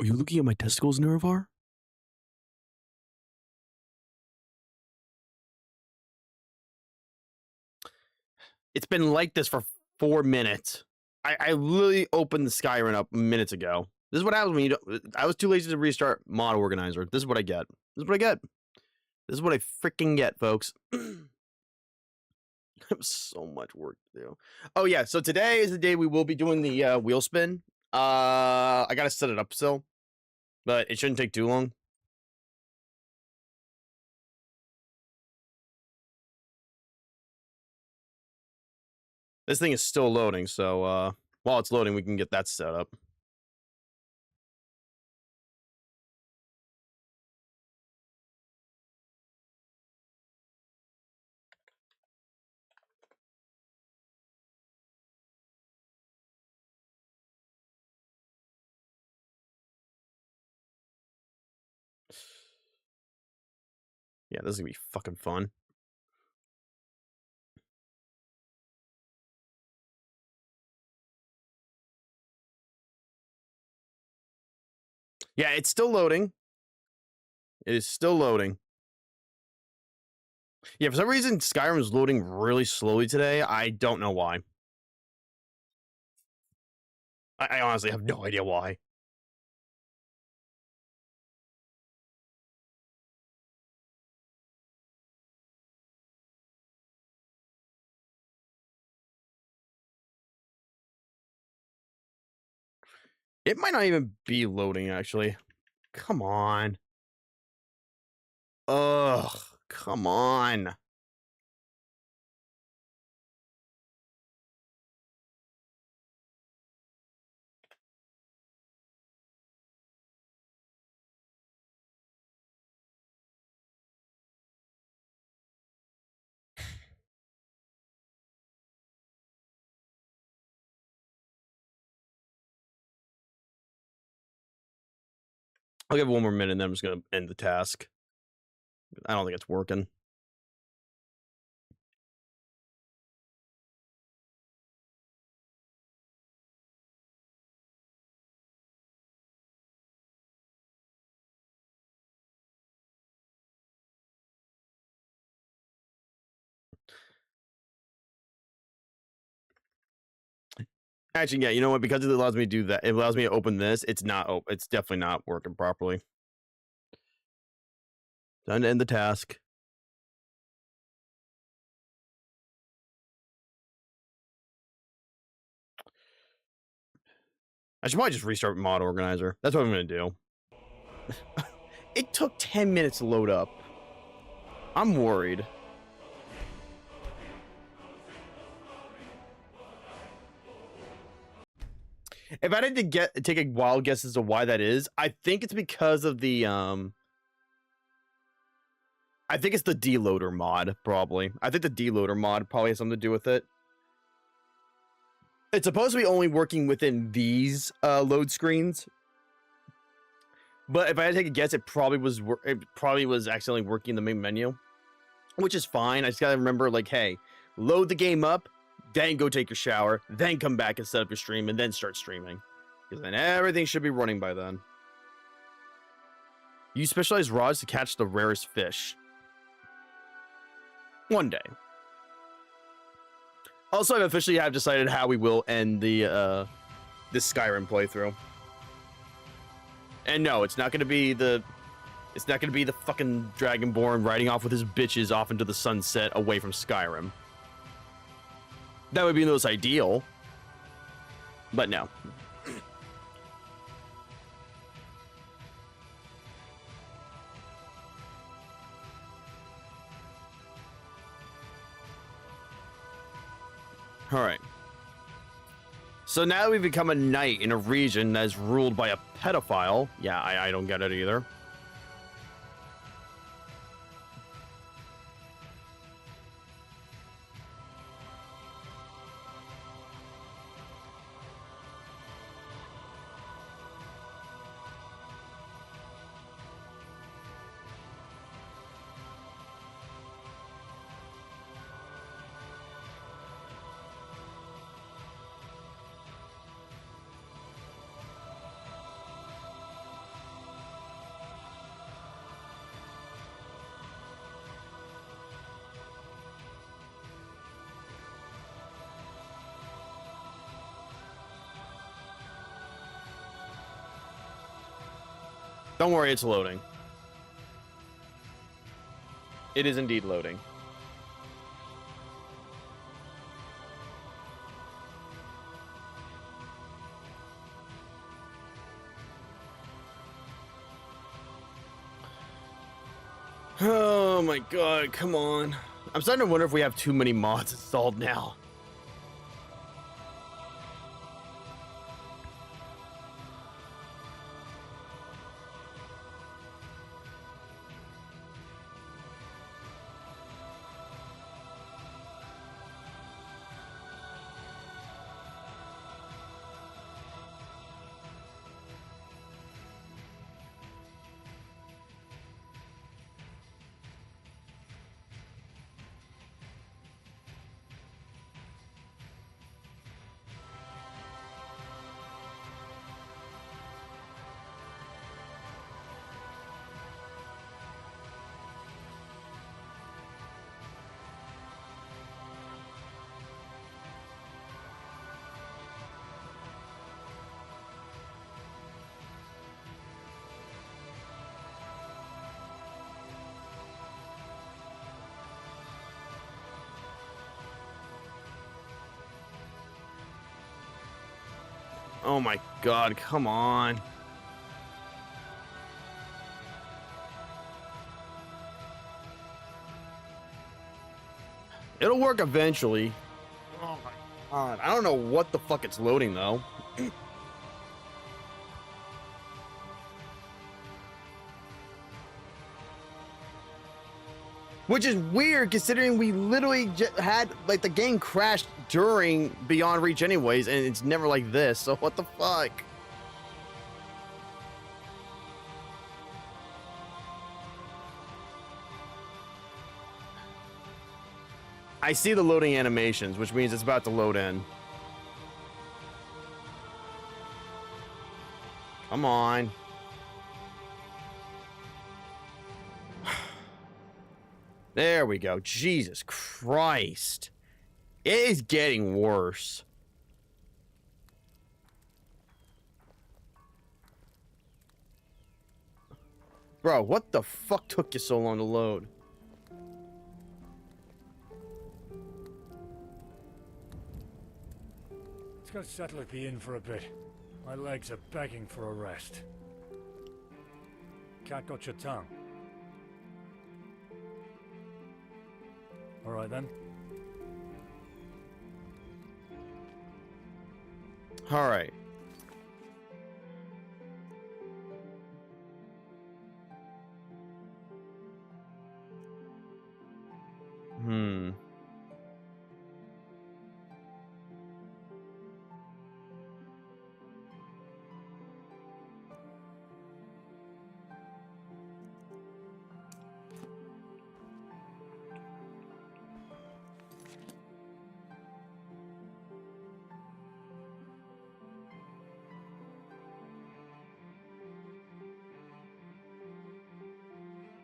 Are you looking at my testicles, Nuravar? It's been like this for 4 minutes. I literally opened the Skyrim up minutes ago. This is what happens when you don't. I was too lazy to restart Mod Organizer. This is what I get. This is what I get. This is what I freaking get, folks. I have so much work to do. Oh yeah, so today is the day we will be doing the wheel spin. I gotta set it up still, but it shouldn't take too long. This thing is still loading, so while it's loading, we can get that set up. Yeah, this is gonna be fucking fun. Yeah, it's still loading. It is still loading. Yeah, for some reason, Skyrim is loading really slowly today. I don't know why. I honestly have no idea why. It might not even be loading, actually. Come on. Ugh, come on. I'll give it one more minute, and then I'm just going to end the task. I don't think it's working. Actually, yeah, you know what? Because it allows me to do that, it allows me to open this. It's not. It's definitely not working properly. Time to end the task. I should probably just restart Mod Organizer. That's what I'm going to do. It took 10 minutes to load up. I'm worried. If I had to take a wild guess as to why that is, I think it's because of the I think it's the deloader mod, probably. I think the deloader mod probably has something to do with it. It's supposed to be only working within these load screens, but if I had to take a guess, it probably was accidentally working in the main menu, which is fine. I just gotta remember, like, hey, load the game up, then go take your shower, then come back and set up your stream, and then start streaming, because then everything should be running by then. Use specialized rods to catch the rarest fish. One day. Also, I've officially decided how we will end the this Skyrim playthrough. And no, it's not gonna be the fucking Dragonborn riding off with his bitches off into the sunset away from Skyrim. That would be the most ideal. But no. Alright. So now we've become a knight in a region that is ruled by a pedophile. Yeah, I don't get it either. Don't worry, it's loading. It is indeed loading. Oh my god, come on. I'm starting to wonder if we have too many mods installed now. Oh my god, come on. It'll work eventually. Oh my god. I don't know what the fuck it's loading though. Which is weird considering we literally just had, like, the game crashed during Beyond Reach anyways, and it's never like this, so what the fuck? I see the loading animations, which means it's about to load in. Come on. There we go. Jesus Christ. It is getting worse. Bro, what the fuck took you so long to load? Let's go settle at the inn for a bit. My legs are begging for a rest. Cat got your tongue? All right then. All right.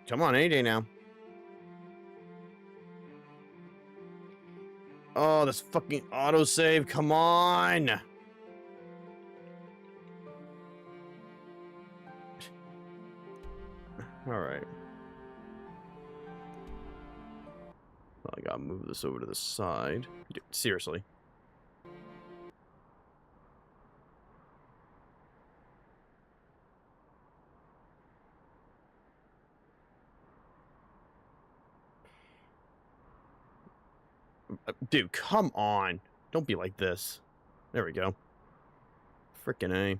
Come on, any day now. Oh, this fucking autosave, come on! Alright. Well, I gotta move this over to the side. Dude, seriously. Dude, come on. Don't be like this. There we go. Frickin' A.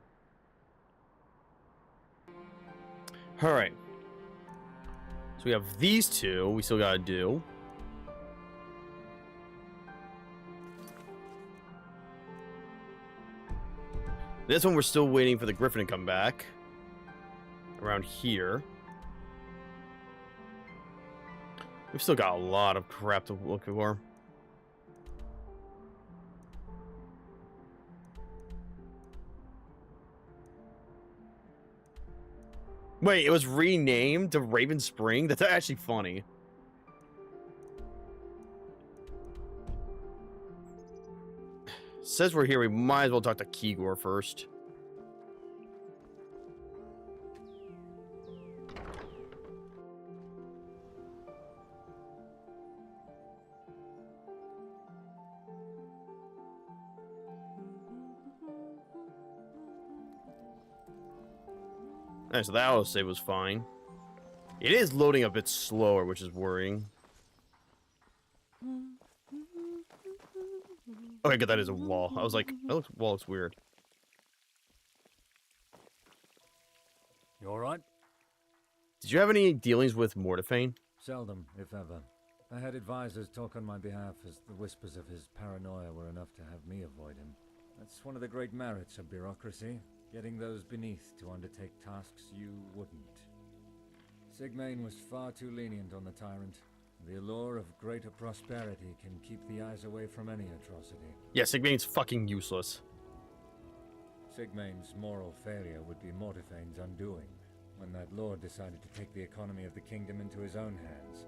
Alright. So we have these two we still gotta do. This one we're still waiting for the Griffin to come back. Around here. We've still got a lot of crap to look for. Wait, it was renamed to Raven Spring? That's actually funny. Says we're here, we might as well talk to Keygor first. Alright, so that autosave was fine. It is loading a bit slower, which is worrying. Okay, good, that is a wall. I was like, that wall looks weird. You alright? Did you have any dealings with Mortiphane? Seldom, if ever. I had advisors talk on my behalf as the whispers of his paranoia were enough to have me avoid him. That's one of the great merits of bureaucracy, getting those beneath to undertake tasks you wouldn't. Sigmain was far too lenient on the tyrant. The allure of greater prosperity can keep the eyes away from any atrocity. Yeah, Sigmane's fucking useless. Sigmain's moral failure would be Mortiphane's undoing, when that lord decided to take the economy of the kingdom into his own hands.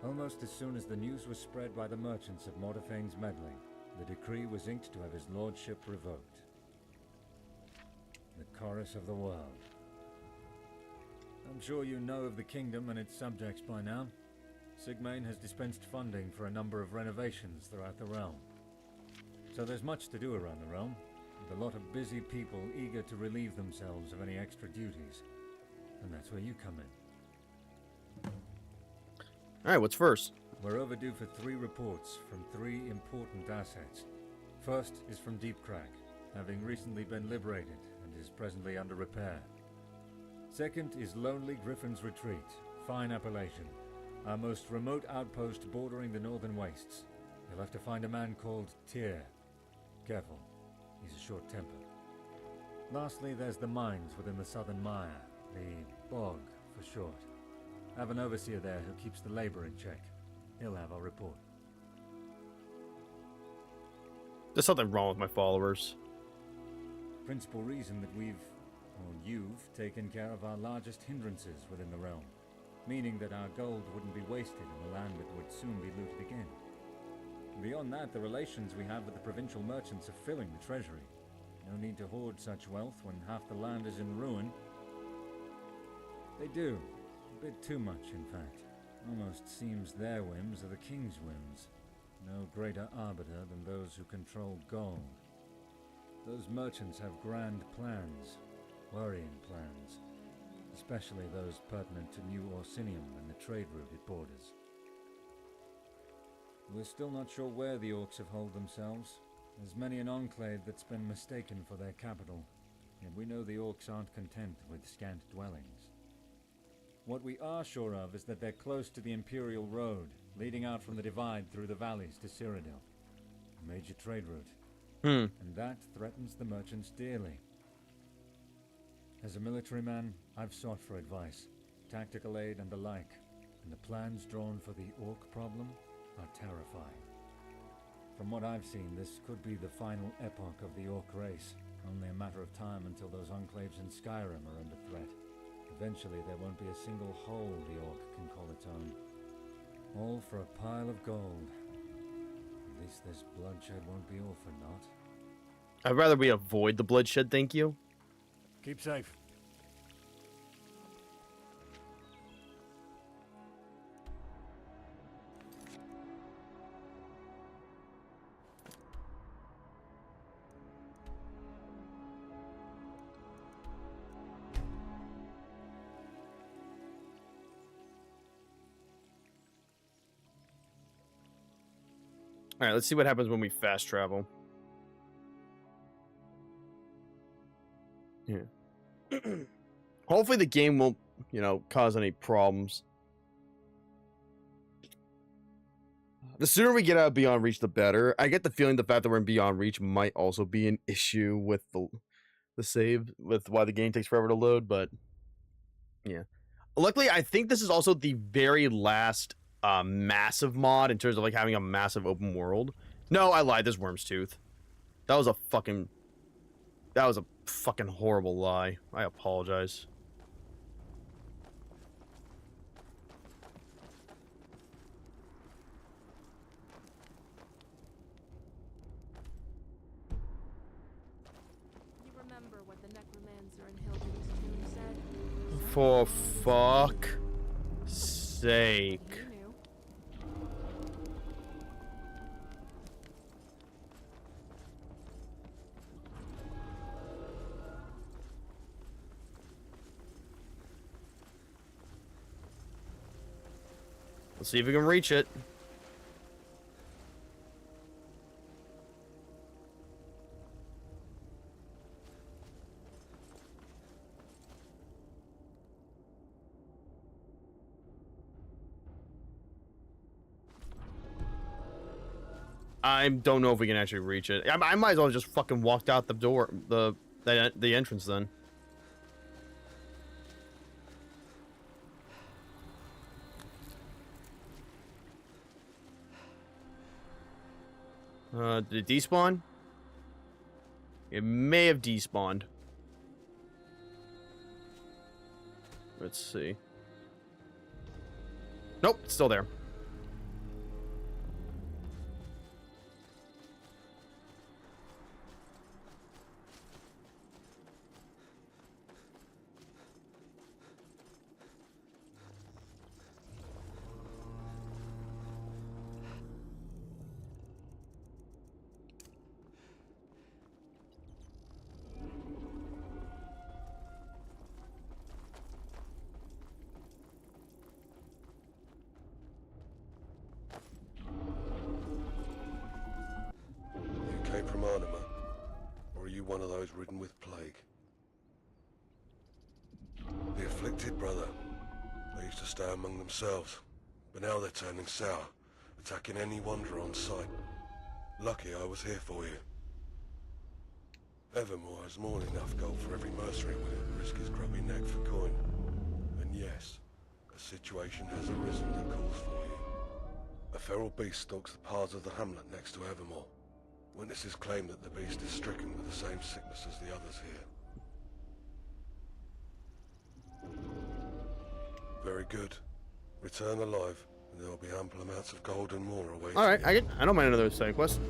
Almost as soon as the news was spread by the merchants of Mortiphane's meddling, the decree was inked to have his lordship revoked. The chorus of the world. I'm sure you know of the kingdom and its subjects by now. Sigmain has dispensed funding for a number of renovations throughout the realm. So there's much to do around the realm, with a lot of busy people eager to relieve themselves of any extra duties. And that's where you come in. Alright, what's first? We're overdue for 3 reports from 3 important assets. First is from Deep Crack, having recently been liberated and is presently under repair. Second is Lonely Griffin's Retreat, fine appellation, our most remote outpost bordering the northern wastes. You'll have to find a man called Tyr. Careful, he's a short-tempered. Lastly, there's the mines within the southern mire, the bog for short. I have an overseer there who keeps the labor in check. He'll have our report. There's something wrong with my followers. Principal reason that you've taken care of our largest hindrances within the realm, meaning that our gold wouldn't be wasted in a land that would soon be looted again. Beyond that, the relations we have with the provincial merchants are filling the treasury. No need to hoard such wealth when half the land is in ruin. They do. A bit too much, in fact. Almost seems their whims are the king's whims. No greater arbiter than those who control gold. Those merchants have grand plans, worrying plans, especially those pertinent to New Orsinium and the trade route it borders. We're still not sure where the orcs have holed themselves. There's many an enclave that's been mistaken for their capital, and we know the orcs aren't content with scant dwellings. What we are sure of is that they're close to the Imperial Road, leading out from the Divide through the valleys to Cyrodiil, a major trade route. And that threatens the merchants dearly. As a military man, I've sought for advice, tactical aid and the like, and the plans drawn for the orc problem are terrifying. From what I've seen, this could be the final epoch of the orc race, only a matter of time until those enclaves in Skyrim are under threat. Eventually there won't be a single hole the orc can call its own. All for a pile of gold. At least this bloodshed won't be all for naught. I'd rather we avoid the bloodshed, thank you. Keep safe. Alright, let's see what happens when we fast travel. Yeah. Hopefully the game won't, cause any problems. The sooner we get out of Beyond Reach, the better. I get the feeling the fact that we're in Beyond Reach might also be an issue with the save, with why the game takes forever to load, but yeah. Luckily, I think this is also the very last massive mod in terms of like having a massive open world. No, I lied. There's Worm's Tooth. That was a fucking horrible lie. I apologize. You remember what the necromancer in Hilden's tomb said? For fuck's sake. You knew. Let's see if we can reach it. I don't know if we can actually reach it. I might as well just fucking walked out the door, the entrance then. Did it despawn? It may have despawned. Let's see. Nope, it's still there. From Arnhem, or are you one of those ridden with plague? The afflicted, brother. They used to stay among themselves, but now they're turning sour, attacking any wanderer on sight. Lucky I was here for you. Evermore has more than enough gold for every mercenary willing to risk his grubby neck for coin. And yes, a situation has arisen that calls for you. A feral beast stalks the paths of the hamlet next to Evermore. Witnesses claim that the beast is stricken with the same sickness as the others here. Very good. Return alive, and there will be ample amounts of gold and more awaiting. All right, I don't mind another side quest.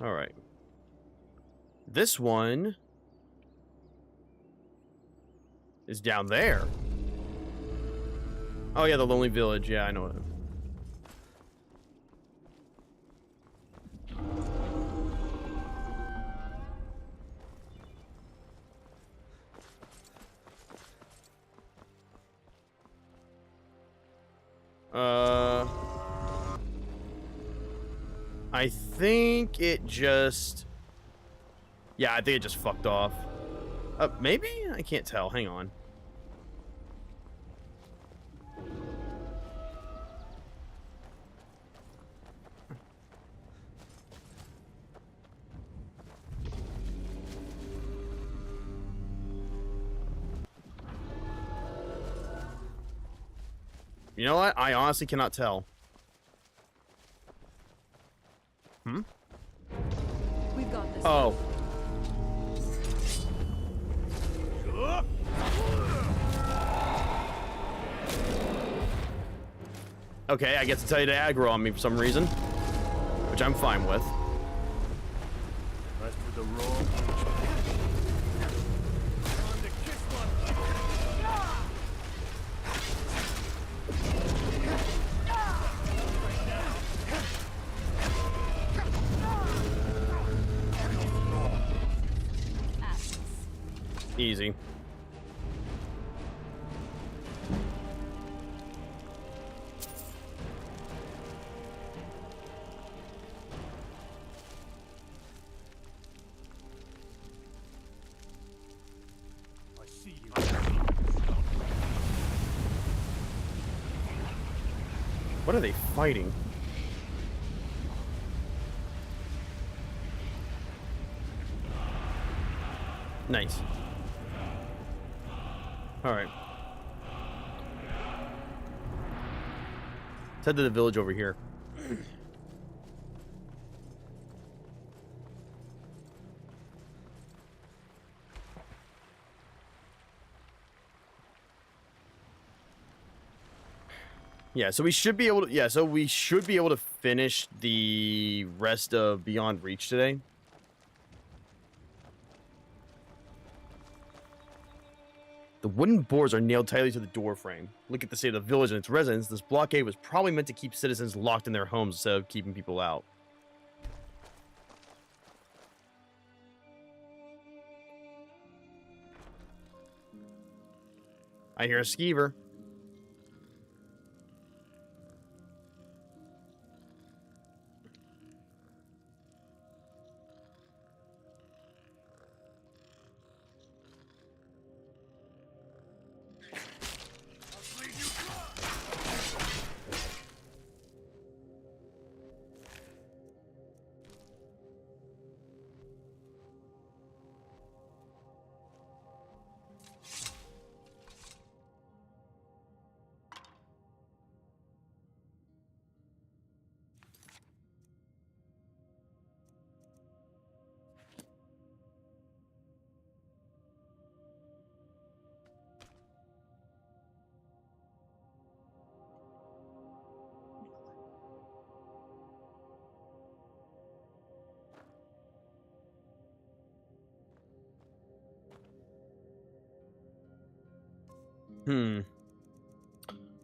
All right. This one is down there. Oh yeah, the Lonely Village. Yeah, I know it. I think it just... Yeah, I think it just fucked off. Maybe? I can't tell. Hang on. You know what? I honestly cannot tell. Hmm? We've got this. Oh. Okay, I get to tell you to aggro on me for some reason, which I'm fine with. As for the roll. Easy. I see you. What are they fighting? Nice. All right. Let's head to the village over here. Yeah, so we should be able to... Yeah, so we should be able to finish the rest of Beyond Reach today. The wooden boards are nailed tightly to the door frame. Look at the state of the village and its residents. This blockade was probably meant to keep citizens locked in their homes instead of keeping people out. I hear a skeever.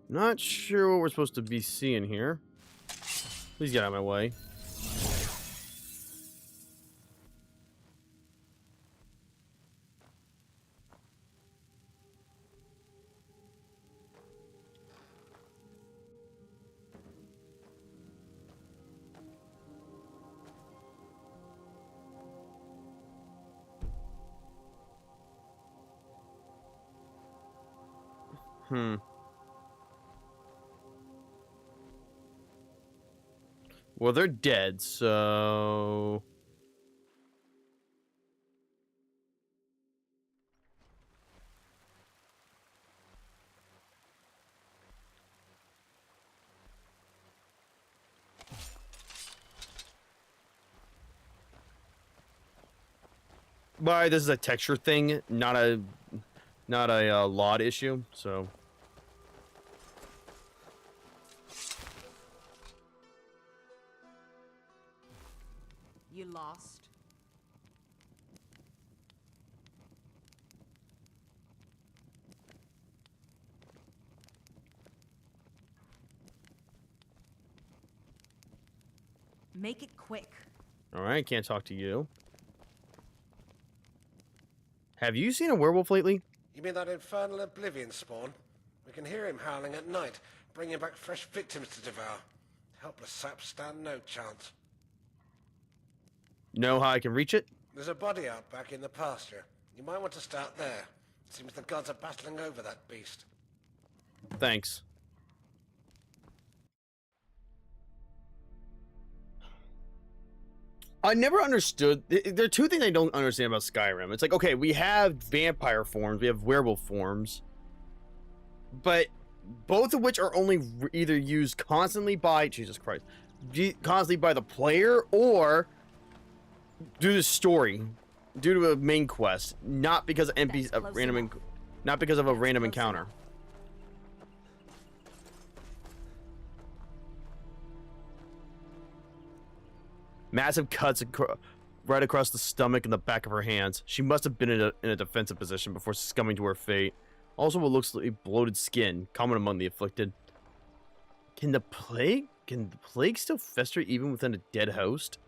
Not sure what we're supposed to be seeing here. Please get out of my way. Well, they're dead, so... But this is a texture thing, not a LOD issue, so... You lost? Make it quick. Alright, can't talk to you. Have you seen a werewolf lately? You mean that infernal oblivion spawn? We can hear him howling at night, bringing back fresh victims to devour. Helpless saps stand no chance. Know how I can reach it? There's a body out back in the pasture. You might want to start there. Seems the gods are battling over that beast. Thanks. I never understood. There are two things I don't understand about Skyrim. It's like, okay, we have vampire forms, we have werewolf forms, but both of which are only either used constantly by, Jesus Christ, constantly by the player or due to story, due to a main quest, not because of not because of a random encounter. Massive cuts right across the stomach and the back of her hands. She must have been in a defensive position before succumbing to her fate. Also, what looks like bloated skin, common among the afflicted. Can the plague still fester even within a dead host?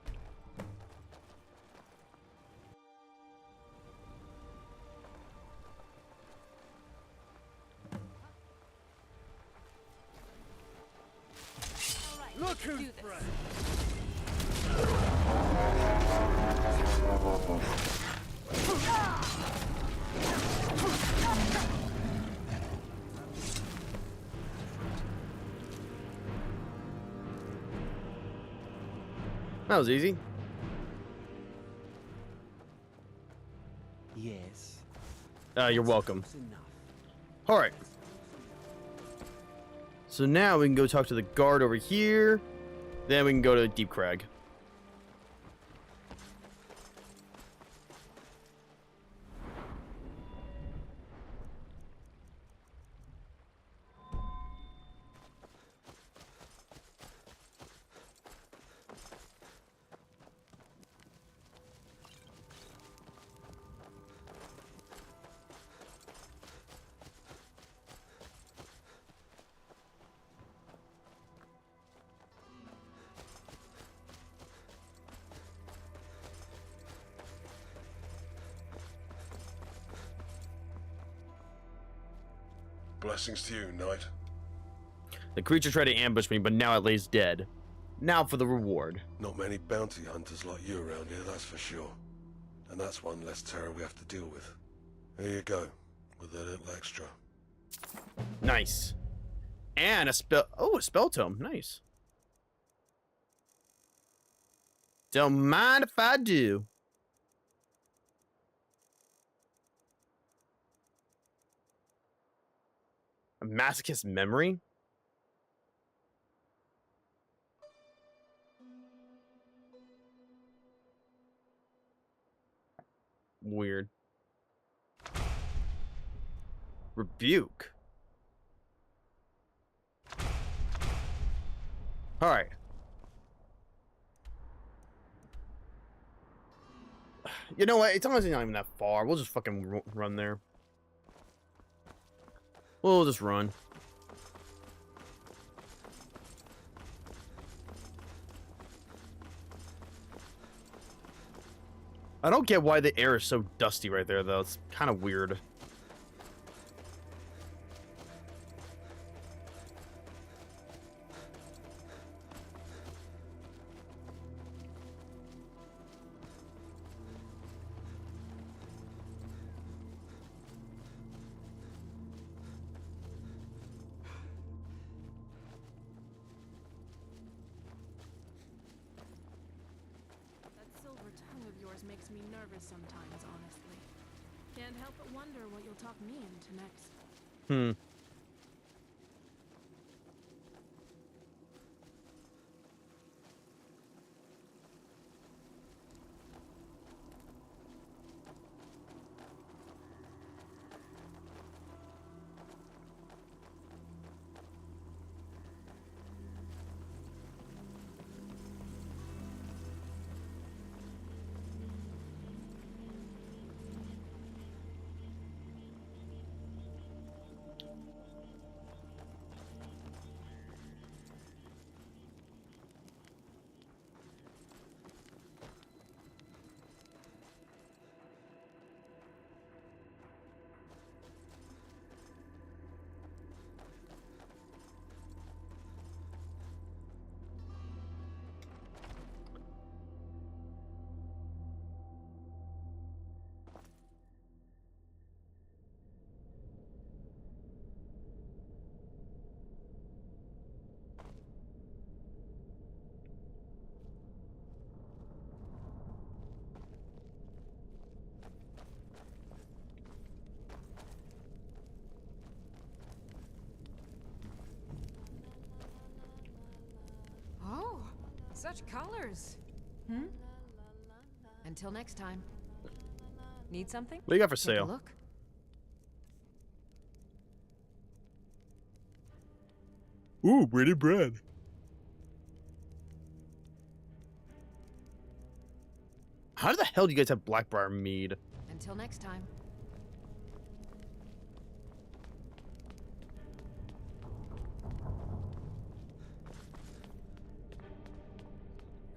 Look who's fresh! That was easy. Yes. You're welcome. Close enough. All right. So now we can go talk to the guard over here. Then we can go to Deep Crag. Blessings to you, knight. The creature tried to ambush me, but now it lays dead. Now for the reward. Not many bounty hunters like you around here, that's for sure. And that's one less terror we have to deal with. Here you go, with a little extra. Nice. And a spell. Oh, a spell tome. Nice. Don't mind if I do. A masochist memory? Weird. Rebuke. All right. You know what? It's honestly not even that far. We'll just fucking run there. We'll just run. I don't get why the air is so dusty right there, though. It's kind of weird. That silver tongue of yours makes me nervous sometimes, honestly. Can't help but wonder what you'll talk me into next. Hmm. Oh, such colors. Hmm? Until next time. Need something? What do you got for Take a sale? look. Ooh, pretty bread. How the hell do you guys have Blackbriar mead? Until next time.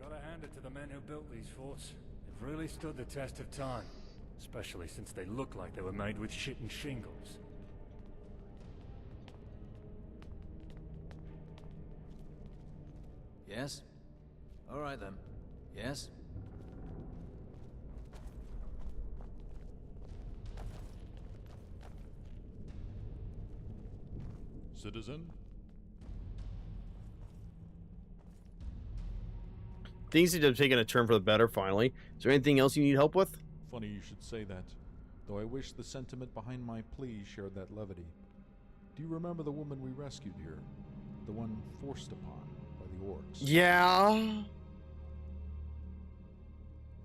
Gotta hand it to the men who built these forts. They've really stood the test of time. Especially since they look like they were made with shit and shingles. Yes? All right then. Yes? Citizen? Things seem to have taken a turn for the better, finally. Is there anything else you need help with? Funny you should say that, though I wish the sentiment behind my plea shared that levity. Do you remember the woman we rescued here? The one forced upon by the orcs? Yeah.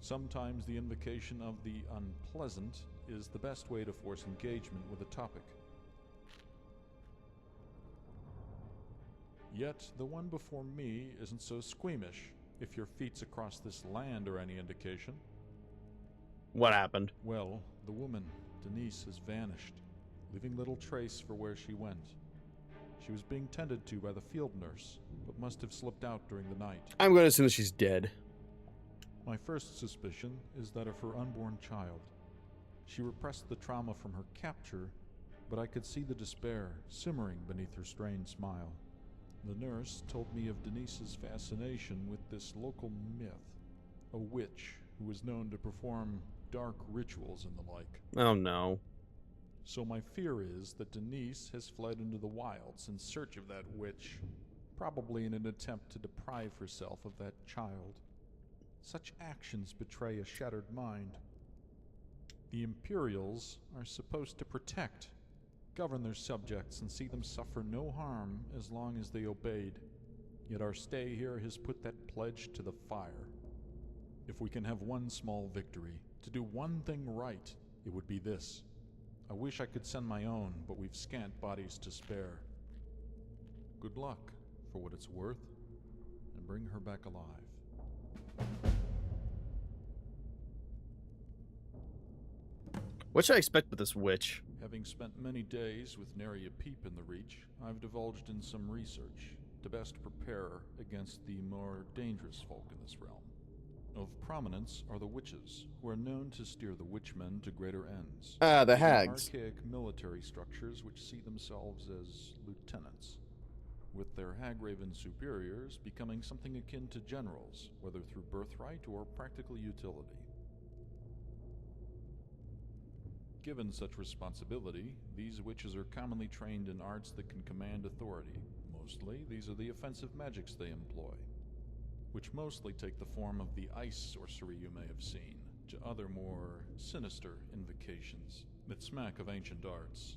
Sometimes the invocation of the unpleasant is the best way to force engagement with a topic. Yet, the one before me isn't so squeamish, if your feats across this land are any indication. What happened? Well, the woman, Denise, has vanished, leaving little trace for where she went. She was being tended to by the field nurse, but must have slipped out during the night. I'm going to assume that she's dead. My first suspicion is that of her unborn child. She repressed the trauma from her capture, but I could see the despair simmering beneath her strained smile. The nurse told me of Denise's fascination with this local myth, a witch who was known to perform dark rituals and the like. Oh no. So my fear is that Denise has fled into the wilds in search of that witch, probably in an attempt to deprive herself of that child. Such actions betray a shattered mind. The Imperials are supposed to protect, govern their subjects, and see them suffer no harm as long as they obeyed. Yet our stay here has put that pledge to the fire. If we can have one small victory, to do one thing right, it would be this. I wish I could send my own, but we've scant bodies to spare. Good luck, for what it's worth, and bring her back alive. What should I expect with this witch? Having spent many days with nary a peep in the Reach, I've divulged in some research to best prepare against the more dangerous folk in this realm. Of prominence are the witches, who are known to steer the witchmen to greater ends. Ah, the These are hags. archaic military structures which see themselves as lieutenants, with their hag-raven superiors becoming something akin to generals, whether through birthright or practical utility. Given such responsibility, these witches are commonly trained in arts that can command authority. Mostly, these are the offensive magics they employ, which mostly take the form of the ice sorcery you may have seen, to other more sinister invocations that smack of ancient arts.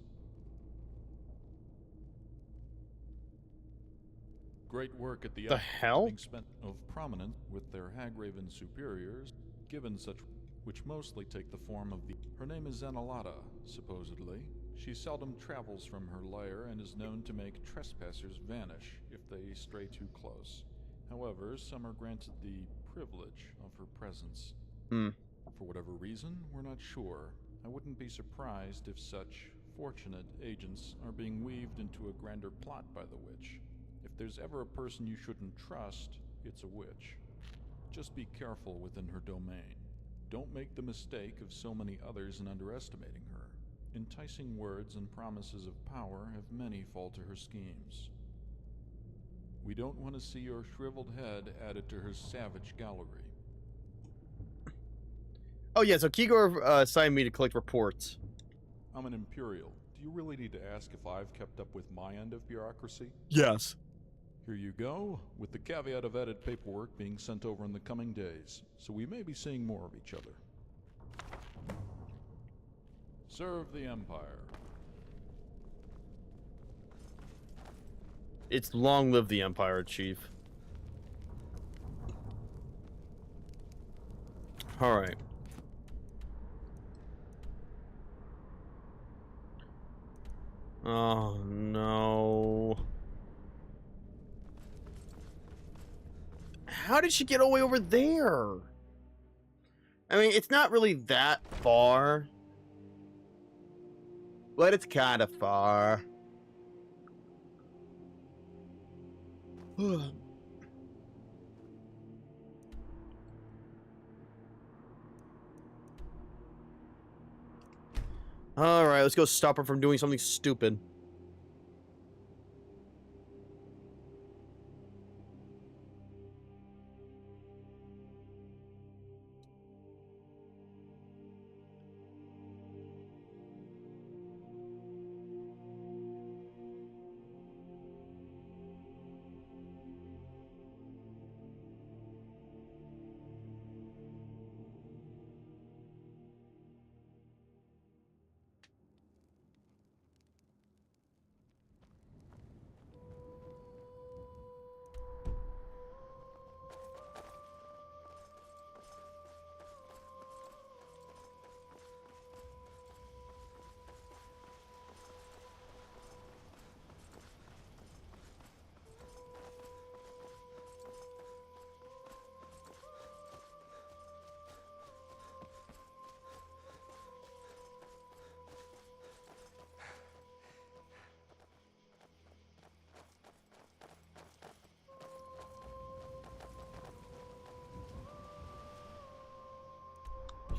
Great work at the hell? Having spent of prominence with their hag-raven superiors, given such which mostly take the form of the... Her name is Zanalata, supposedly. She seldom travels from her lair and is known to make trespassers vanish if they stray too close. However, some are granted the privilege of her presence. For whatever reason, we're not sure. I wouldn't be surprised if such fortunate agents are being weaved into a grander plot by the witch. If there's ever a person you shouldn't trust, it's a witch. Just be careful within her domain. Don't make the mistake of so many others in underestimating her. Enticing words and promises of power have many fall to her schemes. We don't want to see your shriveled head added to her savage gallery. Oh yeah, so Kigor assigned me to collect reports. I'm an Imperial. Do you really need to ask if I've kept up with my end of bureaucracy? Yes. Here you go, with the caveat of added paperwork being sent over in the coming days, so we may be seeing more of each other. Serve the Empire. It's long live the Empire, Chief. Alright. Oh no. How did she get all the way over there? I mean, it's not really that far. But it's kind of far. Alright, let's go stop her from doing something stupid.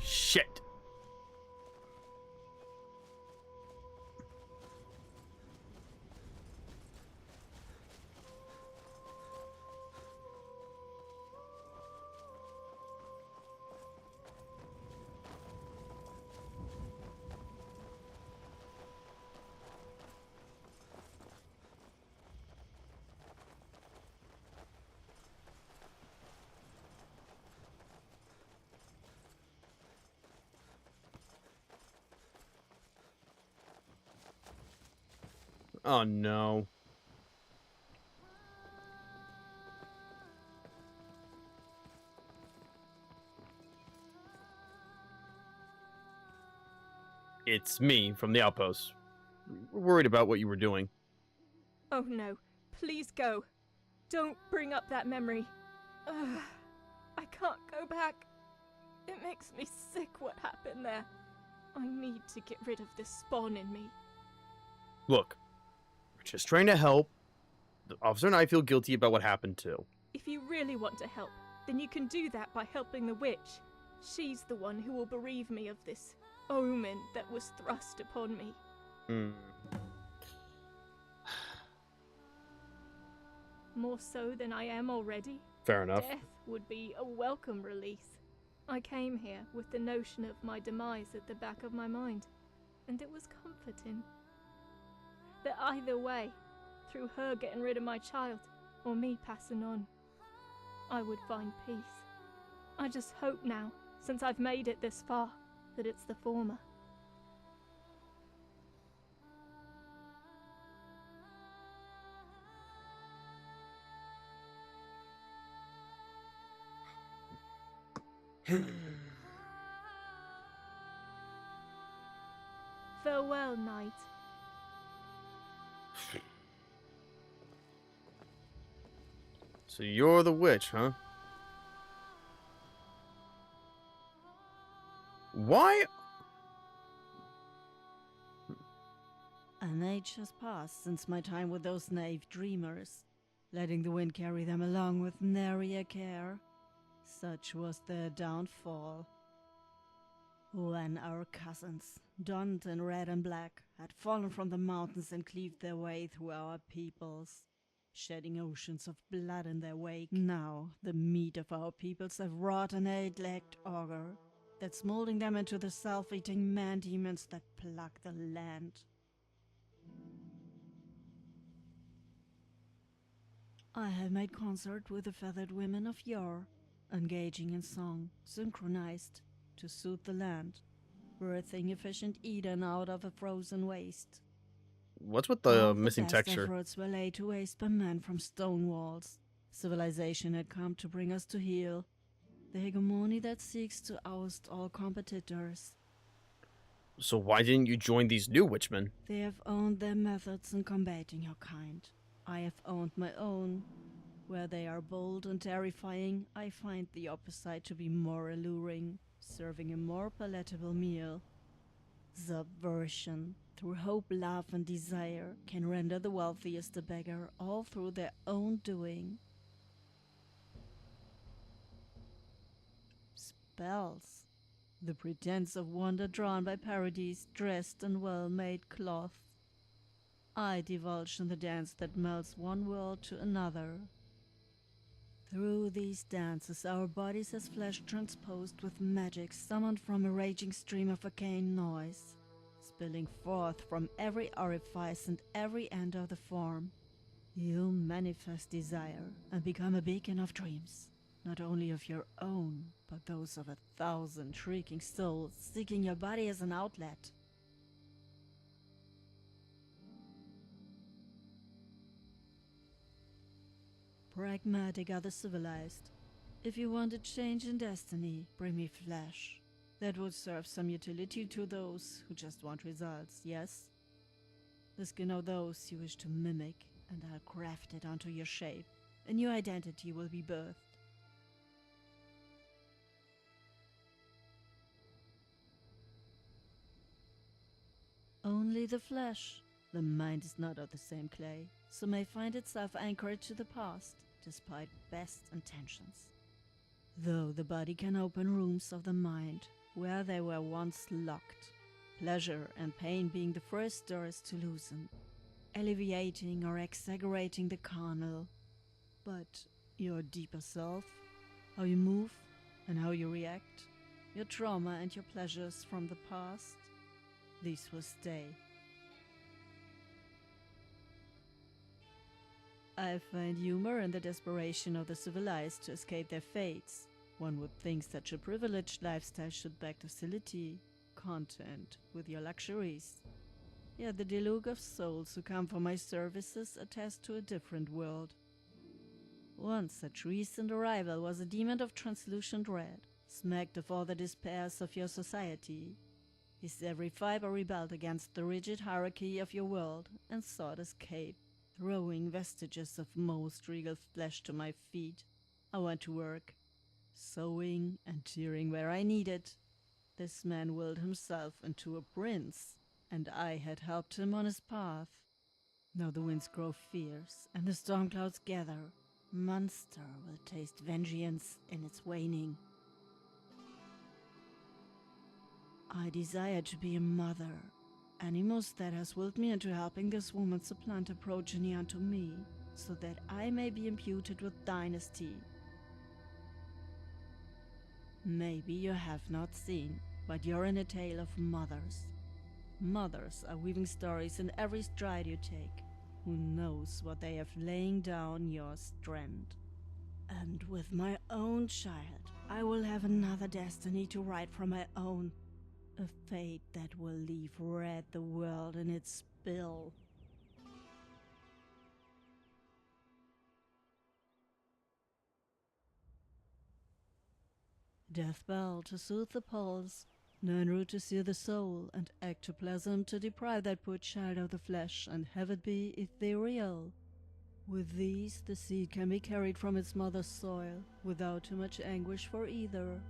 Shit. Oh no. It's me from the outpost. We're worried about what you were doing. Oh no, please go. Don't bring up that memory. Ugh, I can't go back. It makes me sick what happened there. I need to get rid of this spawn in me. Look, we're just trying to help. The officer and I feel guilty about what happened too. If you really want to help, then you can do that by helping the witch. She's the one who will bereave me of this omen that was thrust upon me. More so than I am already. Fair enough. Death would be a welcome release. I came here with the notion of my demise at the back of my mind, and it was comforting. That either way, through her getting rid of my child, or me passing on, I would find peace. I just hope now, since I've made it this far, that it's the former. Farewell, knight. So you're the witch, huh? Why? An age has passed since my time with those naive dreamers, letting the wind carry them along with nary a care. Such was their downfall. When our cousins, donned in red and black, had fallen from the mountains and cleaved their way through our peoples, shedding oceans of blood in their wake. Now the meat of our peoples have wrought an eight-legged ogre that's molding them into the self-eating man-demons that plague the land. I have made concert with the feathered women of yore, engaging in song, synchronized, to soothe the land, birthing efficient Eden out of a frozen waste. What's with the All missing best texture? efforts were laid to waste by men from stone walls. Civilization had come to bring us to heel, the hegemony that seeks to oust all competitors. So why didn't you join these new witchmen? They have owned their methods in combating your kind. I have owned my own. Where they are bold and terrifying, I find the opposite to be more alluring, serving a more palatable meal. Subversion, through hope, love, and desire, can render the wealthiest a beggar, all through their own doing. Spells. The pretense of wonder drawn by parodies dressed in well-made cloth. I divulge in the dance that melts one world to another. Through these dances our bodies as flesh transposed with magic summoned from a raging stream of arcane noise, spilling forth from every orifice and every end of the form. You manifest desire and become a beacon of dreams, not only of your own, but those of 1,000 shrieking souls seeking your body as an outlet. Pragmatic are the civilized. If you want a change in destiny, bring me flesh. That would serve some utility to those who just want results, yes? The skin of those you wish to mimic, and I'll craft it onto your shape. A new identity will be birthed. Only the flesh. The mind is not of the same clay, so may find itself anchored to the past, despite best intentions. Though the body can open rooms of the mind, where they were once locked, pleasure and pain being the first doors to loosen, alleviating or exaggerating the carnal. But your deeper self, how you move and how you react, your trauma and your pleasures from the past, these will stay. I find humor in the desperation of the civilized to escape their fates. One would think such a privileged lifestyle should beg docility, content with your luxuries. Yet the deluge of souls who come for my services attest to a different world. Once such recent arrival was a demon of translucent red, smacked of all the despairs of your society. His every fiber rebelled against the rigid hierarchy of your world and sought escape, throwing vestiges of most regal flesh to my feet. I went to work, sewing and tearing where I needed. This man willed himself into a prince, and I had helped him on his path. Now the winds grow fierce, and the storm clouds gather. Monster will taste vengeance in its waning. I desire to be a mother. Animus that has willed me into helping this woman supplant her progeny unto me, so that I may be imputed with dynasty. Maybe you have not seen, but you're in a tale of mothers. Mothers are weaving stories in every stride you take. Who knows what they have laying down your strand? And with my own child, I will have another destiny to write from my own. A fate that will leave red the world in its spill. Death bell to soothe the pulse, Nernroot to sear the soul, and ectoplasm to deprive that poor child of the flesh and have it be ethereal. With these, the seed can be carried from its mother's soil, without too much anguish for either.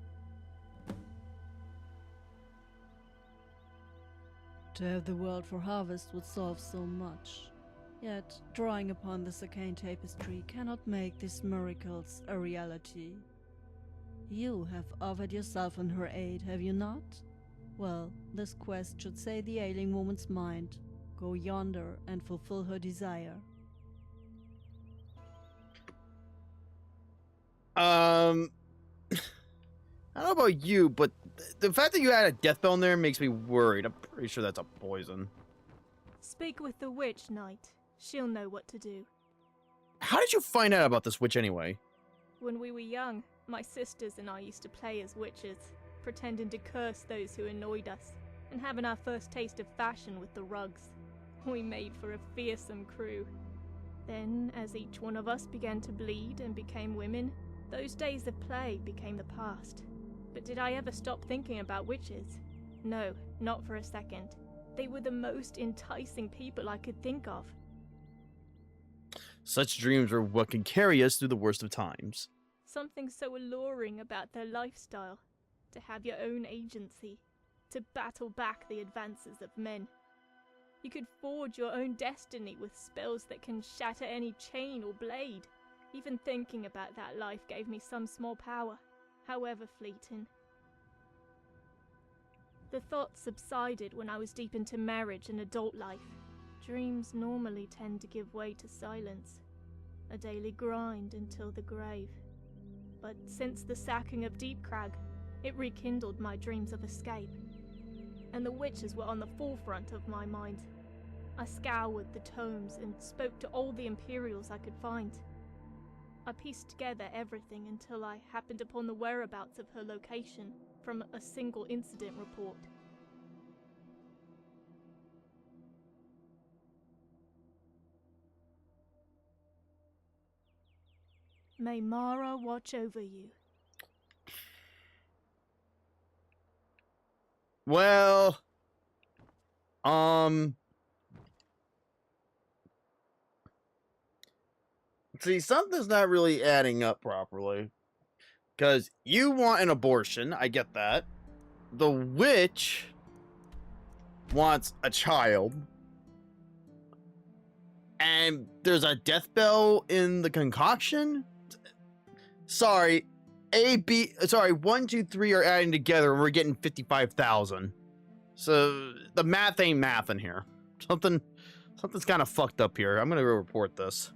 To have the world for harvest would solve so much. Yet, drawing upon this arcane tapestry cannot make these miracles a reality. You have offered yourself in her aid, have you not? Well, this quest should say the ailing woman's mind. Go yonder and fulfill her desire. I don't know about you, but the fact that you had a death bell in there makes me worried. I'm pretty sure that's a poison. Speak with the witch, knight. She'll know what to do. How did you find out about this witch anyway? When we were young, my sisters and I used to play as witches, pretending to curse those who annoyed us, and having our first taste of fashion with the rugs. We made for a fearsome crew. Then, as each one of us began to bleed and became women, those days of play became the past. But did I ever stop thinking about witches? No, not for a second. They were the most enticing people I could think of. Such dreams are what can carry us through the worst of times. Something so alluring about their lifestyle. To have your own agency. To battle back the advances of men. You could forge your own destiny with spells that can shatter any chain or blade. Even thinking about that life gave me some small power, however fleeting. The thoughts subsided when I was deep into marriage and adult life. Dreams normally tend to give way to silence. A daily grind until the grave. But since the sacking of Deepcrag, it rekindled my dreams of escape. And the witches were on the forefront of my mind. I scoured the tomes and spoke to all the Imperials I could find. I pieced together everything until I happened upon the whereabouts of her location from a single incident report. May Mara watch over you. Well, see, something's not really adding up properly. Because you want an abortion, I get that. The witch wants a child. And there's a death bell in the concoction? Sorry, 1, 2, 3 are adding together and we're getting 55,000. So the math ain't math in here. Something's kind of fucked up here. I'm gonna go report this.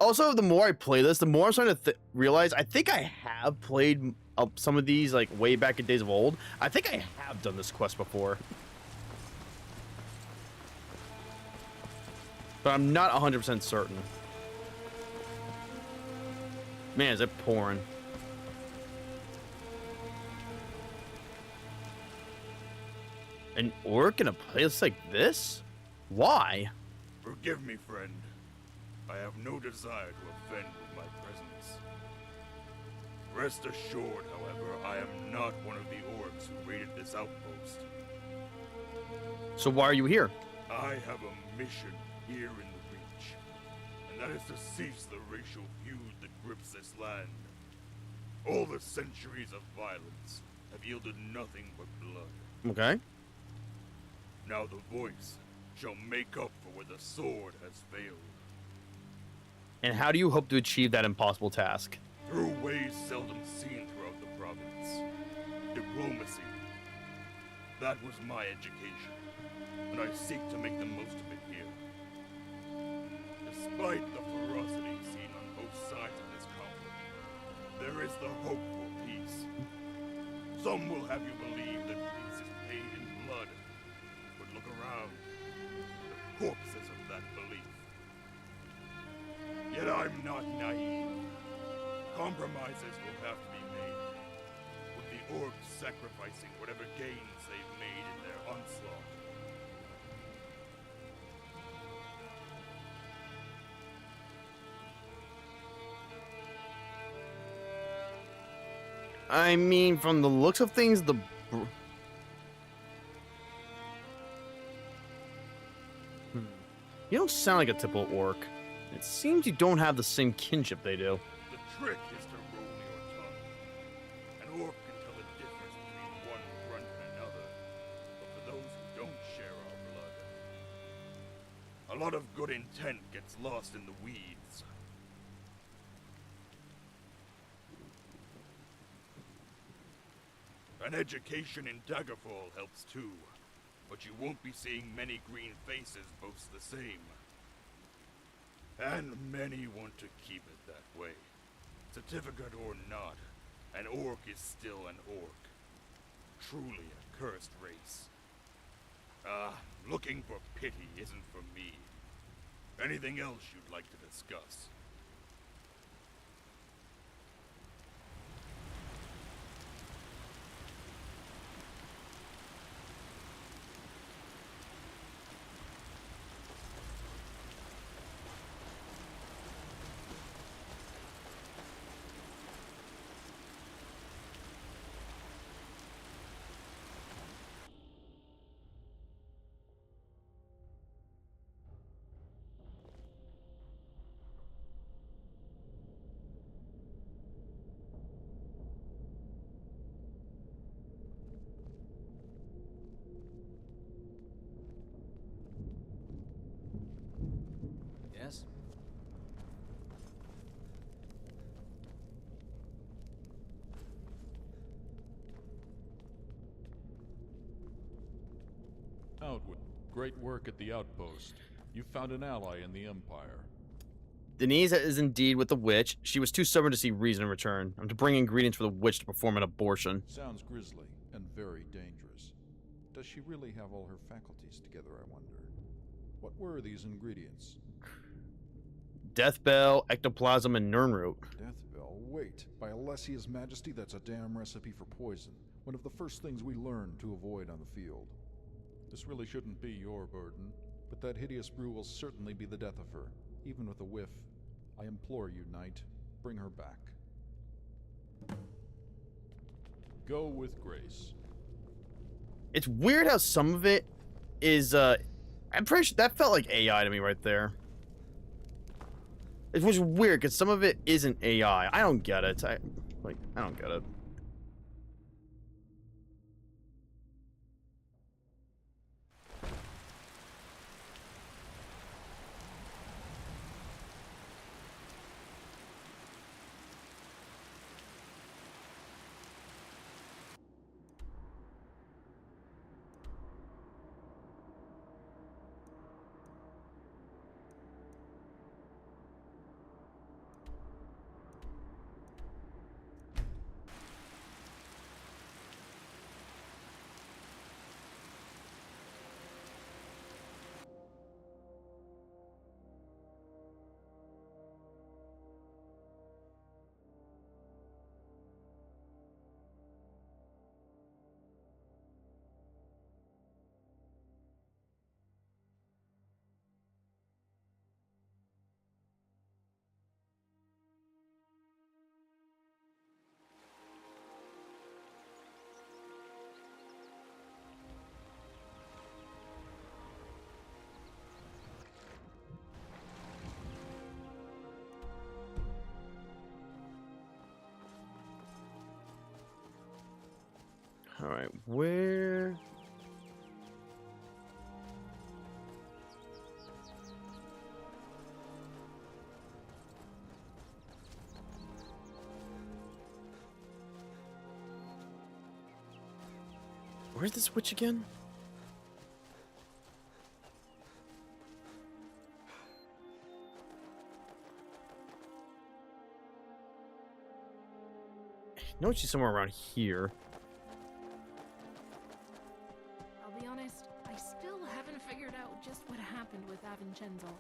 Also, the more I play this, the more I'm starting to realize I think I have played some of these like way back in days of old. I think I have done this quest before. But I'm not 100% certain. Man, is it pouring. An orc in a place like this? Why? Forgive me, friend. I have no desire to offend with my presence. Rest assured, however, I am not one of the orcs who raided this outpost. So why are you here? I have a mission here in the Reach, and that is to cease the racial feud that grips this land. All the centuries of violence have yielded nothing but blood. Okay. Now the voice shall make up for where the sword has failed. And how do you hope to achieve that impossible task? Through ways seldom seen throughout the province. Diplomacy. That was my education, and I seek to make the most of it here. Despite the ferocity seen on both sides of this conflict, there is the hope for peace. Some will have you believe that peace is paid in blood, but look around. The corpses of that belief. Yet I'm not naive. Compromises will have to be made, with the orcs sacrificing whatever gains they've made in their onslaught. I mean, from the looks of things, You don't sound like a typical orc. It seems you don't have the same kinship they do. The trick is to roll your tongue. An orc can tell the difference between one grunt and another, but for those who don't share our blood, a lot of good intent gets lost in the weeds. An education in Daggerfall helps too, but you won't be seeing many green faces boast the same. And many want to keep it that way. Certificate or not, an orc is still an orc. Truly a cursed race. Looking for pity isn't for me. Anything else you'd like to discuss? Yes? Outwood, great work at the outpost. You found an ally in the Empire. Denise is indeed with the witch. She was too stubborn to see reason in return. I'm to bring ingredients for the witch to perform an abortion. Sounds grisly and very dangerous. Does she really have all her faculties together, I wonder? What were these ingredients? Death Bell, Ectoplasm, and Nirnroot. Death Bell? Wait. By Alessia's Majesty, that's a damn recipe for poison. One of the first things we learned to avoid on the field. This really shouldn't be your burden, but that hideous brew will certainly be the death of her, even with a whiff. I implore you, Knight, bring her back. Go with grace. It's weird how some of it is, I'm pretty sure that felt like AI to me right there. It was weird, because some of it isn't AI. I don't get it. I don't get it. Alright, where... Where's the switch again? No, she's somewhere around here. I'll be honest, I still haven't figured out just what happened with Avincenzo.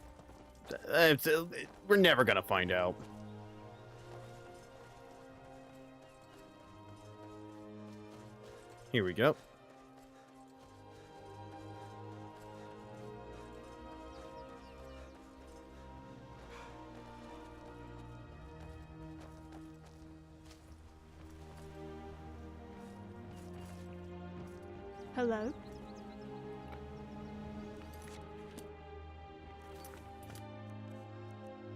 We're never gonna find out. Here we go. Hello?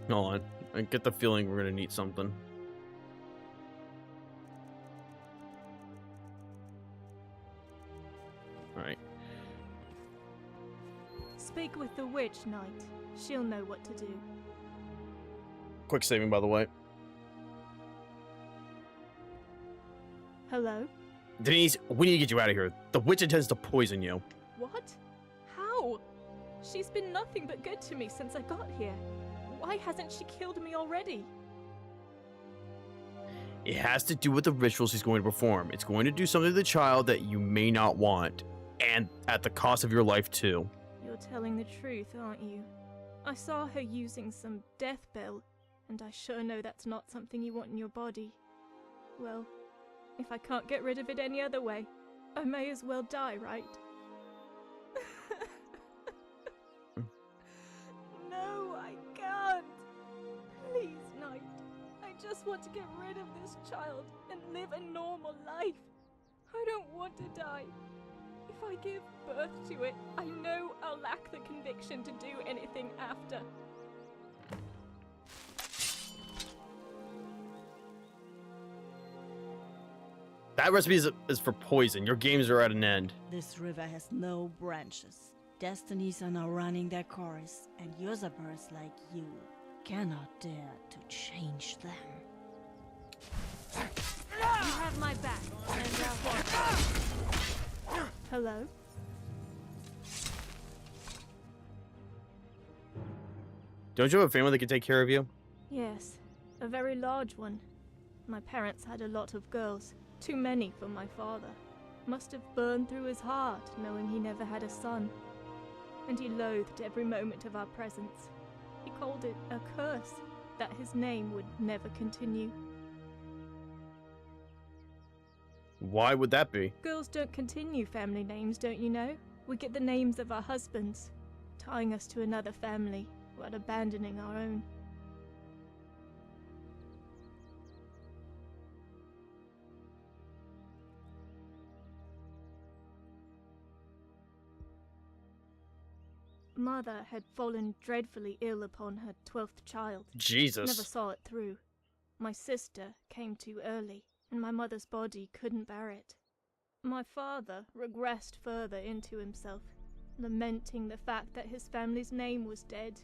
Hold on. I get the feeling we're gonna need something. Alright. Speak with the witch, Knight. She'll know what to do. Quick saving, by the way. Hello? Denise, we need to get you out of here. The witch intends to poison you. What? How? She's been nothing but good to me since I got here. Why hasn't she killed me already? It has to do with the rituals she's going to perform. It's going to do something to the child that you may not want. And at the cost of your life, too. You're telling the truth, aren't you? I saw her using some death bell, and I sure know that's not something you want in your body. Well, if I can't get rid of it any other way, I may as well die, right? No, I can't. Please, Knight. I just want to get rid of this child and live a normal life. I don't want to die. If I give birth to it, I know I'll lack the conviction to do anything after. That recipe is for poison. Your games are at an end. This river has no branches. Destinies are now running their course, and usurpers like you cannot dare to change them. You have my back, and Hello? Don't you have a family that can take care of you? Yes, a very large one. My parents had a lot of girls. Too many for my father. Must have burned through his heart, knowing he never had a son. And he loathed every moment of our presence. He called it a curse, that his name would never continue. Why would that be? Girls don't continue family names, don't you know? We get the names of our husbands, tying us to another family, while abandoning our own. Mother had fallen dreadfully ill upon her 12th child. Jesus. Never saw it through. My sister came too early, and my mother's body couldn't bear it. My father regressed further into himself, lamenting the fact that his family's name was dead,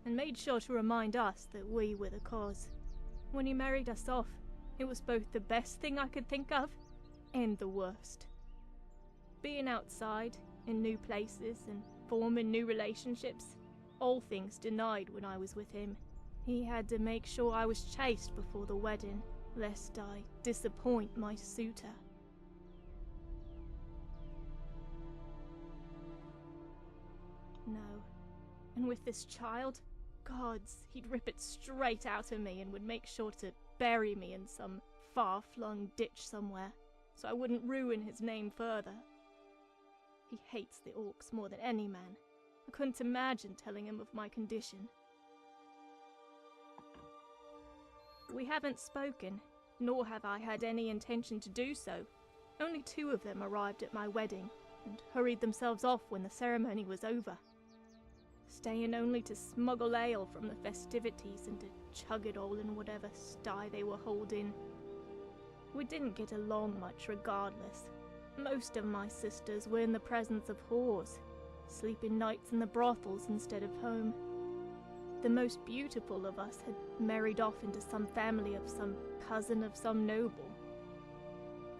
and made sure to remind us that we were the cause. When he married us off, it was both the best thing I could think of, and the worst. Being outside, in new places, and forming new relationships, all things denied when I was with him. He had to make sure I was chaste before the wedding, lest I disappoint my suitor. No. And with this child, gods, he'd rip it straight out of me and would make sure to bury me in some far-flung ditch somewhere, so I wouldn't ruin his name further. He hates the orcs more than any man. I couldn't imagine telling him of my condition. We haven't spoken, nor have I had any intention to do so. Only 2 of them arrived at my wedding, and hurried themselves off when the ceremony was over, staying only to smuggle ale from the festivities and to chug it all in whatever sty they were holding. We didn't get along much regardless. Most of my sisters were in the presence of whores, sleeping nights in the brothels instead of home. The most beautiful of us had married off into some family of some cousin of some noble.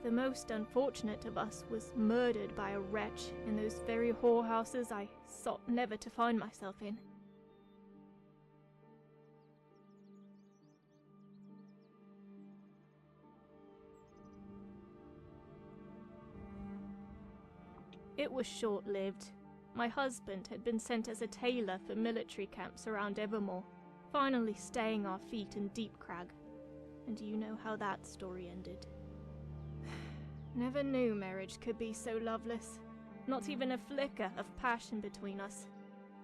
The most unfortunate of us was murdered by a wretch in those very whorehouses I sought never to find myself in. It was short-lived. My husband had been sent as a tailor for military camps around Evermore, finally staying our feet in Deep Crag. And you know how that story ended. Never knew marriage could be so loveless. Not even a flicker of passion between us,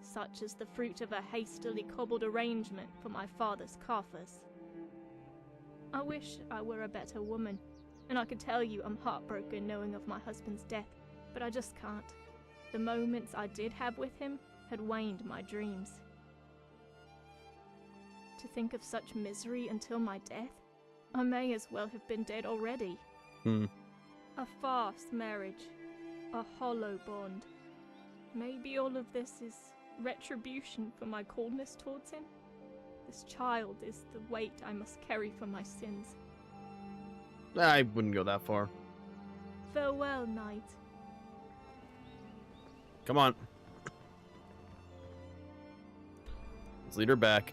such as the fruit of a hastily cobbled arrangement for my father's coffers. I wish I were a better woman, and I could tell you I'm heartbroken knowing of my husband's death, but I just can't. The moments I did have with him had waned my dreams. To think of such misery until my death? I may as well have been dead already. A farce marriage. A hollow bond. Maybe all of this is retribution for my coldness towards him? This child is the weight I must carry for my sins. I wouldn't go that far. Farewell, knight. Come on. Let's lead her back.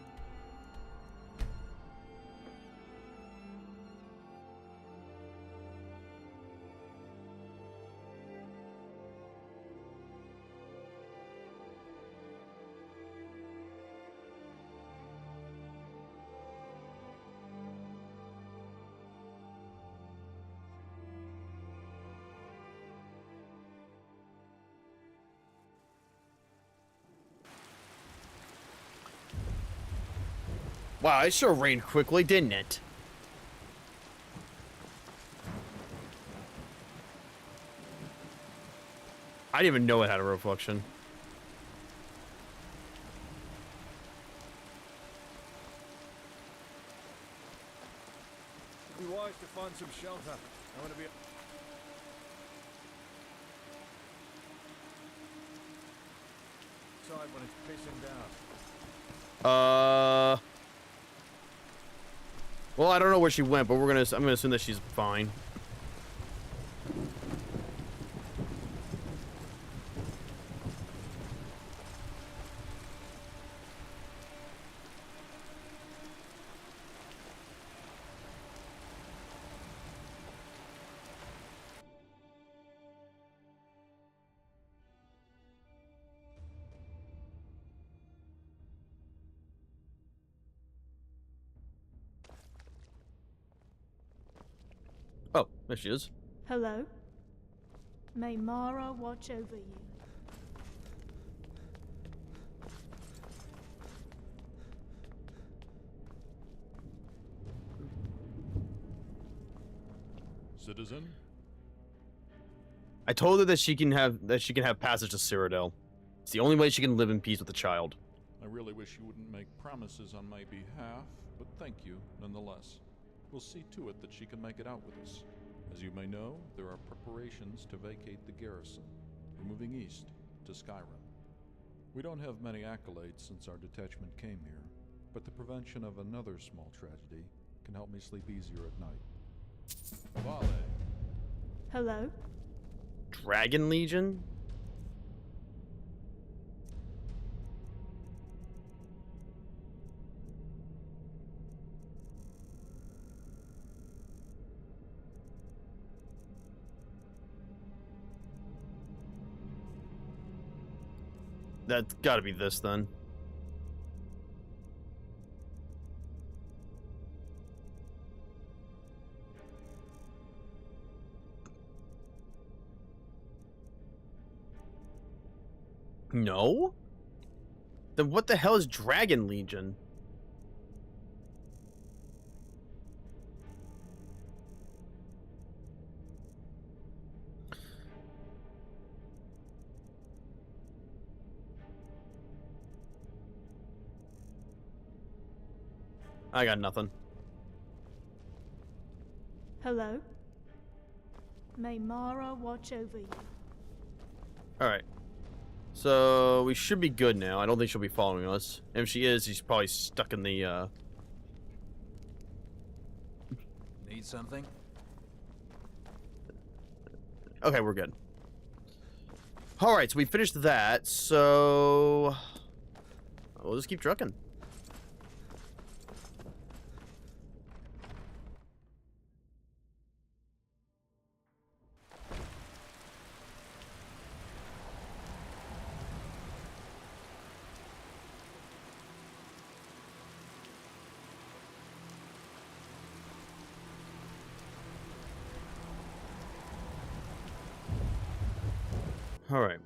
Wow, it sure rained quickly, didn't it? I didn't even know it had a reflection. It'd be wise to find some shelter. I want to be outside when it's pissing down. Well, I don't know where she went, but I'm gonna assume that she's fine. Oh, there she is. Hello? May Mara watch over you. Citizen? I told her that she can have passage to Cyrodiil. It's the only way she can live in peace with the child. I really wish you wouldn't make promises on my behalf, but thank you nonetheless. We'll see to it that she can make it out with us. As you may know, there are preparations to vacate the garrison. We're moving east to Skyrim. We don't have many accolades since our detachment came here, but the prevention of another small tragedy can help me sleep easier at night. Vale. Hello? Dragon Legion? That's gotta be this then. No? Then what the hell is Dragon Legion? I got nothing. Hello? May Mara watch over you. Alright. So, we should be good now. I don't think she'll be following us. And if she is, she's probably stuck in the, Need something? Okay, we're good. Alright, so we finished that, so... we'll just keep trucking. Alright.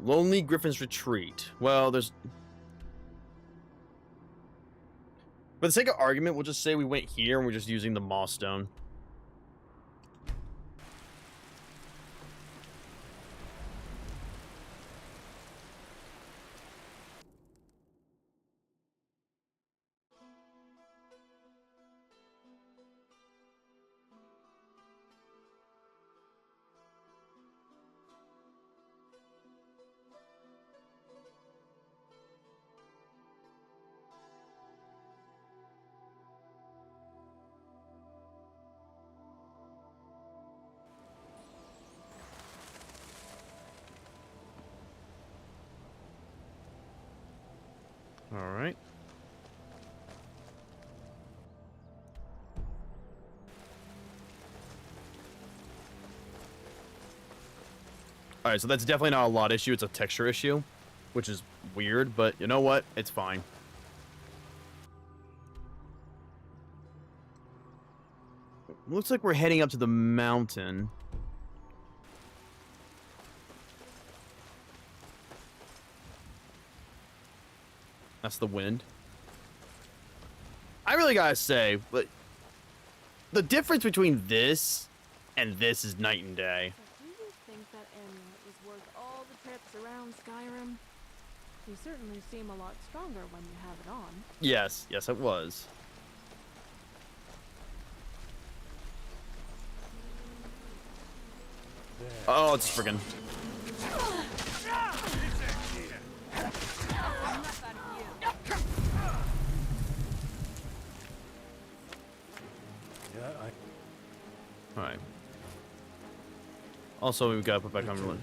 Lonely Griffin's Retreat. Well, there's... For the sake of argument, we'll just say we went here and we're just using the Moss Stone. Alright. Alright, so that's definitely not a lot issue, it's a texture issue. Which is weird, but you know what? It's fine. Looks like we're heading up to the mountain. That's the wind. I really gotta say, but the difference between this and this is night and day. Do you think that amulet was worth all the trips around Skyrim? You certainly seem a lot stronger when you have it on. Yes, yes, it was. Oh, it's friggin'. Alright. Also, we've got to put back on one.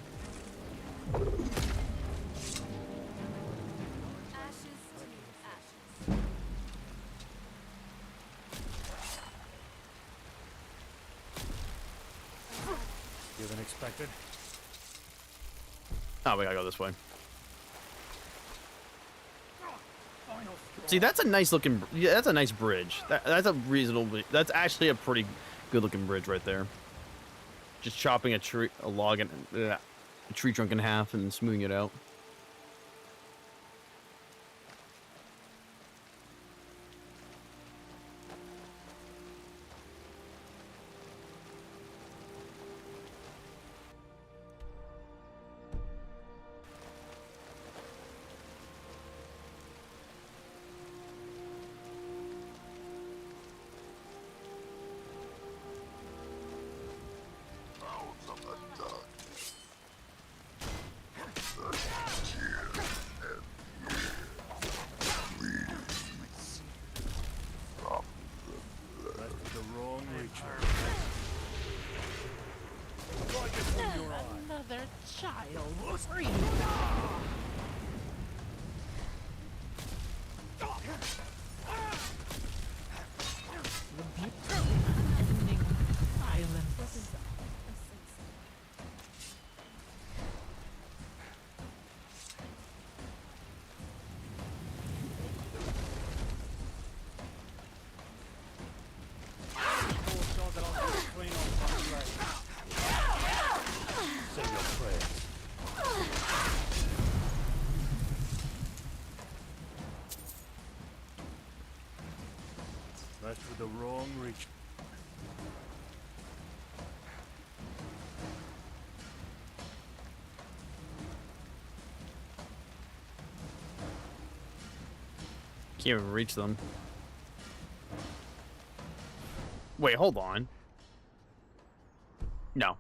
Than expected. Oh, we gotta go this way. See, that's a nice looking. Yeah, that's a nice bridge. That's a reasonable. That's actually a pretty good looking bridge right there. Just chopping a log, and a tree trunk in half and smoothing it out. Another child free. The beautiful unending silence. That's for the wrong reach. Can't even reach them. Wait, hold on. No.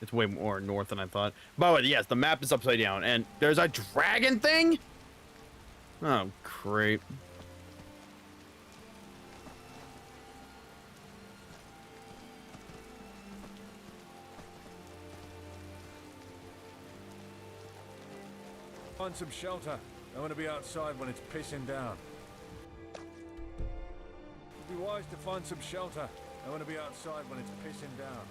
It's way more north than I thought. By the way, yes, the map is upside down, and there's a dragon thing? Oh, great. Find some shelter. I want to be outside when it's pissing down. It'd be wise to find some shelter. I want to be outside when it's pissing down.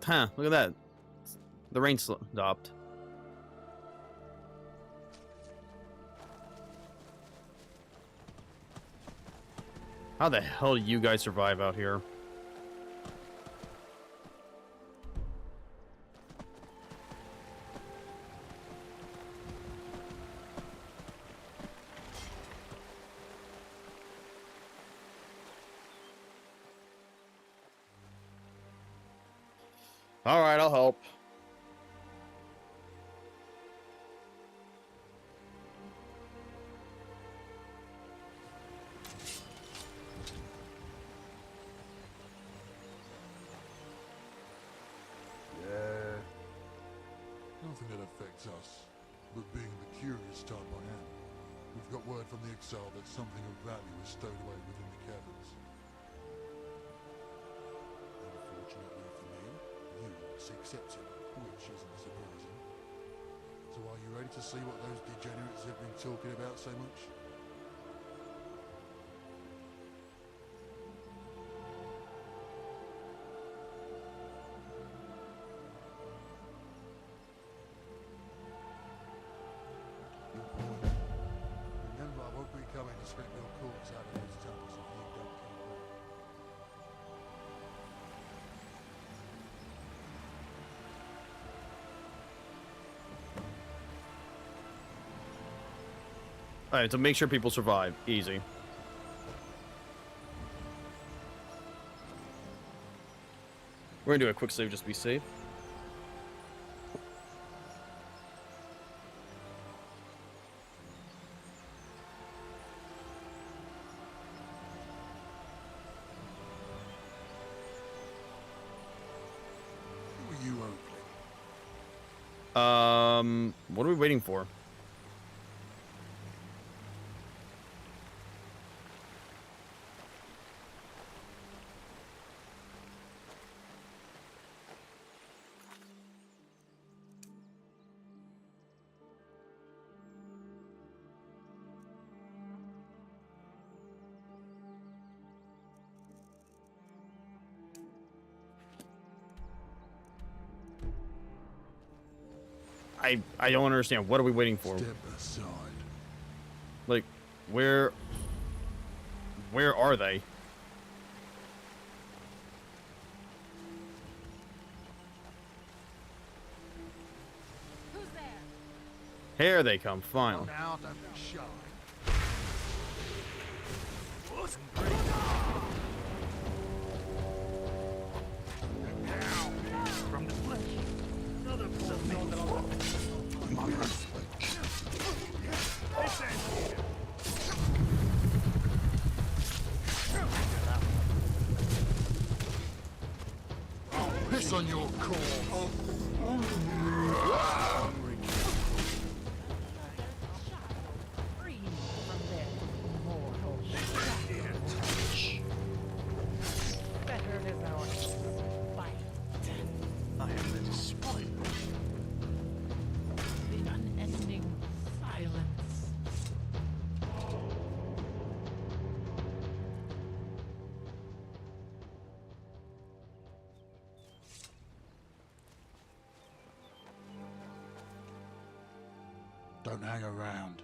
Huh, look at that. The rain stopped. How the hell do you guys survive out here? All right, I'll help. Nothing that affects us, but being the curious type I am, we've got word from the exile that something of value is stowed away within the caverns. Unfortunately for me, you accepted, which isn't surprising. So are you ready to see what those degenerates have been talking about so much? Remember, I won't be coming to strip your corpse out of those tunnels if you don't keep on. Alright, so make sure people survive. Easy. We're gonna do a quick save just to be safe. Who are you, Oakley? What are we waiting for? I don't understand. What are we waiting for? Step aside. Like, where are they? Who's there? Here they come, finally. Now, don't be shy. From the flesh. Another Piss on your corpse. Free from their mortal better is our spite. I am the despite. The unending silence. Don't hang around.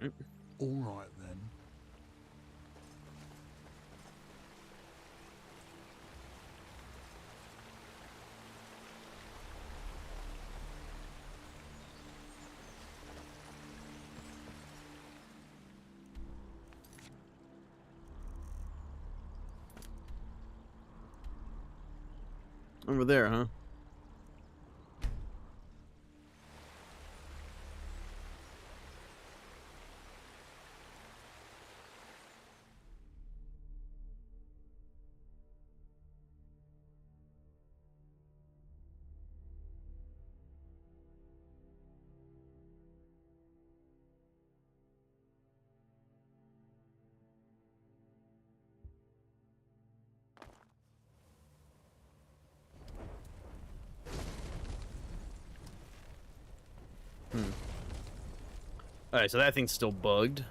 Right. All right then. Over there, huh? Alright, so that thing's still bugged.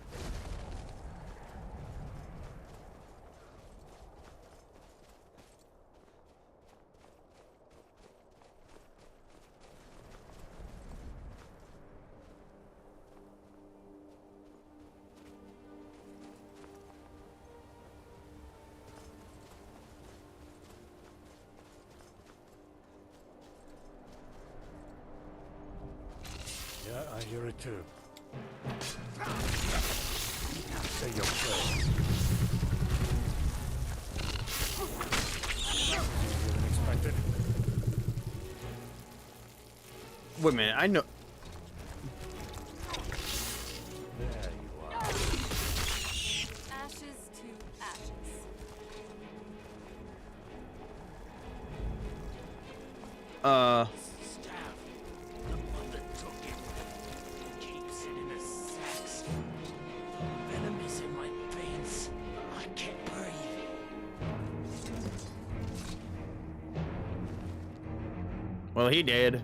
Yeah, I hear it too. Say your prayers. Easier than expected. Wait a minute, I know. There you are. Ashes to ashes. Staff. The one that took it. Keeps it in his sacks. The venom is in my veins. I can't breathe. Well, he did.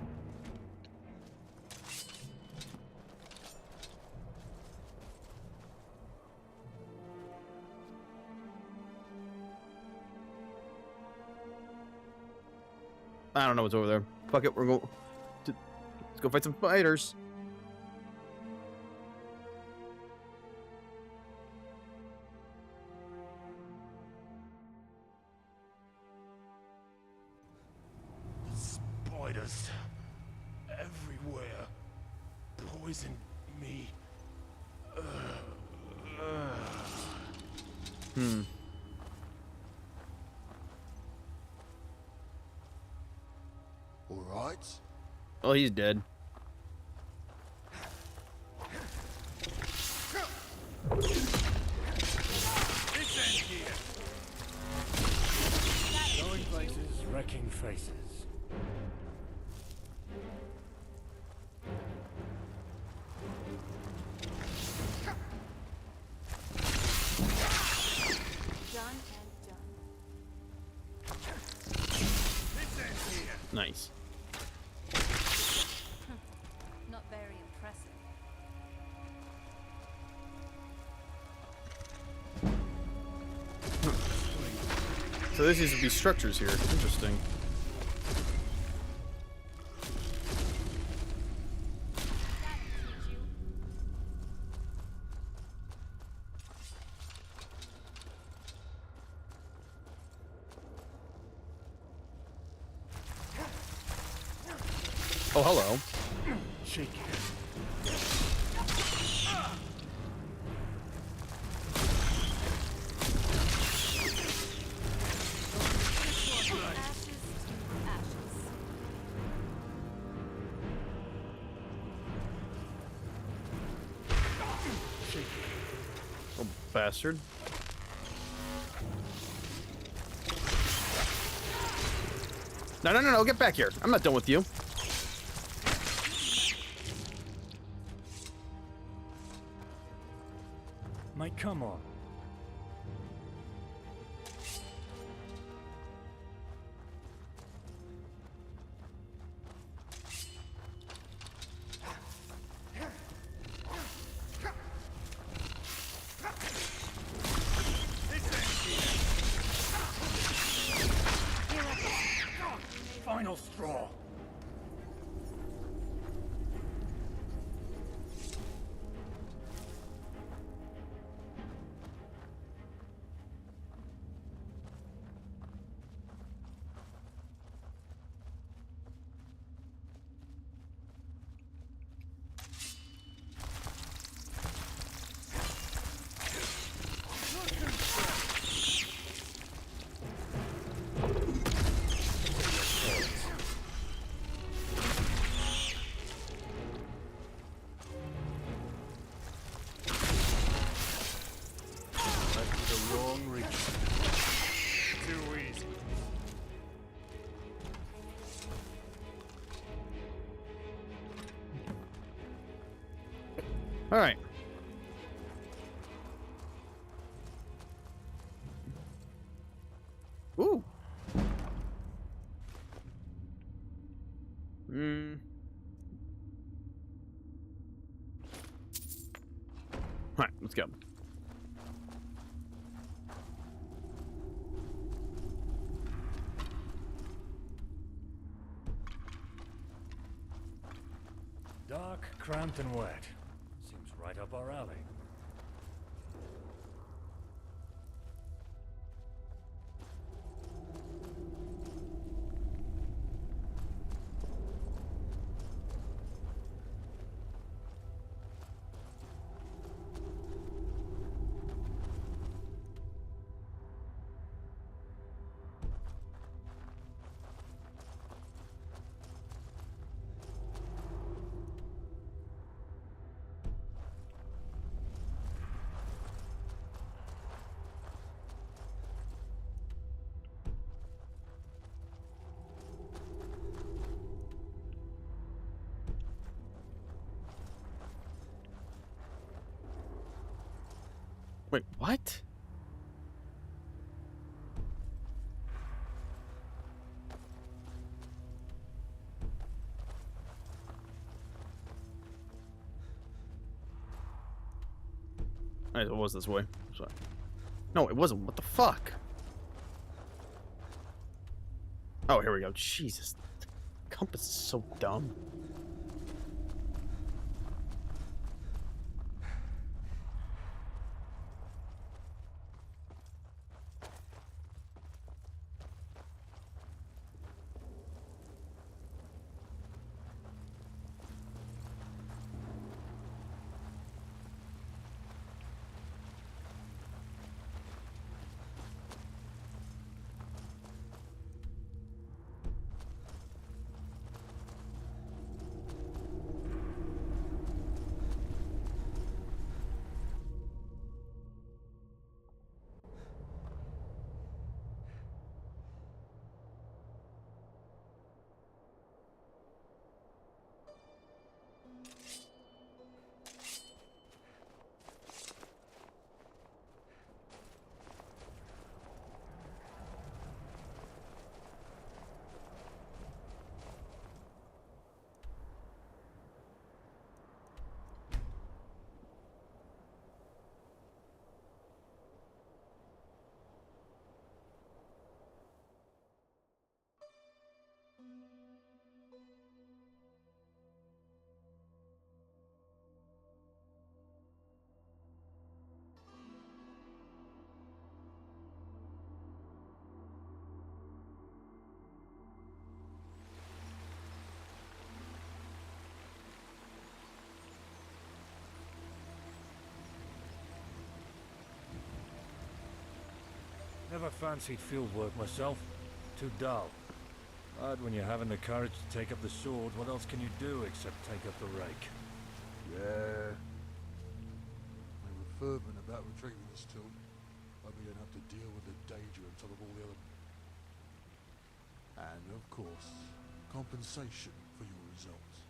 I don't know what's over there. Fuck it, we're going. Let's go fight some fighters. Spiders. Everywhere. Poisoned me. All right. Oh, he's dead. This end here. Going places, wrecking faces. Done and done. This end here. Nice. Not very impressive. So this used to be structures here. Interesting. Oh, hello. Cheeky. Ashes to ashes. Oh, bastard. No, no, no, no, get back here. I'm not done with you. Mate, come on. Final straw. All right. Ooh. All right, let's go. Dark, cramped, and wet. Seems right up our alley. Wait, what? Alright, it was this way. Sorry. No, it wasn't. What the fuck? Oh, here we go. Jesus. Compass is so dumb. Never fancied field work myself. Too dull. But when you're having the courage to take up the sword, what else can you do except take up the rake? Yeah. They were fervent about retrieving this tomb, but we don't have to deal with the danger on top of all the other. And of course, compensation for your results.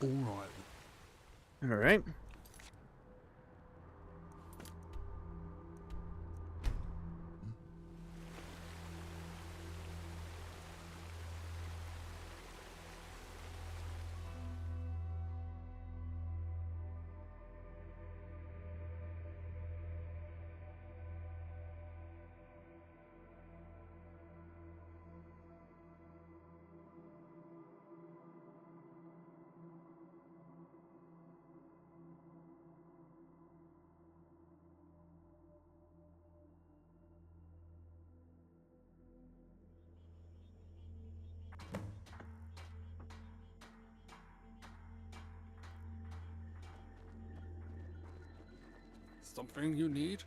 All right. All right. Something you need?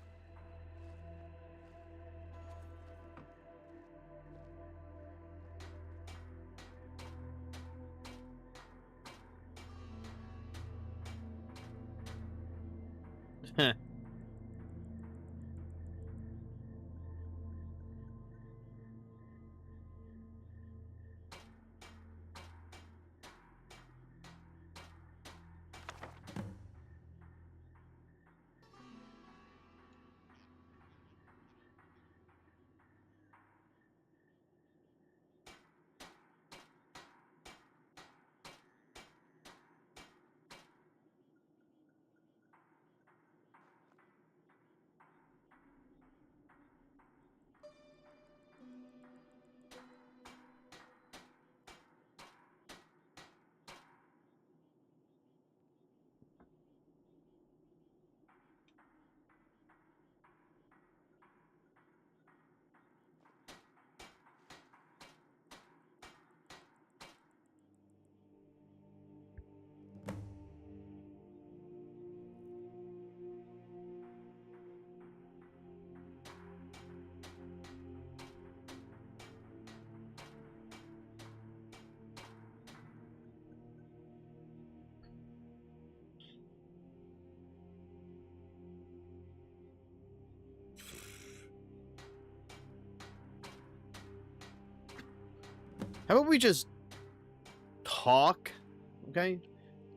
How about we just talk, okay?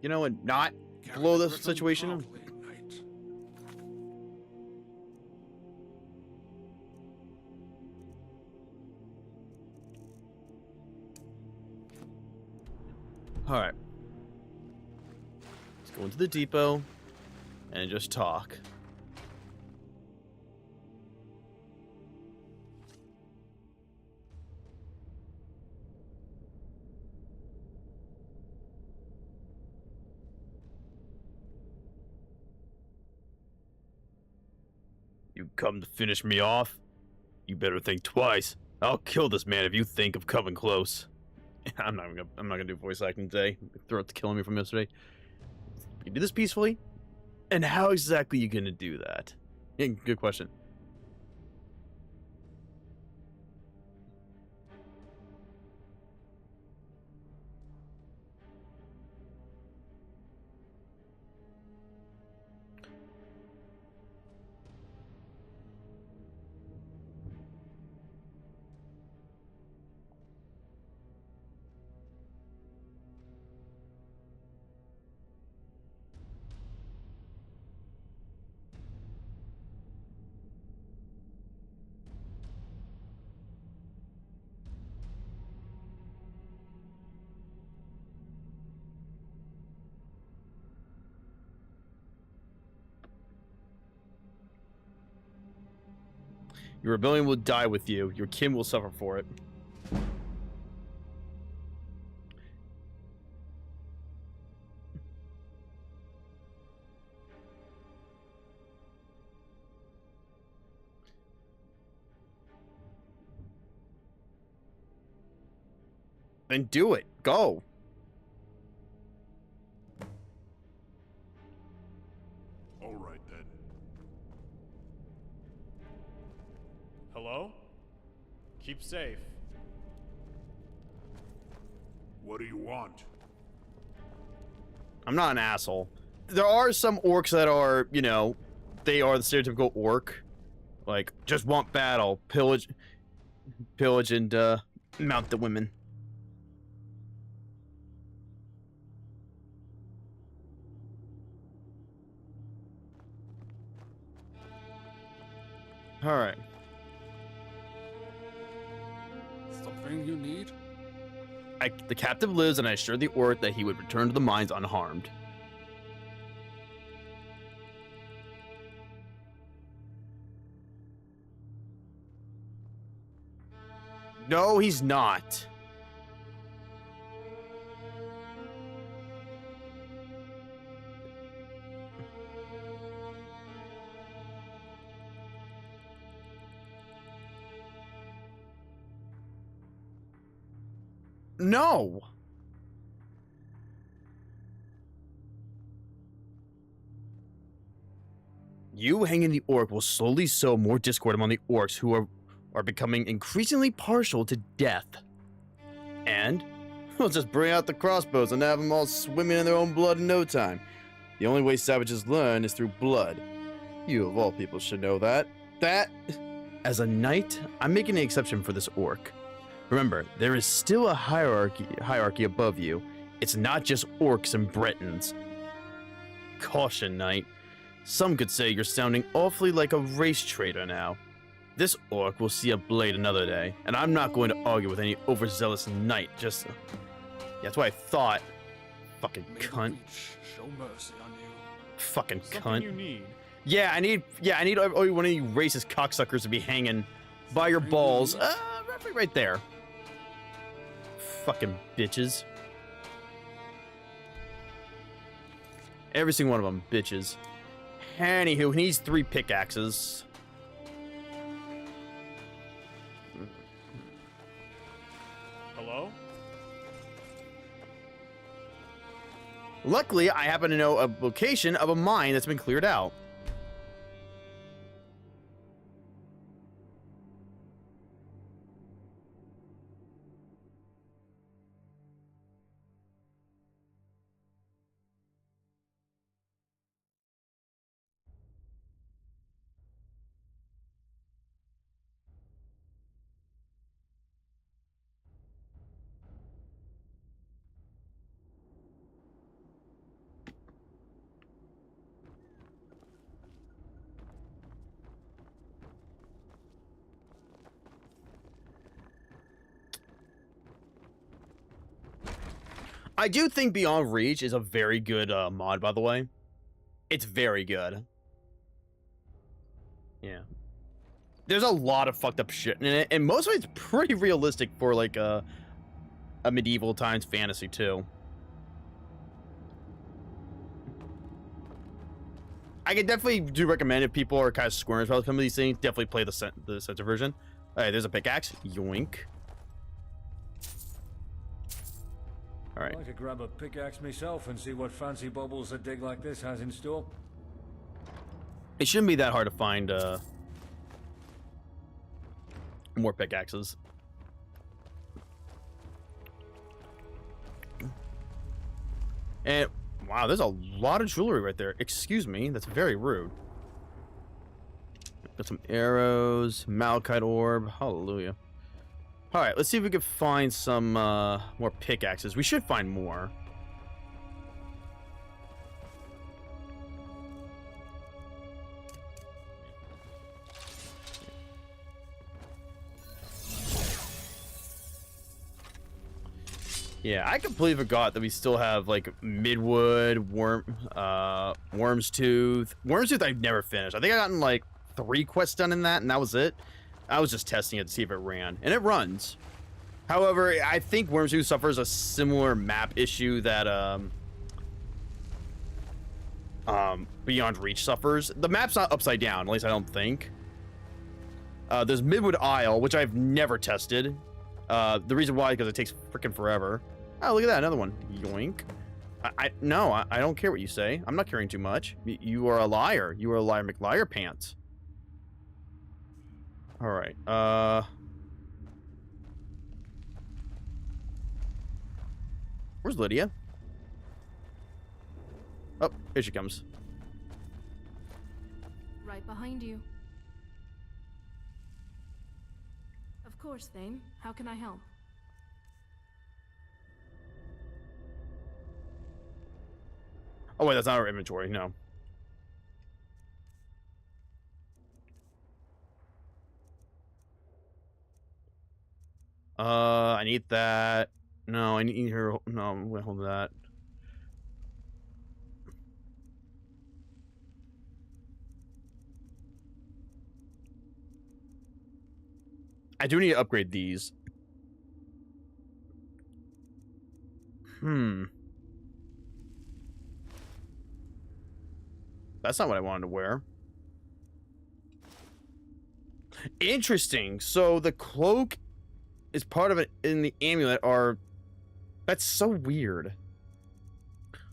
You know, and not blow this situation up. Alright. Let's go into the depot and just talk. You come to finish me off? You better think twice. I'll kill this man if you think of coming close. I'm not gonna do voice acting today. My throat's killing me from yesterday. You can do this peacefully? And how exactly are you gonna do that? Yeah, good question. Your rebellion will die with you. Your kin will suffer for it. Then do it. Go. All right then. Hello? Keep safe. What do you want? I'm not an asshole. There are some orcs that are, you know, they are the stereotypical orc. Like, just want battle, pillage, and, mount the women. Alright. Something you need? The captive lives, and I assured the orc that he would return to the mines unharmed. No, he's not. No. You hanging the orc will slowly sow more discord among the orcs who are becoming increasingly partial to death. And we'll just bring out the crossbows and have them all swimming in their own blood in no time. The only way savages learn is through blood. You of all people should know that. As a knight, I'm making an exception for this orc. Remember, there is still a hierarchy above you. It's not just orcs and Bretons. Caution, knight. Some could say you're sounding awfully like a race traitor now. This orc will see a blade another day, and I'm not going to argue with any overzealous knight. Just, that's what I thought. Fucking cunt. Show mercy on you. Fucking Something cunt. you need. Yeah, I need every one of you racist cocksuckers to be hanging by your balls. Roughly right there. Fucking bitches. Every single one of them, bitches. Anywho, he needs 3 pickaxes. Hello? Luckily, I happen to know a location of a mine that's been cleared out. I do think Beyond Reach is a very good mod, by the way. It's very good. Yeah. There's a lot of fucked up shit in it, and most of it's pretty realistic for like a medieval times fantasy too. I could definitely do recommend if people are kind of squirming about some of these things, definitely play the center version. All right, there's a pickaxe. Yoink. All right. I'd like to grab a pickaxe myself and see what fancy bubbles a dig like this has in store. It shouldn't be that hard to find more pickaxes. And wow, there's a lot of jewelry right there. Excuse me, that's very rude. Got some arrows, malachite orb, hallelujah. All right, let's see if we can find some more pickaxes. We should find more. Yeah, I completely forgot that we still have like Midwood, Worm's Tooth. Worm's Tooth I've never finished. I think I gotten like 3 quests done in that, and that was it. I was just testing it to see if it ran, and it runs. However, I think Worm's Tooth suffers a similar map issue that Beyond Reach suffers. The map's not upside down, at least I don't think. There's Midwood Isle, which I've never tested. The reason why is because it takes freaking forever. Oh, look at that, another one. Yoink. No, I don't care what you say. I'm not caring too much. You are a liar. You are a liar McLiar pants. All right. Where's Lydia? Oh, here she comes. Right behind you. Of course, Thane. How can I help? Oh wait, that's not our inventory. No. I need that. No, I need her. No, wait, hold that. I do need to upgrade these. That's not what I wanted to wear. Interesting. So the cloak is part of it in the amulet are... That's so weird.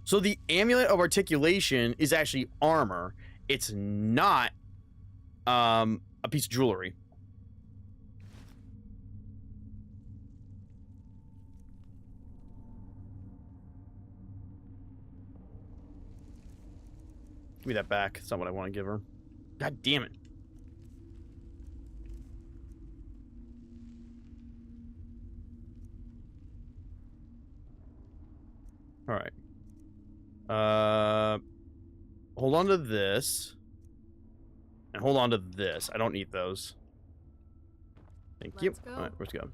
So the amulet of articulation is actually armor. It's not a piece of jewelry. Give me that back. That's not what I want to give her. God damn it. All right. Hold on to this. And hold on to this. I don't need those. Thank you. All right, let's go.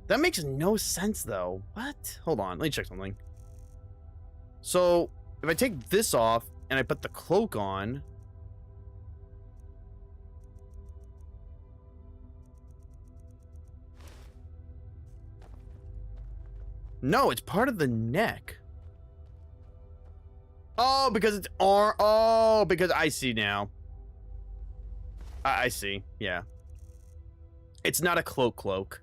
That makes no sense, though. What? Hold on. Let me check something. So, if I take this off and I put the cloak on... No, it's part of the neck. Oh, because it's arm. Oh, because I see now. I see. Yeah. It's not a cloak.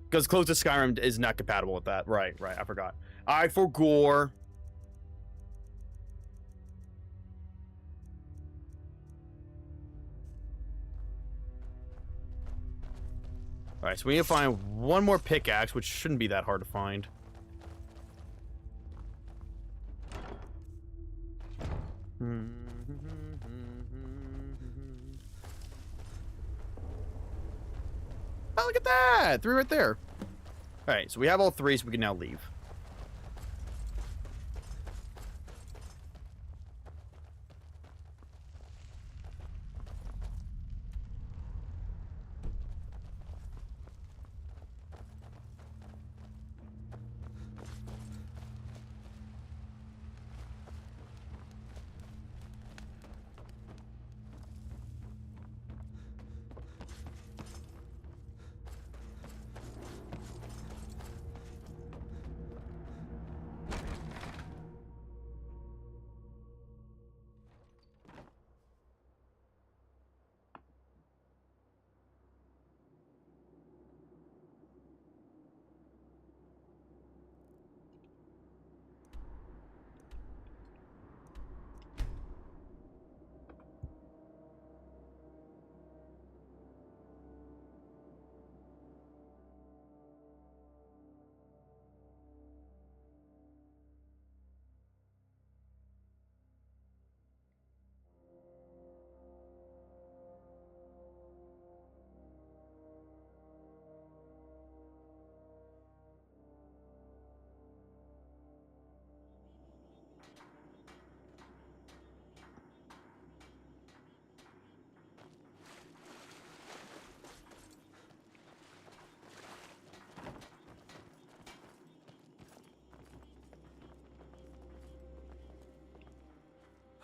Because Close to Skyrim is not compatible with that. Right. I forgot. I forgot. Alright, so we need to find one more pickaxe, which shouldn't be that hard to find. Oh, look at that! 3 right there. Alright, so we have all 3, so we can now leave.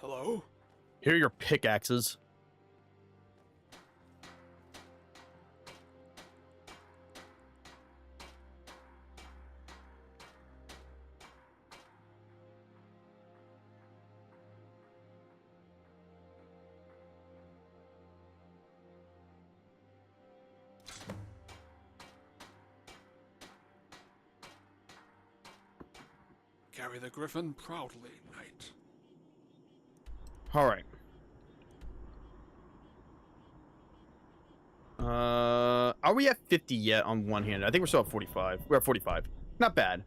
Hello? Here are your pickaxes. Carry the griffin proudly, knight. All right. Are we at 50 yet on one hand? I think we're still at 45. We're at 45. Not bad.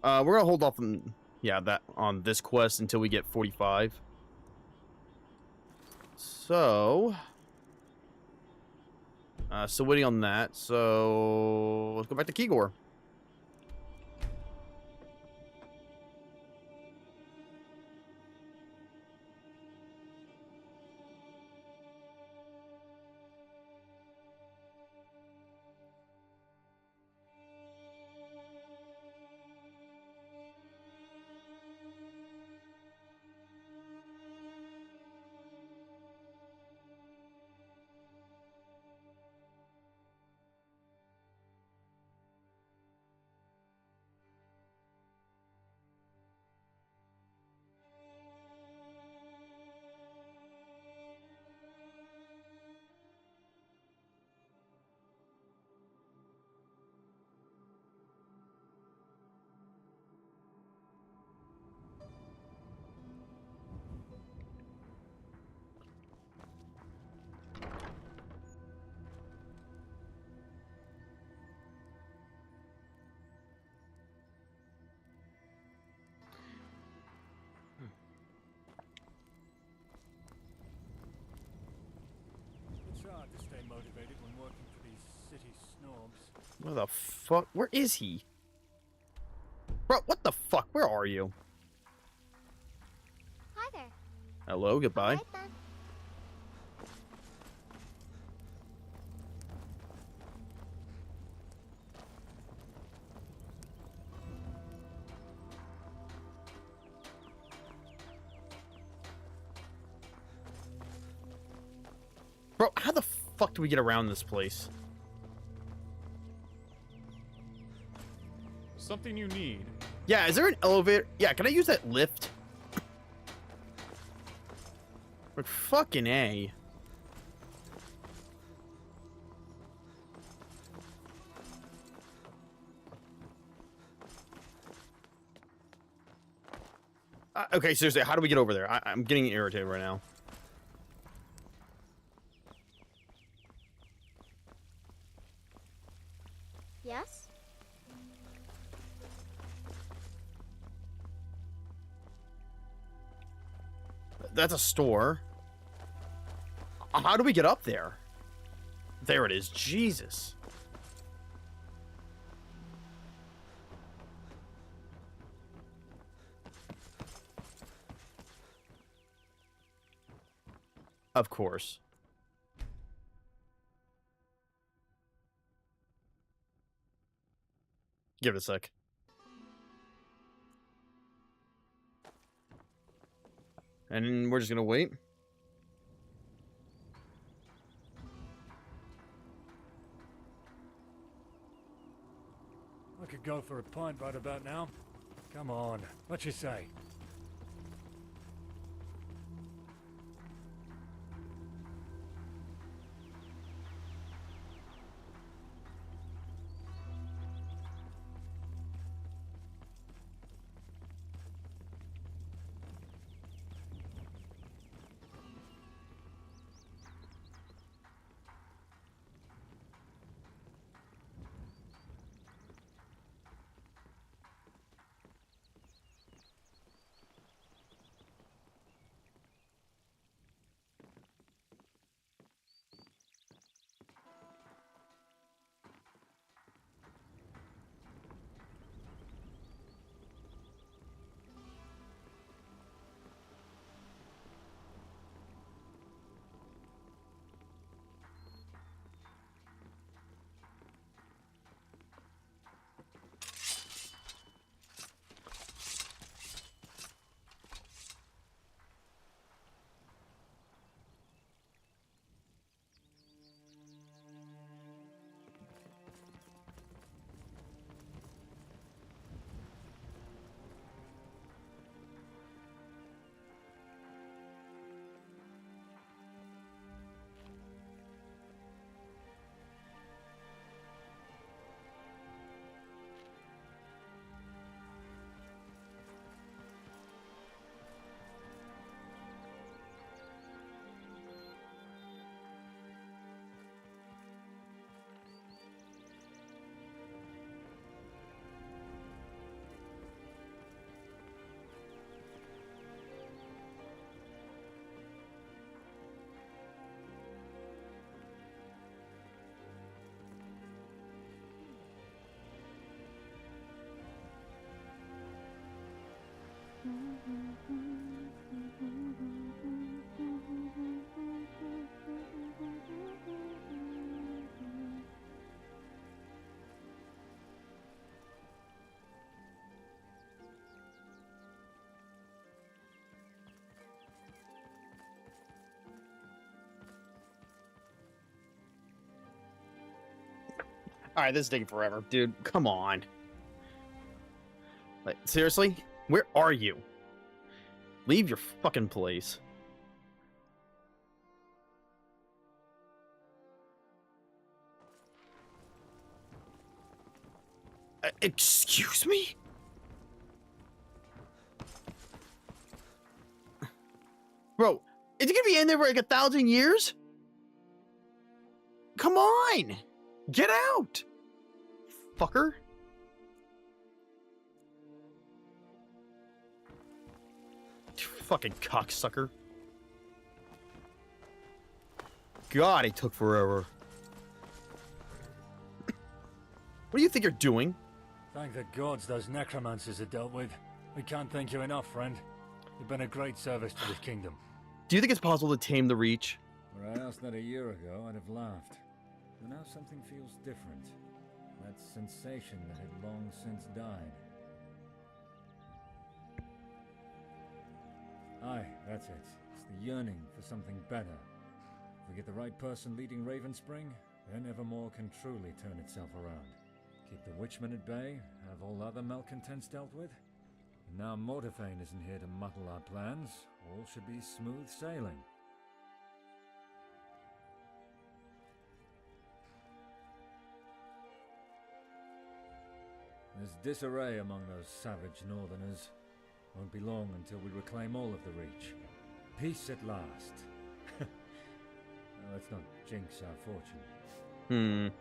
We're gonna hold off on, yeah, that on this quest until we get 45. So, still waiting on that. So let's go back to Kigor. It's hard to stay motivated when working for these city snobs. Where the fuck? Where is he? Bro, what the fuck? Where are you? Hi there. Hello, goodbye. Right then. Bro, how the fuck do we get around this place? Something you need. Yeah, is there an elevator? Yeah, can I use that lift? Like, fucking A. Okay, seriously, how do we get over there? I'm getting irritated right now. Yes? That's a store. How do we get up there? There it is. Jesus. Of course. Give it a sec. And we're just gonna wait. I could go for a pint right about now. Come on, what you say? All right, this is taking forever, dude. Come on. Like, seriously? Where are you? Leave your fucking place. Excuse me? Bro, is it gonna be in there for like 1,000 years? Come on! Get out! Fucker. Fucking cocksucker. God, it took forever. What do you think you're doing? Thank the gods those necromancers are dealt with. We can't thank you enough, friend. You've been a great service to this kingdom. Do you think it's possible to tame the Reach? Were I asked that a year ago, I'd have laughed. But now something feels different. That sensation that had long since died. Aye, that's it. It's the yearning for something better. If we get the right person leading Ravenspring, then Evermore can truly turn itself around. Keep the Witchmen at bay, have all other malcontents dealt with. And now Mortefane isn't here to muddle our plans. All should be smooth sailing. There's disarray among those savage northerners. Won't be long until we reclaim all of the Reach. Peace at last. Let's not jinx our fortune.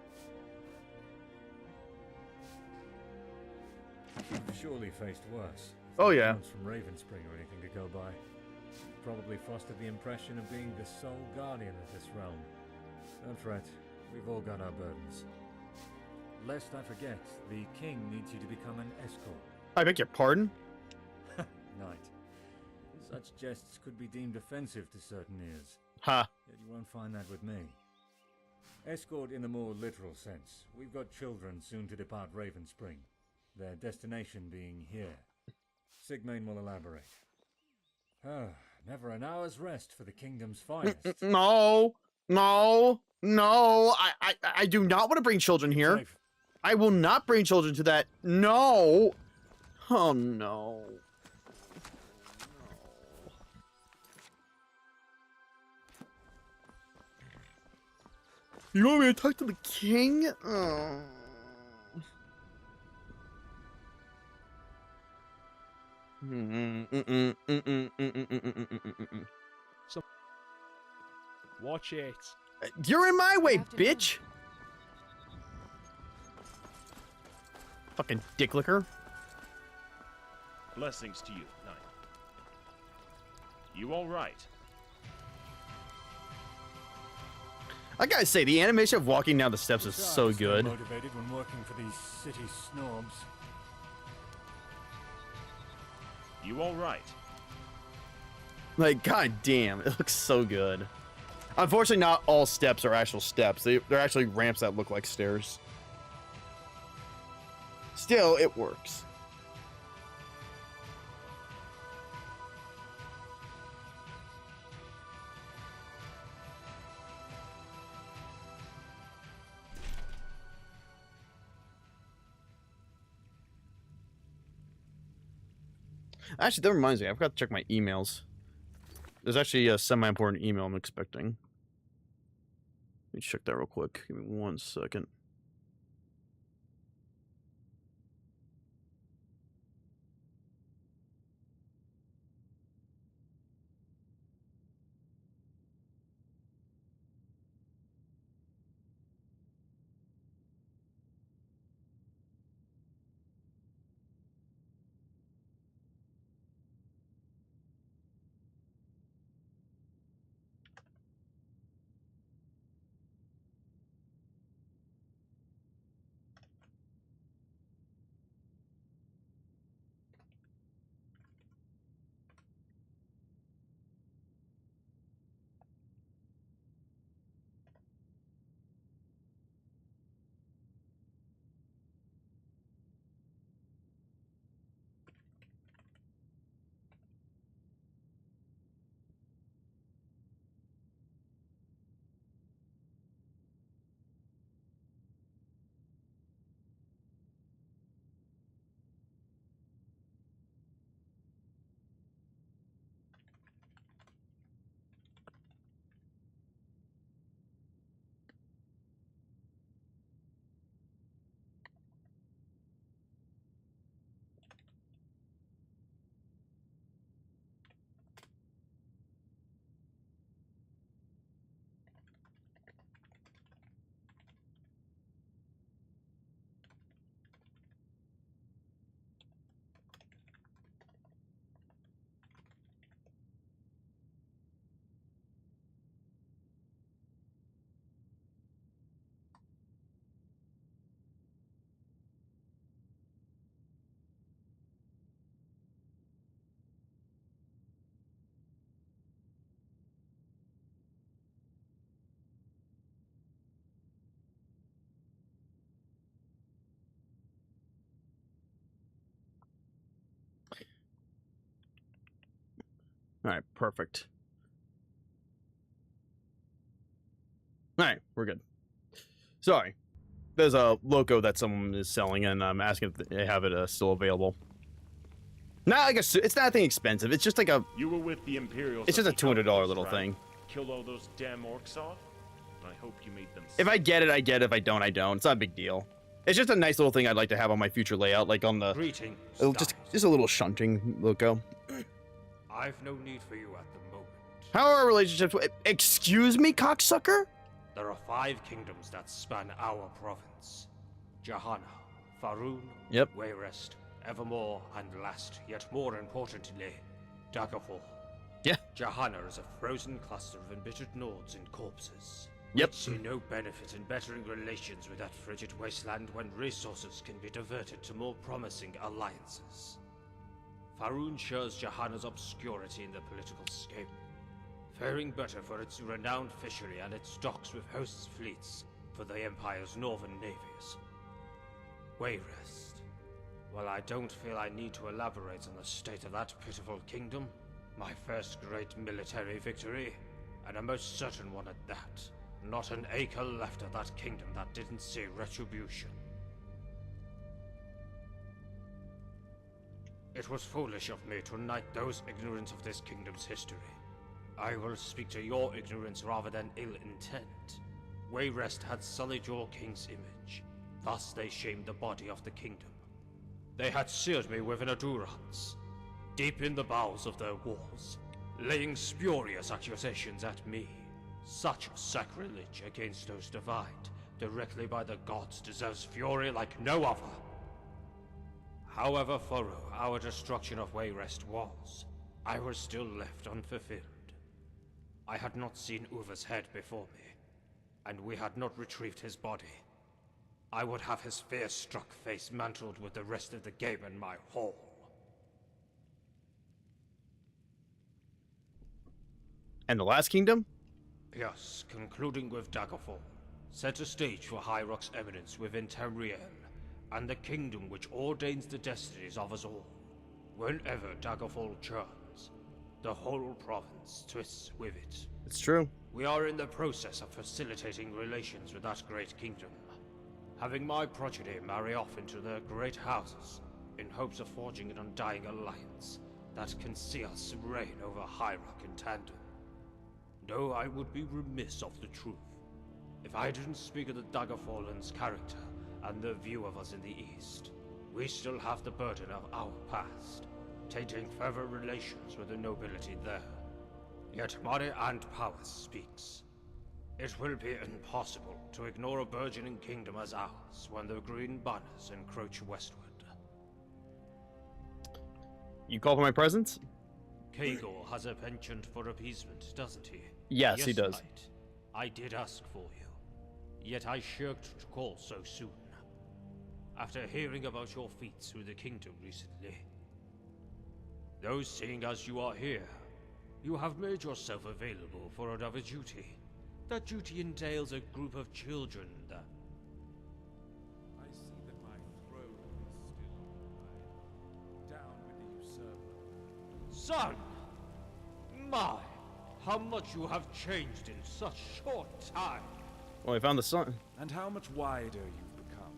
You've surely faced worse. Oh yeah. From Ravenspring or anything to go by. Probably fostered the impression of being the sole guardian of this realm. Don't fret, we've all got our burdens. Lest I forget, the king needs you to become an escort. I beg your pardon? Knight. Such jests could be deemed offensive to certain ears. Ha. Yet you won't find that with me. Escort in the more literal sense. We've got children soon to depart Ravenspring. Their destination being here. Sigmain will elaborate. Never an hour's rest for the kingdom's finest. No. No. No. I do not want to bring children here. Safe. I will not bring children to that. No. Oh no. You want me to talk to the king? Oh. Watch it. You're in my way, Afternoon. bitch. Fucking dick licker. Blessings to you, Knight. You all right? I gotta say, the animation of walking down the steps is so Stay good. motivated when working for these city snobs. You all right? Like, god damn, it looks so good. Unfortunately, not all steps are actual steps. They're actually ramps that look like stairs. Still, it works. Actually, that reminds me, I forgot to check my emails. There's actually a semi-important email I'm expecting. Let me check that real quick. Give me 1 second. All right, perfect. All right, we're good. Sorry. There's a loco that someone is selling, and I'm asking if they have it still available. Not like it's not anything expensive. It's just like a. You were with the Imperials. It's just a $200 little right? thing. Killed all those damn orcs off. I hope you made them. If I get it, I get it. If I don't, I don't. It's not a big deal. It's just a nice little thing I'd like to have on my future layout, like on the. Greetings. Just a little shunting loco. I've no need for you at the moment. How are our relationships? Excuse me, cocksucker? There are 5 kingdoms that span our province. Johanna, Faerun, Yep. Wayrest, Evermore, and last, yet more importantly, Daggerfall. Yeah. Johanna is a frozen cluster of embittered Nords and corpses. Yep. We see no benefit in bettering relations with that frigid wasteland when resources can be diverted to more promising alliances. Faerun shares Johanna's obscurity in the political scape, faring better for its renowned fishery and its docks with hosts' fleets for the Empire's northern navies. Wayrest. Well, I don't feel I need to elaborate on the state of that pitiful kingdom. My first great military victory, and a most certain one at that. Not an acre left of that kingdom that didn't see retribution. It was foolish of me to knight those ignorant of this kingdom's history. I will speak to your ignorance rather than ill intent. Wayrest had sullied your king's image. Thus they shamed the body of the kingdom. They had seared me with an adurance, deep in the bowels of their walls, laying spurious accusations at me. Such sacrilege against those divide directly by the gods deserves fury like no other. However thorough our destruction of Wayrest was, I was still left unfulfilled. I had not seen Uva's head before me, and we had not retrieved his body. I would have his fear-struck face mantled with the rest of the game in my hall. And the last kingdom? Yes, concluding with Daggerfall, set a stage for High Rock's eminence within Tamriel, and the kingdom which ordains the destinies of us all. Whenever Daggerfall churns, the whole province twists with it. It's true. We are in the process of facilitating relations with that great kingdom, having my progeny marry off into their great houses, in hopes of forging an undying alliance that can see us reign over High Rock in tandem. No, I would be remiss of the truth if I didn't speak of the Daggerfallen's character and their view of us in the East. We still have the burden of our past, tainting further relations with the nobility there. Yet money and power speaks. It will be impossible to ignore a burgeoning kingdom as ours when the green banners encroach westward. You call for my presence? Kagor has a penchant for appeasement, doesn't he? Yes, he does. Knight. I did ask for you, yet I shirked to call so soon. After hearing about your feats through the kingdom recently. Though seeing as you are here, you have made yourself available for another duty. That duty entails a group of children that... I see that my throne is still down with the usurper. Son! My, how much you have changed in such short time. Oh, I found the sun. And how much wider you've become.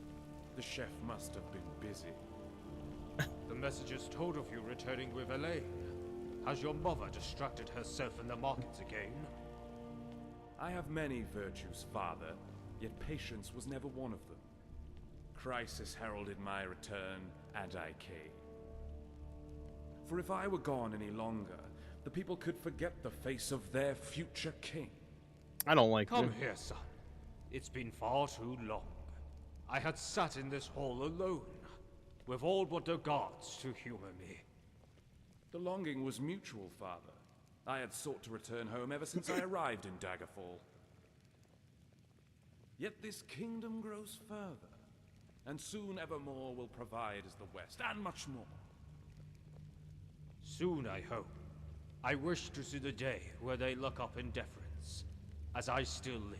The chef must have been busy. The messengers told of you returning with Elaine. Has your mother distracted herself in the markets again? I have many virtues, father, yet patience was never one of them. Crisis heralded my return, and I came. For if I were gone any longer, the people could forget the face of their future king. I don't like Come them. here, son. It's been far too long. I had sat in this hall alone, with all but the gods to humor me. The longing was mutual, father. I had sought to return home ever since I arrived in Daggerfall. Yet this kingdom grows further, and soon Evermore will provide as the West, and much more. Soon, I hope. I wish to see the day where they look up in deference, as I still live.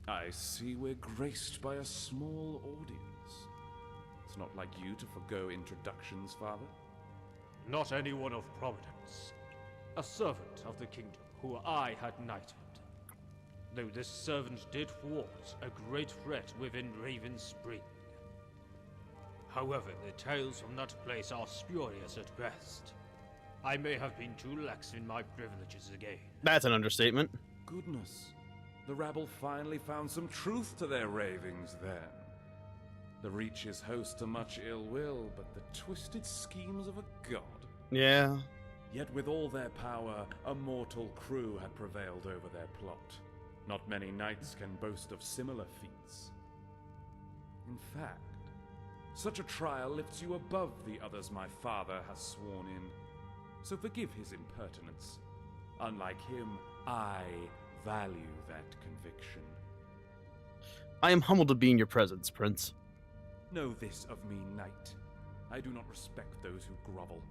I see we're graced by a small audience. It's not like you to forgo introductions, father. Not anyone of prominence. a servant of the kingdom who I had knighted. Though this servant did thwart a great threat within Raven Spring. However, the tales from that place are spurious at best. I may have been too lax in my privileges again. That's an understatement. Goodness. The rabble finally found some truth to their ravings then. The Reach is host to much ill will, but the twisted schemes of a god. Yeah. Yet with all their power, a mortal crew had prevailed over their plot. Not many knights can boast of similar feats. In fact, such a trial lifts you above the others my father has sworn in. So forgive his impertinence. Unlike him, I value that conviction. I am humbled to be in your presence, Prince. Know this of me, knight. I do not respect those who grovel.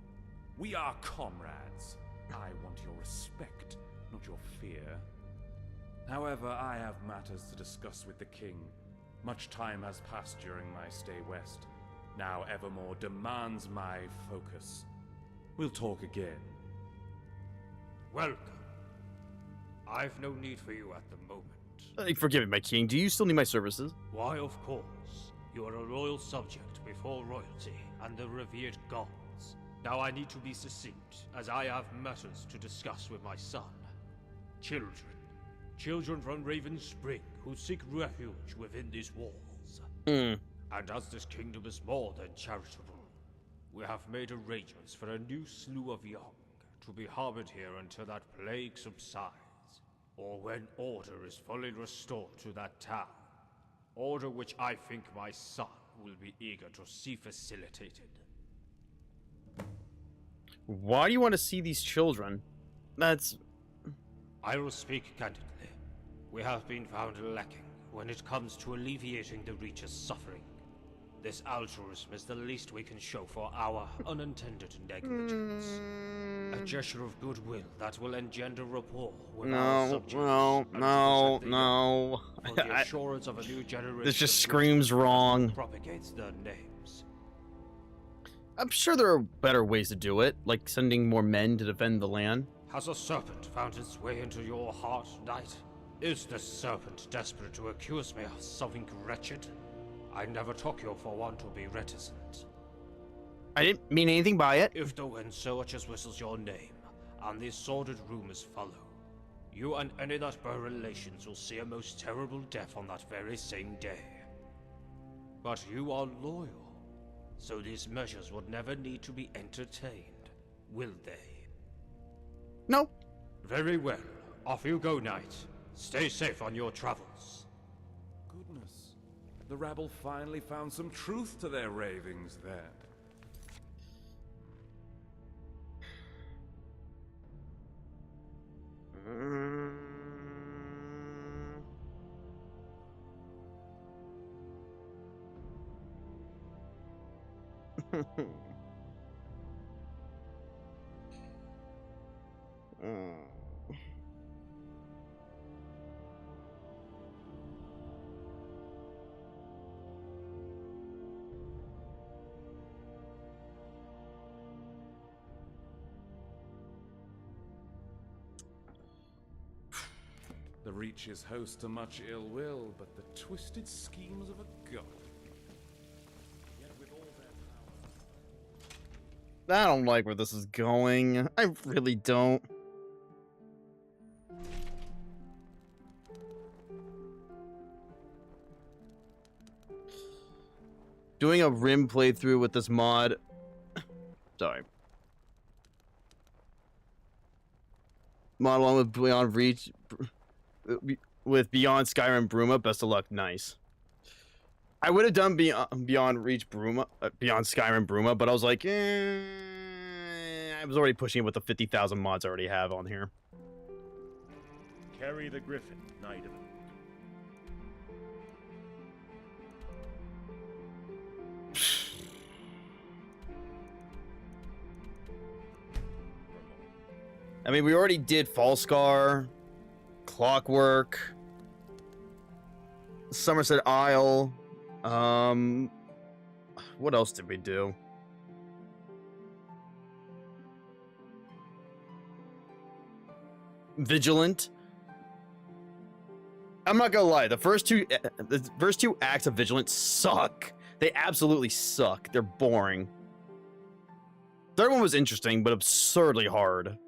We are comrades. I want your respect, not your fear. However, I have matters to discuss with the king. Much time has passed during my stay west. Now Evermore demands my focus. We'll talk again. Welcome. I've no need for you at the moment. Forgive me, my king. Do you still need my services? Why, of course. You are a royal subject before royalty and the revered gods. Now I need to be succinct, as I have matters to discuss with my son. Children. Children from Raven Spring who seek refuge within these walls. And as this kingdom is more than charitable, we have made arrangements for a new slew of young to be harbored here until that plague subsides, or when order is fully restored to that town. Order which I think my son will be eager to see facilitated. Why do you want to see these children? That's... I will speak candidly. We have been found lacking when it comes to alleviating the Reach's suffering. This altruism is the least we can show for our unintended negligence. A gesture of goodwill that will engender rapport with our subjects. No. For the assurance of a new generation. This just screams wrong. Propagates their names. I'm sure there are better ways to do it, like sending more men to defend the land. Has a serpent found its way into your heart, knight? Is this serpent desperate to accuse me of something wretched? I never took you for one to be reticent. I didn't mean anything by it. If the wind so much as whistles your name, and these sordid rumors follow, you and any that bear relations will see a most terrible death on that very same day. But you are loyal, so these measures would never need to be entertained, will they? No. Very well. Off you go, knight. Stay safe on your travels. Goodness. The rabble finally found some truth to their ravings then. The Reach is host to much ill will, but the twisted schemes of a god. Yet with all their power... I don't like where this is going. I really don't. Doing a Rim playthrough with this mod. Sorry. Mod along with Beyond Reach. With Beyond Skyrim Bruma. Best of luck. Nice. I would have done Beyond Reach Bruma, Beyond Skyrim Bruma, but I was like, I was already pushing it with the 50,000 mods I already have on here. Carry the Griffin, Knight of I mean, we already did Fallscar, Clockwork, Somerset Isle. What else did we do? Vigilant. I'm not gonna lie, the first two acts of Vigilant suck. They absolutely suck. They're boring. Third one was interesting, but absurdly hard.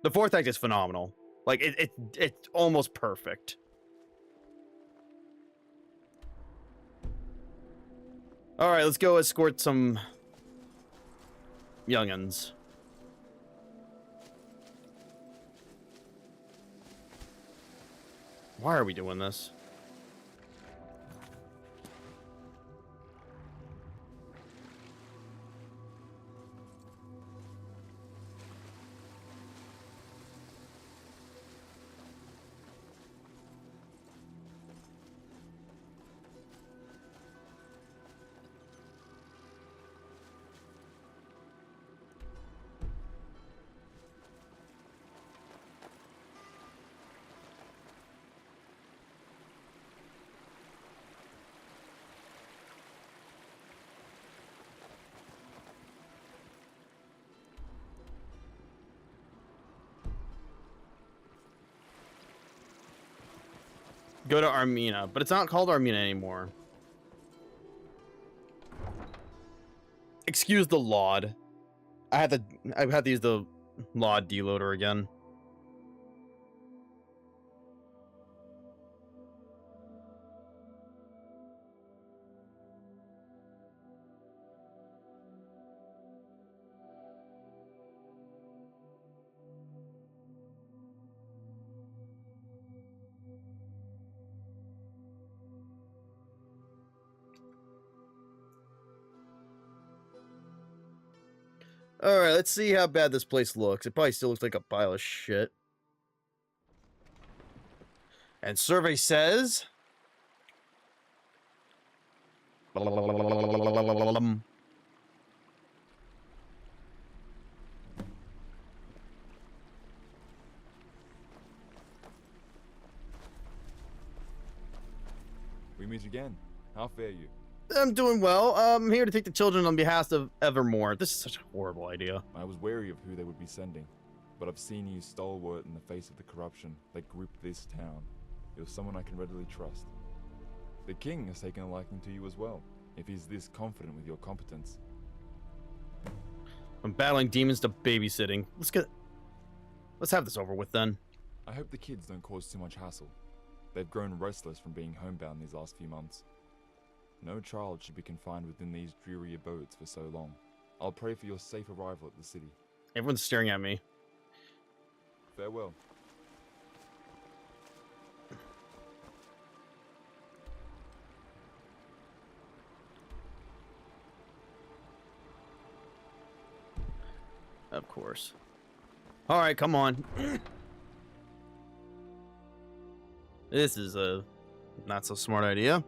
The fourth act is phenomenal. Like it's almost perfect. All right, let's go escort some young'uns. Why are we doing this? Go to Armina, but it's not called Armina anymore. Excuse the LOD. I've had to use the LOD deloader again. Alright, let's see how bad this place looks. It probably still looks like a pile of shit. And survey says... We meet again. How fare you? I'm doing well. I'm here to take the children on behalf of Evermore. This is such a horrible idea. I was wary of who they would be sending, but I've seen you stalwart in the face of the corruption that gripped this town. You're someone I can readily trust. The king has taken a liking to you as well, if he's this confident with your competence. From battling demons to babysitting. Let's have this over with then. I hope the kids don't cause too much hassle. They've grown restless from being homebound these last few months. No child should be confined within these dreary abodes for so long. I'll pray for your safe arrival at the city. Everyone's staring at me. Farewell. Of course. Alright, come on. This is a not so smart idea.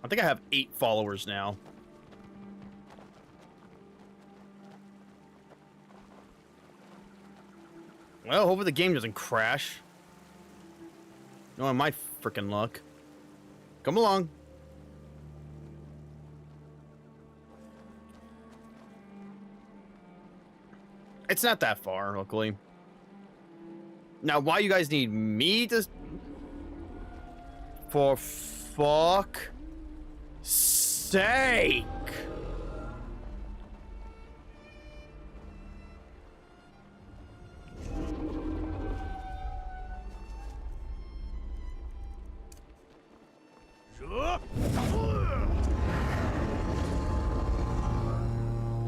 I think I have 8 followers now. Well, hopefully the game doesn't crash. No, my freaking luck. Come along. It's not that far, luckily. Now, why you guys need me to... For fuck... sake!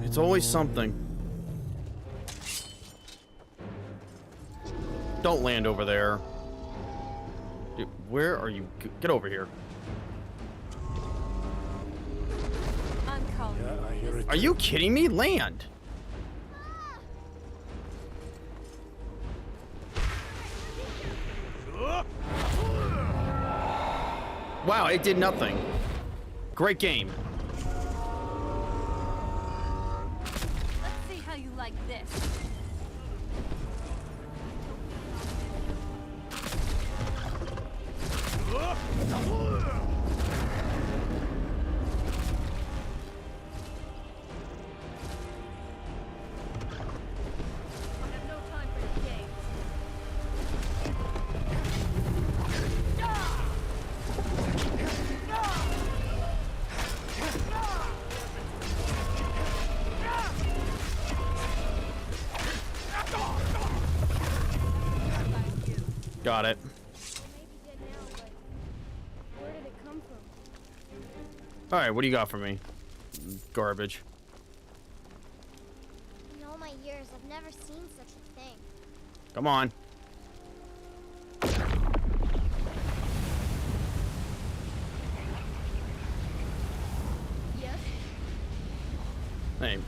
It's always something. Don't land over there. Dude, where are you? Get over here. Yeah, I hear it. Are you kidding me? Land. Wow, it did nothing. Great game. Let's see how you like this. I have no time for your games. Got it. Where did it come from? All right, what do you got for me? Garbage. In all my years, I've never seen such a thing. Come on. Yes? Hey.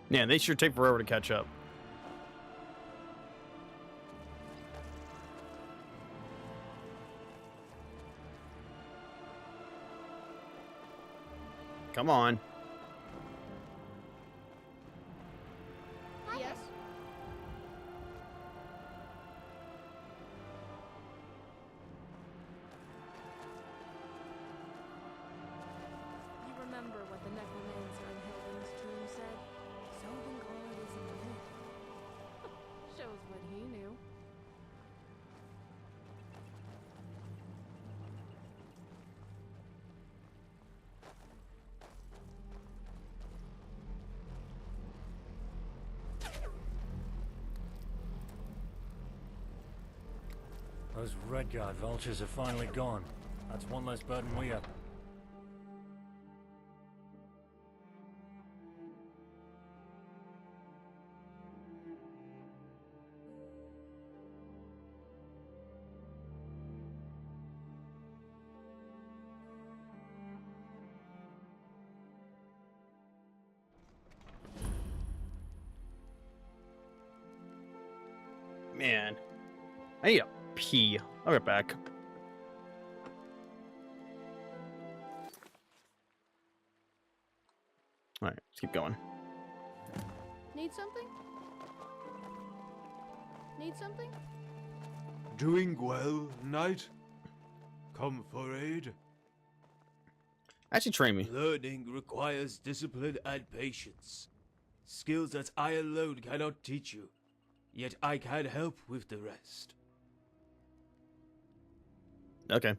Yeah, they sure take forever to catch up. Come on. Yes? You remember what the necromancer in Hilden's tomb said? Sovngarde is a myth. Shows what he knew. Those Redguard vultures are finally gone. That's one less burden we have. Man. I need a pee. I'll get back. Alright, let's keep going. Need something? Need something? Doing well, knight? Come for aid? Actually, train me. Learning requires discipline and patience. Skills that I alone cannot teach you. Yet I can help with the rest. Okay.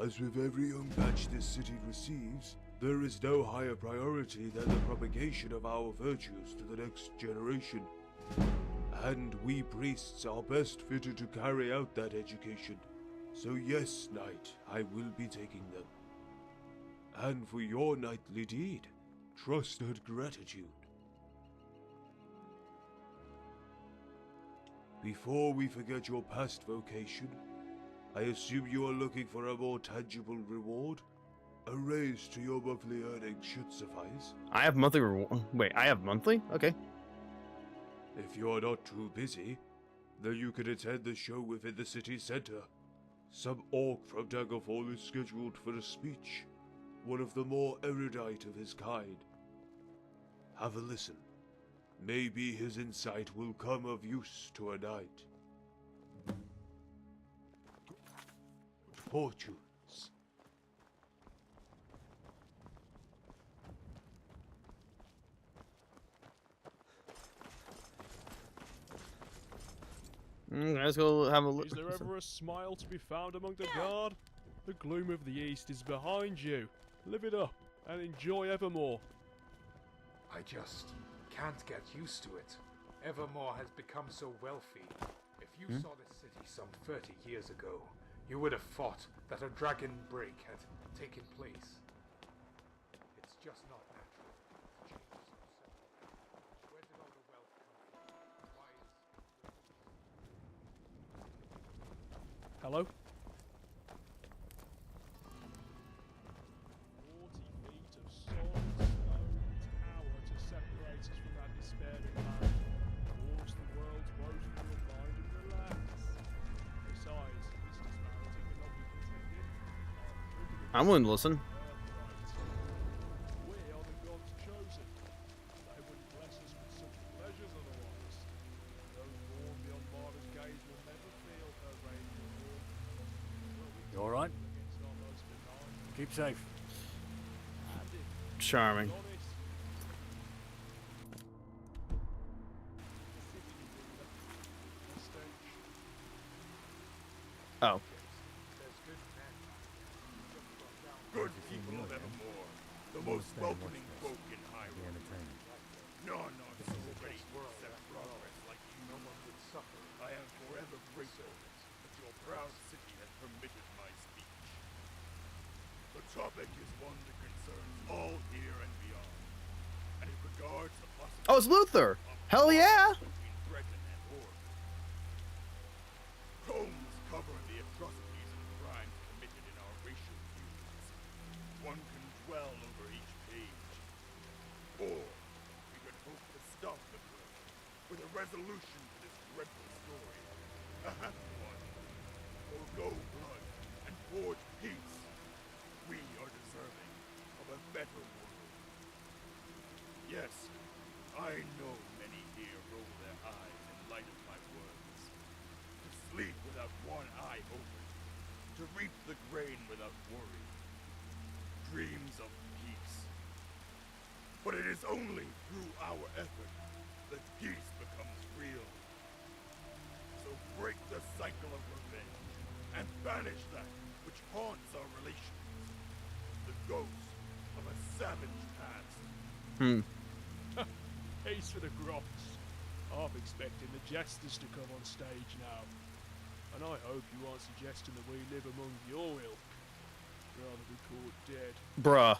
As with every young batch this city receives, there is no higher priority than the propagation of our virtues to the next generation. And we priests are best fitted to carry out that education. So yes, knight, I will be taking them. And for your knightly deed, trust and gratitude. Before we forget your past vocation, I assume you are looking for a more tangible reward? A raise to your monthly earnings should suffice. I have monthly reward. Wait, I have monthly? Okay. If you're not too busy, then you can attend the show within the city center. Some orc from Daggerfall is scheduled for a speech, one of the more erudite of his kind. Have a listen. Maybe his insight will come of use to a knight. Fortunes. Let's go have a look. Is there ever a smile to be found among the guard? The gloom of the east is behind you. Live it up and enjoy evermore. I just can't get used to it. Evermore has become so wealthy. If you saw this city some 30 years ago, you would have thought that a dragon break had taken place. It's just not natural to change so suddenly. Where did all the wealth come from? Why is... Hello? 40 feet of solid stone tower to separate us from that despairing land. Force the world's woes from your mind and relax. Besides, this disparity cannot be contended. I'm willing to listen. We are the gods chosen. They wouldn't bless us with such pleasures otherwise. Those born beyond Martyr's gaze will never feel her radiant warmth. You alright? Keep safe. Charming. Oh. Good people of Evermore, the most welcoming folk in Hyrule. None are so ready to accept progress like you. No one would suffer. I am forever grateful that your proud city has permitted my speech. The topic is one that concerns all here and beyond, and it regards the possibility Oh, it's Luther. Hell yeah. between Breton and Orc. Tomes cover the atrocities and crimes committed in our racial feuds. One can dwell over each page, or we could hope to stop the growth with a resolution to this dreadful story. A happy one. Forgo blood and forge peace. We are deserving of a better world. Yes, I know many here roll their eyes in light of my words. To sleep without one eye open. To reap the grain without worry. Dreams of peace. But it is only through our effort that peace becomes real. So break the cycle of revenge and banish that which haunts our relations. The ghost of a savage past. Ace for the grots. I'm expecting the jesters to come on stage now. And I hope you aren't suggesting that we live among your ilk. Rather be caught dead. Bruh.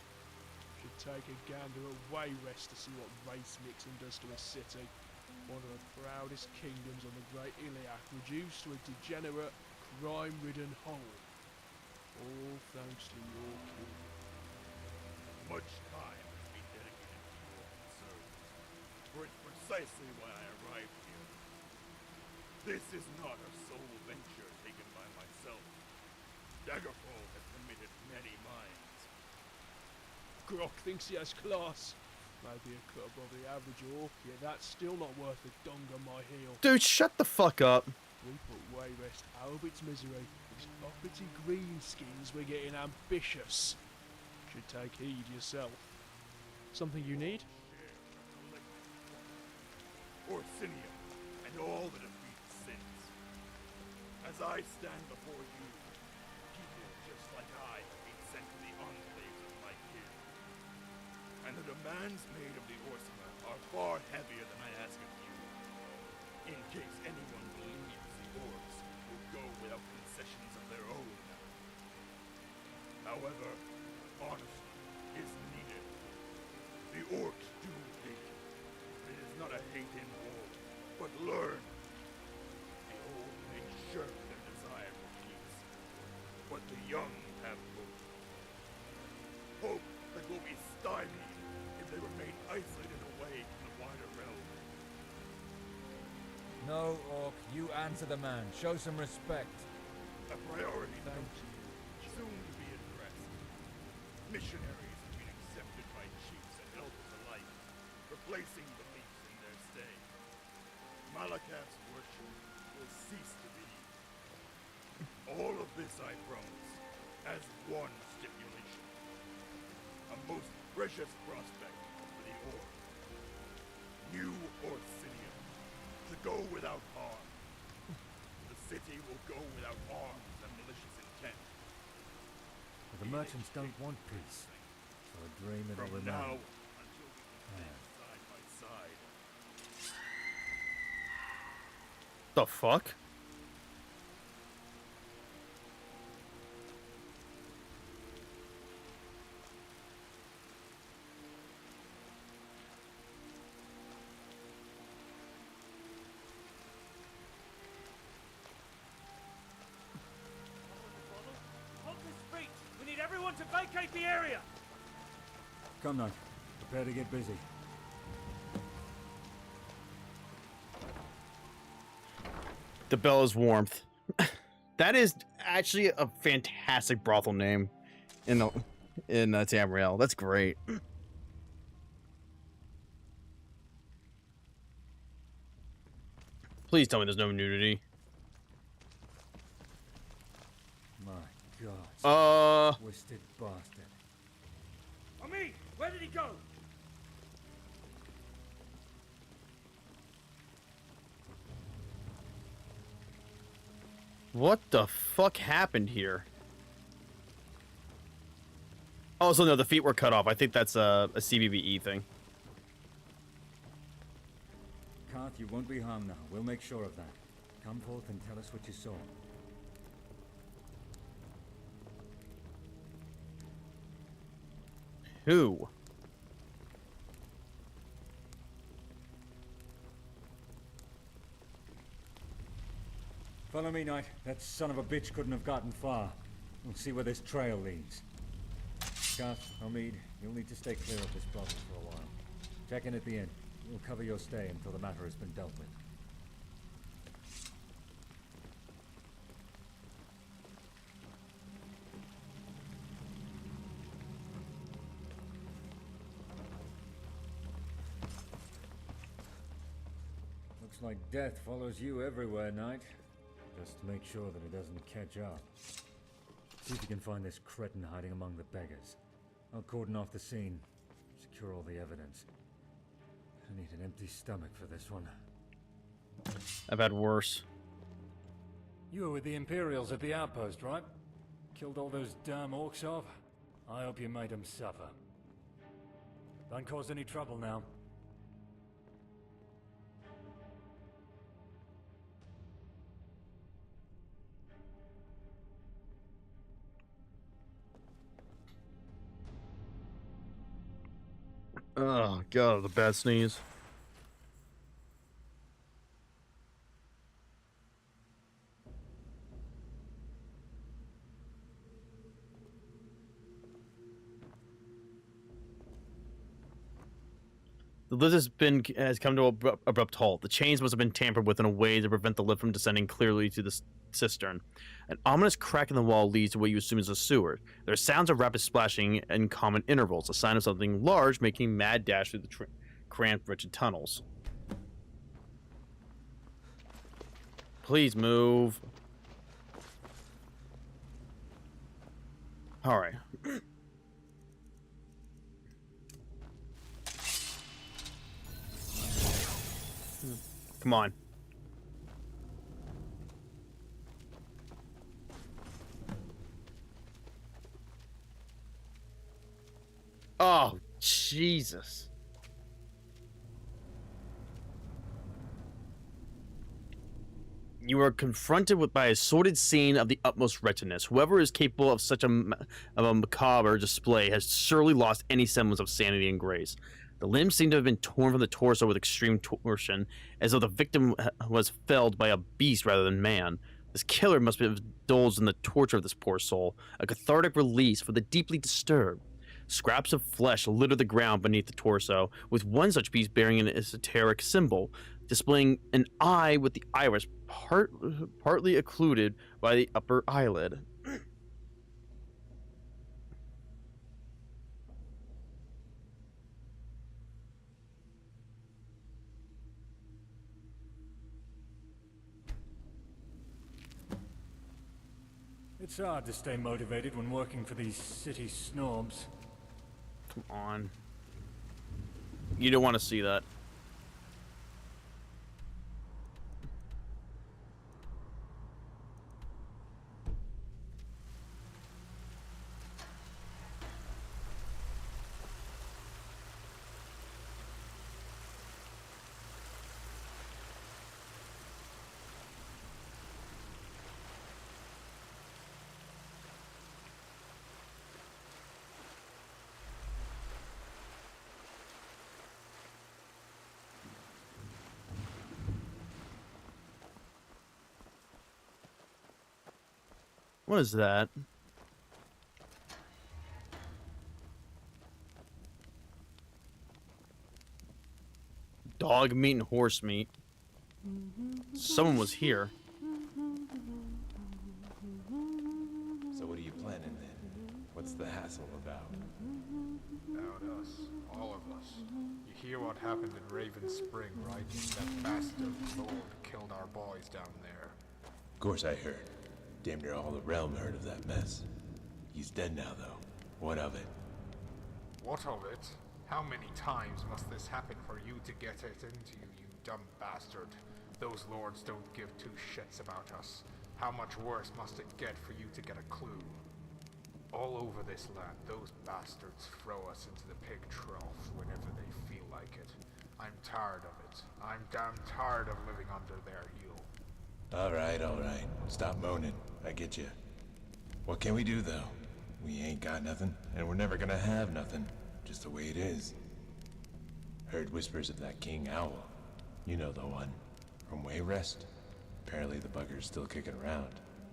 Should take a gander at Wayrest to see what race mixing does to a city. One of the proudest kingdoms on the Great Iliac reduced to a degenerate, crime-ridden hole. All thanks to your king. Much time has been dedicated to your concerns, for it's precisely why I arrived here. This is not a sole venture taken by myself. Daggerfall has committed many minds. Grok thinks he has class. Maybe a cut above the average orc, yet that's still not worth a dong on my heel. Dude, shut the fuck up. We put Wayrest out of its misery. These uppity greenskins were getting ambitious. Should take heed yourself. Something you need? Orsinium, and all that defeats sins. As I stand before you, people just like I have been sent to the enclaves of my kin. And the demands made of the Orsima are far heavier than I ask of you. In case anyone believes the Orcs will go without concessions of their own. However, honesty is needed. The Orcs do hate. But it is not a hate in war, but learn. The old may shirk their desire for peace, but the young have hope. Hope that will be stymied if they remain isolated away from the wider realm. No, Orc, you answer the man. Show some respect. A priority, thank you. Soon to be addressed. Missionaries have been accepted by chiefs and elders alike, replacing beliefs in their Malakav's worship will cease to be. All of this I promise, as one stipulation. A most precious prospect for the Orc. New Orsinium, to go without harm. The city will go without arms and malicious intent. But the merchants don't want peace, so a dream it'll From remain. now until we can live side by side. The fuck? Hold this street! We need everyone to vacate the area! Come, Knight. Prepare to get busy. The Bella's Warmth. That is actually a fantastic brothel name in Tamriel. That's great. Please tell me there's no nudity. My God. Uh. Twisted bastard. Ami, where did he go? What the fuck happened here? Oh, so no, the feet were cut off. I think that's a CBBE thing. Karth, you won't be harmed now. We'll make sure of that. Come forth and tell us what you saw. Who? Follow me, Knight. That son of a bitch couldn't have gotten far. We'll see where this trail leads. Karth, Omid, you'll need to stay clear of this brothel for a while. Check in at the inn. We'll cover your stay until the matter has been dealt with. Looks like death follows you everywhere, Knight. Just make sure that it doesn't catch up. See if you can find this cretin hiding among the beggars. I'll cordon off the scene. Secure all the evidence. I need an empty stomach for this one. I've had worse. You were with the Imperials at the outpost, right? Killed all those damn orcs off? I hope you made them suffer. Don't cause any trouble now. Oh god, the bad sneeze. The lift has come to an abrupt halt. The chains must have been tampered with in a way to prevent the lift from descending clearly to the cistern. An ominous crack in the wall leads to what you assume is a sewer. There are sounds of rapid splashing in common intervals, a sign of something large making mad dash through the cramped, wretched tunnels. Please move. All right. Come on. Oh, Jesus. You are confronted by a sordid scene of the utmost wretchedness. Whoever is capable of such a macabre display has surely lost any semblance of sanity and grace. The limbs seem to have been torn from the torso with extreme torsion, as though the victim was felled by a beast rather than man. This killer must have indulged in the torture of this poor soul, a cathartic release for the deeply disturbed. Scraps of flesh litter the ground beneath the torso, with one such piece bearing an esoteric symbol, displaying an eye with the iris partly occluded by the upper eyelid. It's hard to stay motivated when working for these city snobs. Come on. You don't want to see that. What is that? Dog meat and horse meat. Someone was here. So what are you planning then? What's the hassle about? About us. All of us. You hear what happened in Raven Spring, right? That bastard lord killed our boys down there. Of course I heard. Damn near all the realm heard of that mess. He's dead now, though. What of it? What of it? How many times must this happen for you to get it into you, you dumb bastard? Those lords don't give two shits about us. How much worse must it get for you to get a clue? All over this land, those bastards throw us into the pig trough whenever they feel like it. I'm tired of it. I'm damn tired of living under their heel. All right. Stop moaning. I get you. What can we do, though? We ain't got nothing, and we're never gonna have nothing. Just the way it is. Heard whispers of that King Owl. You know the one. From Wayrest? Apparently the bugger's still kicking around,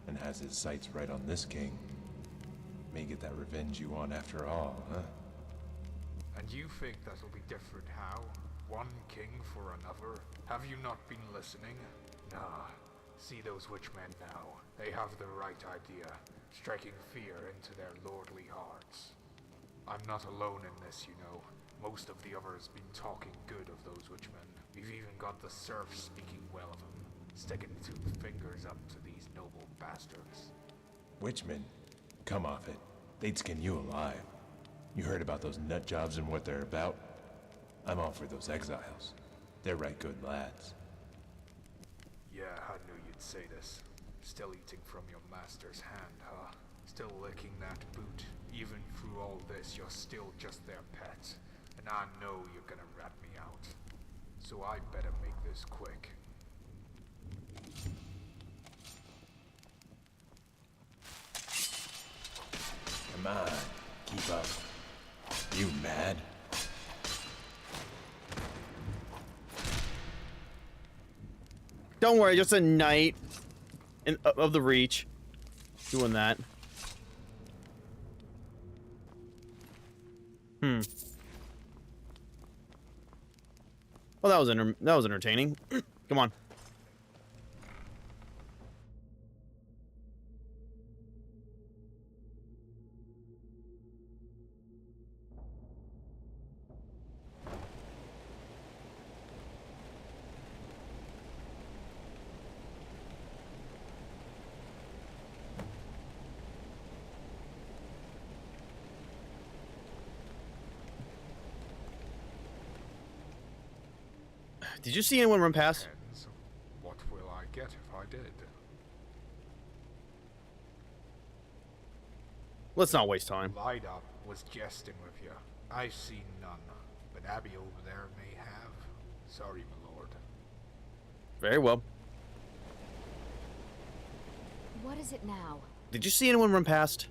and has his sights right on this king. May get that revenge you want after all, huh? And you think that'll be different how? One king for another? Have you not been listening? Nah. See those witchmen now. They have the right idea, striking fear into their lordly hearts. I'm not alone in this, you know. Most of the others been talking good of those witchmen. We've even got the serfs speaking well of them, sticking two fingers up to these noble bastards. Witchmen? Come off it. They'd skin you alive. You heard about those nut jobs and what they're about? I'm all for those exiles. They're right good lads. Yeah, I knew you'd say this. Still eating from your master's hand, huh? Still licking that boot. Even through all this, you're still just their pet. And I know you're gonna rat me out. So I better make this quick. Come on, keep up. You mad? Don't worry, just a knight of the Reach doing that. Well, that was entertaining. Come on. Did you see anyone run past? What will I get if I did? Let's not waste time. Light up was jesting with you. I've seen none, but Abby over there may have. Sorry, my lord. Very well. What is it now? Did you see anyone run past?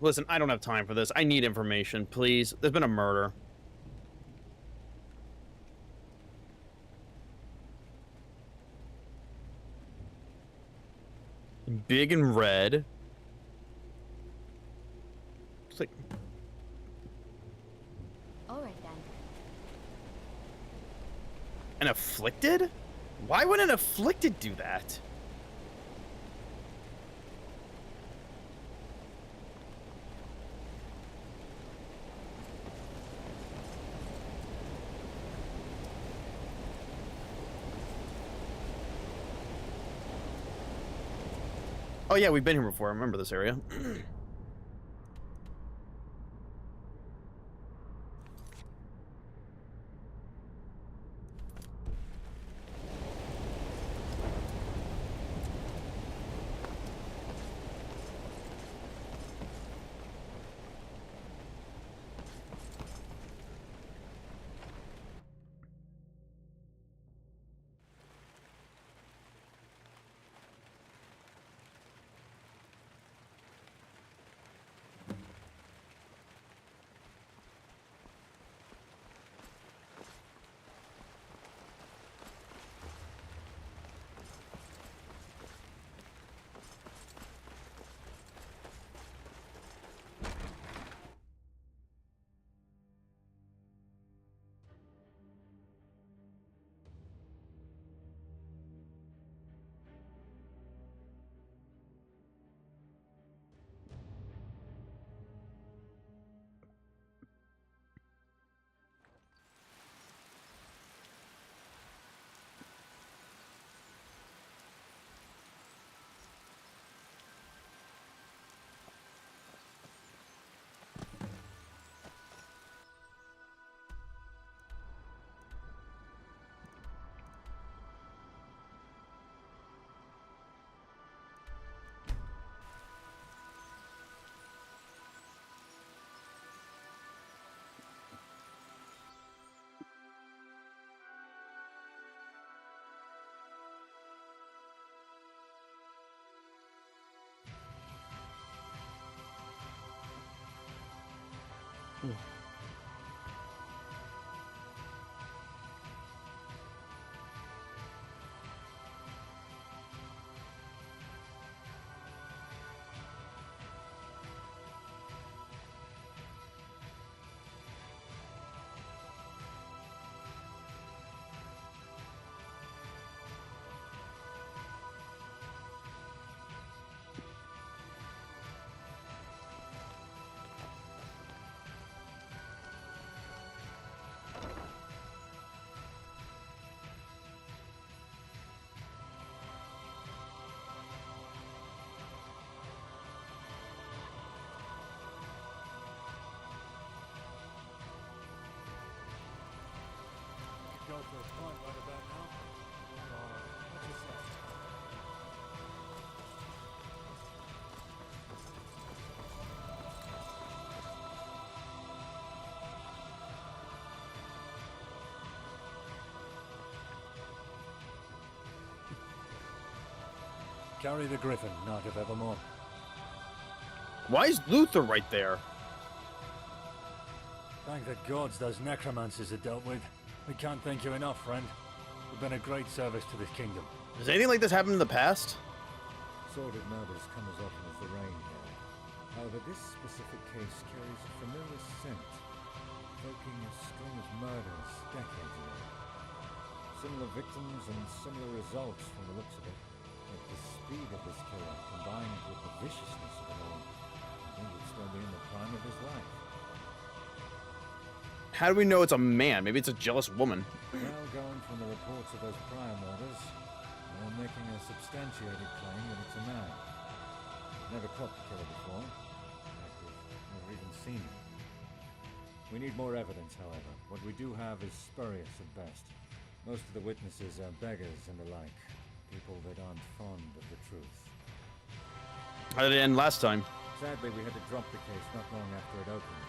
Listen, I don't have time for this. I need information, please. There's been a murder. Big and red. It's like... All right then. An afflicted? Why would an afflicted do that? Oh yeah, we've been here before. I remember this area. Go for a pint right about now. What's your say? Carry the Griffin, Knight of Evermore. Why is Luther right there? Thank the gods those necromancers are dealt with. We can't thank you enough, friend. You've been a great service to this kingdom. Has anything like this happened in the past? Sordid murders come as often as the rain here. However, this specific case carries a familiar scent, evoking a string of murders decades ago. Similar victims and similar results from the looks of it. But the speed of this killer, combined with the viciousness of it all, I think he'd still be in the prime of his life. How do we know it's a man? Maybe it's a jealous woman. Well, going from the reports of those prior murders, they're making a substantiated claim that it's a man. Never caught the killer before. In fact, we've never even seen him. We need more evidence, however. What we do have is spurious at best. Most of the witnesses are beggars and the like. People that aren't fond of the truth. How did it end last time? Sadly, we had to drop the case not long after it opened.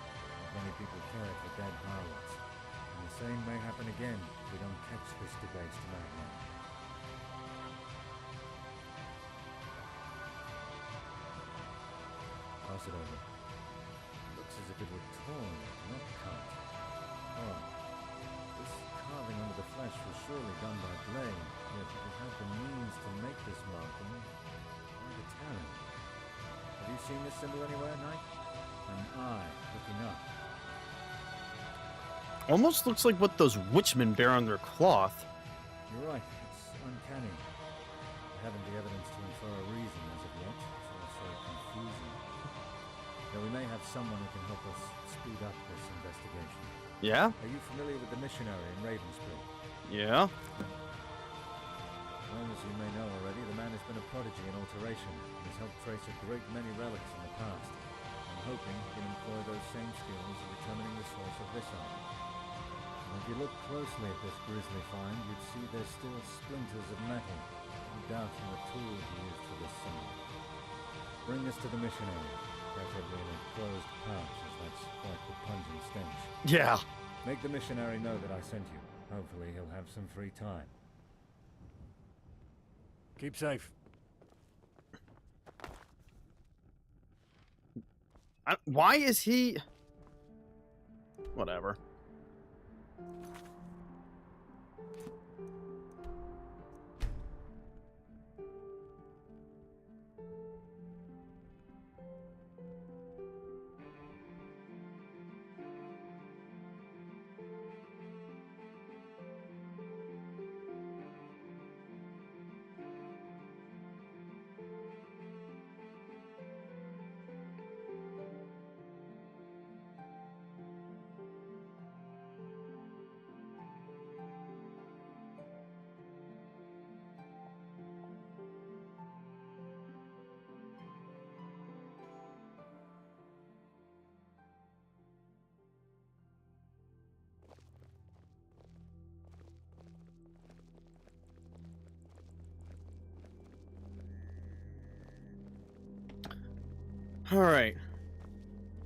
Not many people cared for dead harlots. And the same may happen again if we don't catch this debased madman. Pass it over. Looks as if it were torn, not cut. Oh, this carving under the flesh was surely done by blade, yet it had the means to make this marking quite a talent. Have you seen this symbol anywhere, Knight? An eye looking up. Almost looks like what those witchmen bear on their cloth. You're right, it's uncanny. I haven't the evidence to infer a reason as of yet. It's also confusing. Though we may have someone who can help us speed up this investigation. Yeah? Are you familiar with the missionary in Ravensburg? Yeah? Well, as you may know already, the man has been a prodigy in alteration and has helped trace a great many relics in the past. I'm hoping he can employ those same skills in determining the source of this item. And if you look closely at this grisly find, you'd see there's still splinters of metal. No doubt from the tool he used for this symbol. Bring this to the missionary, preferably in a closed pouch, as that's quite the pungent stench. Yeah. Make the missionary know that I sent you. Hopefully he'll have some free time. Keep safe. Why is he... Whatever. All right.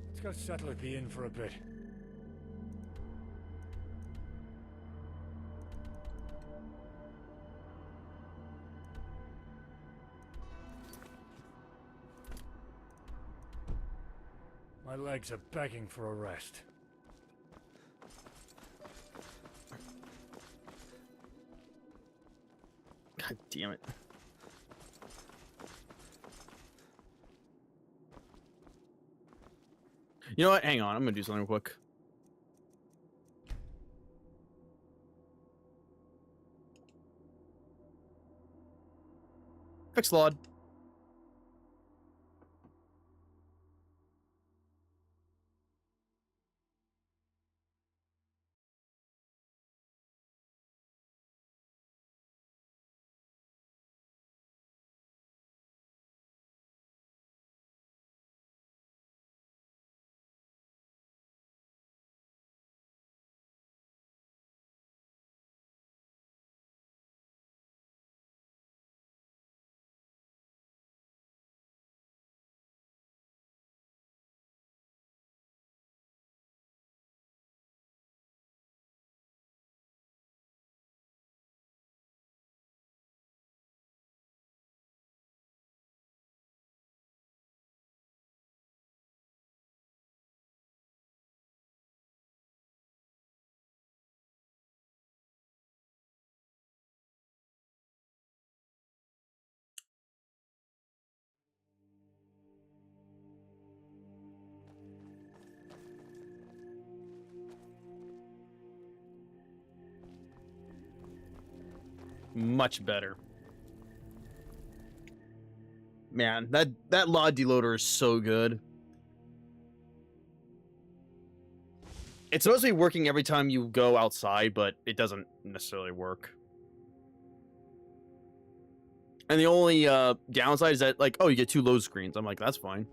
Let's go settle at the inn for a bit. My legs are begging for a rest. God damn it. You know what? Hang on. I'm going to do something real quick. Fix Laud. Much better. Man, that Laud deloader is so good. It's supposed to be working every time you go outside, but it doesn't necessarily work. And the only downside is that, like, oh, you get 2 load screens. I'm like, that's fine.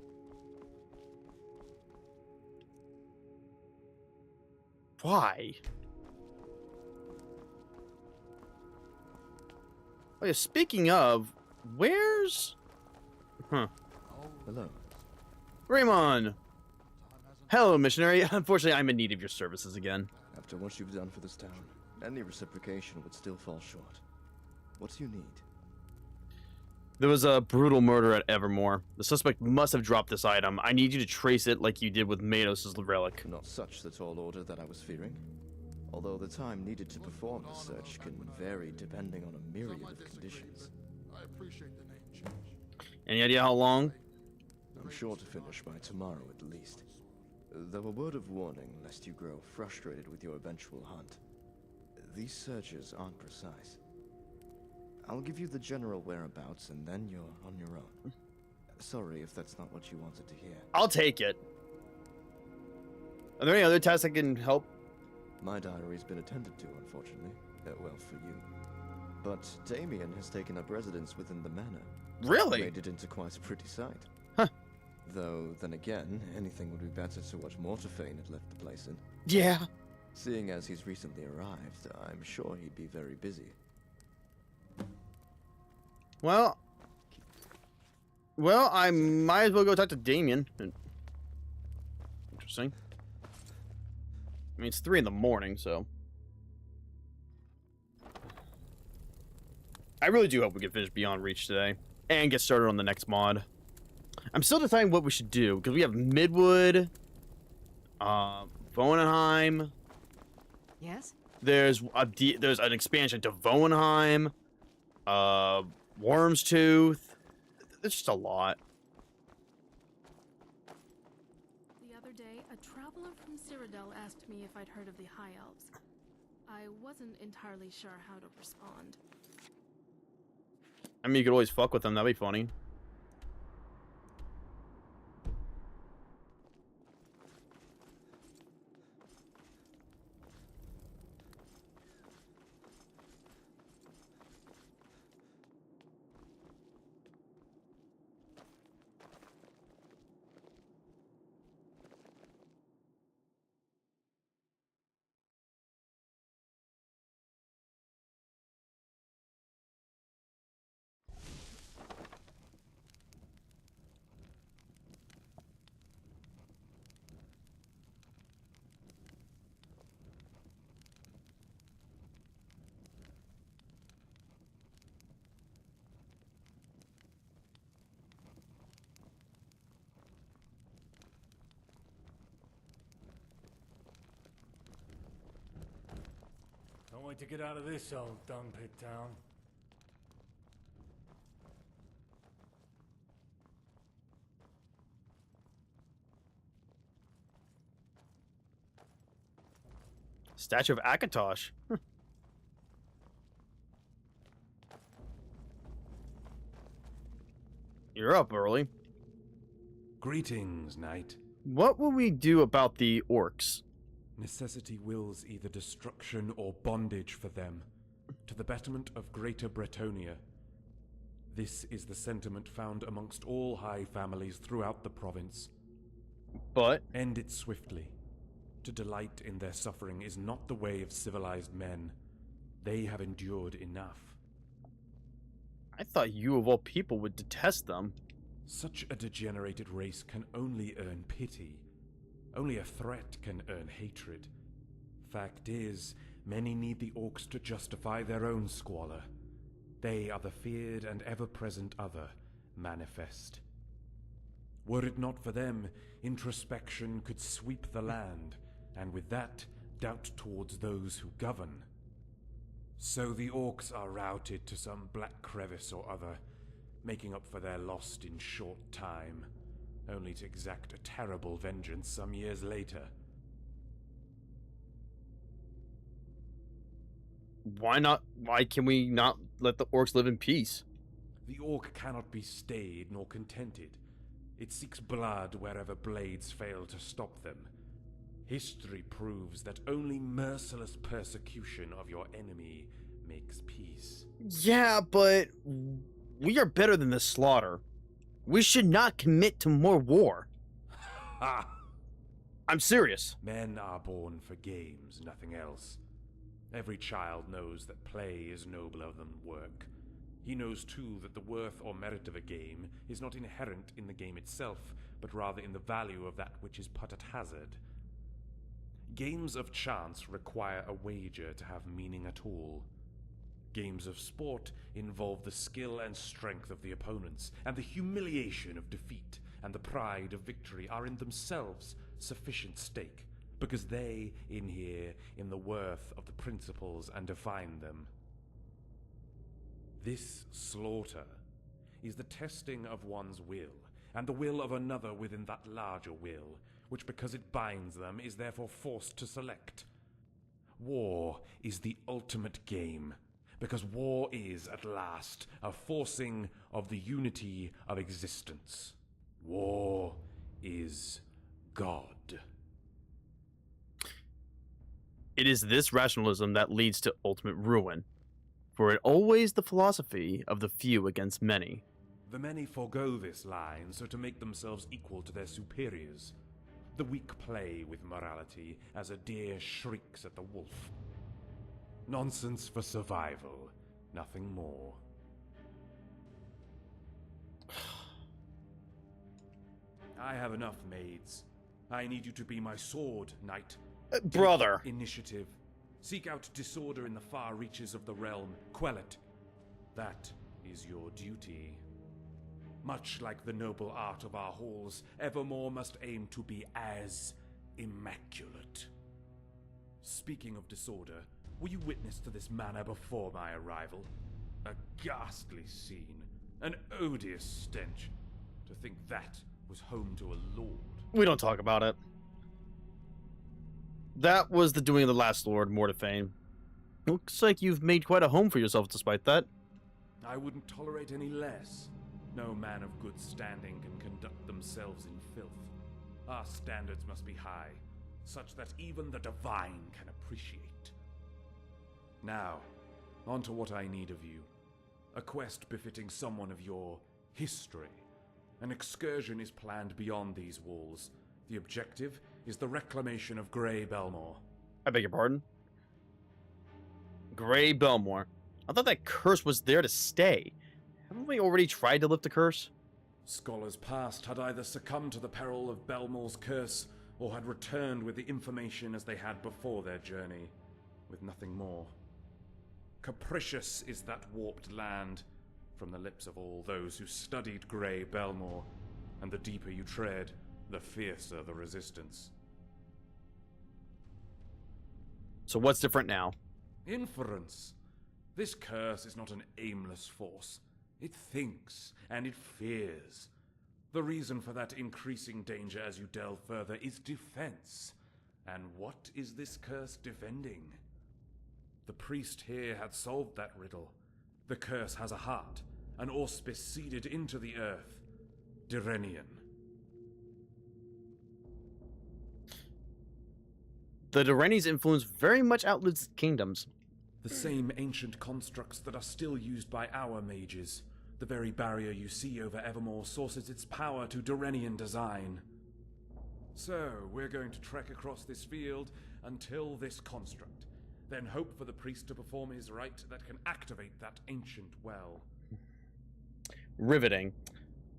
Why? Oh yeah, speaking of, where's... Huh. Hello. Raymond! Hello, missionary. Unfortunately, I'm in need of your services again. After what you've done for this town, any reciprocation would still fall short. What do you need? There was a brutal murder at Evermore. The suspect must have dropped this item. I need you to trace it like you did with Manos' relic. Not such the tall order that I was fearing. Although the time needed to perform the search can vary depending on a myriad of conditions. I appreciate the name change. Any idea how long? I'm sure to finish by tomorrow at least. Though a word of warning, lest you grow frustrated with your eventual hunt. These searches aren't precise. I'll give you the general whereabouts and then you're on your own. Sorry if that's not what you wanted to hear. I'll take it. Are there any other tasks I can help? My diary's been attended to, unfortunately. Well, for you. but Damien has taken up residence within the manor. Really? Made it into quite a pretty sight. Huh. Though, then again, anything would be better to what Mortafane had left the place in. Yeah. Seeing as he's recently arrived, I'm sure he'd be very busy. Well, I might as well go talk to Damien. Interesting. I mean, it's 3 in the morning, so I really do hope we can finish Beyond Reach today and get started on the next mod. I'm still deciding what we should do because we have Midwood, Vonenheim. Yes? There's an expansion to Vonenheim, Worm's Tooth. There's just a lot. The other day, a traveler from Cyrodiil asked me if I'd heard of the High Elves. I wasn't entirely sure how to respond. I mean, you could always fuck with them. That'd be funny. Can't wait to get out of this old dung pit town. Statue of Akatosh. You're up early. Greetings, knight. What will we do about the orcs? Necessity wills either destruction or bondage for them, to the betterment of Greater Bretonia. This is the sentiment found amongst all high families throughout the province. But end it swiftly. To delight in their suffering is not the way of civilized men. They have endured enough. I thought you of all people would detest them. Such a degenerated race can only earn pity. Only a threat can earn hatred. Fact is, many need the orcs to justify their own squalor. They are the feared and ever-present other, manifest. Were it not for them, introspection could sweep the land, and with that, doubt towards those who govern. So the orcs are routed to some black crevice or other, making up for their lost in short time, only to exact a terrible vengeance some years later. Why not? Why can we not let the orcs live in peace? The orc cannot be stayed nor contented. It seeks blood wherever blades fail to stop them. History proves that only merciless persecution of your enemy makes peace. Yeah, but we are better than this slaughter. We should not commit to more war. Ha! I'm serious. Men are born for games, nothing else. Every child knows that play is nobler than work. He knows too that the worth or merit of a game is not inherent in the game itself, but rather in the value of that which is put at hazard. Games of chance require a wager to have meaning at all. Games of sport involve the skill and strength of the opponents, and the humiliation of defeat and the pride of victory are in themselves sufficient stake, because they inhere in the worth of the principles and define them. This slaughter is the testing of one's will, and the will of another within that larger will, which because it binds them is therefore forced to select. War is the ultimate game, because war is, at last, a forcing of the unity of existence. War is God. It is this rationalism that leads to ultimate ruin. For it always the philosophy of the few against many. The many forego this line so to make themselves equal to their superiors. The weak play with morality as a deer shrieks at the wolf. Nonsense for survival, nothing more. I have enough maids. I need you to be my sword, knight. Brother. Take initiative. Seek out disorder in the far reaches of the realm. Quell it. That is your duty. Much like the noble art of our halls, evermore must aim to be as immaculate. Speaking of disorder, were you witness to this manor before my arrival? A ghastly scene. An odious stench. To think that was home to a lord. We don't talk about it. That was the doing of the last lord, Mortiphane. Looks like you've made quite a home for yourself despite that. I wouldn't tolerate any less. No man of good standing can conduct themselves in filth. Our standards must be high, such that even the divine can appreciate. Now, on to what I need of you. A quest befitting someone of your history. An excursion is planned beyond these walls. The objective is the reclamation of Grey Belmore. I beg your pardon? Grey Belmore? I thought that curse was there to stay. Haven't we already tried to lift the curse? Scholars past had either succumbed to the peril of Belmore's curse, or had returned with the information as they had before their journey, with nothing more. Capricious is that warped land, from the lips of all those who studied Grey Belmore, and the deeper you tread, the fiercer the resistance. So what's different now? Inference. This curse is not an aimless force. It thinks, and it fears. The reason for that increasing danger as you delve further is defense. And what is this curse defending? The priest here had solved that riddle. The curse has a heart, an auspice seeded into the earth. Direnian. The Durrani's influence very much outlives kingdoms. The same ancient constructs that are still used by our mages. The very barrier you see over Evermore sources its power to Durranian design. So, we're going to trek across this field until this construct, then hope for the priest to perform his rite that can activate that ancient well. Riveting.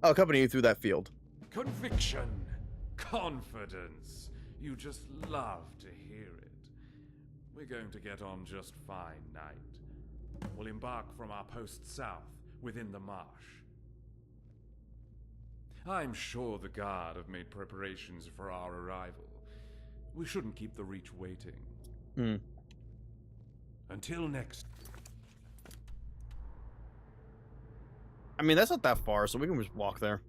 I'll accompany you through that field. Conviction! Confidence! You just love to hear it. We're going to get on just fine, Knight. We'll embark from our post south, within the marsh. I'm sure the guard have made preparations for our arrival. We shouldn't keep the Reach waiting. Until next. I mean, that's not that far, so we can just walk there.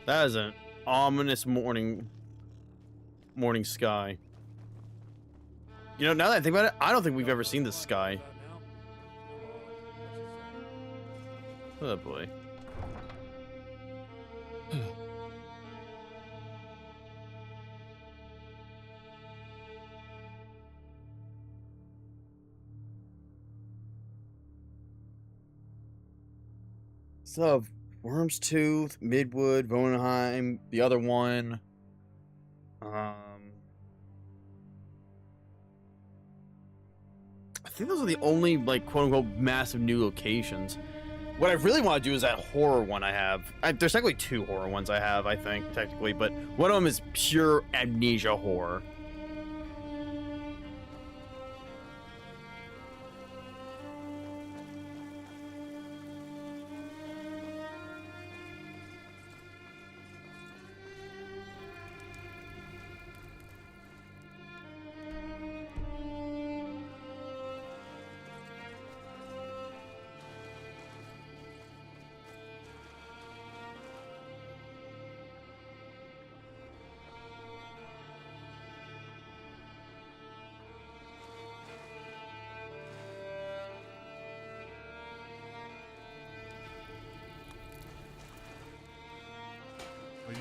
That is an ominous morning sky. You know, now that I think about it, I don't think we've ever seen this sky. Oh boy. So, Worm's Tooth, Midwood, Vonheim, the other one. I think those are the only, like, quote-unquote massive new locations. What I really want to do is that horror one I have. There's technically two horror ones I have, I think, technically, but one of them is pure amnesia horror.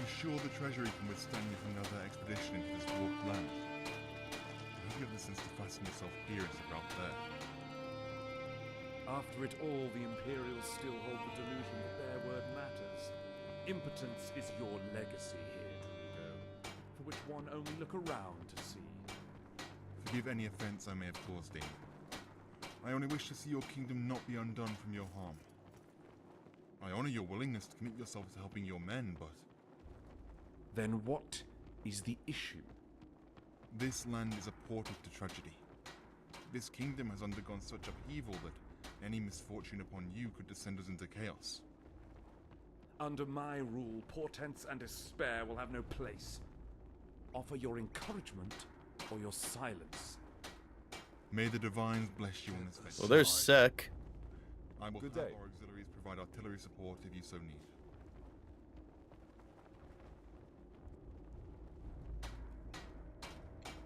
you sure the treasury can withstand yet another expedition into this warped land? Or have you ever since to fasten yourself here instead of out there? After it all, the Imperials still hold the delusion that their word matters. Impotence is your legacy here, Drugo, for which one only look around to see. Forgive any offense I may have caused, Dean. I only wish to see your kingdom not be undone from your harm. I honor your willingness to commit yourself to helping your men, but... Then what is the issue? This land is a portal to tragedy. This kingdom has undergone such upheaval that any misfortune upon you could descend us into chaos. Under my rule, portents and despair will have no place. Offer your encouragement or your silence. May the divines bless you on this venture. Well, they're sick. I will Good have day. our auxiliaries provide artillery support if you so need.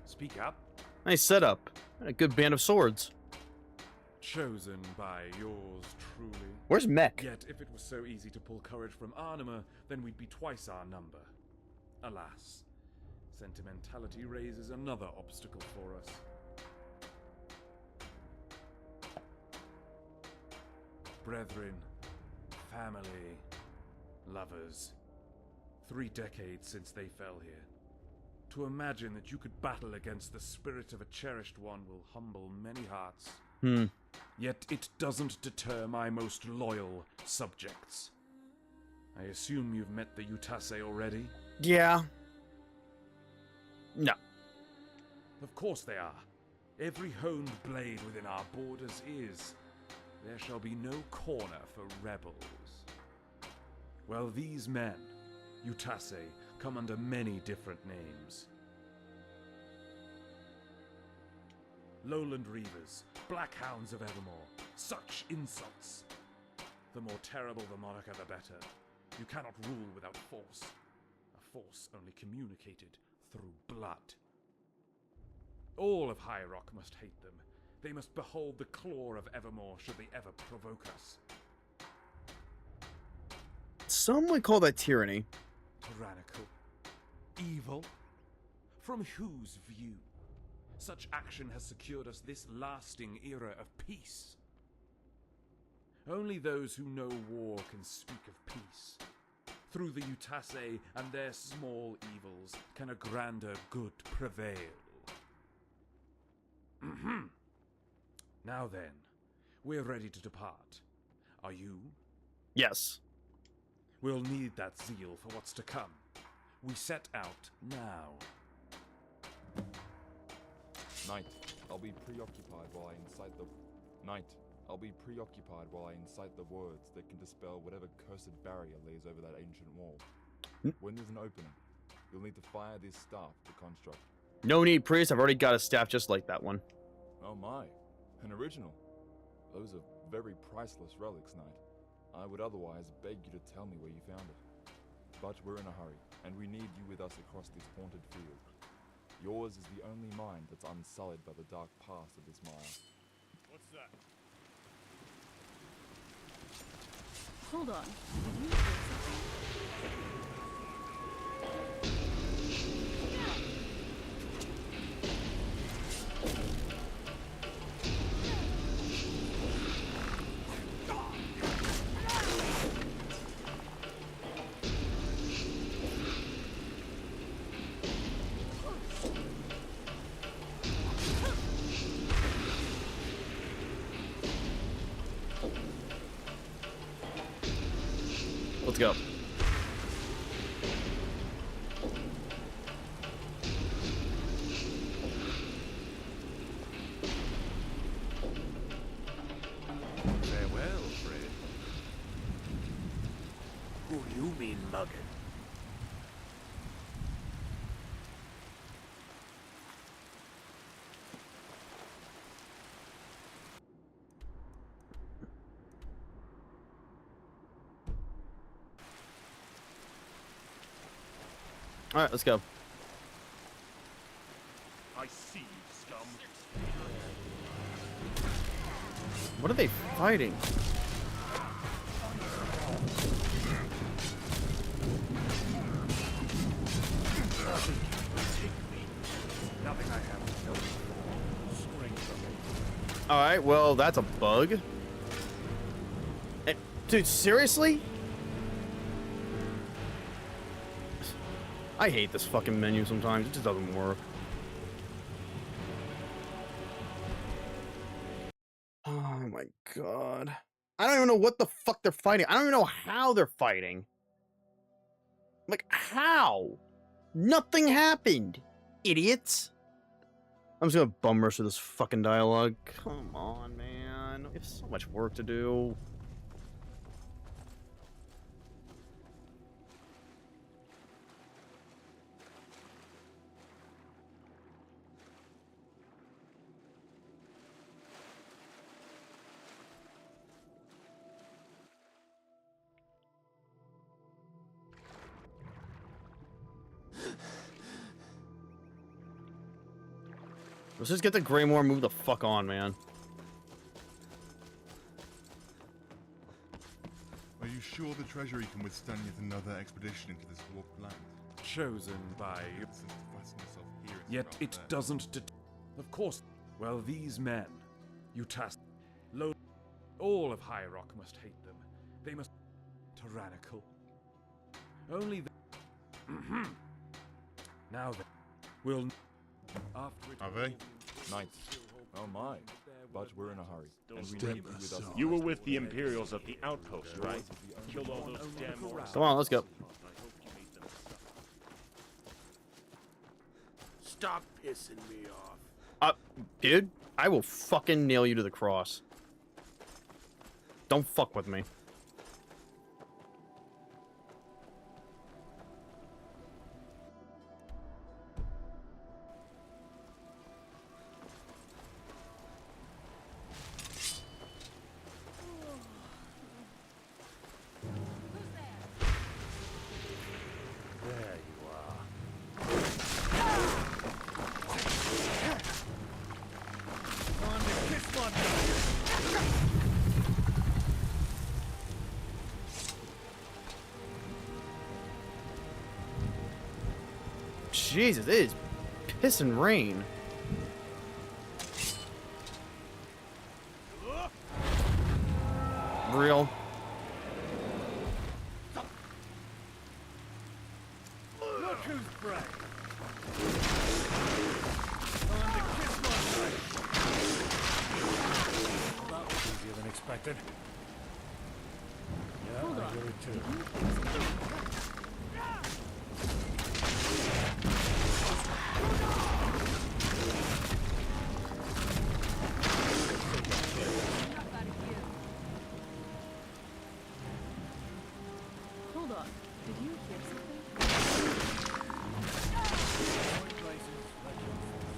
Speak up. Nice setup. And a good band of swords. Chosen by yours truly. Where's Mech? Yet, if it was so easy to pull courage from Arnima, then we'd be twice our number. Alas, sentimentality raises another obstacle for us. Brethren, family, lovers. 3 decades since they fell here. To imagine that you could battle against the spirit of a cherished one will humble many hearts. Yet it doesn't deter my most loyal subjects. I assume you've met the Utase already? Yeah. No. Of course they are. Every honed blade within our borders is. There shall be no corner for rebels. Well, these men, Utase, come under many different names. Lowland Reavers, Black Hounds of Evermore, such insults! The more terrible the moniker, the better. You cannot rule without force. A force only communicated through blood. All of High Rock must hate them. They must behold the claw of Evermore should they ever provoke us. Some would call that tyranny. Tyrannical. Evil. From whose view? Such action has secured us this lasting era of peace. Only those who know war can speak of peace. Through the Utase and their small evils can a grander good prevail. Now then, we're ready to depart. Are you? Yes. We'll need that zeal for what's to come. We set out now. Knight, I'll be preoccupied while I incite the... Knight, I'll be preoccupied while I incite the words that can dispel whatever cursed barrier lays over that ancient wall. When there's an opening, you'll need to fire this staff to construct. No need, priest. I've already got a staff just like that one. Oh my, an original. Those are very priceless relics, Knight. I would otherwise beg you to tell me where you found it. But we're in a hurry, and we need you with us across this haunted field. Yours is the only mind that's unsullied by the dark past of this mile. What's that? Hold on. Did you hear something? Let's go. Farewell, friend. Who you mean, muggin'? All right, let's go. I see you, scum. What are they fighting? Alright, well, that's a bug. Dude, seriously? I hate this fucking menu sometimes. It just doesn't work. Oh my god. I don't even know what the fuck they're fighting. I don't even know how they're fighting. Like, how? Nothing happened, idiots. I'm just gonna bum rush through this fucking dialogue. Come on, man. We have so much work to do. Let's just get the Greymoor and move the fuck on, man. Are you sure the Treasury can withstand yet another expedition into this warped land? Chosen by... Yet Yet it doesn't... Of course. Well, these men, you task... All of High Rock must hate them. They must... Tyrannical. Only the... Now then, we'll... After it... Are they? Knights. Oh my. But we're in a hurry. And we need you with us. You were with the Imperials at the outpost, right? Killed all those damn orcs. Come on, let's go. Stop pissing me off. Dude, I will fucking nail you to the cross. Don't fuck with me. There you are. Time to kiss my butt. Jesus, it is piss and rain. Real. Look who's brave. Time to kiss my face. That was easier than expected. Yeah, Hold I on. hear it too. Hold on. Did you hear something? Point places, let your force.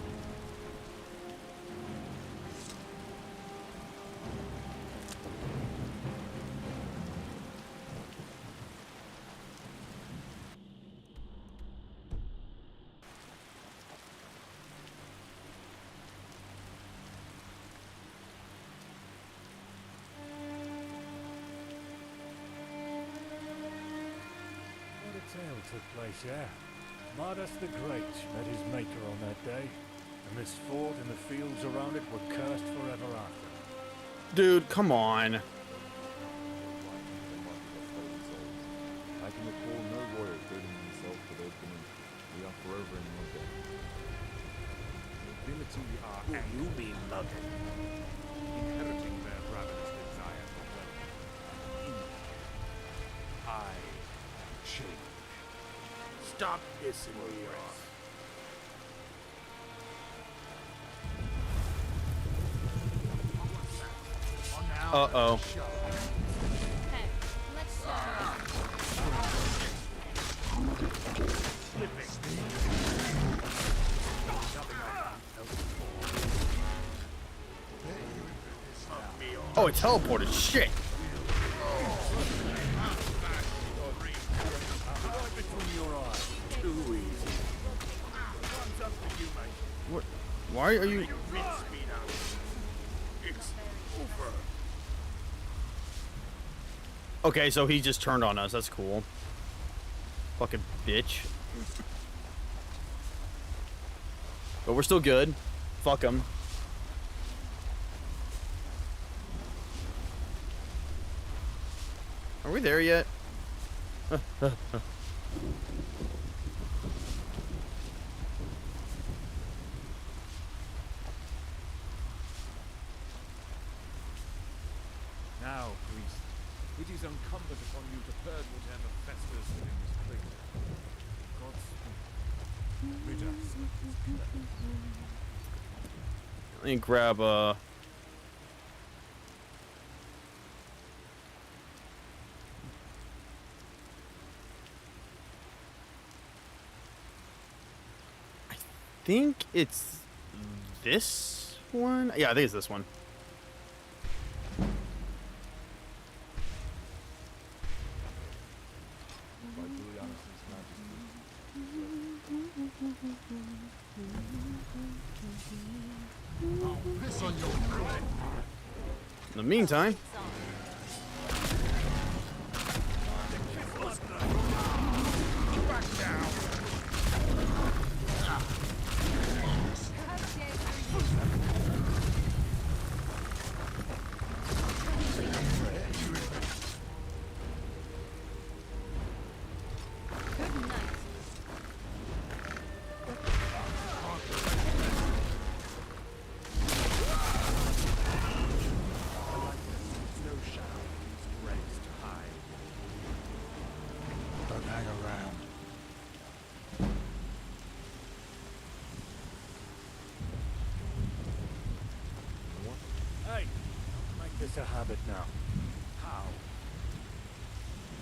What a tale took place, yeah. Midas the Great met his maker on that day, and this fort and the fields around it were cursed forever after. Dude, come on. I can recall no royal building himself for those beneath. We are forever in your debt. Nobility are Will you be loving? inheriting their ravenous desire for wealth. I change. Stop pissing me off. Uh-oh. Hey, let's Oh, it teleported. Shit. Right between your eyes. Too easy. One's up to you, mate. What? Why are you... You rinse me now. It's over. Okay, so he just turned on us. That's cool. Fucking bitch. But we're still good. Fuck him. Are we there yet? Now, priest, it is incumbent upon you to purge whatever festers within this crater. Godspeed. Rid us of this curse. Let me grab I think it's this one. Yeah, I think it's this one. In the meantime, Don't hang around. Hey, make this a habit now. How?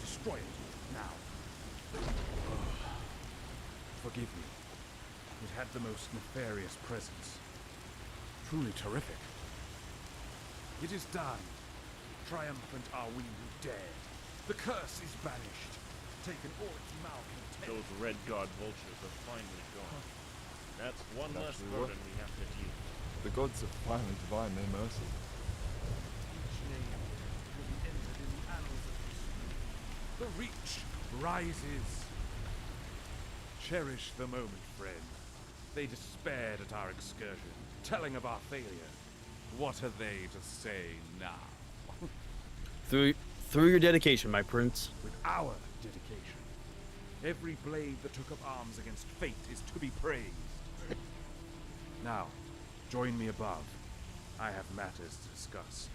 Destroy it now. Forgive me. It had the most nefarious presence. Truly terrific. It is done. Triumphant are we who dared. The curse is banished. Taken all its malcontent. Those red guard vultures are finally gone. That's one less Actually, burden we have to deal with. The gods have finally divined their mercy. Each name will be entered in the annals of history. The Reach rises. Cherish the moment, friend. They despaired at our excursion, telling of our failure. What are they to say now? through your dedication, my prince. With our dedication, every blade that took up arms against fate is to be praised. Now, join me above. I have matters to discuss.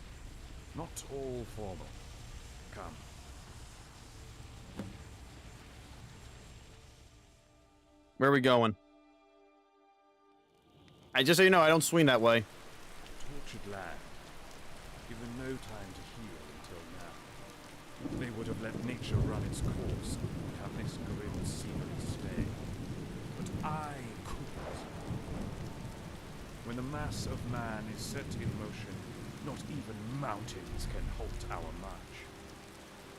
Not all formal. Come. Where are we going? Just so you know, I don't swing that way. Tortured land. Given no time to heal until now. They would have let nature run its course and have this grim scenery stay. But I couldn't. When the mass of man is set in motion, not even mountains can halt our march.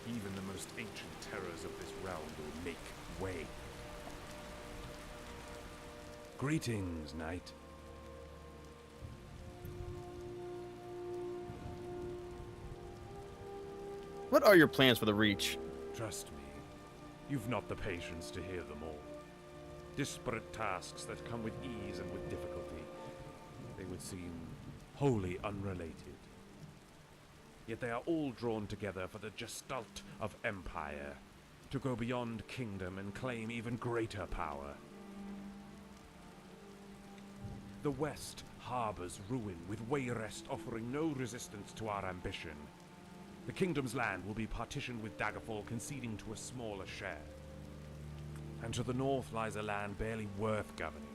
Even the most ancient terrors of this realm will make way. Greetings, knight. What are your plans for the Reach? Trust me, you've not the patience to hear them all. Disparate tasks that come with ease and with difficulty. They would seem wholly unrelated. Yet they are all drawn together for the gestalt of empire, to go beyond kingdom and claim even greater power. The West harbors ruin, with Wayrest offering no resistance to our ambition. The kingdom's land will be partitioned with Daggerfall conceding to a smaller share. And to the north lies a land barely worth governing.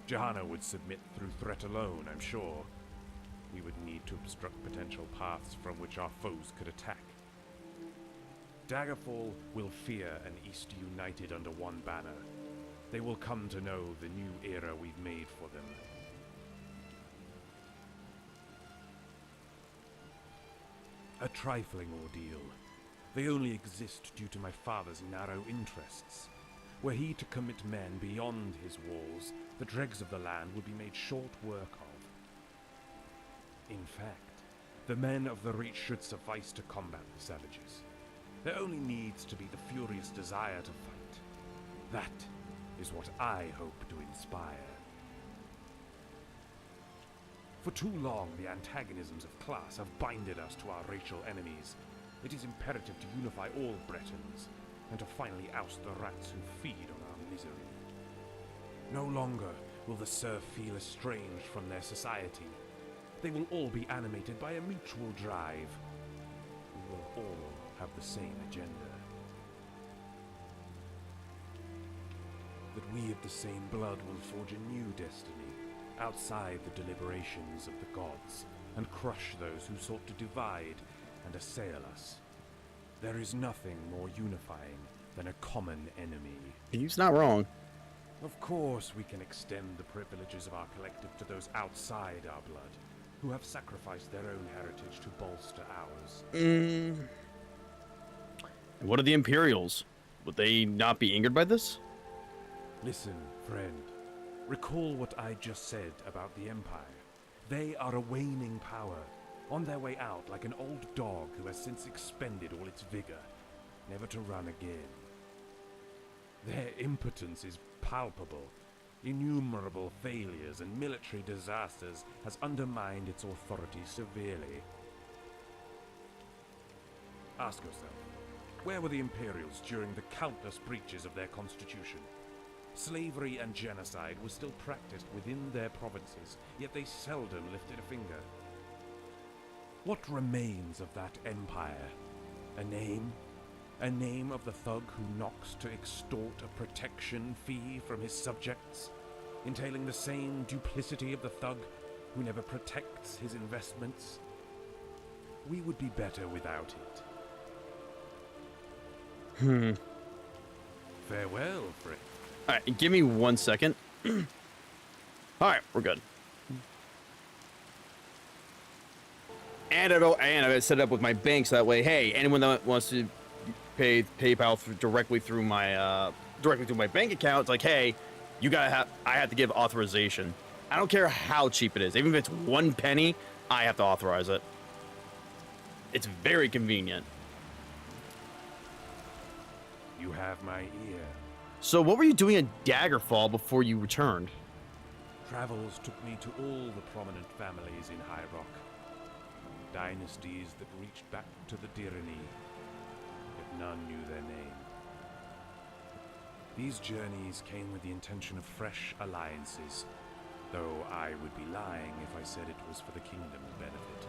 Johanna would submit through threat alone, I'm sure. We would need to obstruct potential paths from which our foes could attack. Daggerfall will fear an East united under one banner. They will come to know the new era we've made for them. A trifling ordeal. They only exist due to my father's narrow interests. Were he to commit men beyond his walls, the dregs of the land would be made short work of. In fact, the men of the Reach should suffice to combat the savages. There only needs to be the furious desire to fight. That is what I hope to inspire. For too long, the antagonisms of class have binded us to our racial enemies. It is imperative to unify all Bretons, and to finally oust the rats who feed on our misery. No longer will the serf feel estranged from their society. They will all be animated by a mutual drive. We will all have the same agenda. That we of the same blood will forge a new destiny, outside the deliberations of the gods, and crush those who sought to divide and assail us. There is nothing more unifying than a common enemy. He's not wrong. Of course, we can extend the privileges of our collective to those outside our blood, who have sacrificed their own heritage to bolster ours. And what are the Imperials? Would they not be angered by this? Listen, friend. Recall what I just said about the Empire. They are a waning power, on their way out like an old dog who has since expended all its vigor, never to run again. Their impotence is palpable. Innumerable failures and military disasters has undermined its authority severely. Ask yourself, where were the Imperials during the countless breaches of their constitution? Slavery and genocide were still practiced within their provinces, yet they seldom lifted a finger. What remains of that empire? A name? A name of the thug who knocks to extort a protection fee from his subjects, entailing the same duplicity of the thug who never protects his investments? We would be better without it. Farewell, friend. Alright, give me 1 second. Alright, we're good. And I set it up with my bank so that way, hey, anyone that wants to pay PayPal directly through my bank account, it's like, hey, I have to give authorization. I don't care how cheap it is. Even if it's 1 penny, I have to authorize it. It's very convenient. You have my ear. So what were you doing in Daggerfall before you returned? Travels took me to all the prominent families in High Rock. Dynasties that reached back to the Dirani, yet none knew their name. These journeys came with the intention of fresh alliances, though I would be lying if I said it was for the kingdom's benefit.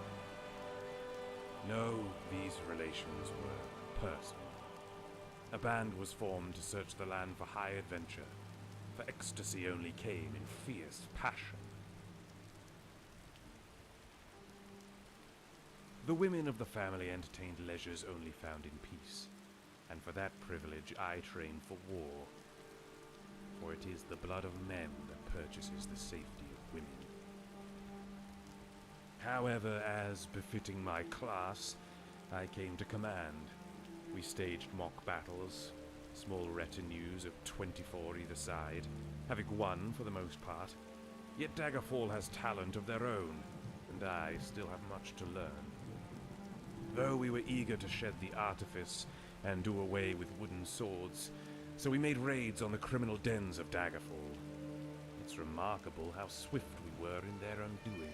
No, these relations were personal. A band was formed to search the land for high adventure, for ecstasy only came in fierce passion. The women of the family entertained leisures only found in peace, and for that privilege I trained for war, for it is the blood of men that purchases the safety of women. However, as befitting my class, I came to command. We staged mock battles, small retinues of 24 either side, having won for the most part. Yet Daggerfall has talent of their own, and I still have much to learn. Though we were eager to shed the artifice and do away with wooden swords, so we made raids on the criminal dens of Daggerfall. It's remarkable how swift we were in their undoing.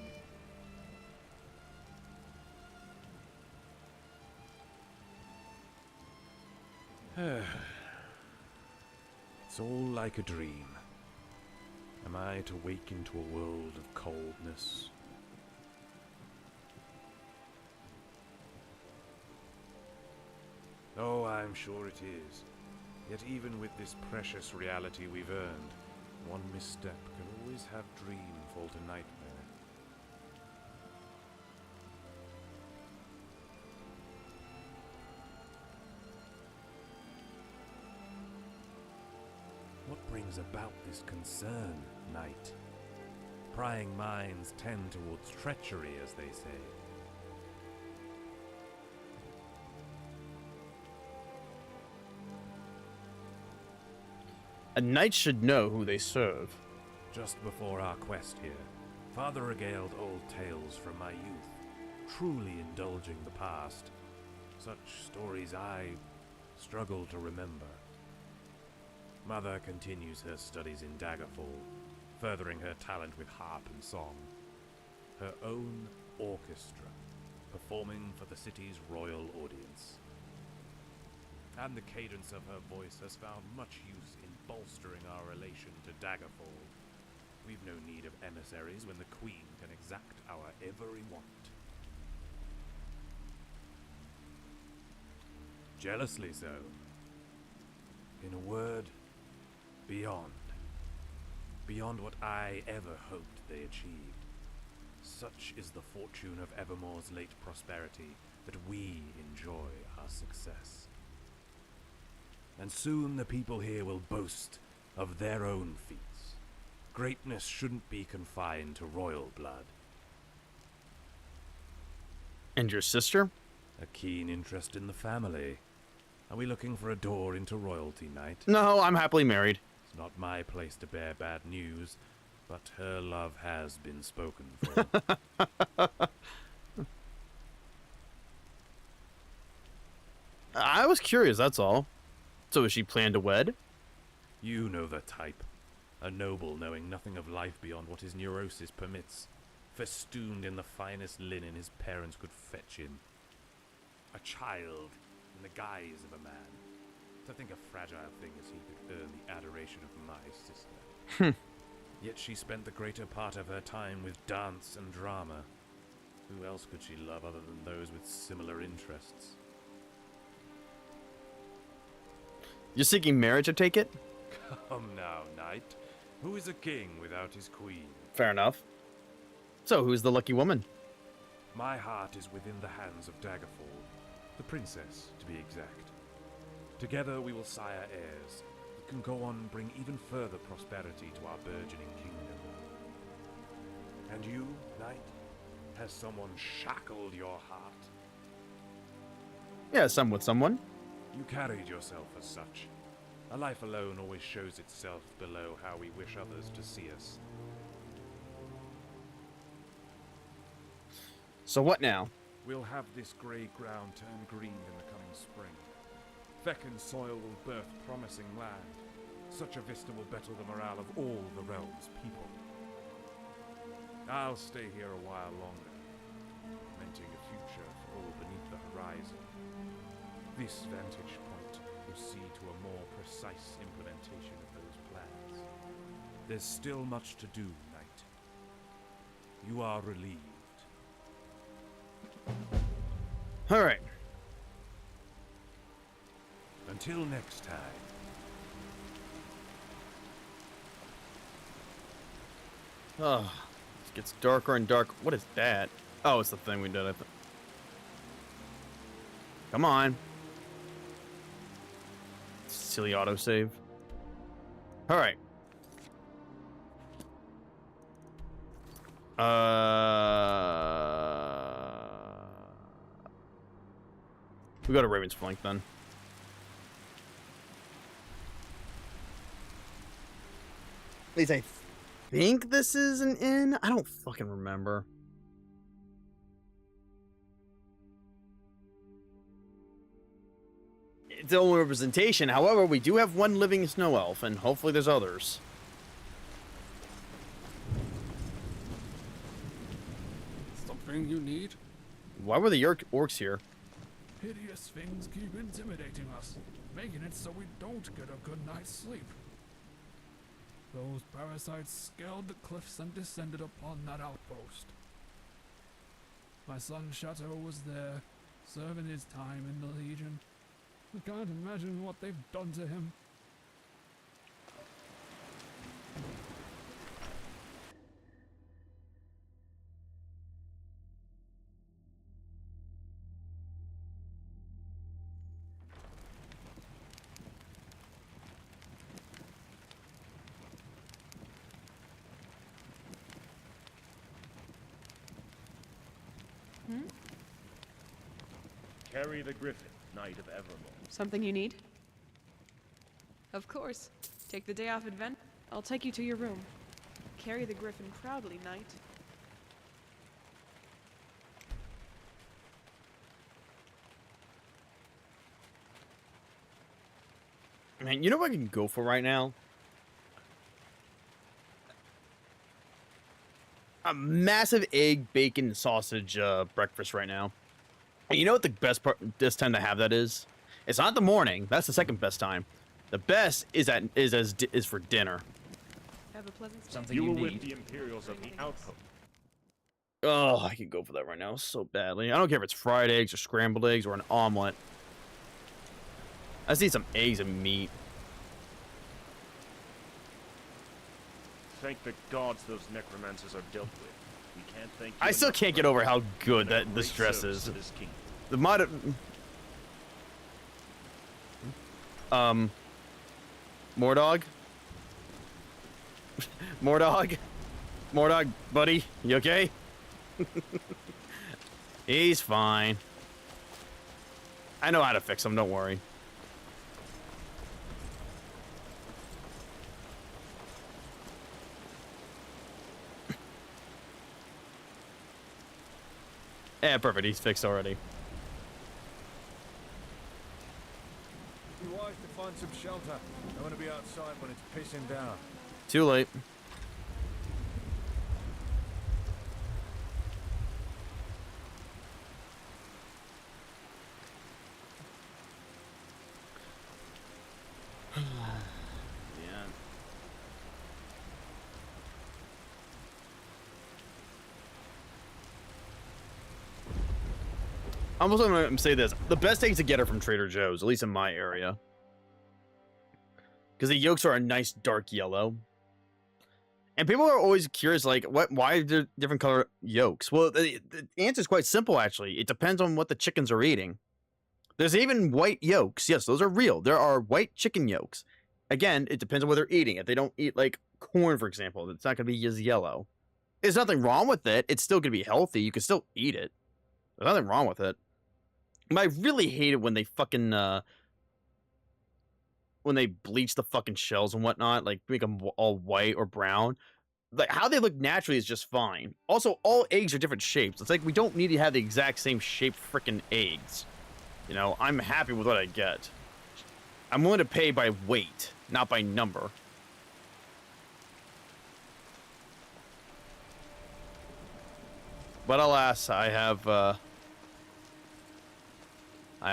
It's all like a dream. Am I to wake into a world of coldness? Oh, I'm sure it is. Yet even with this precious reality we've earned, one misstep can always have dream fall to nightmare. What brings about this concern, Knight? Prying minds tend towards treachery, as they say. A knight should know who they serve. Just before our quest here, Father regaled old tales from my youth, truly indulging the past. Such stories I struggle to remember. Mother continues her studies in Daggerfall, furthering her talent with harp and song. Her own orchestra, performing for the city's royal audience. And the cadence of her voice has found much use in bolstering our relation to Daggerfall. We've no need of emissaries when the Queen can exact our every want. Jealously so. In a word, beyond. Beyond what I ever hoped they achieved. Such is the fortune of Evermore's late prosperity that we enjoy our success. And soon the people here will boast of their own feats. Greatness shouldn't be confined to royal blood. And your sister? A keen interest in the family. Are we looking for a door into royalty, Knight? No, I'm happily married. It's not my place to bear bad news, but her love has been spoken for. I was curious, that's all. So is she planned to wed? You know the type. A noble knowing nothing of life beyond what his neurosis permits. Festooned in the finest linen his parents could fetch him. A child in the guise of a man. To think a fragile thing as he could earn the adoration of my sister. Yet she spent the greater part of her time with dance and drama. Who else could she love other than those with similar interests? You're seeking marriage, I take it? Come now, Knight. Who is a king without his queen? Fair enough. So, who's the lucky woman? My heart is within the hands of Daggerfall. The princess, to be exact. Together we will sire heirs that can go on and bring even further prosperity to our burgeoning kingdom. And you, Knight, has someone shackled your heart? Yeah, some with someone. You carried yourself as such. A life alone always shows itself below how we wish others to see us. So what now? We'll have this grey ground turn green in the coming spring. Feckened soil will birth promising land. Such a vista will better the morale of all the realm's people. I'll stay here a while longer, lamenting a future for all beneath the horizon. This vantage point will see to a more precise implementation of those plans. There's still much to do, Knight. You are relieved. All right. Until next time. Oh, it gets darker and darker. What is that? Oh, it's the thing we did, I think. Come on. Silly autosave. All right. We go to Raven's Flank then. At least I think this is an inn. I don't fucking remember. It's the only representation. However, we do have one living snow elf, and hopefully there's others. Something you need? Why were the orcs here? Hideous things keep intimidating us, making it so we don't get a good night's sleep. Those parasites scaled the cliffs and descended upon that outpost. My son Chateau was there, serving his time in the Legion. I can't imagine what they've done to him. Carry the Griffin, Knight of Evermore. Something you need? Of course. Take the day off advent. I'll take you to your room. Carry the Griffin proudly, Knight. Man, you know what I can go for right now? A massive egg, bacon, sausage breakfast right now. And you know what the best part this time to have that is? It's not the morning. That's the second best time. The best is for dinner. Have a pleasant Something you were with the Imperials of the outpost. Oh, I could go for that right now so badly. I don't care if it's fried eggs or scrambled eggs or an omelet. I just need some eggs and meat. Thank the gods those necromancers are dealt with. We can't thank you I still enough can't for get over how good doing a that this great dress service is. to this kingdom. The mod. Mordog? Mordog? Mordog, buddy, you okay? He's fine. I know how to fix him, don't worry. Yeah, perfect, he's fixed already. Be wise to find some shelter. I want to be outside when it's pissing down. Too late. I'm also going to say this. The best eggs to get are from Trader Joe's, at least in my area. Because the yolks are a nice dark yellow. And people are always curious, like, why are there different color yolks? Well, the answer is quite simple, actually. It depends on what the chickens are eating. There's even white yolks. Yes, those are real. There are white chicken yolks. Again, it depends on what they're eating. If they don't eat, like, corn, for example, it's not going to be as yellow. There's nothing wrong with it. It's still going to be healthy. You can still eat it. There's nothing wrong with it. But I really hate it when they fucking, when they bleach the fucking shells and whatnot, like make them all white or brown. Like how they look naturally is just fine. Also, all eggs are different shapes. It's like we don't need to have the exact same shaped freaking eggs. You know, I'm happy with what I get. I'm willing to pay by weight, not by number. But alas, I have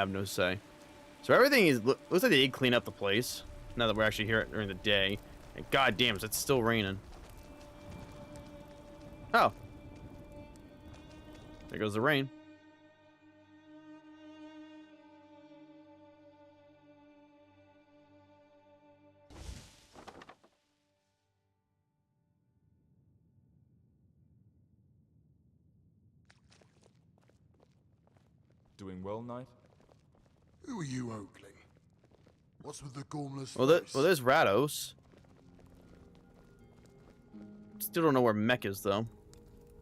no say. So everything is looks like they did clean up the place. Now that we're actually here during the day, and god damn, it's still raining. Oh, there goes the rain. Doing well, Knight? Who are you, Oakley? What's with the gormless Well, there's Rados. Still don't know where Mech is, though.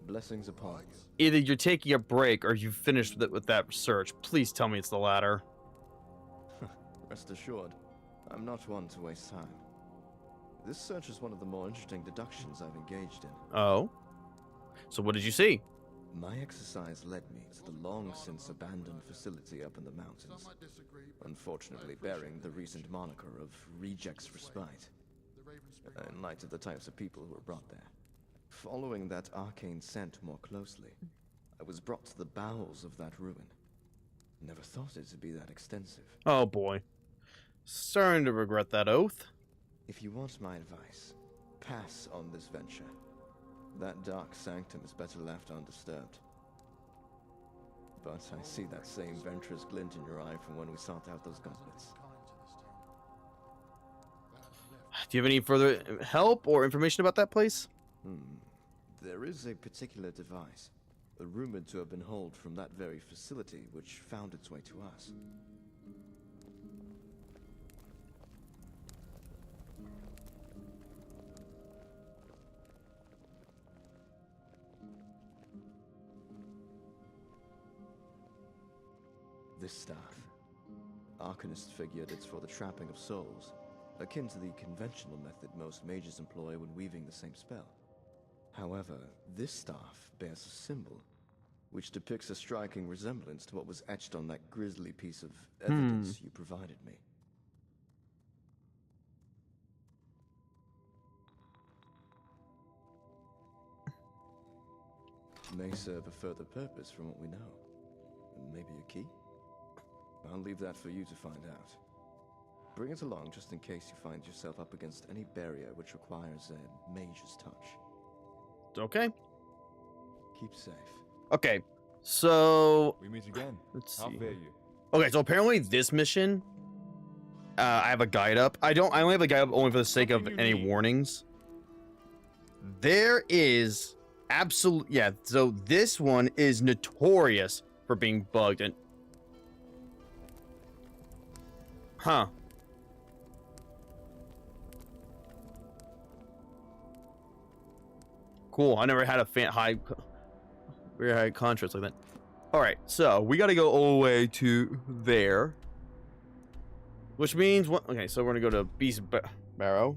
Blessings upon you. Either you're taking a break or you've finished with that research. Please tell me it's the latter. Rest assured, I'm not one to waste time. This search is one of the more interesting deductions I've engaged in. Oh? So what did you see? My exercise led me to the long-since abandoned facility up in the mountains, unfortunately bearing the recent moniker of Rejects Respite, in light of the types of people who were brought there. Following that arcane scent more closely, I was brought to the bowels of that ruin. Never thought it to be that extensive. Oh boy. Starting to regret that oath. If you want my advice, pass on this venture. That dark sanctum is better left undisturbed. But I see that same venturous glint in your eye from when we sought out those goblets. Do you have any further help or information about that place? There is a particular device, rumored to have been hauled from that very facility, which found its way to us. This staff. Arcanists figured it's for the trapping of souls, akin to the conventional method most mages employ when weaving the same spell. However, this staff bears a symbol, which depicts a striking resemblance to what was etched on that grisly piece of evidence you provided me. May serve a further purpose from what we know. maybe a key? I'll leave that for you to find out. Bring it along just in case you find yourself up against any barrier which requires a mage's touch. Okay. Keep safe. Okay, so We meet again. let's How see. fare you? Okay, so apparently this mission, I have a guide up. I only have a guide up only for the sake of any warnings. There is so this one is notorious for being bugged and Cool. I never had a very high contrast like that. All right, so we got to go all the way to there, which means what? Okay, so we're gonna go to Beast Barrow.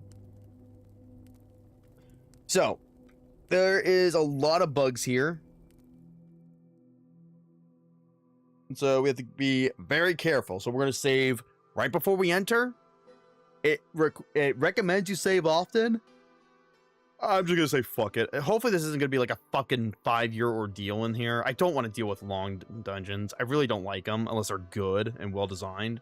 So there is a lot of bugs here, so we have to be very careful. So we're gonna save right before we enter. It recommends you save often. I'm just gonna say fuck it. Hopefully this isn't gonna be like a fucking 5-year ordeal in here. I don't want to deal with long dungeons. I really don't like them unless they're good and well designed.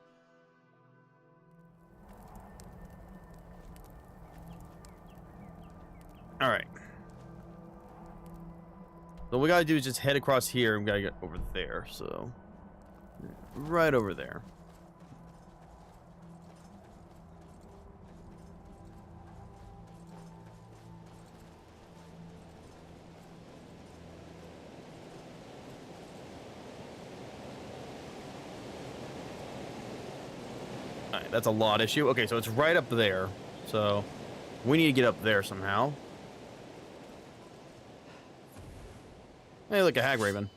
All right. So what we gotta do is just head across here and we gotta get over there. So right over there. Alright, that's a lot issue. Okay, so it's right up there. So we need to get up there somehow. Hey, look, a hag raven.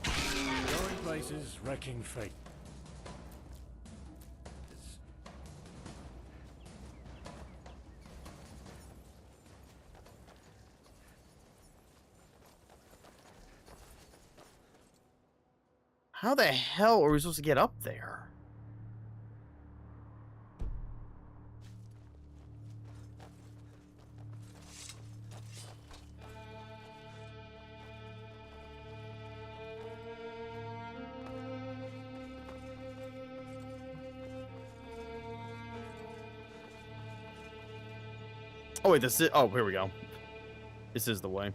Going places, wrecking fate. How the hell are we supposed to get up there? Oh wait, this is, oh, here we go. This is the way.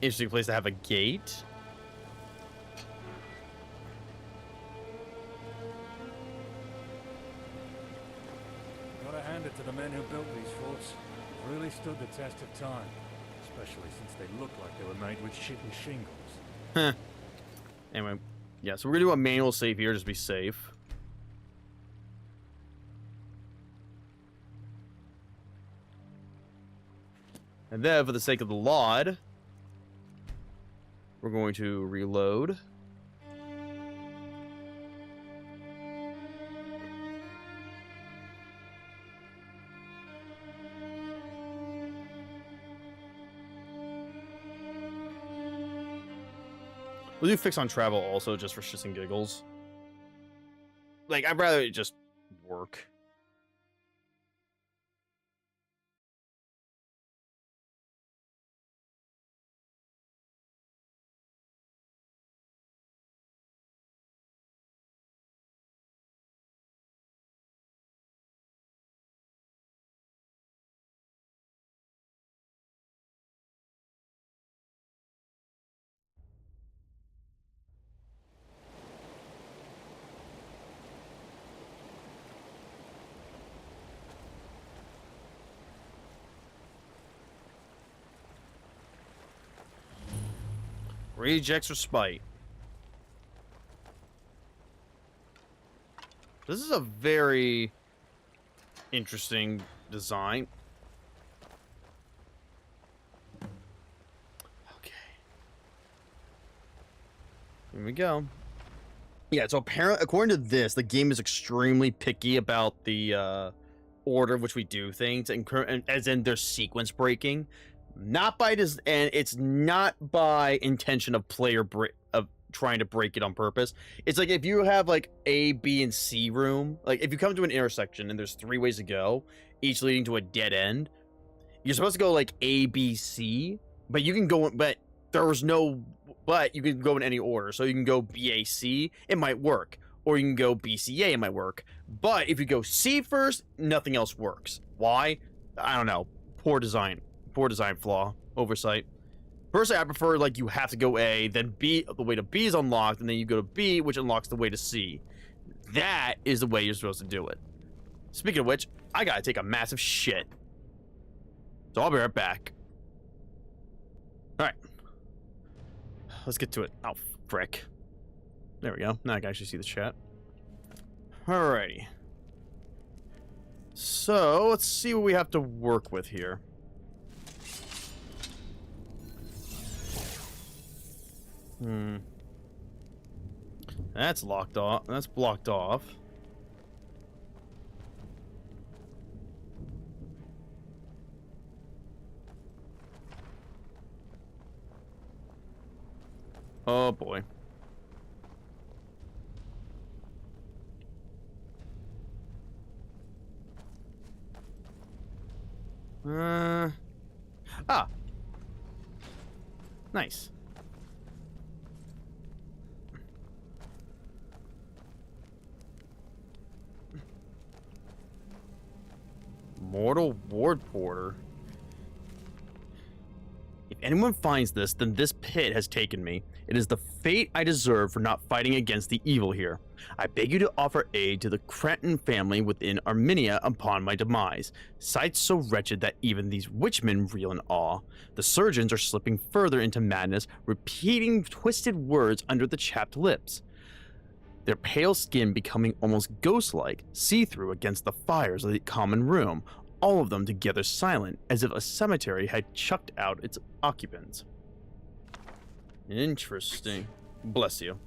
Interesting place to have a gate. Gotta hand it to the men who built these forts. Really stood the test of time. Especially since they look like they were made with shitty shingles. Huh. Anyway, yeah, so we're gonna do a manual save here, just to be safe. And then, for the sake of the LOD, we're going to reload. We'll do fix on travel also, just for shits and giggles. Like, I'd rather it just work. Rejects or spite. This is a very interesting design. Okay. Here we go. Yeah, so apparently, according to this, the game is extremely picky about the order of which we do things, and as in there's sequence breaking. Not by and it's not by intention of player of trying to break it on purpose. It's like if you have like A, B, and C room, like if you come to an intersection and there's 3 ways to go, each leading to a dead end, You're supposed to go like A, B, C, but you can go, but there was no, but you can go in any order. So you can go BAC, it might work. Or you can go BCA, it might work. But if you go C first, nothing else works. Why? I don't know. Poor design flaw, oversight. Personally, I prefer like you have to go A, then B, the way to B is unlocked, and then you go to B, which unlocks the way to C. That is the way you're supposed to do it. Speaking of which, I gotta take a massive shit. So I'll be right back. Alright. Let's get to it. Oh, frick. There we go. Now I can actually see the chat. Alrighty. So, let's see what we have to work with here. That's locked off. That's blocked off. Oh boy. Ah. Nice. Mortal Ward Porter. If anyone finds this, then this pit has taken me. It is the fate I deserve for not fighting against the evil here. I beg you to offer aid to the Crenton family within Arminia upon my demise. Sights so wretched that even these witchmen reel in awe. The surgeons are slipping further into madness, repeating twisted words under the chapped lips. Their pale skin becoming almost ghost-like, see-through against the fires of the common room, all of them together silent, as if a cemetery had chucked out its occupants. Interesting. Bless you.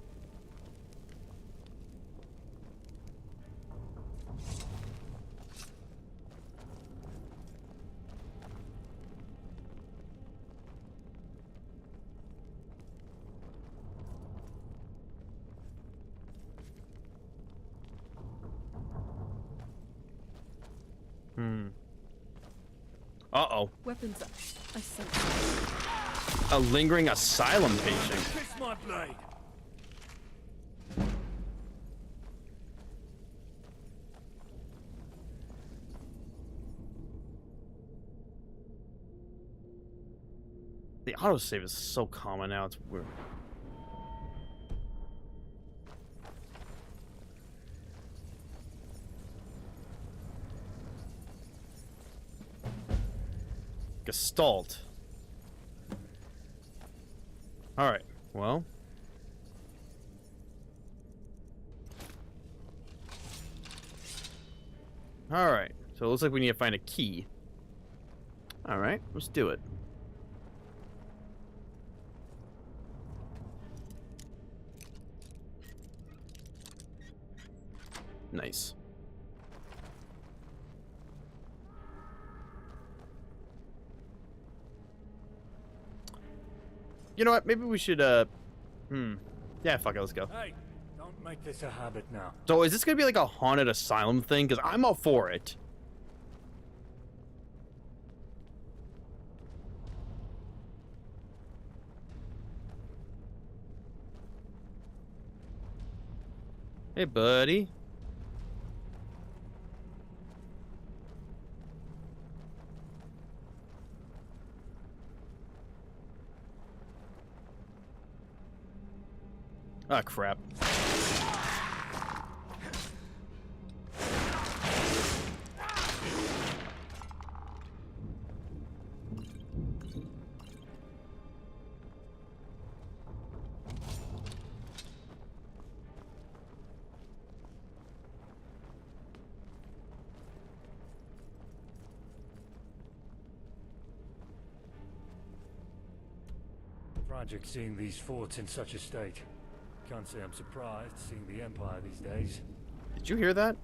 Uh-oh. Weapons up. I sense. A lingering asylum patient. Kiss my blade. The autosave is so common now, it's weird. Gestalt. Alright, well. Alright, so it looks like we need to find a key. Alright, let's do it. Nice. You know what? Maybe we should, yeah, fuck it, let's go. Hey, don't make this a habit now. So is this gonna be like a haunted asylum thing? Because I'm all for it. Hey, buddy. Ah, crap. Tragic seeing these forts in such a state. Can't say I'm surprised seeing the Empire these days. Did you hear that?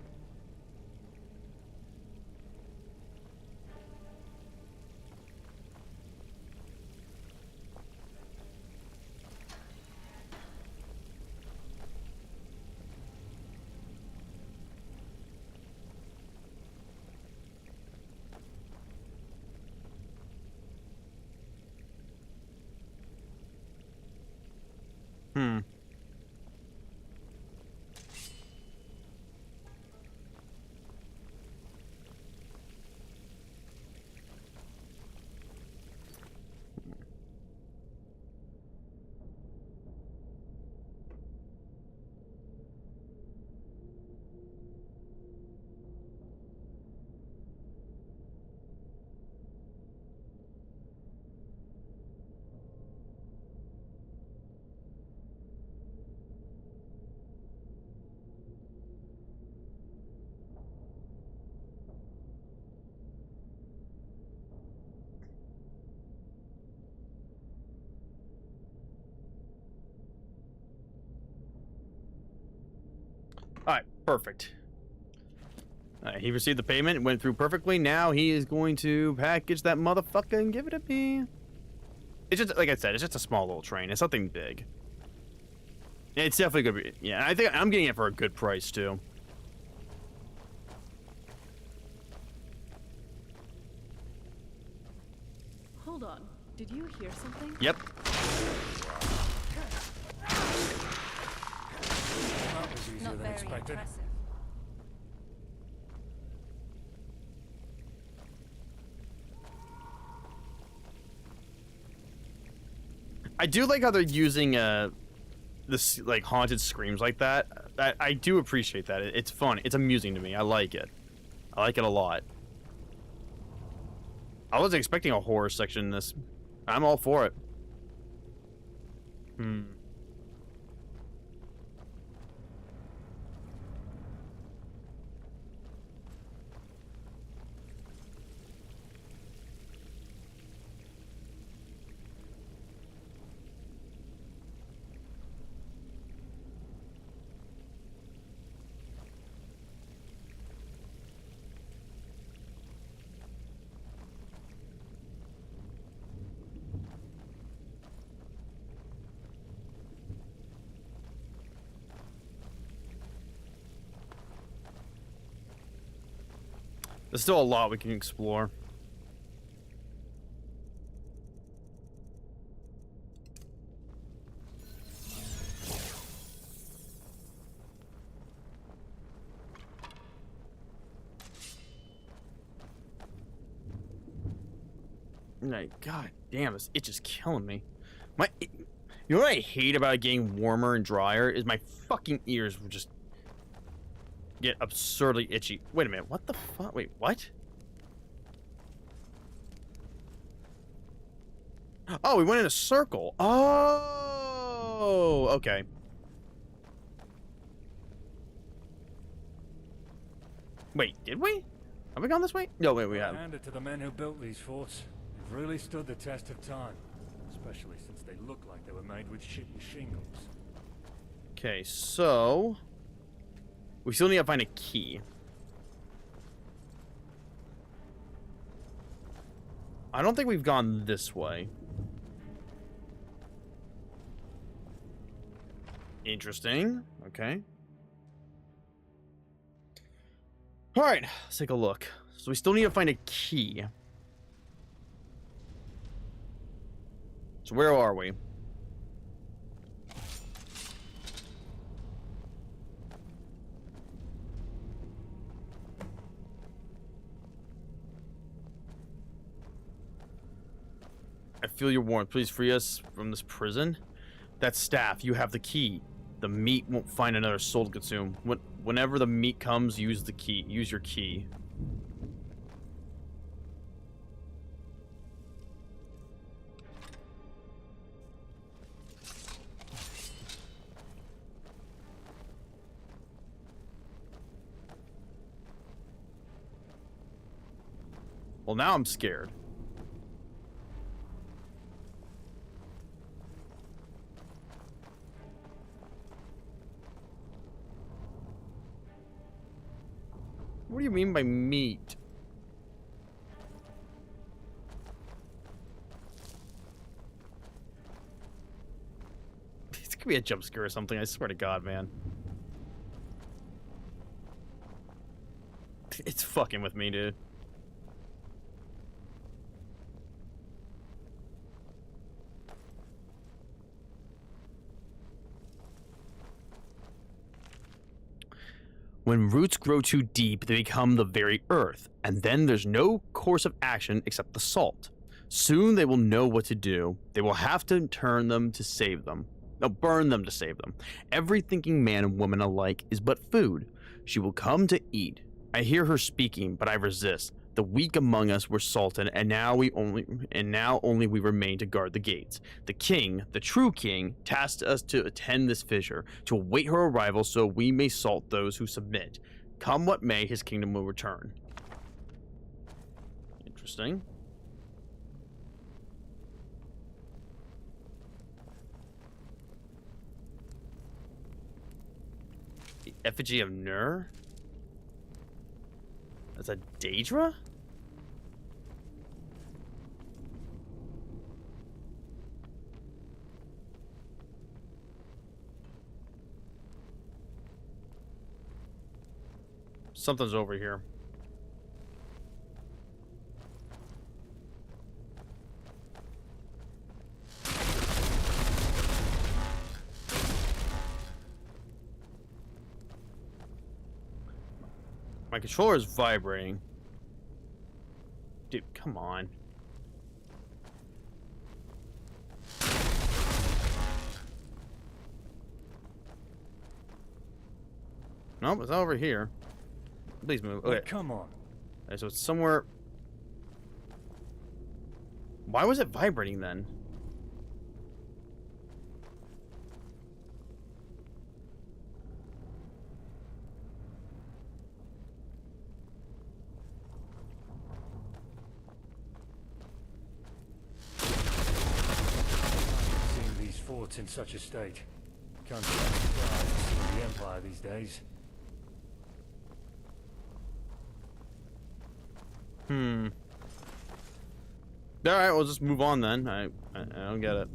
All right, perfect. All right, he received the payment. It went through perfectly. Now he is going to package that motherfucker and give it to me. It's just, like I said, it's just a small little train. It's nothing big. It's definitely gonna be, yeah, I think I'm getting it for a good price, too. Hold on. Did you hear something? Yep. That was easier Not than very expected. impressive. I do like how they're using this like haunted screams like that. I do appreciate that. It's fun. It's amusing to me. I like it. I like it a lot. I wasn't expecting a horror section in this. I'm all for it. There's still a lot we can explore. Like, god damn, this itch is killing me. You know what I hate about it getting warmer and drier is my fucking ears will just get absurdly itchy. Wait a minute, what the fuck? Wait, what? Oh, we went in a circle. Oh, okay. Wait, did we? Have we gone this way? No, wait, we have. Hand it to the men who built these forts. They've really stood the test of time, especially since they look like they were made with shitty shingles. Okay, so we still need to find a key. I don't think we've gone this way. Interesting. Okay. All right, let's take a look. So we still need to find a key. So where are we? I feel your warmth. Please free us from this prison. That staff, you have the key. The meat won't find another soul to consume. Whenever the meat comes, use the key. Use your key. Well, now I'm scared. What do you mean by meat? This could be a jump scare or something, I swear to God, man. It's fucking with me, dude. When roots grow too deep, they become the very earth, and then there's no course of action except the salt. Soon they will know what to do. They will have to turn them to save them. No, burn them to save them. Every thinking man and woman alike is but food. She will come to eat. I hear her speaking, but I resist. The weak among us were salted, and now only we remain to guard the gates. The king, the true king, tasked us to attend this fissure, to await her arrival so we may salt those who submit. Come what may, his kingdom will return. Interesting. The effigy of Nur? That's a Daedra? Something's over here. My controller is vibrating. Dude, come on. Nope, it's over here. Please move. Okay. Oh, come on. Okay, so it's somewhere. Why was it vibrating then? Seeing these forts in such a state. Can't be surprised to see the Empire these days. Alright, we'll just move on then. I don't get it.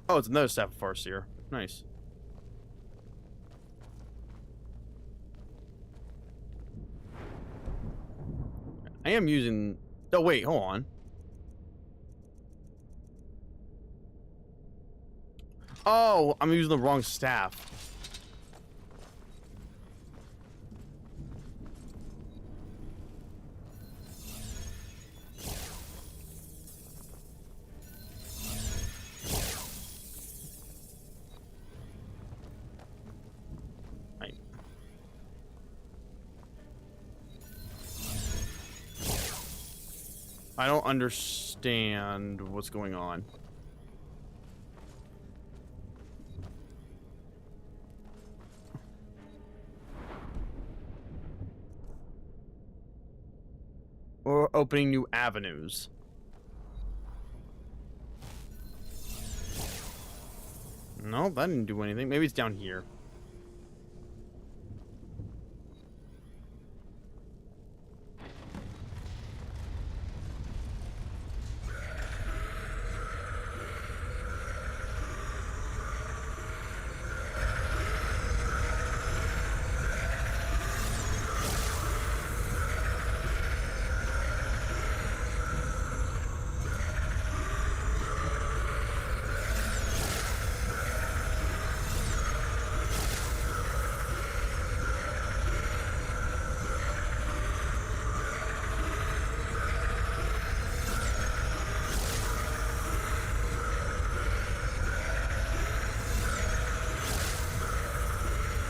Oh, it's another staff of Farseer. Nice. I am using... Oh, wait, hold on. Oh, I'm using the wrong staff. I don't understand what's going on. Or opening new avenues. No, that didn't do anything. Maybe it's down here.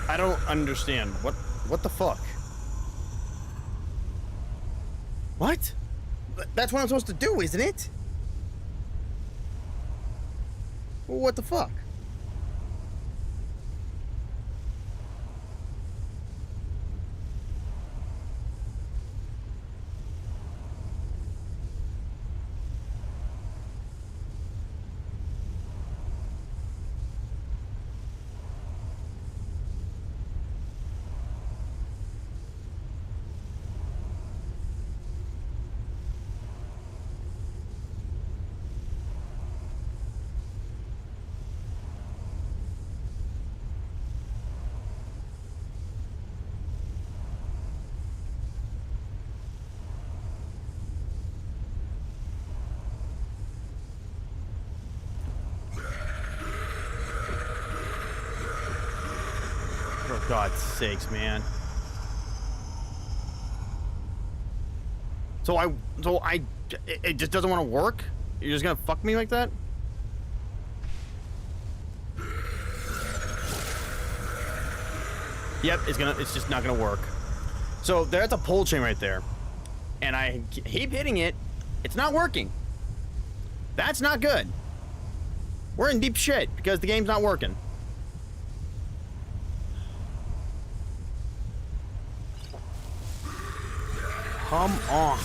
I don't understand. What the fuck? What? That's what I'm supposed to do, isn't it? Well, what the fuck? God's sakes, man. So it just doesn't want to work? You're just gonna fuck me like that? Yep, it's just not gonna work. So there's a pole chain right there. And I keep hitting it. It's not working. That's not good. We're in deep shit because the game's not working. Come on.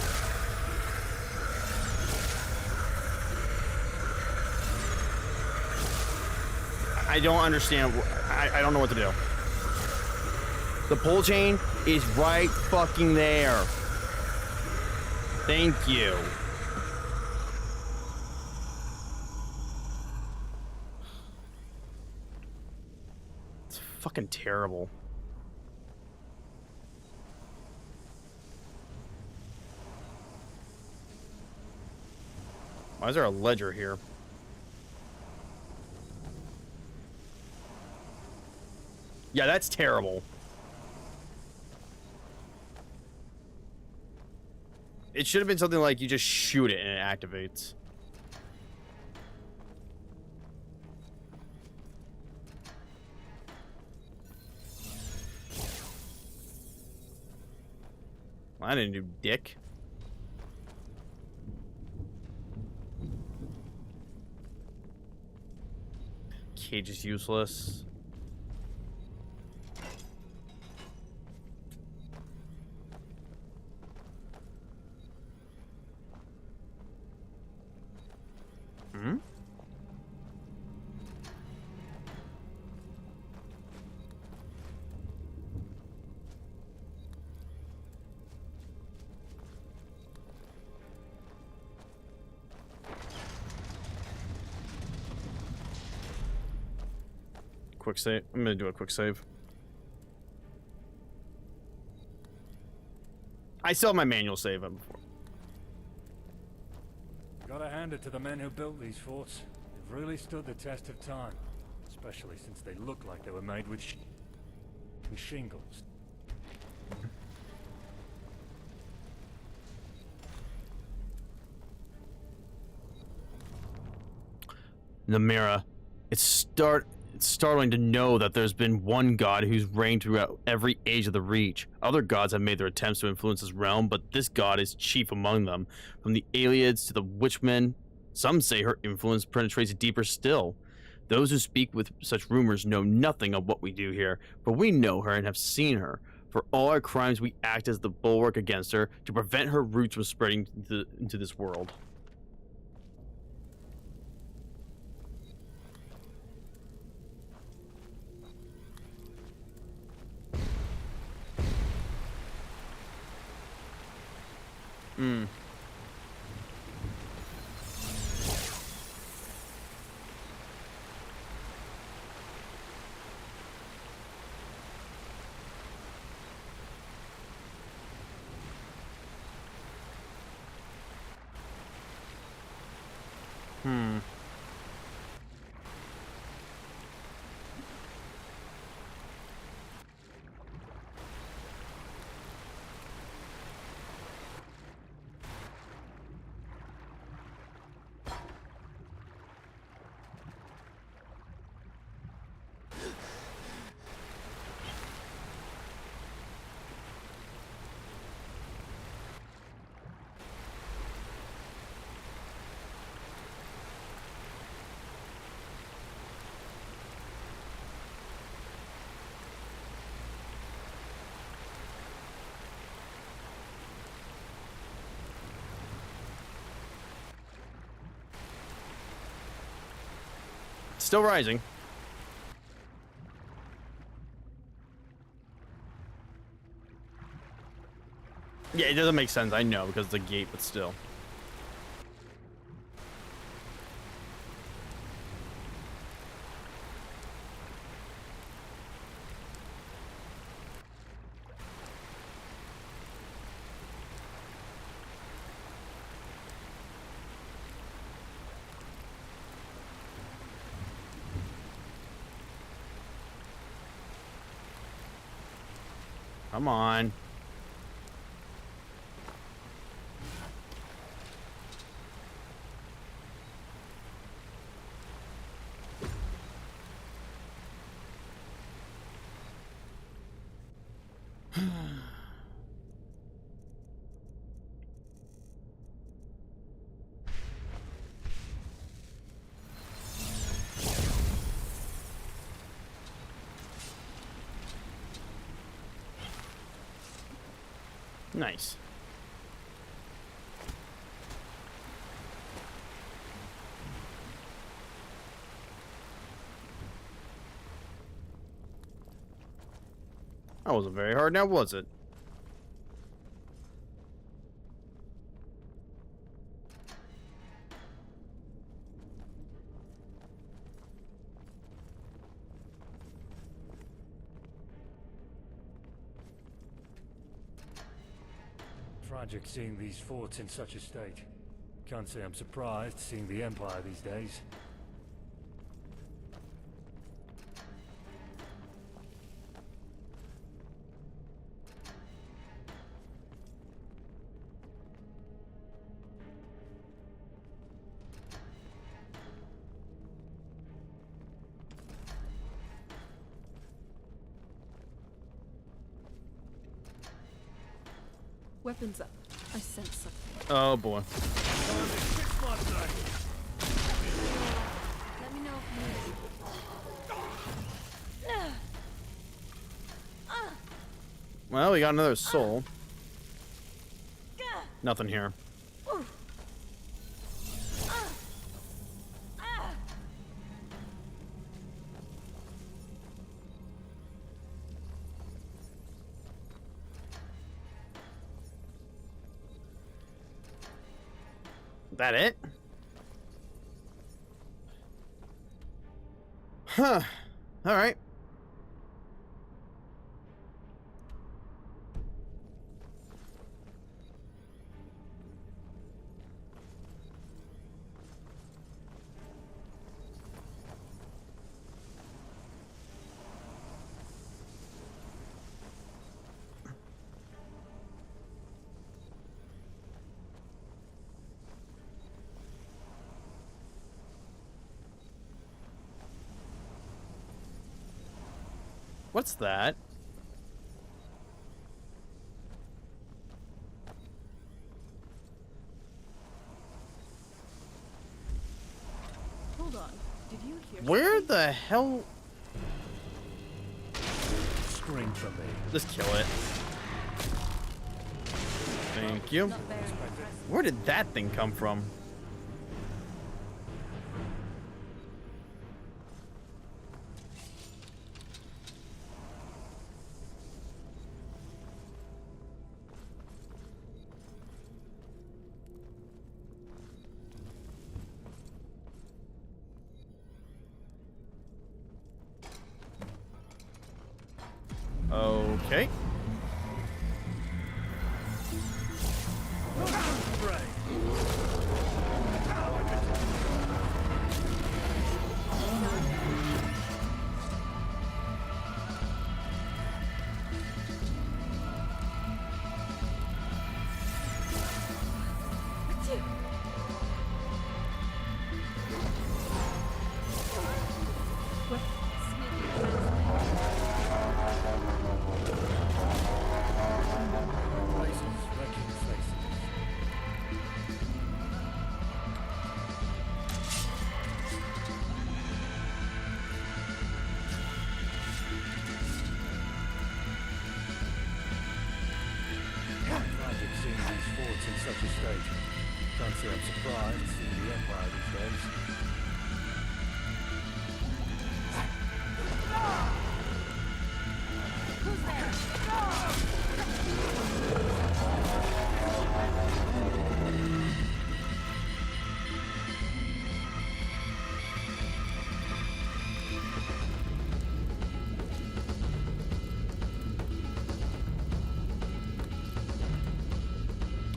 I don't understand. I don't know what to do. The pole chain is right fucking there. Thank you. It's fucking terrible. Why is there a ledger here? Yeah, that's terrible. It should have been something like you just shoot it and it activates. Well, I didn't do dick. Cage is useless. Hmm? Quick save. I'm gonna do a quick save. I still have my manual save up before. Gotta hand it to the men who built these forts. They've really stood the test of time. Especially since they look like they were made with shingles. Namira, it's startling to know that there's been one god who's reigned throughout every age of the Reach. Other gods have made their attempts to influence this realm, but this god is chief among them. From the Aliads to the Witchmen, some say her influence penetrates deeper still. Those who speak with such rumors know nothing of what we do here, for we know her and have seen her. For all our crimes, we act as the bulwark against her to prevent her roots from spreading into this world. Hmm. Hmm. Still rising. Yeah, it doesn't make sense. I know because it's a gate, but still. Come on. Nice. That wasn't very hard now, was it? Tragic seeing these forts in such a state. Can't say I'm surprised seeing the Empire these days. Weapons up. I sense something. Oh boy. Let me know if you need it. Well, we got another soul. Nothing here. That it? Huh. All right. What's that? Hold on. Did you hear? Where the hell? Scream for me. Just kill it. Thank you. Where did that thing come from? Okay. In such a state. Can't say I'm surprised seeing the Empire these days. Who's there?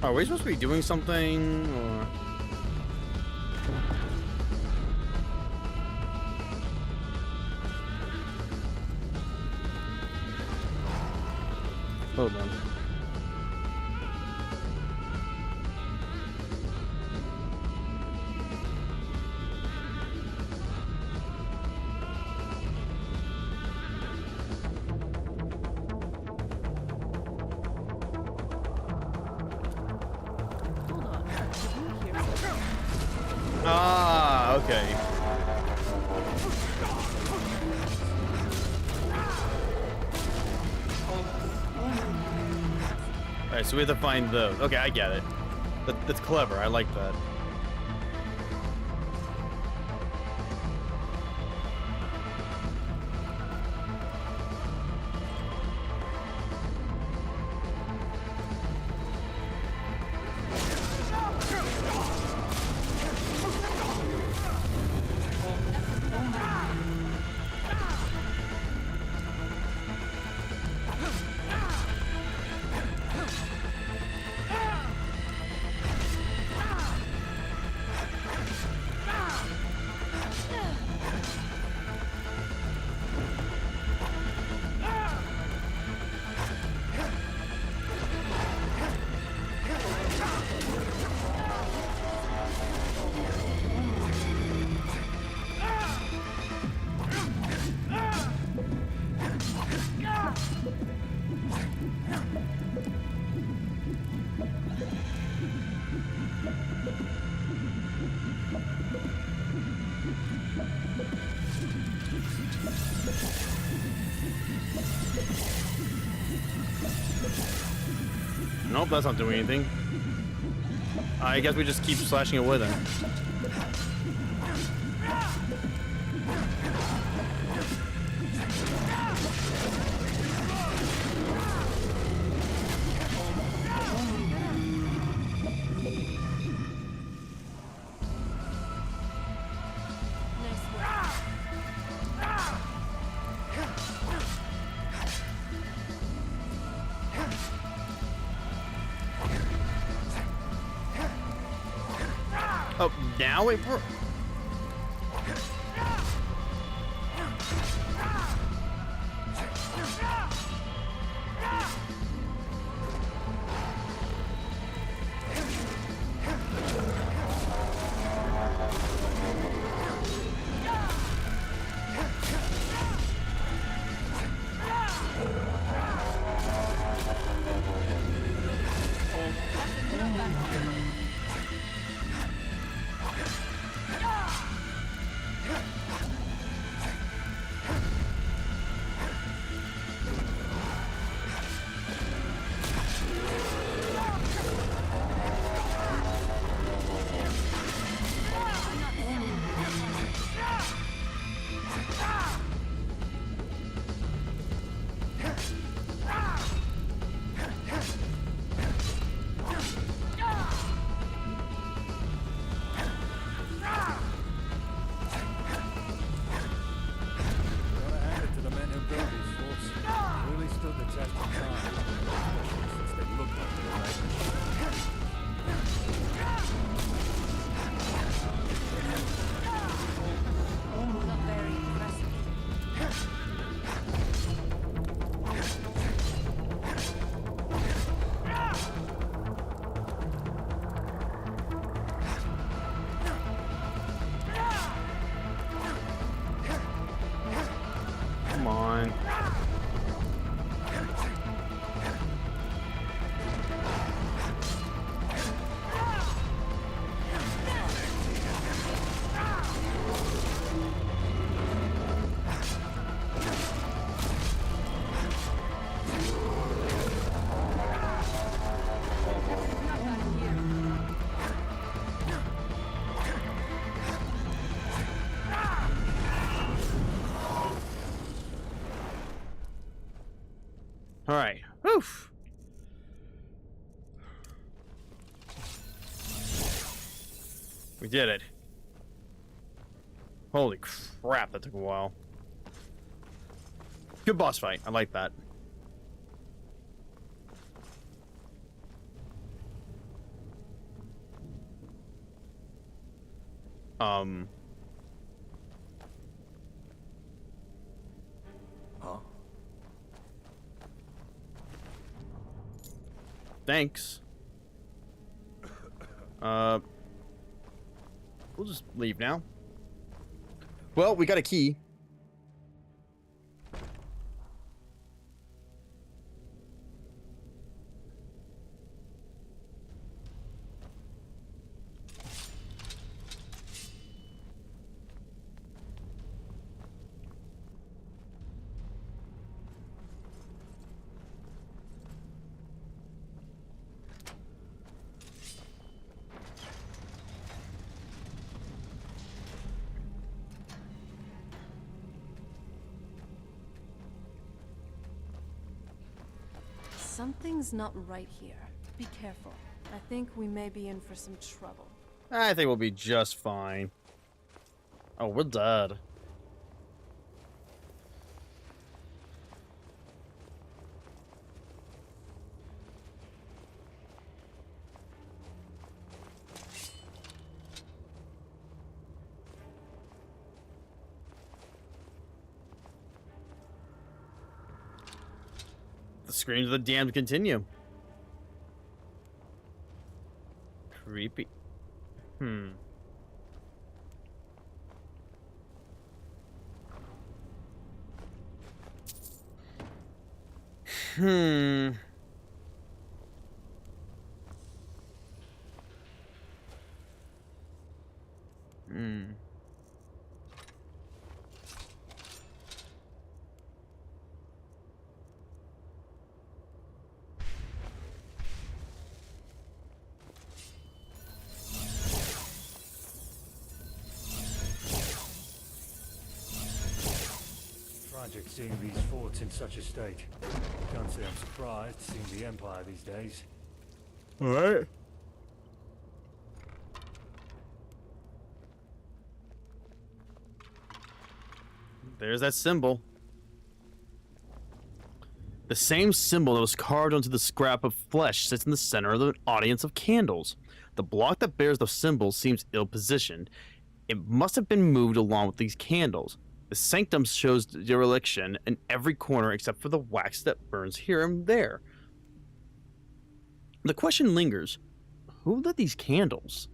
Are we supposed to be doing something, or? Hold on. Ah, okay. Alright, so we have to find those. Okay, I get it. That's clever. I like that. Nope, that's not doing anything. I guess we just keep slashing away then. Oh, now it works. Come on. All right. Oof. We did it. Holy crap, that took a while. Good boss fight. I like that. Huh? Thanks. We'll just leave now. Well, we got a key. Something's not right here. Be careful. I think we may be in for some trouble. I think we'll be just fine. Oh, we're dead. The screams of the damned continue. Creepy. Hmm. Tragic seeing these forts in such a state. Can't say I'm surprised seeing the Empire these days. Alright. There's that symbol. The same symbol that was carved onto the scrap of flesh sits in the center of the audience of candles. The block that bears the symbol seems ill-positioned. It must have been moved along with these candles. The sanctum shows dereliction in every corner except for the wax that burns here and there. The question lingers, who lit these candles?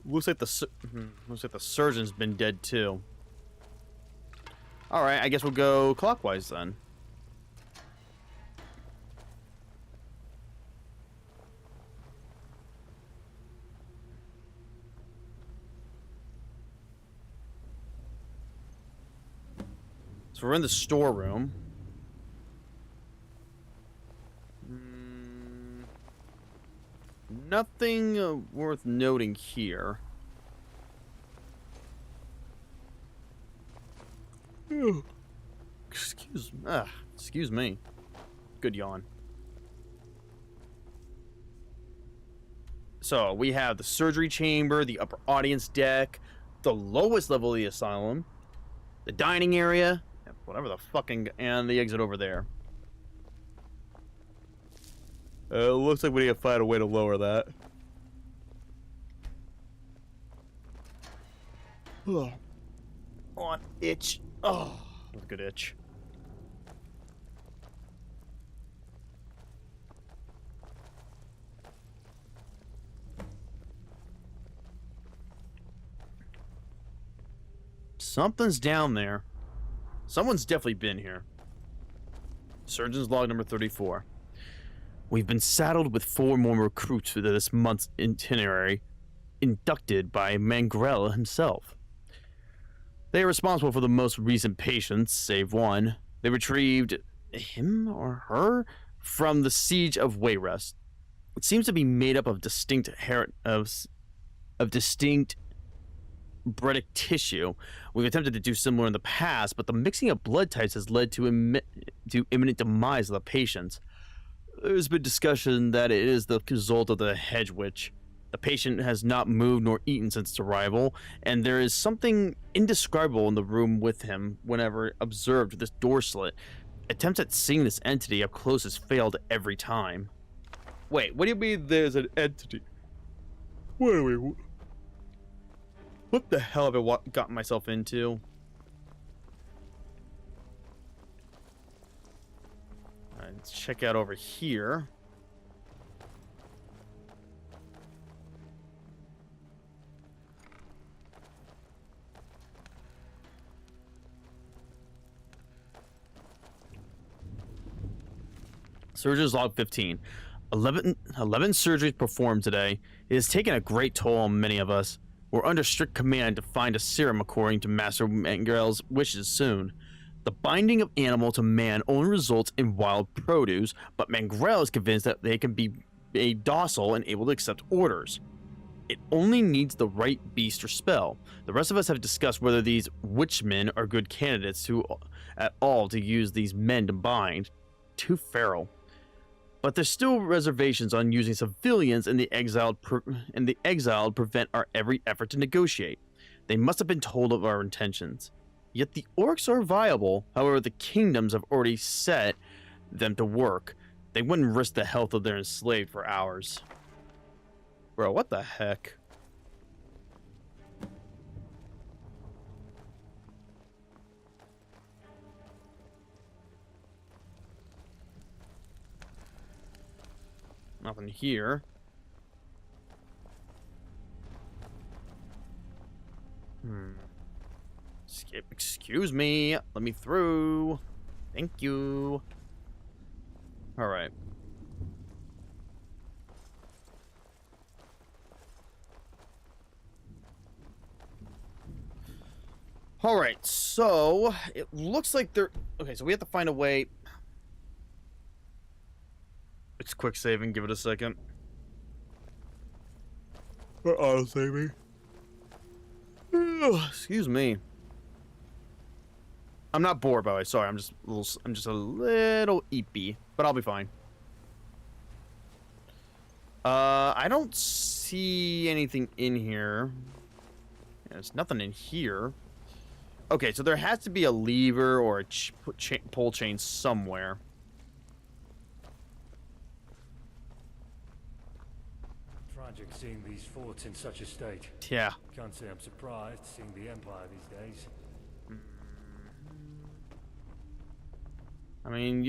Looks like the surgeon's been dead too. All right, I guess we'll go clockwise then. So we're in the storeroom. Nothing worth noting here. Excuse me. Good yawn. So we have the surgery chamber, the upper audience deck, the lowest level of the asylum, the dining area, whatever the fucking, and the exit over there. It looks like we need to find a way to lower that. Oh, on itch. Oh, that's a good itch. Something's down there. Someone's definitely been here. Surgeon's log number 34. We've been saddled with 4 more recruits for this month's itinerary, inducted by Mangrel himself. They are responsible for the most recent patients, save one. They retrieved him or her from the siege of Wayrest. It seems to be made up of distinct distinct brettic tissue. We've attempted to do similar in the past, but the mixing of blood types has led to imminent demise of the patients. There's been discussion that it is the result of the hedge witch. The patient has not moved nor eaten since its arrival, and there is something indescribable in the room with him whenever observed this door slit. Attempts at seeing this entity up close has failed every time. Wait, what do you mean there's an entity? What the hell have I gotten myself into? Let's check out over here. Surgeon's log 15. 11 surgeries performed today. It has taken a great toll on many of us. We're under strict command to find a serum according to Master Mangrel's wishes soon. The binding of animal to man only results in wild produce, but Mangrel is convinced that they can be docile and able to accept orders. It only needs the right beast or spell. The rest of us have discussed whether these witchmen are good candidates at all to use these men to bind. Too feral. But there's still reservations on using civilians and the exiled prevent our every effort to negotiate. They must have been told of our intentions. Yet the orcs are viable. However, the kingdoms have already set them to work. They wouldn't risk the health of their enslaved for hours. Bro, what the heck? Nothing here. Skip, excuse me. Let me through. Thank you. All right. All right, so it looks like they're okay. So we have to find a way. It's quick saving. Give it a second. Auto saving. Excuse me. I'm not bored, by the way. Sorry, I'm just a little eepy, but I'll be fine. I don't see anything in here. There's nothing in here. Okay, so there has to be a lever or a pole chain somewhere. Tragic seeing these forts in such a state. Yeah. Can't say I'm surprised seeing the Empire these days. I mean,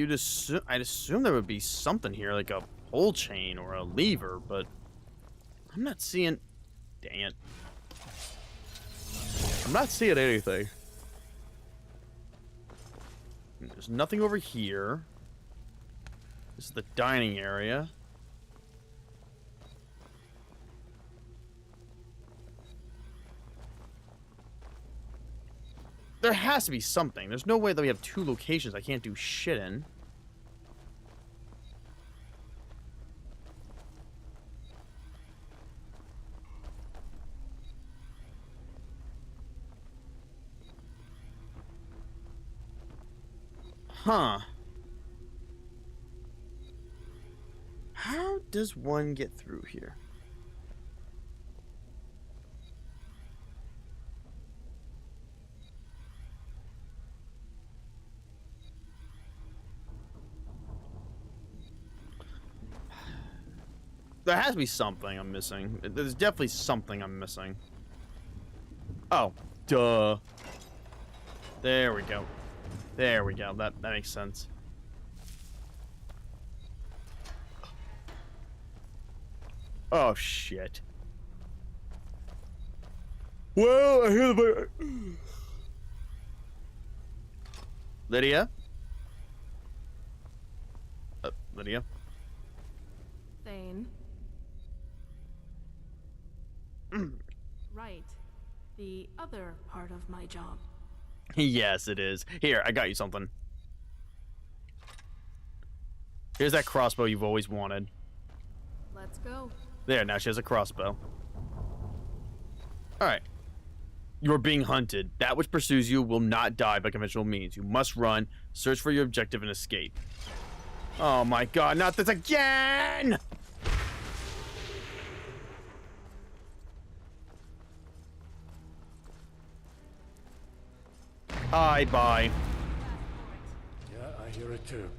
I'd assume there would be something here, like a pole chain or a lever, but I'm not seeing. Dang it. I'm not seeing anything. There's nothing over here. This is the dining area. There has to be something. There's no way that we have two locations I can't do shit in. Huh. How does one get through here? There has to be something I'm missing. There's definitely something I'm missing. Oh, duh. There we go. There we go. That makes sense. Oh, shit. Well, I hear the... Lydia? Lydia? Thane. Right. The other part of my job. Yes, it is. Here, I got you something. Here's that crossbow you've always wanted. Let's go. There, now she has a crossbow. Alright. You are being hunted. That which pursues you will not die by conventional means. You must run, search for your objective, and escape. Oh my god, not this again! Bye. Yeah, I hear it too.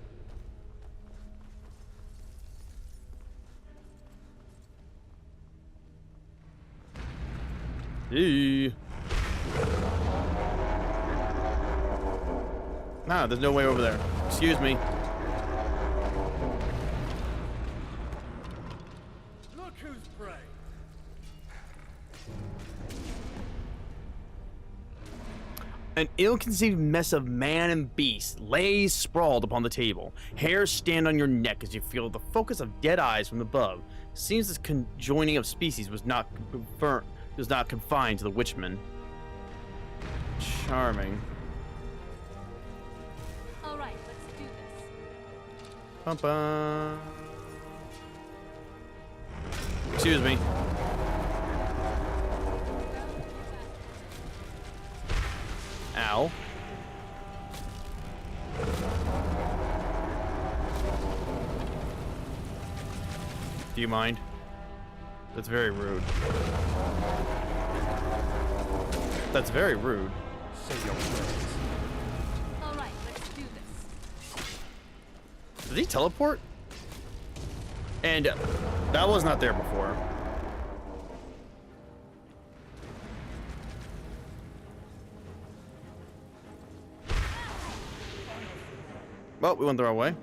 Hey. Nah, there's no way over there. Excuse me. An ill-conceived mess of man and beast lays sprawled upon the table. Hairs stand on your neck as you feel the focus of dead eyes from above. Seems this conjoining of species was not confined to the witchmen. Charming. All right, let's do this. Bum-bum. Excuse me. Ow. Do you mind? That's very rude. That's very rude. Say your prayers. All right, let's do this. Did he teleport? And that was not there before. Well, we went the wrong way.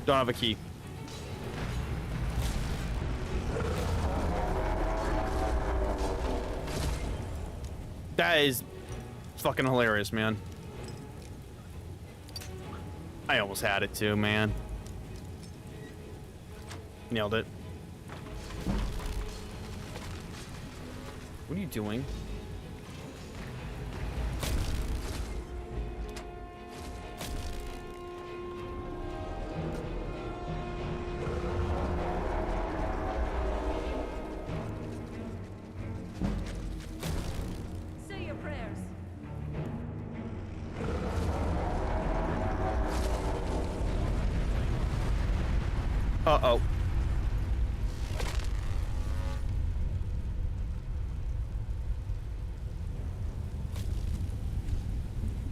Don't have a key. That is fucking hilarious, man. I almost had it too, man. Nailed it. What are you doing? Say your prayers. Uh-oh.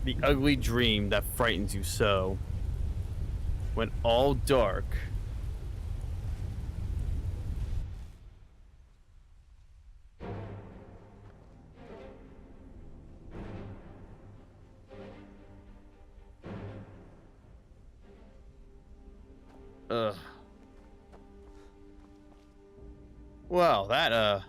The ugly dream that frightens you so. When all dark. Ugh. Well, that, I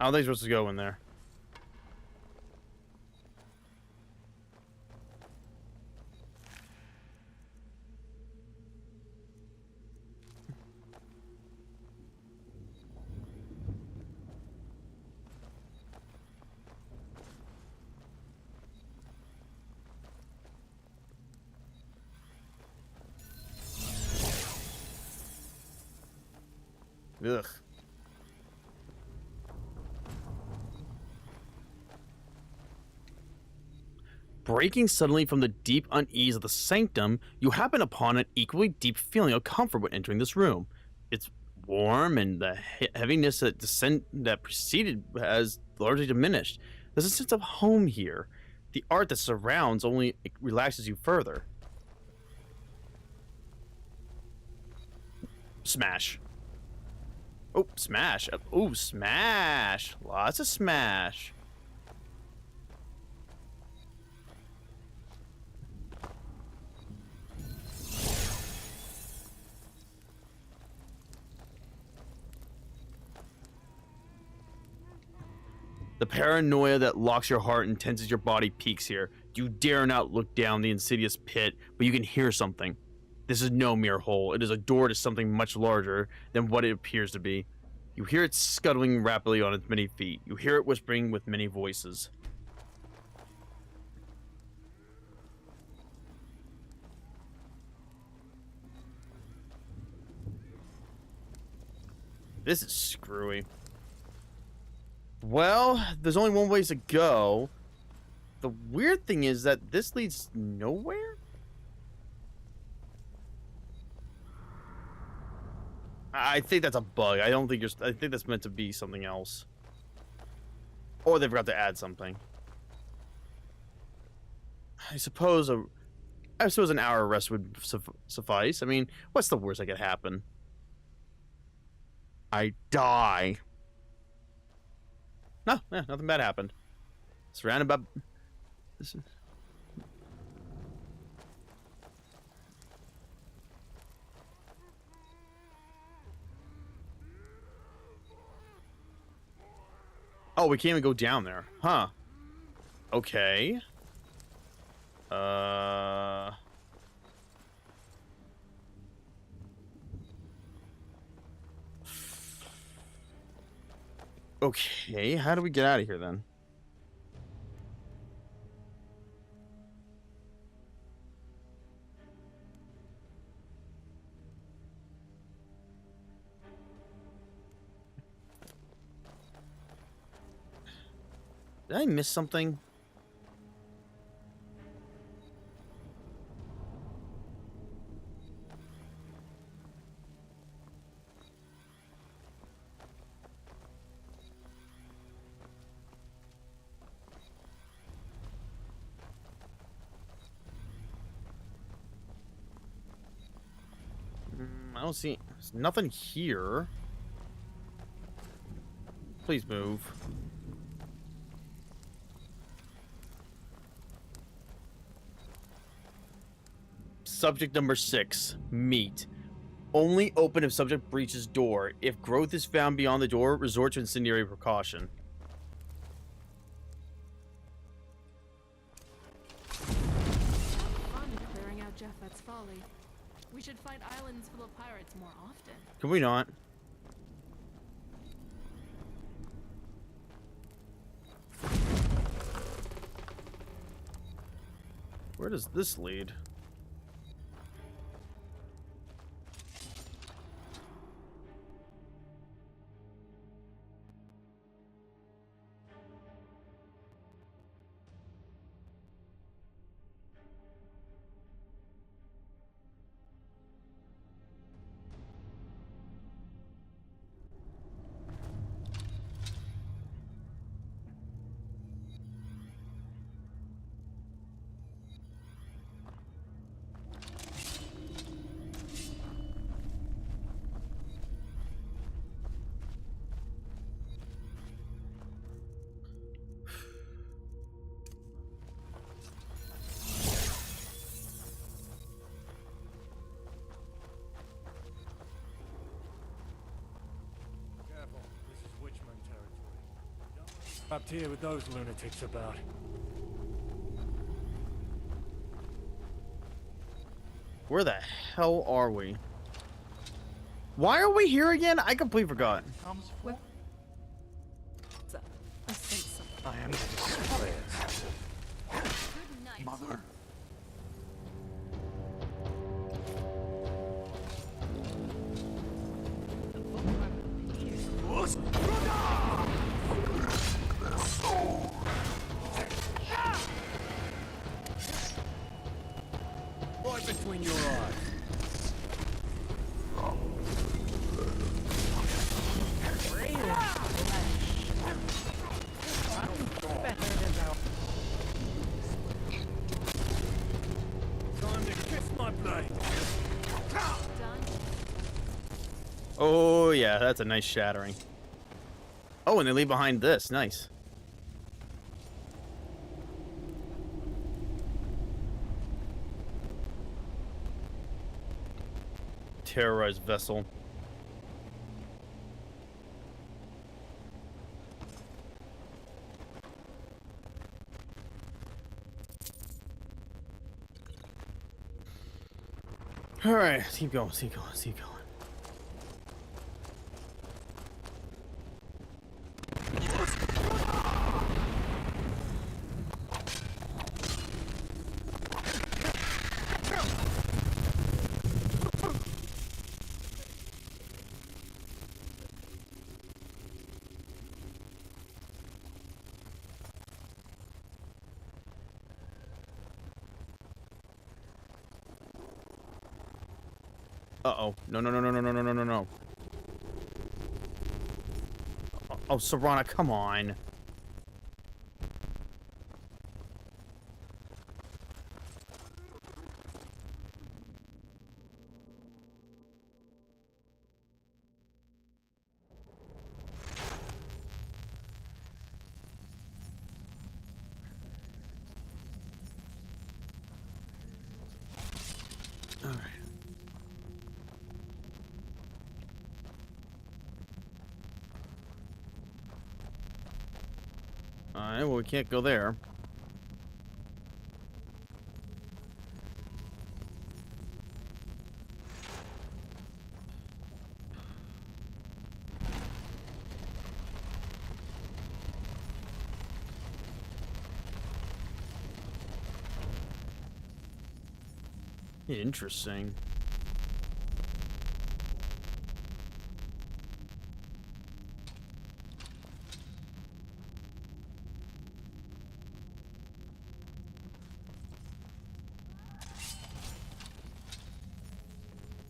don't think it's supposed to go in there. Ugh. Breaking suddenly from the deep unease of the sanctum, you happen upon an equally deep feeling of comfort when entering this room. It's warm, and the heaviness that preceded has largely diminished. There's a sense of home here. The art that surrounds only relaxes you further. Smash. Oh, smash. Oh, smash. Lots of smash. The paranoia that locks your heart and tenses your body peaks here. You dare not look down the insidious pit, but you can hear something. This is no mere hole. It is a door to something much larger than what it appears to be. You hear it scuttling rapidly on its many feet. You hear it whispering with many voices. This is screwy. Well, there's only one way to go. The weird thing is that this leads nowhere? I think that's a bug. I don't think I think that's meant to be something else. Or they forgot to add something. I suppose an hour rest would suffice. I mean, what's the worst that could happen? I die. No, nothing bad happened. Surrounded by This is... Oh, we can't even go down there. Huh. Okay. Okay, how do we get out of here then? Did I miss something? I don't see... There's nothing here. Please move. Subject number 6. Meat. Only open if subject breaches door. If growth is found beyond the door, resort to incendiary precaution. Fun clearing out Japhet's folly. We should fight islands full of pirates more often. Can we not? Where does this lead? Careful, this is Witchman territory. Up here with those lunatics about. Where the hell are we? Why are we here again? I completely forgot. Well, I sense something. I am destroyed. Mother. Right between your eyes. Time to kiss my blade. Oh, yeah, that's a nice shattering. Oh, and they leave behind this. Nice. Terrorized vessel. All right, let's keep going, let's keep going, let's keep going. Uh-oh. No, no, no, no, no, no, no, no, no, no. Oh, Serana, come on. Alright, well, we can't go there. Interesting.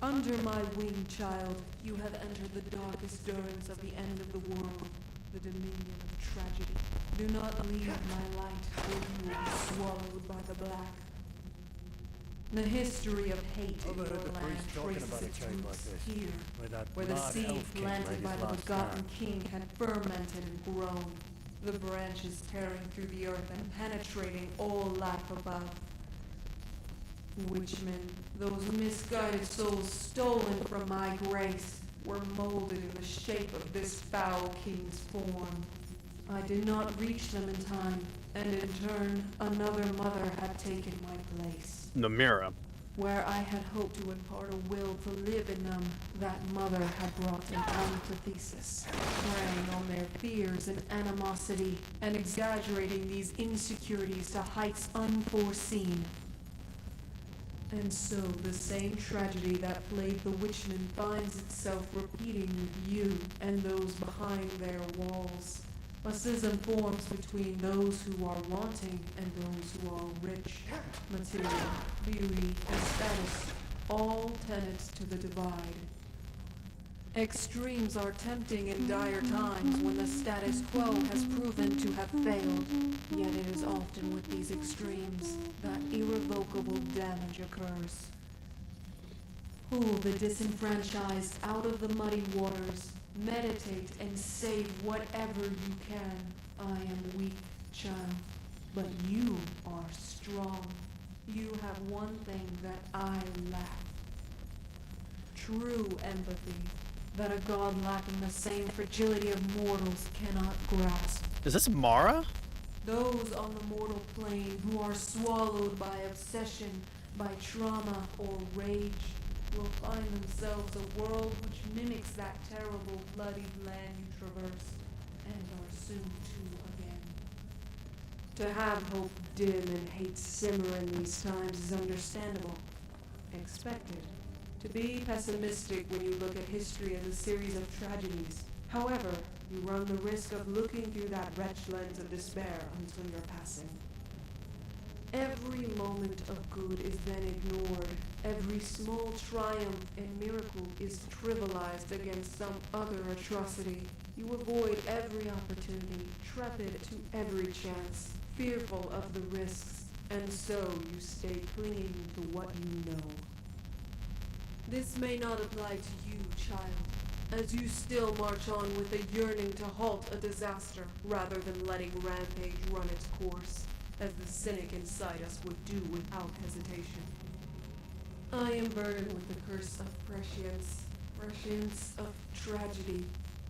Under my wing, child, you have entered the darkest stirrings of the end of the world, the dominion of tragedy. Do not leave my light, or you will be swallowed by the black. The history of hate in your Overheard the land priest talking traces about a its cave like roots this, here, where that the mad seed elf king planted laid by his the last begotten stand. king had fermented and grown, the branches tearing through the earth and penetrating all life above. Witchmen, those misguided souls stolen from my grace, were molded in the shape of this foul king's form. I did not reach them in time, and in turn, another mother had taken my place. Namira. Where I had hoped to impart a will to live in them, that mother had brought an antithesis, preying on their fears and animosity, and exaggerating these insecurities to heights unforeseen. And so the same tragedy that plagued the Witchmen finds itself repeating with you and those behind their walls. A schism forms between those who are wanting and those who are rich. Material, beauty, and status, all tenets to the divide. Extremes are tempting in dire times when the status quo has proven to have failed. Yet it is often with these extremes that irrevocable damage occurs. Pull the disenfranchised out of the muddy waters. Meditate and save whatever you can. I am weak, child, but you are strong. You have one thing that I lack. True empathy, that a god lacking the same fragility of mortals cannot grasp. Is this Mara? Those on the mortal plane who are swallowed by obsession, by trauma or rage, will find themselves a world which mimics that terrible, bloodied land you traverse, and are soon to again. To have hope dim and hate simmer in these times is understandable, expected. To be pessimistic when you look at history as a series of tragedies. However, you run the risk of looking through that wretched lens of despair until you're passing. Every moment of good is then ignored. Every small triumph and miracle is trivialized against some other atrocity. You avoid every opportunity, trepid to every chance, fearful of the risks, and so you stay clinging to what you know. This may not apply to you, child, as you still march on with a yearning to halt a disaster rather than letting rampage run its course, as the cynic inside us would do without hesitation. I am burdened with the curse of prescience of tragedy,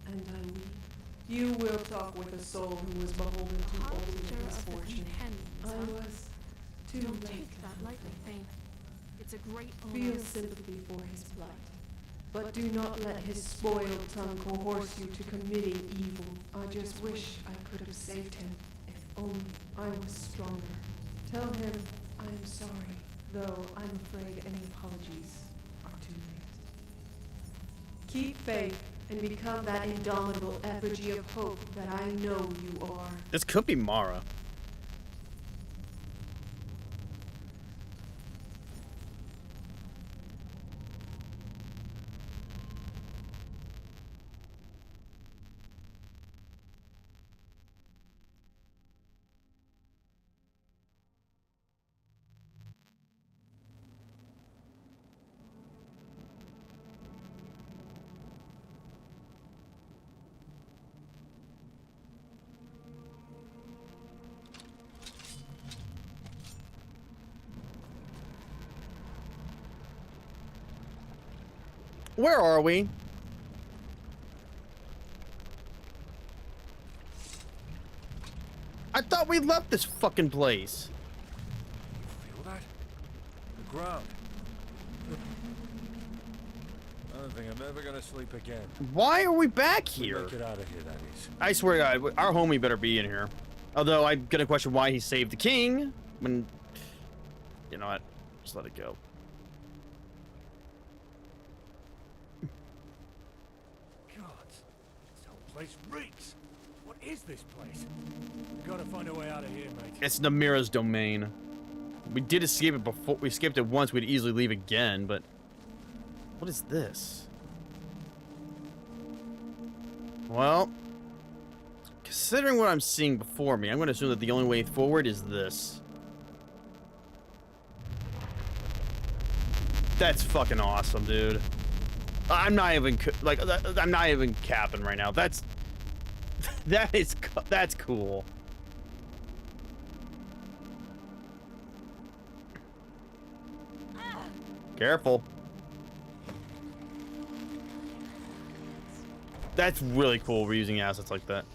and I weep. You will talk with a soul who was beholden to ultimate misfortune. I was too Don't late. take that lightly, Thane. It's a great honor. Feel sympathy for his plight, but do not let his spoiled tongue coerce you to committing evil. I just wish I could have saved him, if only I was stronger. Tell him I am sorry, though I'm afraid any apologies are too late. Keep faith and become that indomitable effigy of hope that I know you are. This could be Mara. Where are we? I thought we left this fucking place. Feel that? The ground. I don't think I'm ever gonna sleep again. Why are we back We here? make it out of here, that is. I swear to God, our homie better be in here. Although I'm gonna question why he saved the king when, you know what? Just let it go. God, this whole place reeks. What is this place? We gotta find a way out of here, mate. It's Namira's domain. We did escape it before. We escaped it once. We'd easily leave again, but what is this? Well, considering what I'm seeing before me, I'm going to assume that the only way forward is this. That's fucking awesome, dude. I'm not even like I'm not even capping right now. That's that's cool. Careful. That's really cool. We're using assets like that.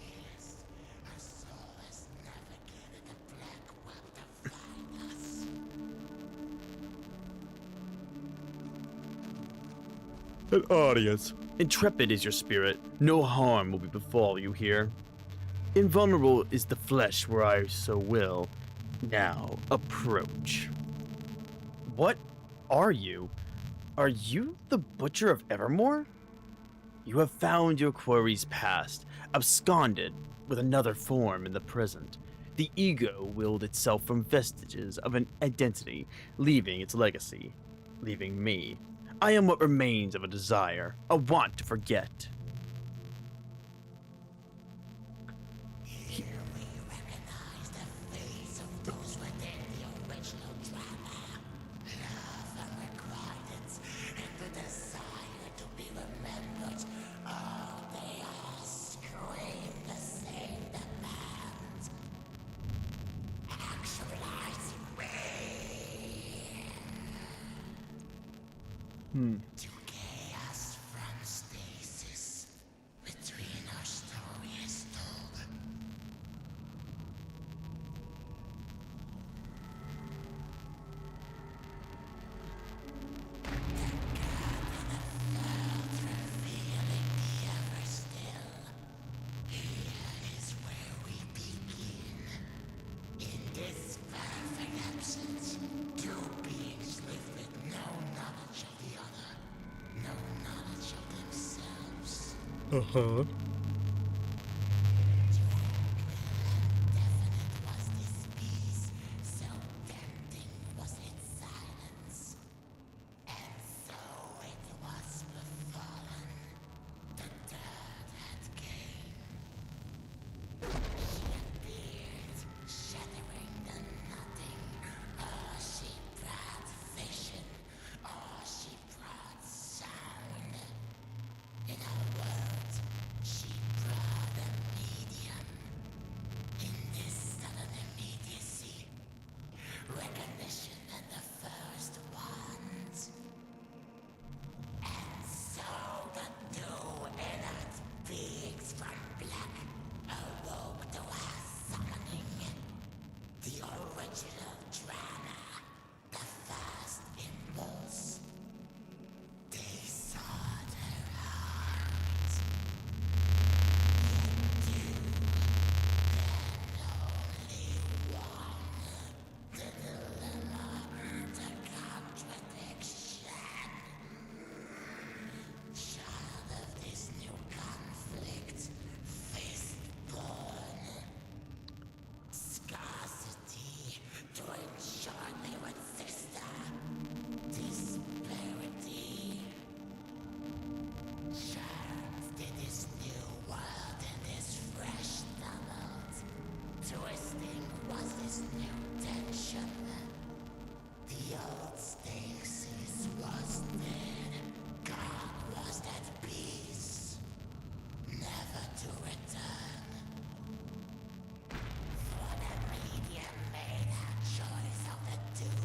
An audience. Intrepid is your spirit. No harm will befall you here. Invulnerable is the flesh where I so will. Now, approach. What are you? Are you the Butcher of Evermore? You have found your quarry's past, absconded with another form in the present. The ego willed itself from vestiges of an identity, leaving its legacy, leaving me. I am what remains of a desire, a want to forget. To chaos from stasis, between our story is told. Revealing the ever still. Here is where we begin. In this perfect absence, two beings live with no knowledge of the other, no knowledge of themselves. Uh-huh. Definite was this peace, so tempting was its silence. And so it was befallen. The third had came. She appeared, shattering the nothing. Or she brought vision, or she brought sound. In a word, she brought a medium. In this sudden immediacy, recognition of the first ones. And so the two inert beings from black awoke to our summoning. The original drama, the first impulse. They sought her heart. Yet you can only one. The dilemma, the contradiction. Child of this new conflict, fist-born. Scarcity to ensure they would sister. Disparity. Churns to this new world and this fresh tumult. Twisting was this new tension. The old stasis was dead. God was at peace. Never to return. For the medium made our choice of the two,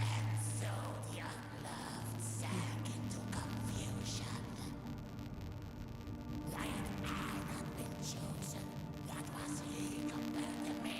and so the unloved sank into confusion. Why had I not been chosen? What was he compared to me?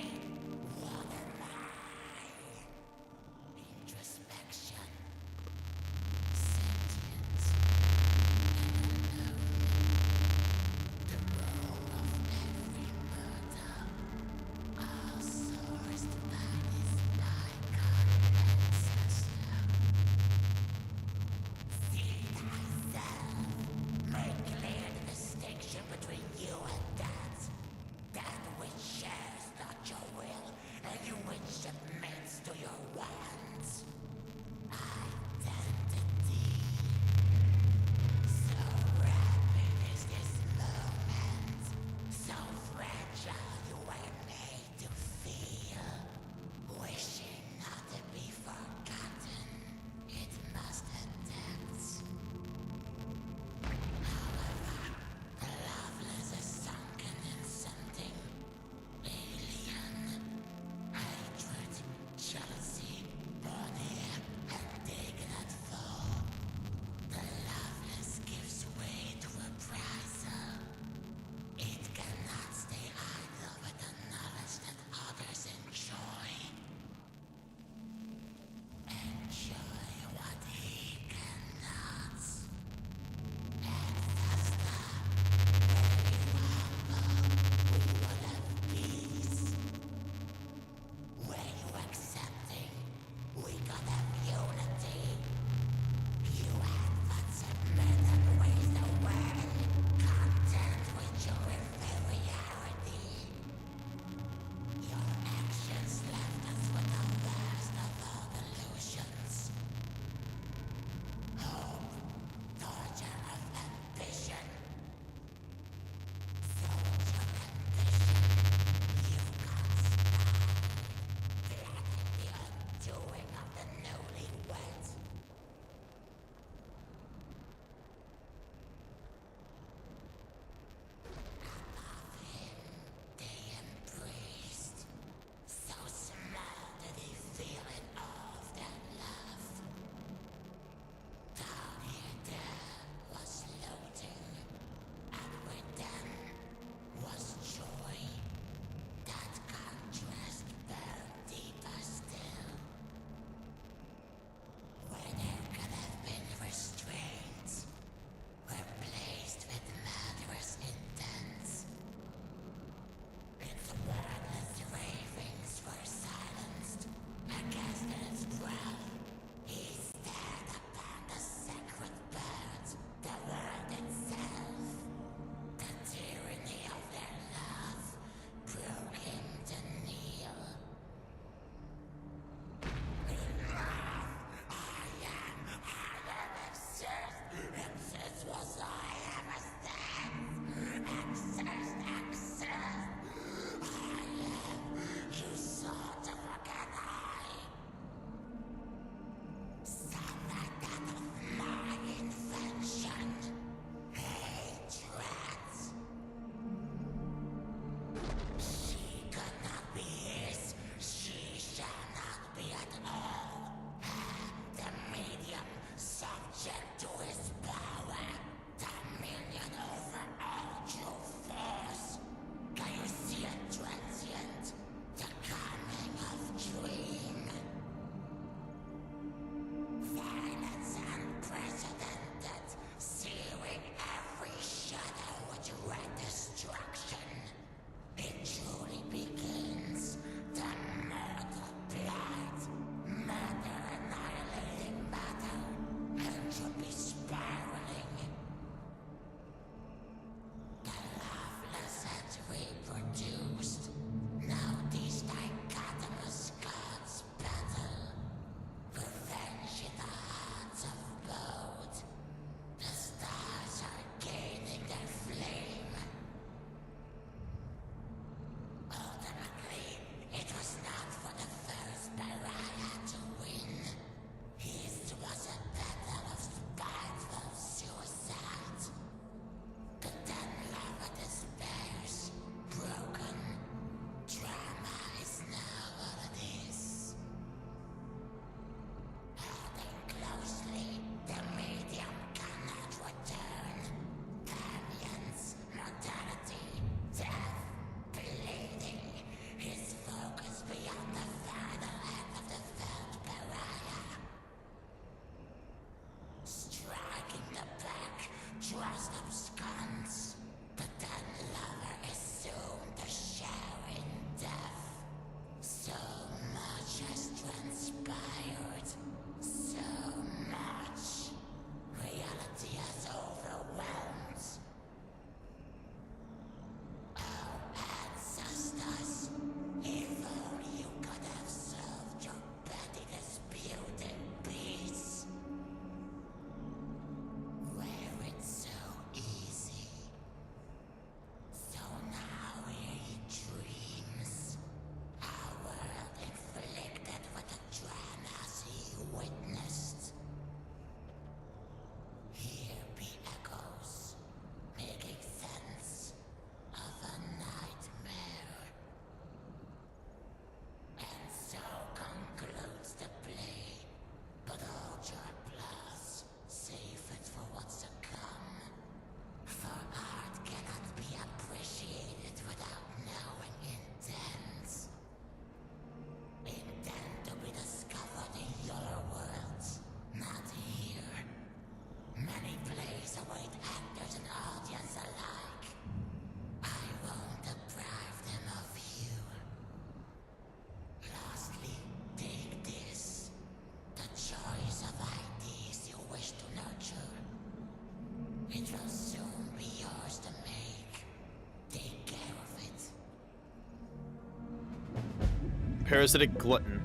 Parasitic glutton.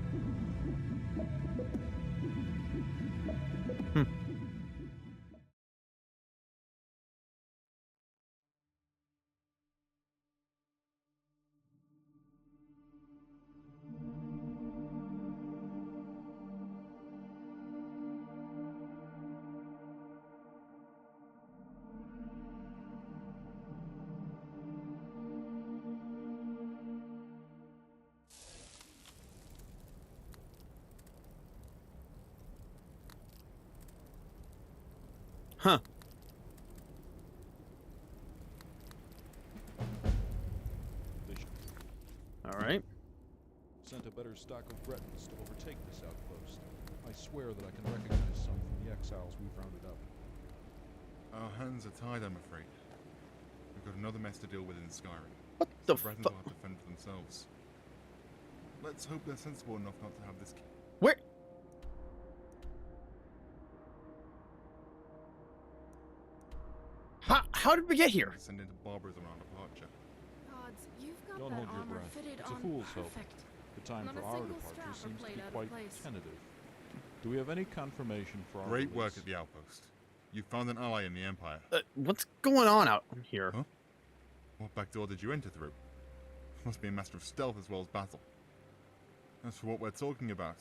Huh. All right. Sent a better stock of Bretons to overtake this outpost. I swear that I can recognize some from the exiles we've rounded up. Our hands are tied, I'm afraid. We've got another mess to deal with in Skyrim. What the Bretons fuck? will have to fend for themselves. Let's hope they're sensible enough not to have this. Where? How did we get here? Send into barbarism on departure. Gods, you've got Don't that hold your armor breath. fitted It's a on fool's hope. perfect. The time Not for a our single departure strap or seems to plate be out of quite place. tentative. Do we have any confirmation for our Great work release? at the outpost. You found an ally in the Empire. What's going on out here? Huh? What back door did you enter through? Must be a master of stealth as well as battle. As for what we're talking about,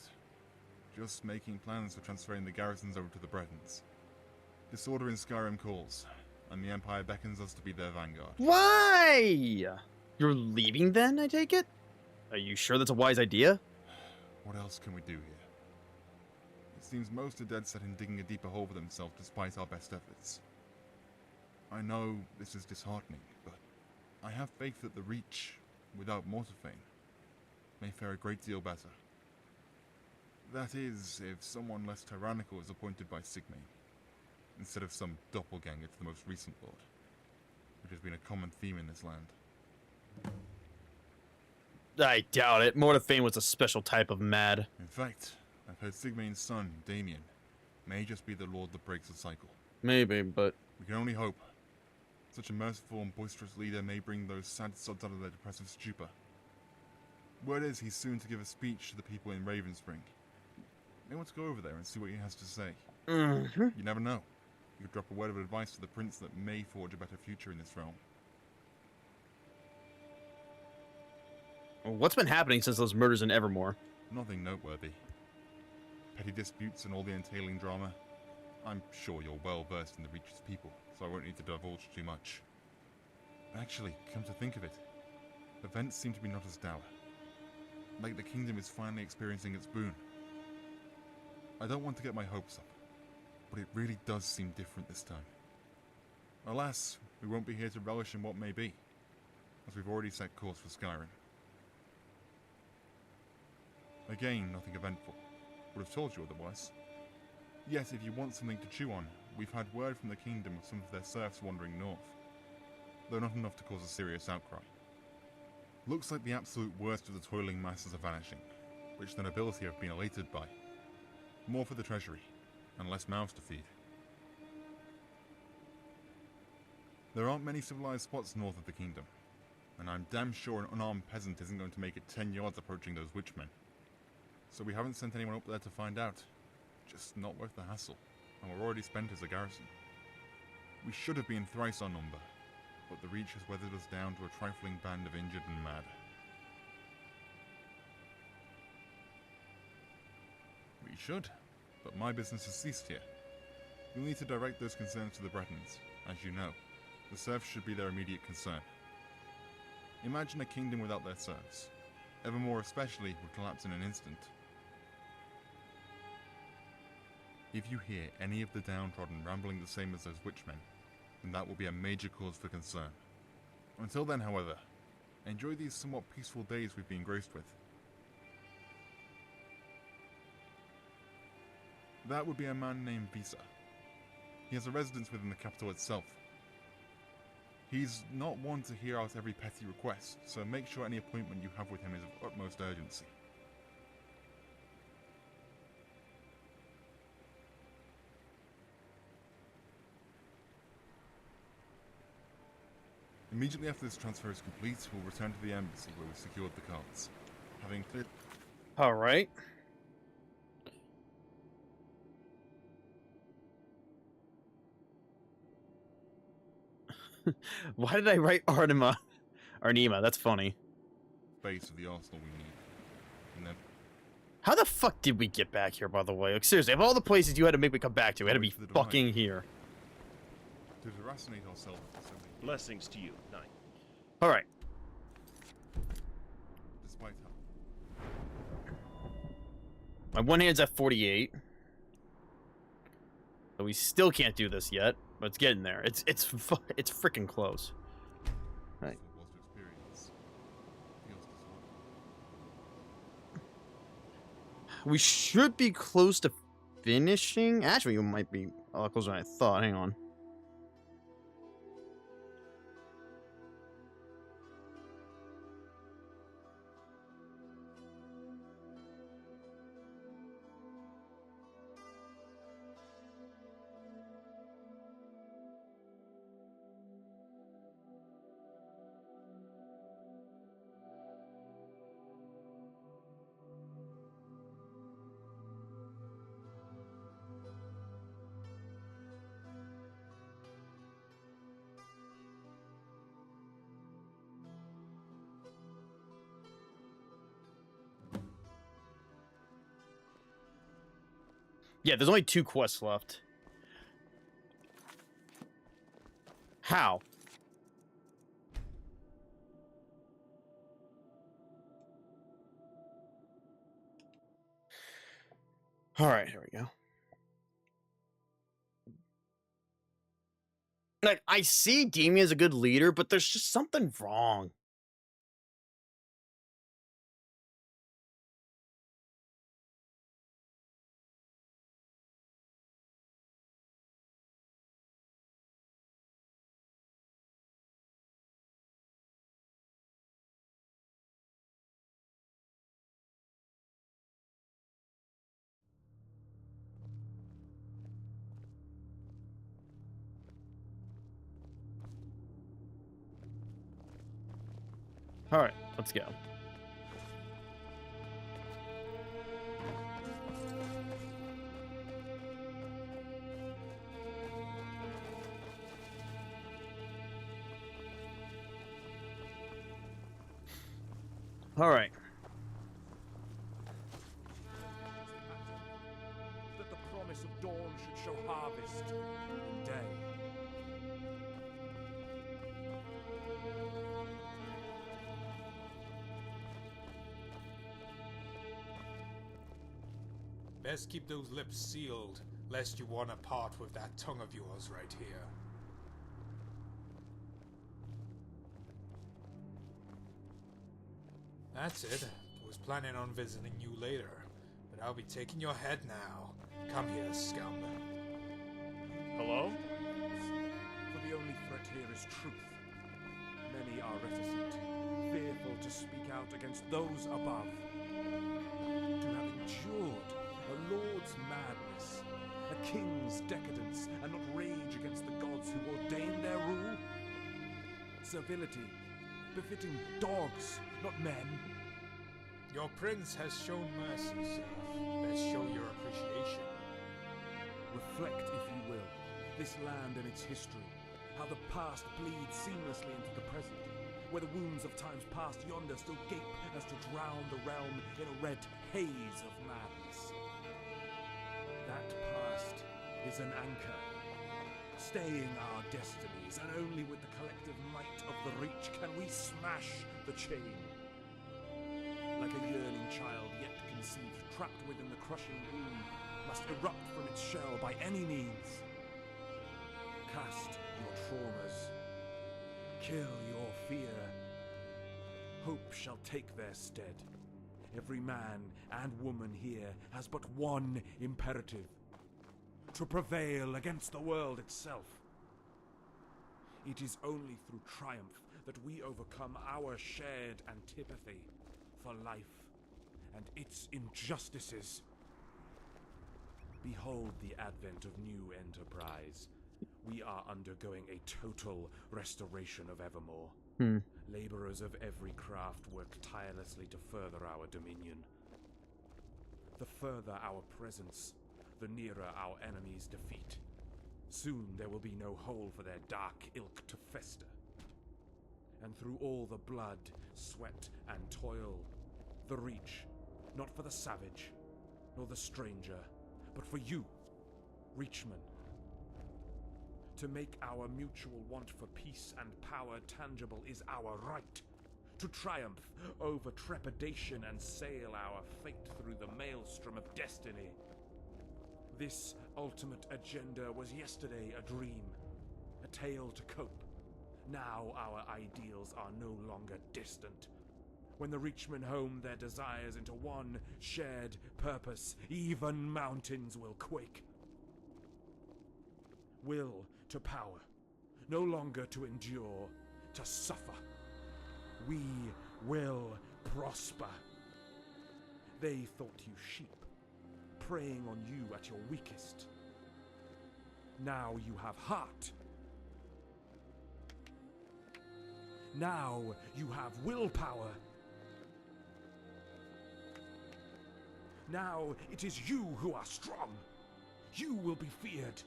just making plans for transferring the garrisons over to the Bretons. Disorder in Skyrim calls, and the Empire beckons us to be their vanguard. Why? You're leaving then, I take it? Are you sure that's a wise idea? What else can we do here? It seems most are dead set in digging a deeper hole for themselves despite our best efforts. I know this is disheartening, but I have faith that the Reach, without Mortarfane, may fare a great deal better. That is, if someone less tyrannical is appointed by Sigmane, instead of some doppelganger to the most recent lord, which has been a common theme in this land. I doubt it. Mortarfane was a special type of mad. In fact, I've heard Sigmane's son, Damien, may just be the lord that breaks the cycle. Maybe, but... We can only hope. Such a merciful and boisterous leader may bring those sad sods out of their depressive stupor. Word is he's soon to give a speech to the people in Ravenspring. May want to go over there and see what he has to say. Mm-hmm. You never know. You could drop a word of advice to the prince that may forge a better future in this realm. What's been happening since those murders in Evermore? Nothing noteworthy. Petty disputes and all the entailing drama. I'm sure you're well versed in the Reach's people, so I won't need to divulge too much. Actually, come to think of it, events seem to be not as dour. Like the kingdom is finally experiencing its boon. I don't want to get my hopes up, but it really does seem different this time. Alas, we won't be here to relish in what may be, as we've already set course for Skyrim. Again, nothing eventful. Would have told you otherwise. Yet, if you want something to chew on, we've had word from the kingdom of some of their serfs wandering north, though not enough to cause a serious outcry. Looks like the absolute worst of the toiling masses are vanishing, which the nobility have been elated by. More for the treasury, and less mouths to feed. There aren't many civilized spots north of the kingdom, and I'm damn sure an unarmed peasant isn't going to make it 10 yards approaching those witchmen. So we haven't sent anyone up there to find out. Just not worth the hassle, and we're already spent as a garrison. We should have been thrice our number, but the Reach has weathered us down to a trifling band of injured and mad. We should, but my business has ceased here. You'll need to direct those concerns to the Bretons. As you know, the serfs should be their immediate concern. Imagine a kingdom without their serfs. Evermore especially would collapse in an instant. If you hear any of the downtrodden rambling the same as those witchmen, then that will be a major cause for concern. Until then, however, enjoy these somewhat peaceful days we've been graced with. That would be a man named Visa. He has a residence within the capital itself. He's not one to hear out every petty request, so make sure any appointment you have with him is of utmost urgency. Immediately after this transfer is complete, we'll return to the embassy where we secured the cards. Having cleared. All right. Why did I write Arnima? That's funny. Base of the arsenal we need. And then How the fuck did we get back here, by the way? Like, seriously, of all the places you had to make me come back to, it had to be fucking here. to deracinate ourselves. Blessings to you, Knight. All right. Despite how My one hand's at 48. So we still can't do this yet, but it's getting there. It's freaking close. All right. was to experience feels disorder. We should be close to finishing. Actually, we might be a lot closer than I thought. Hang on. Yeah, there's only 2 quests left. How? All right, here we go. Like, I see Demi as a good leader, but there's just something wrong. All right, let's go. All right. That the promise of dawn should show harvest in day. Best keep those lips sealed, lest you want to part with that tongue of yours right here. That's it. Was planning on visiting you later, but I'll be taking your head now. Come here, scoundrel. Hello? For the only threat here is truth. Many are reticent, fearful to speak out against those above. To have endured a lord's madness, a king's decadence, and not rage against the gods who ordained their rule? Servility, befitting dogs, not men. Your prince has shown mercy, sir. Let's show your appreciation. Reflect, if you will, this land and its history, how the past bleeds seamlessly into the present, where the wounds of times past yonder still gape as to drown the realm in a red haze of madness. That past is an anchor, staying our destinies, and only with the collective might of the Reach can we smash the chain. Like a yearning child yet conceived, trapped within the crushing womb, must erupt from its shell by any means. Cast your traumas, kill your fear. Hope shall take their stead. Every man and woman here has but one imperative: to prevail against the world itself. It is only through triumph that we overcome our shared antipathy for life and its injustices. Behold the advent of new enterprise. We are undergoing a total restoration of Evermore. Laborers of every craft work tirelessly to further our dominion. The further our presence, the nearer our enemies' defeat. Soon there will be no hole for their dark ilk to fester. And through all the blood, sweat, and toil, the Reach, not for the savage, nor the stranger, but for you, Reachmen. To make our mutual want for peace and power tangible is our right. To triumph over trepidation and sail our fate through the maelstrom of destiny. This ultimate agenda was yesterday a dream, a tale to cope. Now our ideals are no longer distant. When the Reachmen home their desires into one shared purpose, even mountains will quake. Will to power, no longer to endure, to suffer. We will prosper. They thought you sheep, preying on you at your weakest. Now you have heart. Now you have willpower. Now it is you who are strong. You will be feared.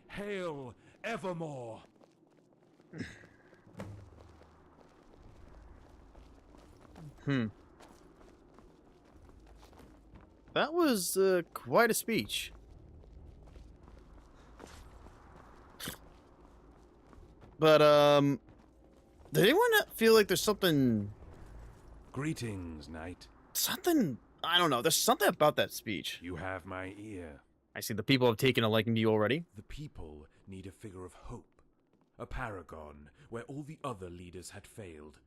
Hail evermore. That was quite a speech. But did anyone feel like there's something? Greetings, knight. Something, I don't know. There's something about that speech. You have my ear. I see the people have taken a liking to you already. The people need a figure of hope, a paragon where all the other leaders had failed.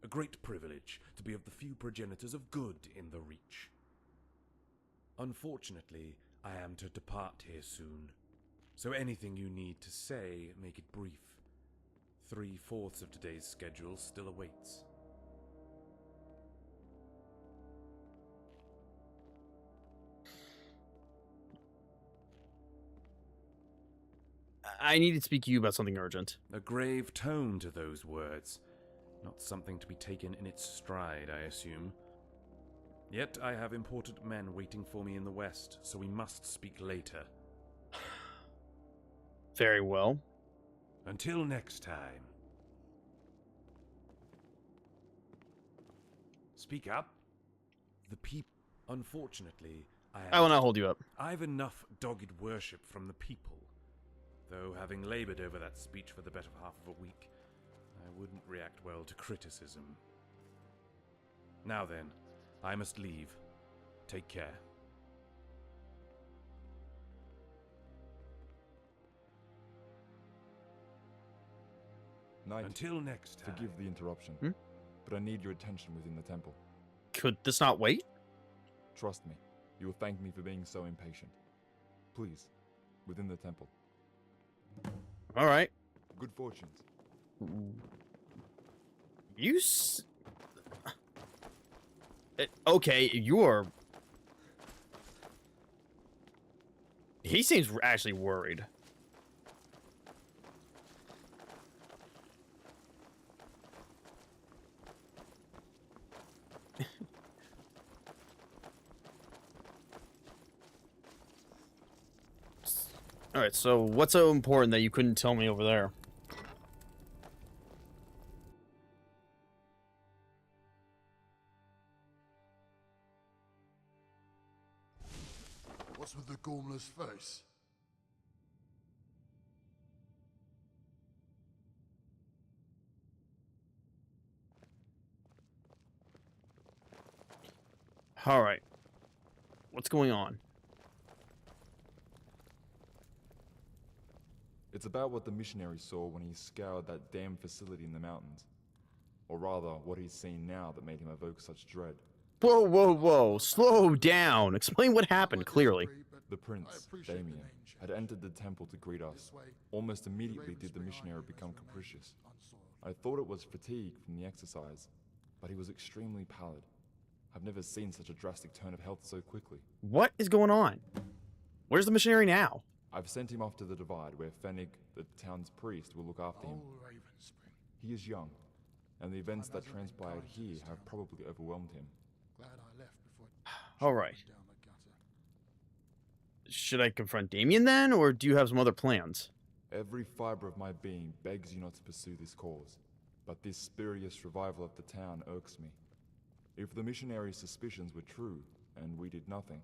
A great privilege to be of the few progenitors of good in the Reach. Unfortunately, I am to depart here soon, so anything you need to say, make it brief. 3/4 of today's schedule still awaits. I need to speak to you about something urgent. A grave tone to those words. Not something to be taken in its stride, I assume. Yet I have important men waiting for me in the west, so we must speak later. Very well. Until next time. Speak up. The people. Unfortunately, I will not hold you up. I've enough dogged worship from the people. Though having labored over that speech for the better half of a week, I wouldn't react well to criticism. Now then, I must leave. Take care. Knight, until next time. Forgive the interruption, but I need your attention within the temple. Could this not wait? Trust me, you will thank me for being so impatient. Please, within the temple. All right. Good fortunes. You okay, you're... He seems actually worried. Alright, so what's so important that you couldn't tell me over there? What's with the gormless face? Alright. What's going on? It's about what the missionary saw when he scoured that damn facility in the mountains. Or rather, what he's seen now that made him evoke such dread. Whoa, whoa, whoa. Slow down. Explain what happened, clearly. The prince, Damien, had entered the temple to greet us. Almost immediately did the missionary become capricious. I thought it was fatigue from the exercise, but he was extremely pallid. I've never seen such a drastic turn of health so quickly. What is going on? Where's the missionary now? I've sent him off to the Divide, where Fennig, the town's priest, will look after him. Oh, Ravenspring. He is young, and the events that transpired here have probably overwhelmed him. Glad I left before All right. down the gutter. Should I confront Damien then, or do you have some other plans? Every fiber of my being begs you not to pursue this cause, but this spurious revival of the town irks me. If the missionary's suspicions were true, and we did nothing,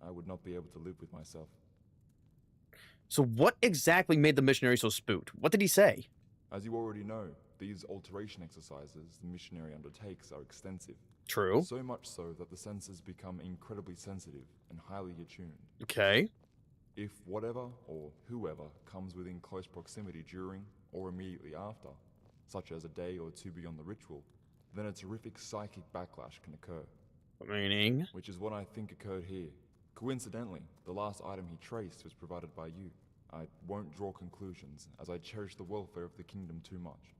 I would not be able to live with myself. So what exactly made the missionary so spooked? What did he say? As you already know, these alteration exercises the missionary undertakes are extensive. True. So much so that the senses become incredibly sensitive and highly attuned. Okay. If whatever or whoever comes within close proximity during or immediately after, such as a day or two beyond the ritual, then a terrific psychic backlash can occur. Meaning? Which is what I think occurred here. Coincidentally, the last item he traced was provided by you. I won't draw conclusions, as I cherish the welfare of the kingdom too much.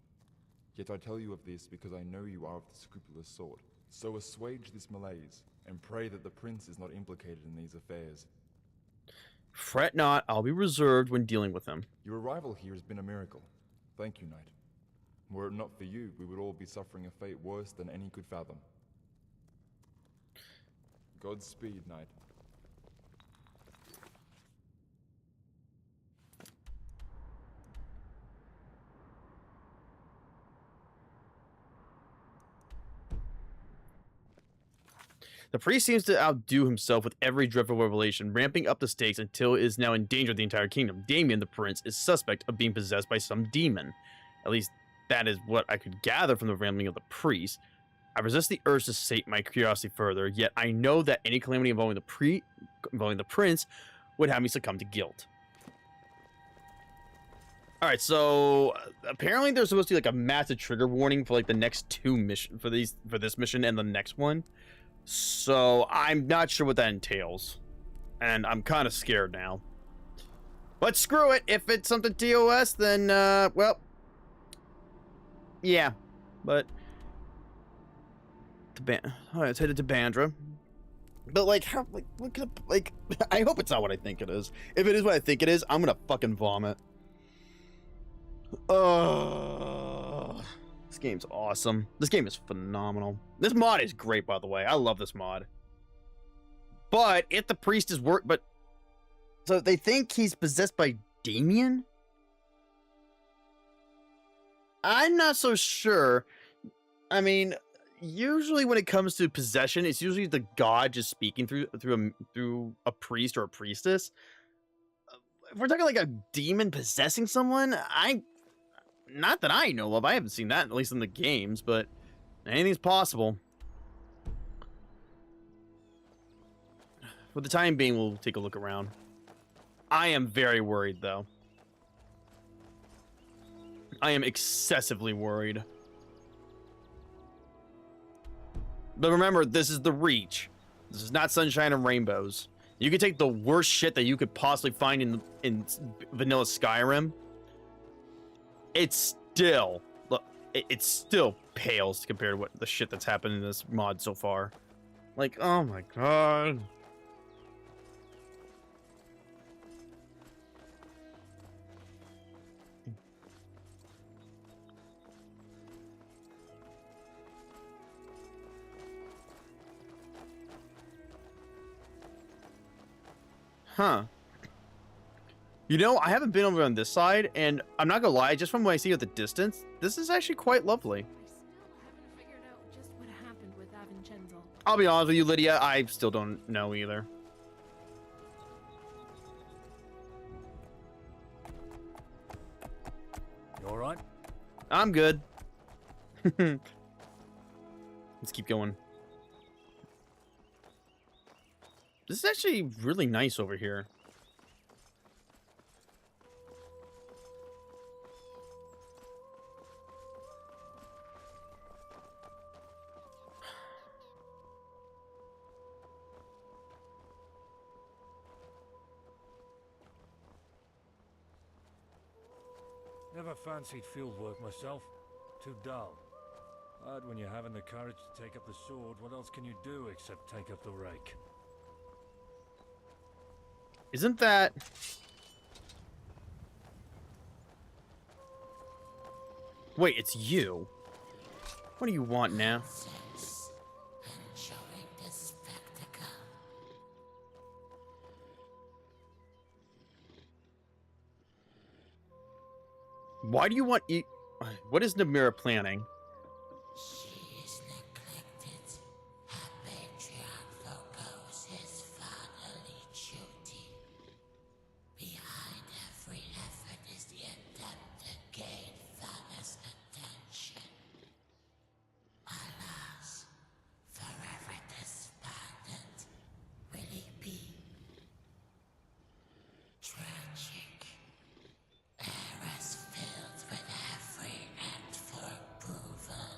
Yet I tell you of this because I know you are of the scrupulous sort. So assuage this malaise, and pray that the prince is not implicated in these affairs. Fret not, I'll be reserved when dealing with him. Your arrival here has been a miracle. Thank you, Knight. Were it not for you, we would all be suffering a fate worse than any could fathom. Godspeed, Knight. The priest seems to outdo himself with every dreadful revelation, ramping up the stakes until it is now in danger of the entire kingdom. Damien, the prince, is suspect of being possessed by some demon. At least, that is what I could gather from the rambling of the priest. I resist the urge to sate my curiosity further, yet I know that any calamity involving the prince would have me succumb to guilt. Alright, so apparently there's supposed to be like a massive trigger warning for like the next two mission for this mission and the next one. So I'm not sure what that entails. And I'm kind of scared now. But screw it. If it's something TOS, then, well. Yeah. But. Alright, it's headed to Bandra. But, like, how. Like, what could. Like, I hope it's not what I think it is. If it is what I think it is, I'm gonna fucking vomit. This game's awesome. This game is phenomenal. This mod is great, by the way. I love this mod. But if the priest is so they think he's possessed by Damien? I'm not so sure. I mean, usually when it comes to possession, it's usually the god just speaking through a priest or a priestess. If we're talking like a demon possessing someone, not that I know of. I haven't seen that, at least in the games, but anything's possible. For the time being, we'll take a look around. I am very worried, though. I am excessively worried. But remember, this is the Reach. This is not sunshine and rainbows. You can take the worst shit that you could possibly find in vanilla Skyrim. It's still, look, it still pales compared to what the shit that's happened in this mod so far. Like, oh my god. Huh. You know, I haven't been over on this side, and I'm not gonna lie, just from what I see at the distance, this is actually quite lovely. I still haven't figured out just what happened with Avincenzo. I'll be honest with you, Lydia, I still don't know either. You alright? I'm good. Let's keep going. This is actually really nice over here. Never fancied field work myself. Too dull. But when you haven't the courage to take up the sword, what else can you do except take up the rake? Isn't that... Wait, it's you. What do you want now? Enjoying this spectacle. Why do you want what is Namira planning? She is neglected. Her patriarch forgoes his fatherly duty. Behind every effort is the attempt to gain father's attention. Alas, forever despondent will he be. Tragic. Eras filled with every act for approval.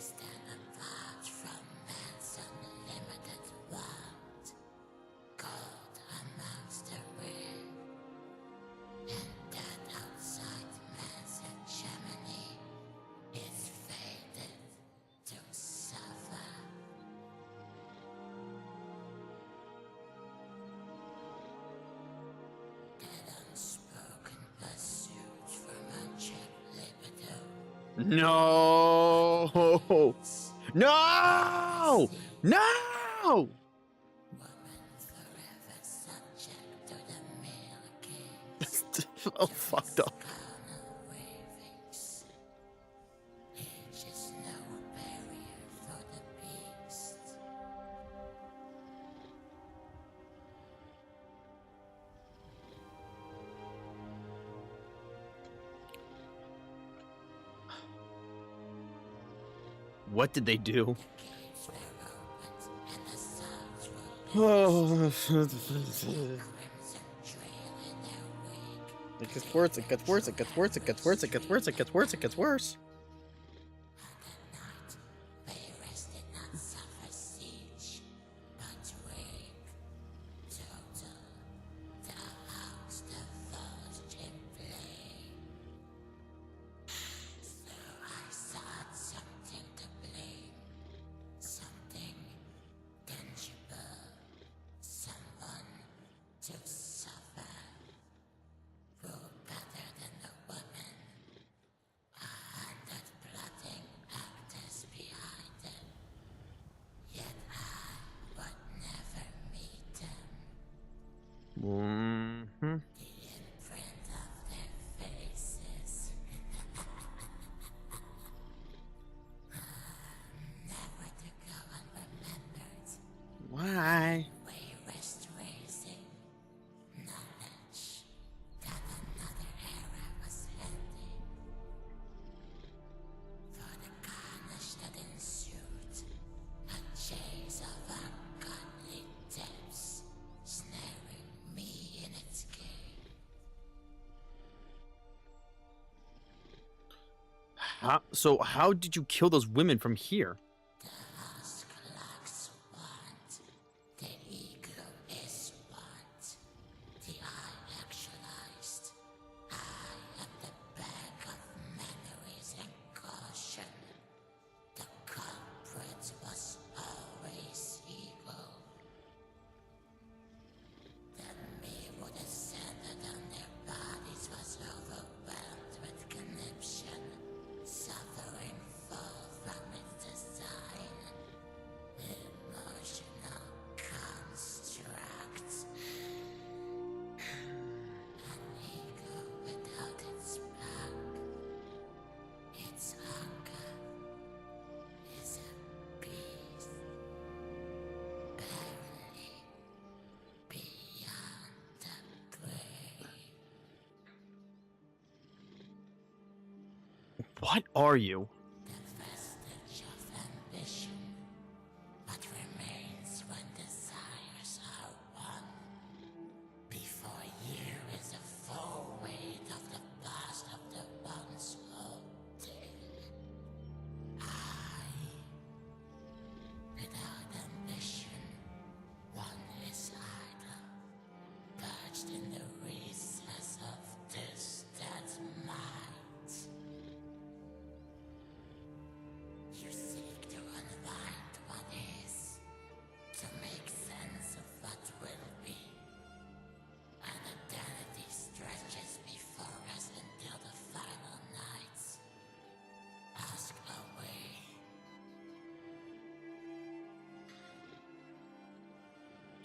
stand apart from man's unlimited world, gold amongst the rare, and that outside man's hegemony is fated to suffer. That unspoken pursuit for unchecked libido. No! No! No! Oh, fucked up. What did they do? Oh, it gets worse, it gets worse, it gets worse, it gets worse, it gets worse, it gets worse, it gets worse. Mm-hmm. Why? So how did you kill those women from here? What are you?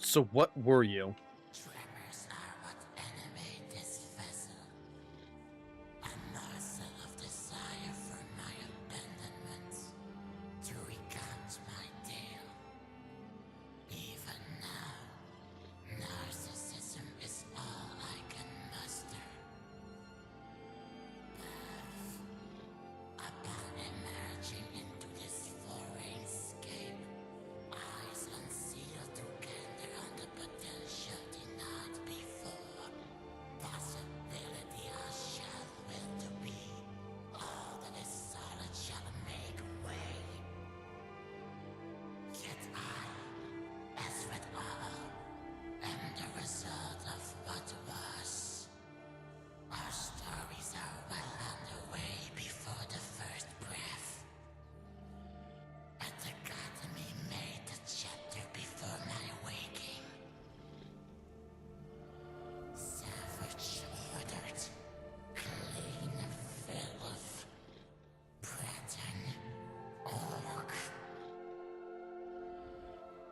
So what were you? Tremors are what animate this vessel. A morsel of desire for my abandonment. To recount my tale. Even now, narcissism is all I can muster. But upon emerging into this foreign scape, eyes unsealed to gander on the potential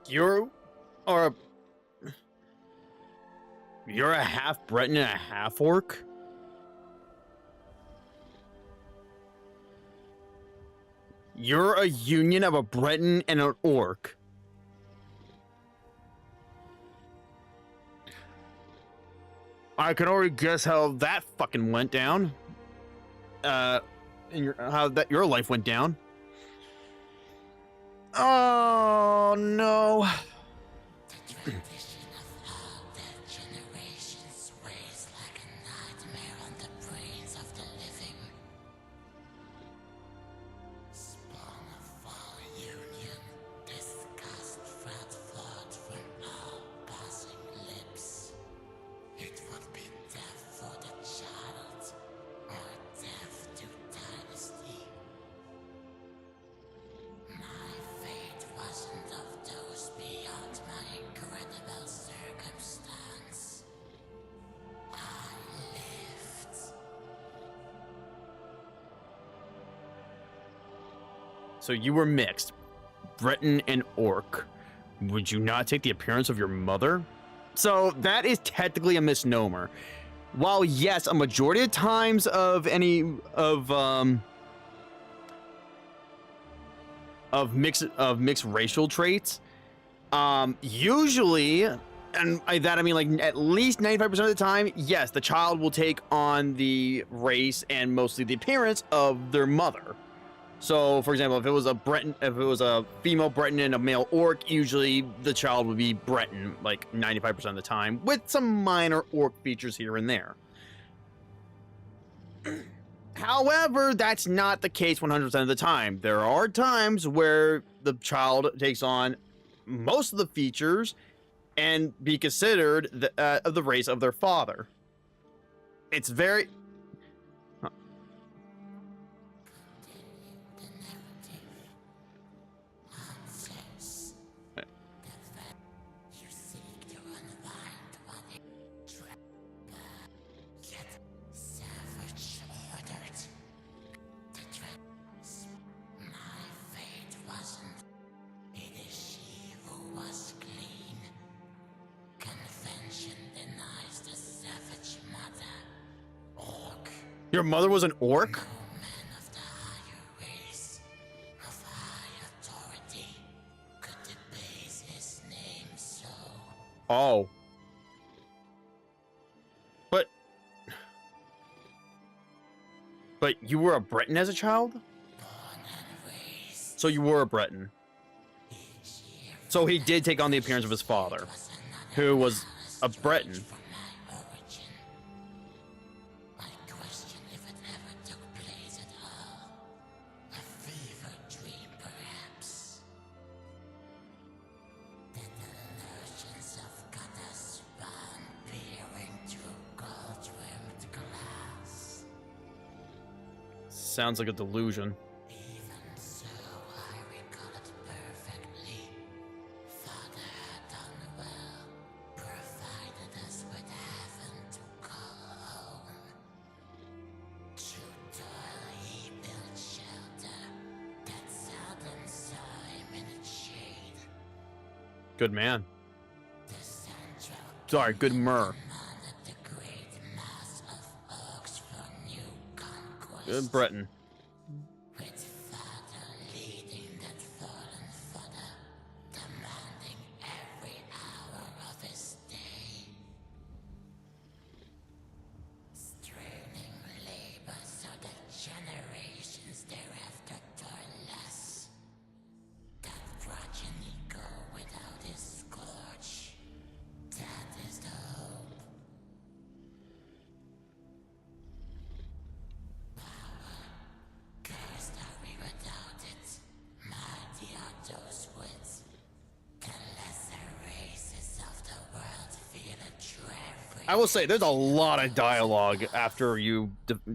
You are you're a half Breton and a half orc? You're a union of a Breton and an orc. I can already guess how that fucking went down. How that your life went down. Oh no. Generations weighs like a nightmare on the brains of the living. Spawn of our union, disgust felt forth from all passing lips. It would be death for the child, or death to dynasty. My fate wasn't of those beyond my incredible circumstance. I lived. So you were mixed, Breton and orc. Would you not take the appearance of your mother? So that is technically a misnomer. While yes, a majority of times of mixed racial traits, usually, and by that I mean like at least 95% of the time, yes, the child will take on the race and mostly the appearance of their mother. So, for example, if it was a female Breton and a male orc, usually the child would be Breton, like 95% of the time, with some minor orc features here and there. However, that's not the case 100% of the time. There are times where the child takes on most of the features and be considered the race of their father. It's very... Your mother was an orc? Oh. But you were a Breton as a child? So you were a Breton. So he did take on the appearance of his father, who was a Breton. Sounds like a delusion. Good man. Sorry, good myrrh. Good Breton. I will say, there's a lot of dialogue after you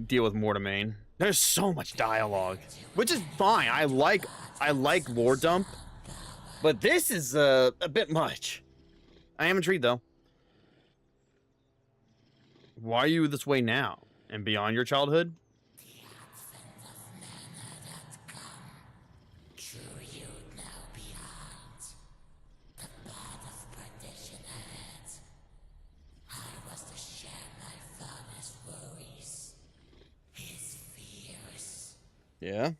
deal with Mortimain. There's so much dialogue, which is fine. I like lore dump, but this is a bit much. I am intrigued though. Why are you this way now and beyond your childhood? True you now behind. The Yeah.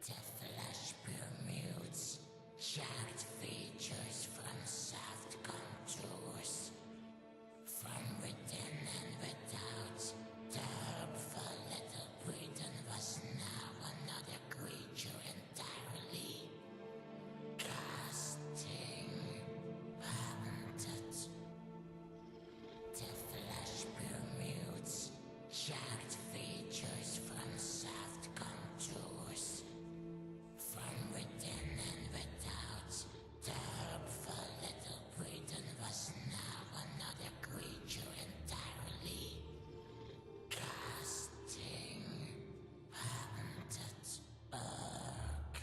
The flesh permutes, jagged features from soft contours. From within and without, the hopeful little Britain was now another creature entirely. Casting, haunted. The flesh permutes, jagged features from soft contours. From within and without, the hopeful little Britain was now another creature entirely. Casting, haunted arc.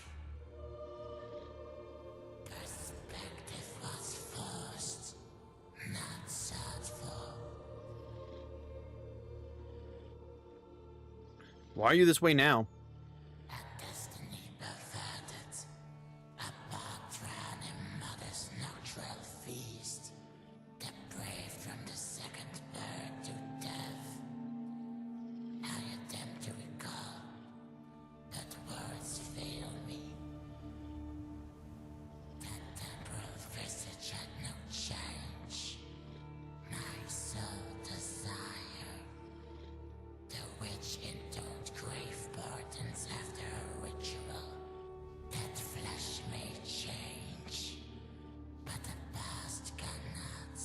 Perspective was forced, not sought for. Why are you this way now? Destiny perverted. A patron in mother's nocturnal feast. Depraved from the second birth to death. I attempt to recall, but words fail me. That temporal visage had no change. My sole desire. The witch intoned grave burdens after a ritual. That flesh may change, but the past cannot.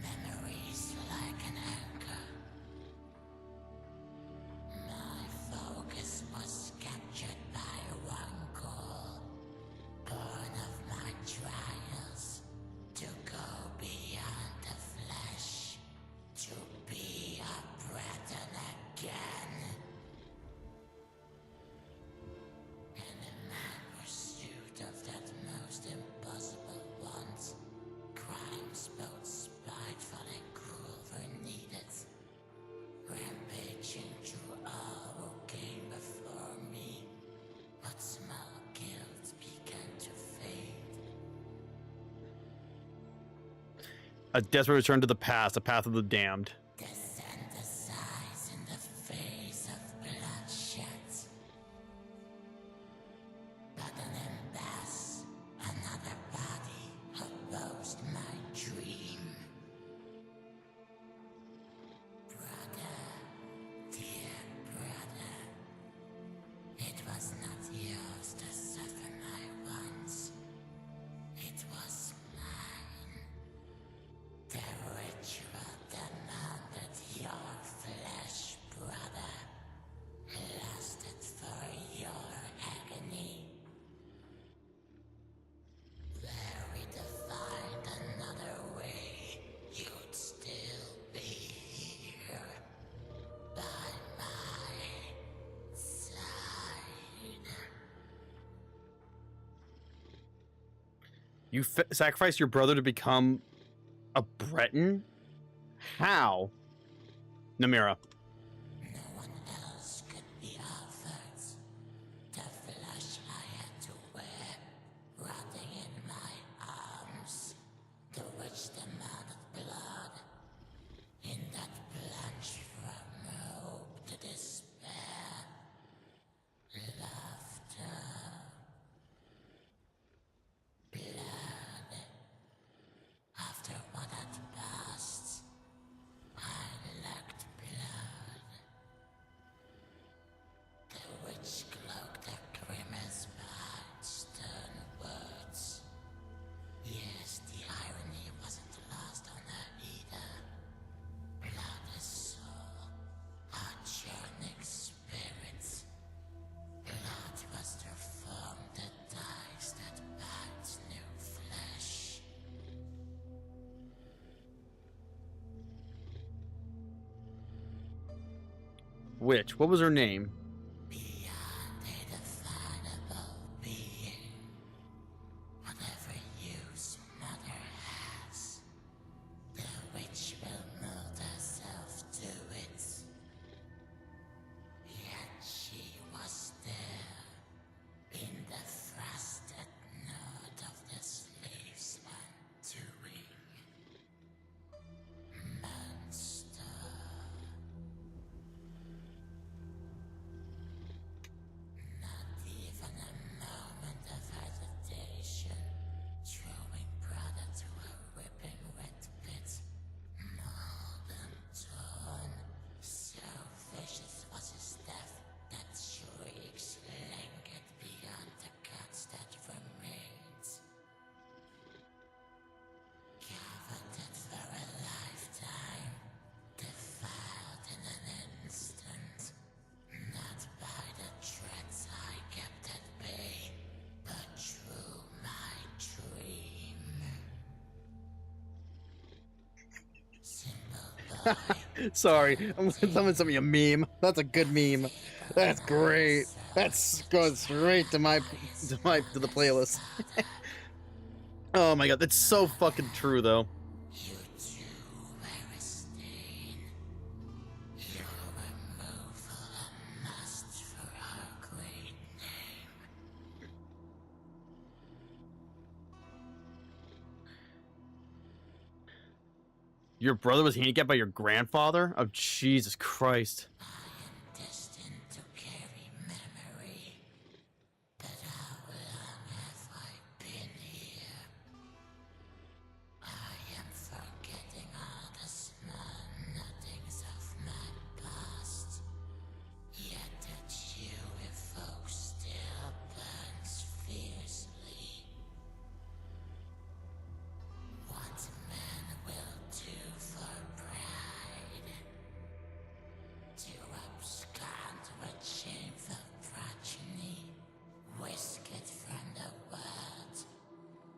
Memories like an anchor. My focus was captured by one goal, born of my trials, to go beyond the flesh, to be a brethren again. In the mad pursuit of that most impossible want, crimes both spiteful and cruel were needed. Rampaging through all who came before me, but small guilt began to fade. A desperate return to the past, a path of the damned. Descendicize in the face of bloodshed. But an impasse, another body opposed my dream. Brother, dear brother, it was not yours to suffer my wants. It was mine. The ritual demanded your flesh, brother. Lasted for your agony. There we defined another way. You'd still be here. By my side. You sacrificed your brother to become a Breton? How? Namira. No one else could be offered. The flesh I had to wear, rotting in my arms. The witch demanded blood. In that plunge from hope to despair. Laughter. Blood. After what had passed, I lacked blood. The witch cloaked a grimace behind stern words. Yes, the irony wasn't lost on her either. Blood is soul, a churning spirit. Blood was to form the ties that bind new flesh. Which? What was her name? Beyond a definable being. Whatever use Mother has, the witch will mold herself to it. Yet she was there, in the frosted note of the slave's undoing. Monster. Sorry, someone sent me a meme. That's a good meme. That's great. That's goes straight to the playlist. Oh my god, that's so fucking true though. You too wear a stain. Your removal a must for our great name. Your brother was handicapped by your grandfather? Oh, Jesus Christ. I am destined to carry memory. But how long have I been here? I am forgetting all the small nothings of my past. Yet that you evoke still burns fiercely. What man will do for pride? To abscond with shameful progeny, whisk it from the world.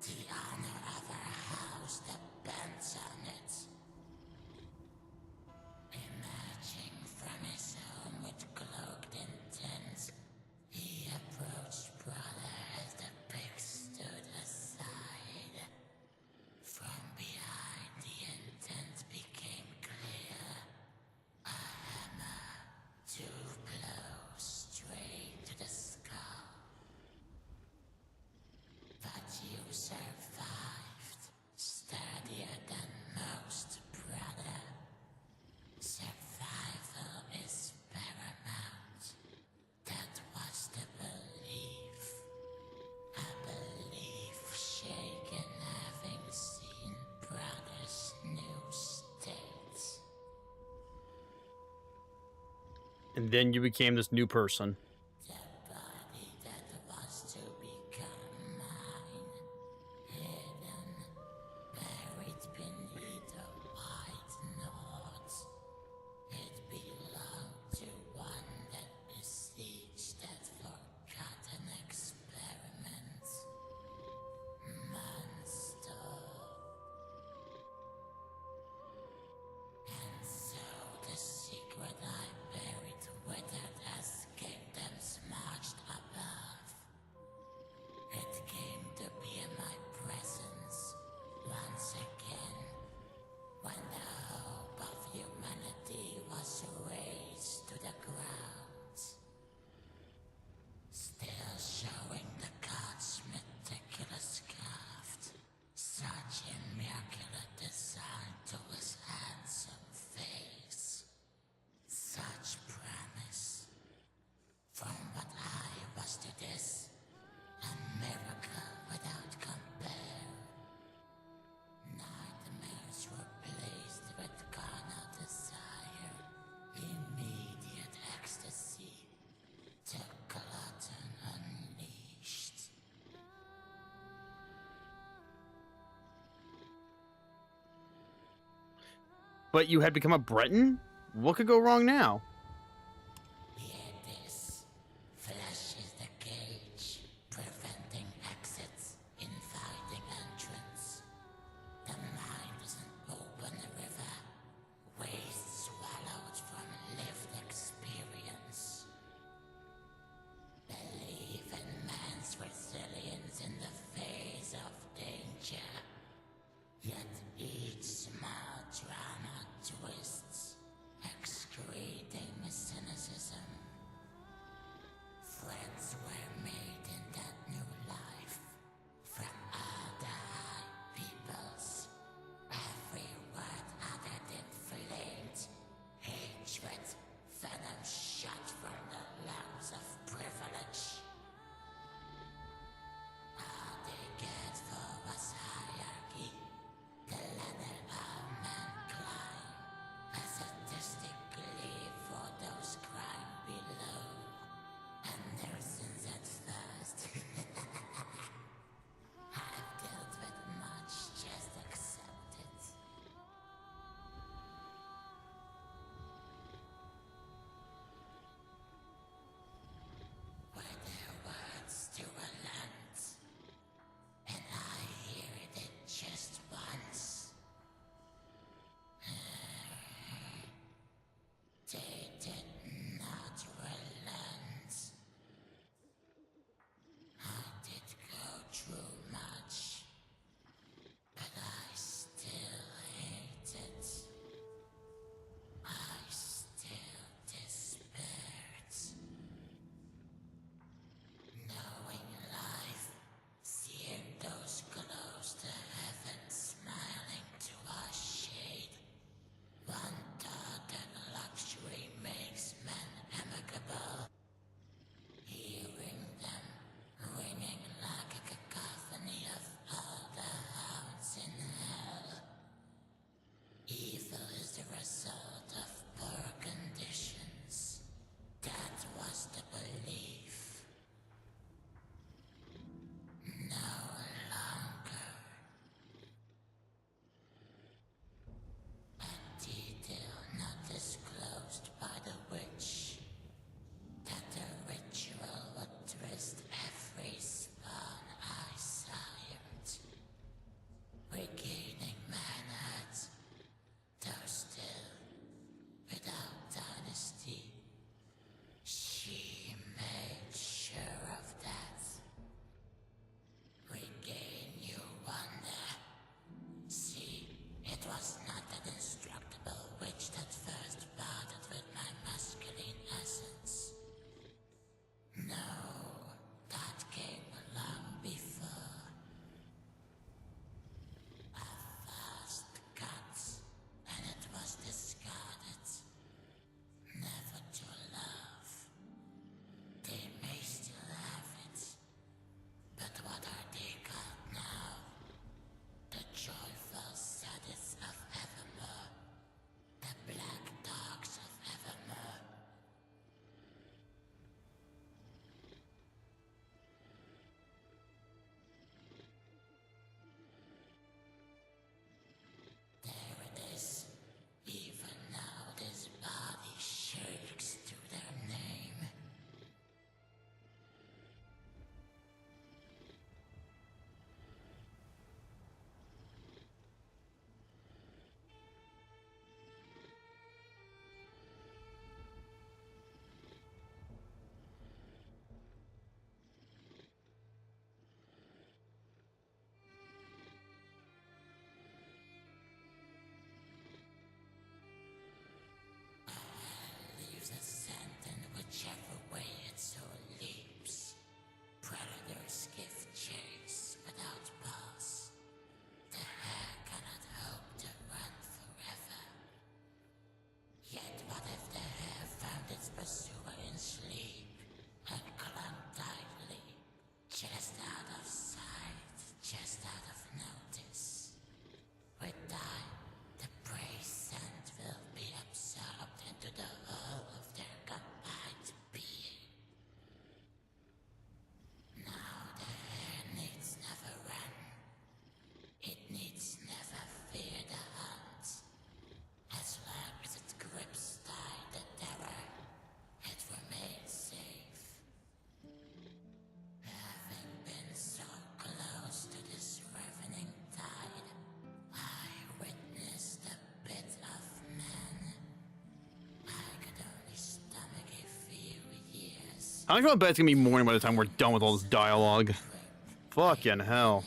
The honor of our house depends on it. Emerging from his home with cloaked intent, he approached brother as the pig stood aside. From behind, the intent became clear. A hammer, 2 blows straight to the skull. But you survived, sturdier than most, brother. Survival is paramount. That was the belief. A belief shaken having seen brother's new state. And then you became this new person. The body that was to become mine, hidden, buried beneath a white knot. It belonged to one that besieged that forgotten experiment. Monster. And so the secret I buried withered as kingdoms marched above. It came to be in my presence once again, when the hope of humanity was razed to the ground. Still showing the god's meticulous craft, such immaculate design to his handsome face. Such promise. From what I was to this, a miracle without compare. Nightmares replaced with carnal desire, immediate ecstasy, to glutton unleashed. But you had become a Breton? What could go wrong now? Hear this. Flesh is the cage, preventing exits, inviting entrance. The mind is an open river, waste swallowed from lived experience. Believe in man's resilience in the face of danger. Yet each small drama twists, excreting I think I'll bet it's gonna be morning by the time we're done with all this dialogue. Fucking hell.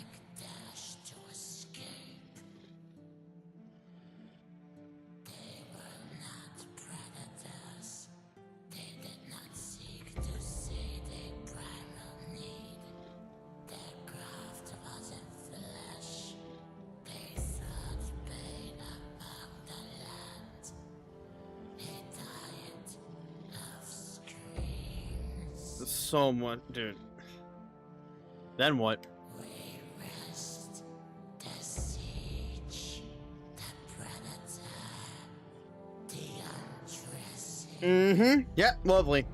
So much, dude. Then what? Mm-hmm. Yeah, lovely.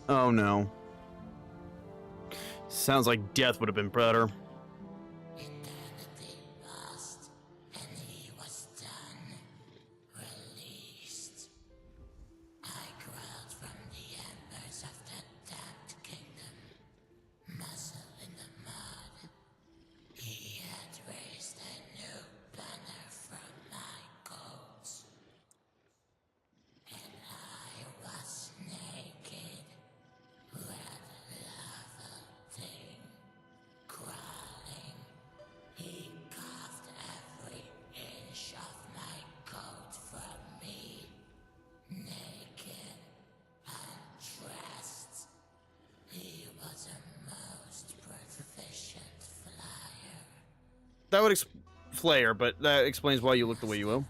Oh no. Sounds like death would have been better. That would flare, but that explains why you look the way you will.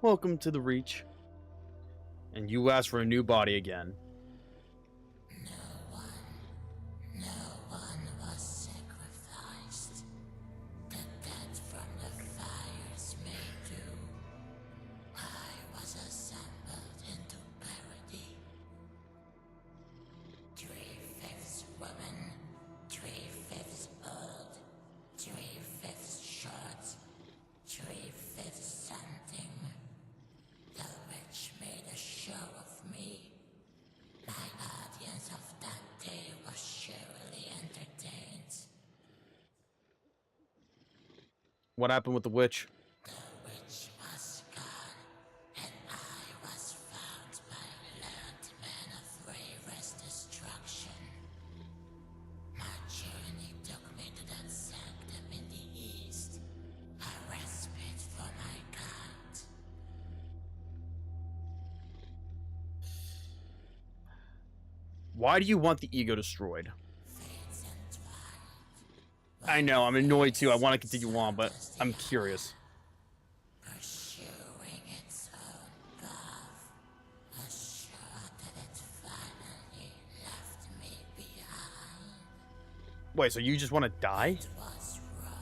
Welcome to the Reach. And you ask for a new body again. What happened with the witch? The witch was gone, and I was found by a learned man of Rayra's destruction. My journey took me to that sanctum in the east, a respite for my kind. Why do you want the ego destroyed? I know, I'm annoyed too. I want to continue on, but I'm curious. Pursuing its own path, assured that it finally left me behind. Wait, so you just want to die? It was wrong.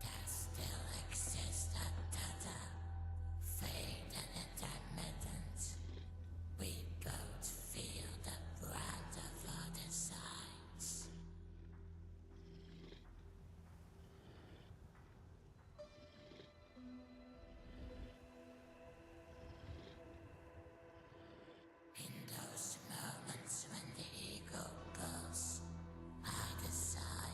There still exists a tether, faint and intermittent. We both feel the brand of our designs. In those moments when the ego goes, I decide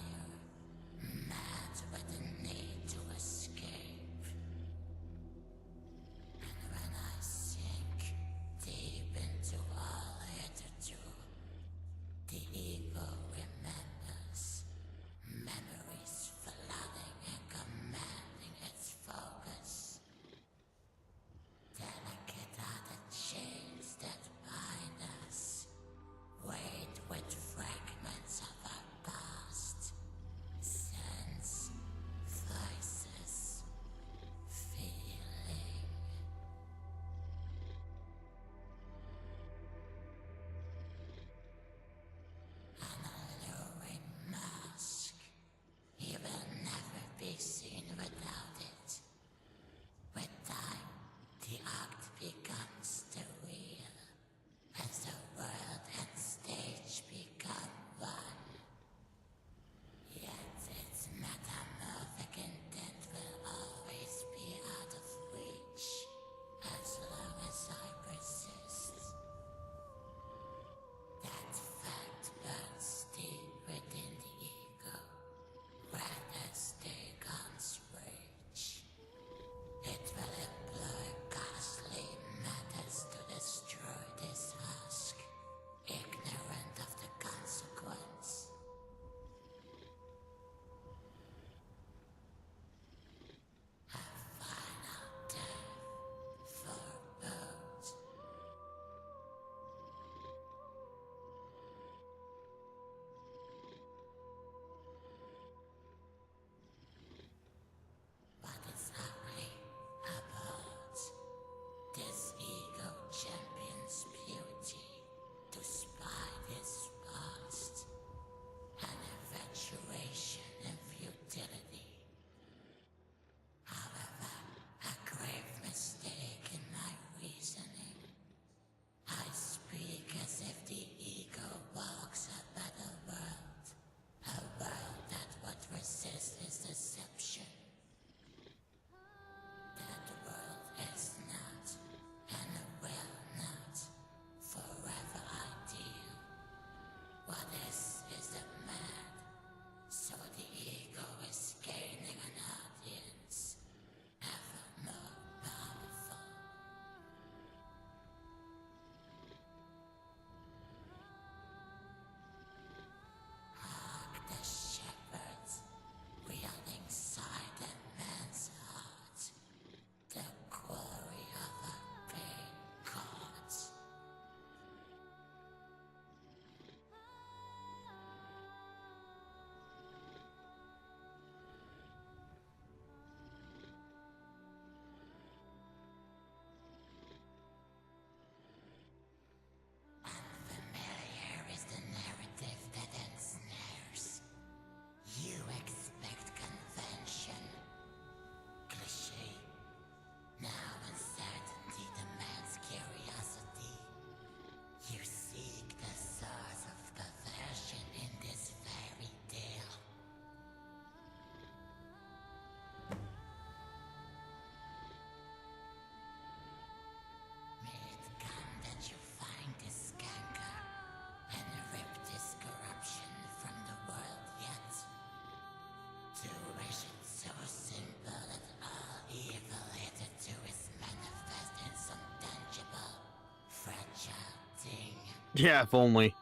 Yeah, if only.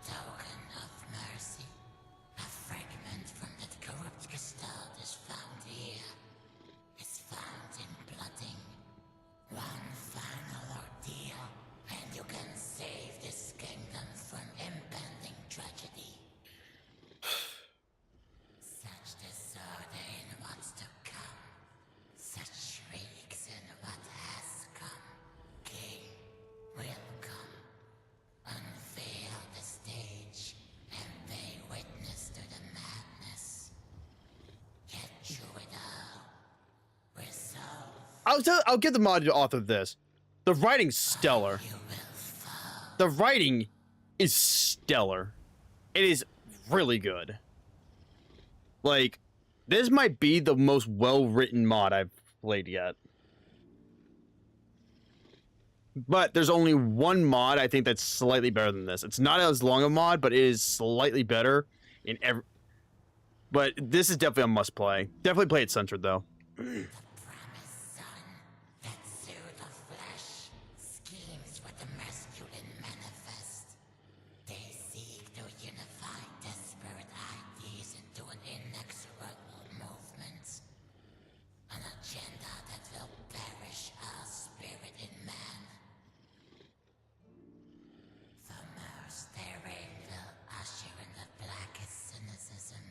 Token of mercy. A fragment from that corrupt gestalt is found here. It's found in blooding. One final ordeal, and you can save this kingdom from impending tragedy. Such disorder in what's to come. Such shrieks in what has come. King will come. Unveil the stage and bear witness to the madness. Get through it all. Resolve. I'll give the mod author this. The writing's stellar. The writing is stellar. It is really good. Like, this might be the most well-written mod I've played yet. But there's only one mod I think that's slightly better than this. It's not as long a mod, but it is slightly better in every. But this is definitely a must-play. Definitely play it censored though. Schemes with the masculine manifest. They seek to unify desperate ideas into an inexorable movement. An agenda that will perish all spirit in man. The most their reign will usher in the blackest cynicism,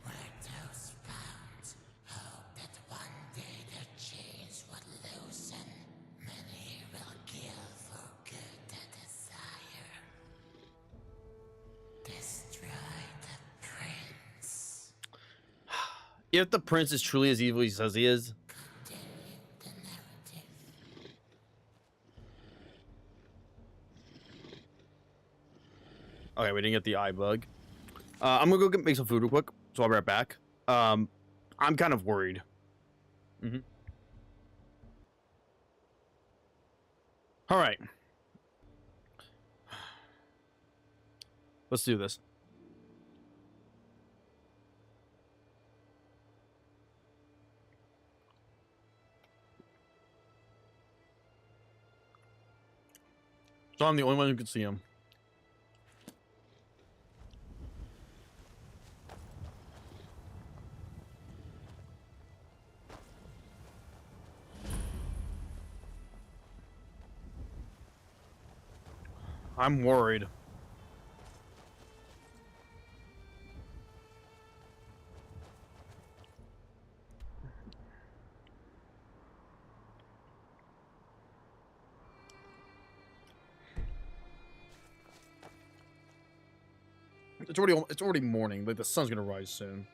where those bound hope that one day their chains would loosen. Many will kill for good their desire. Destroy the prince. If the prince is truly as evil as he says he is. Okay, we didn't get the eye bug. I'm gonna go make some food real quick, so I'll be right back. I'm kind of worried. All right. Let's do this. So I'm the only one who can see him. I'm worried. It's already morning. Like the sun's gonna rise soon.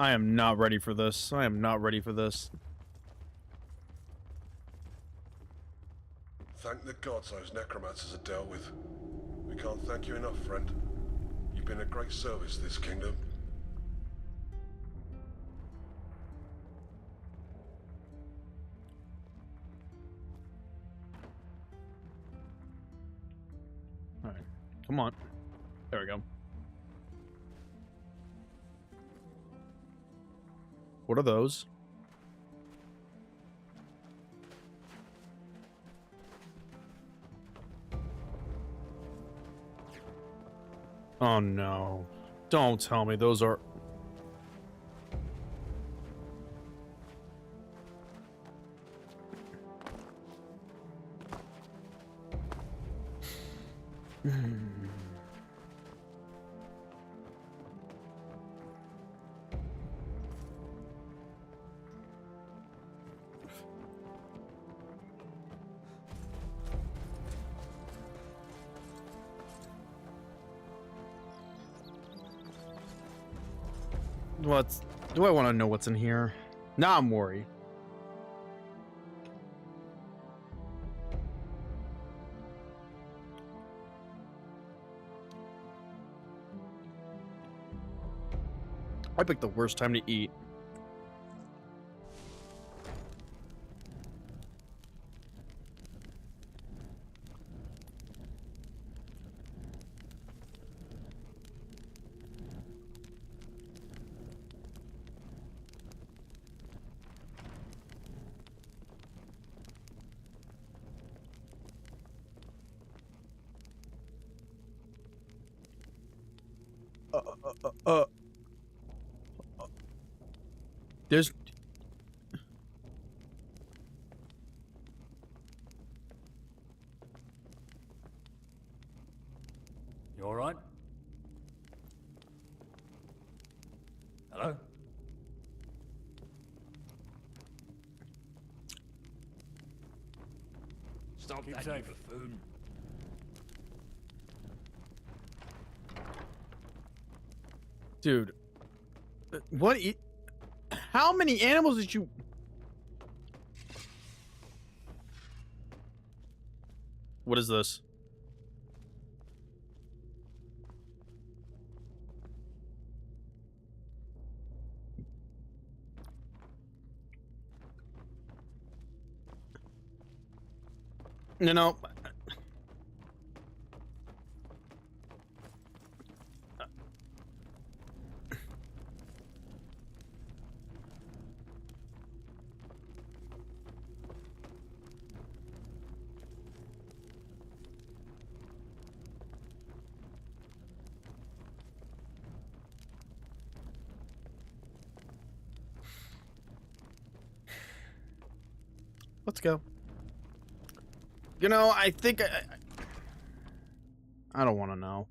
I am not ready for this. I am not ready for this. Thank the gods those necromancers are dealt with. We can't thank you enough, friend. You've been a great service to this kingdom. All right, come on. There we go. What are those? Oh no. Don't tell me those are... What's... Do I want to know what's in here? Now I'm worried. I picked the worst time to eat. There's... You alright? Hello? Stop Keep that, safe. you buffoon. Dude. What? How many animals did you... What is this? No. Let's go. You know, I think I don't want to know.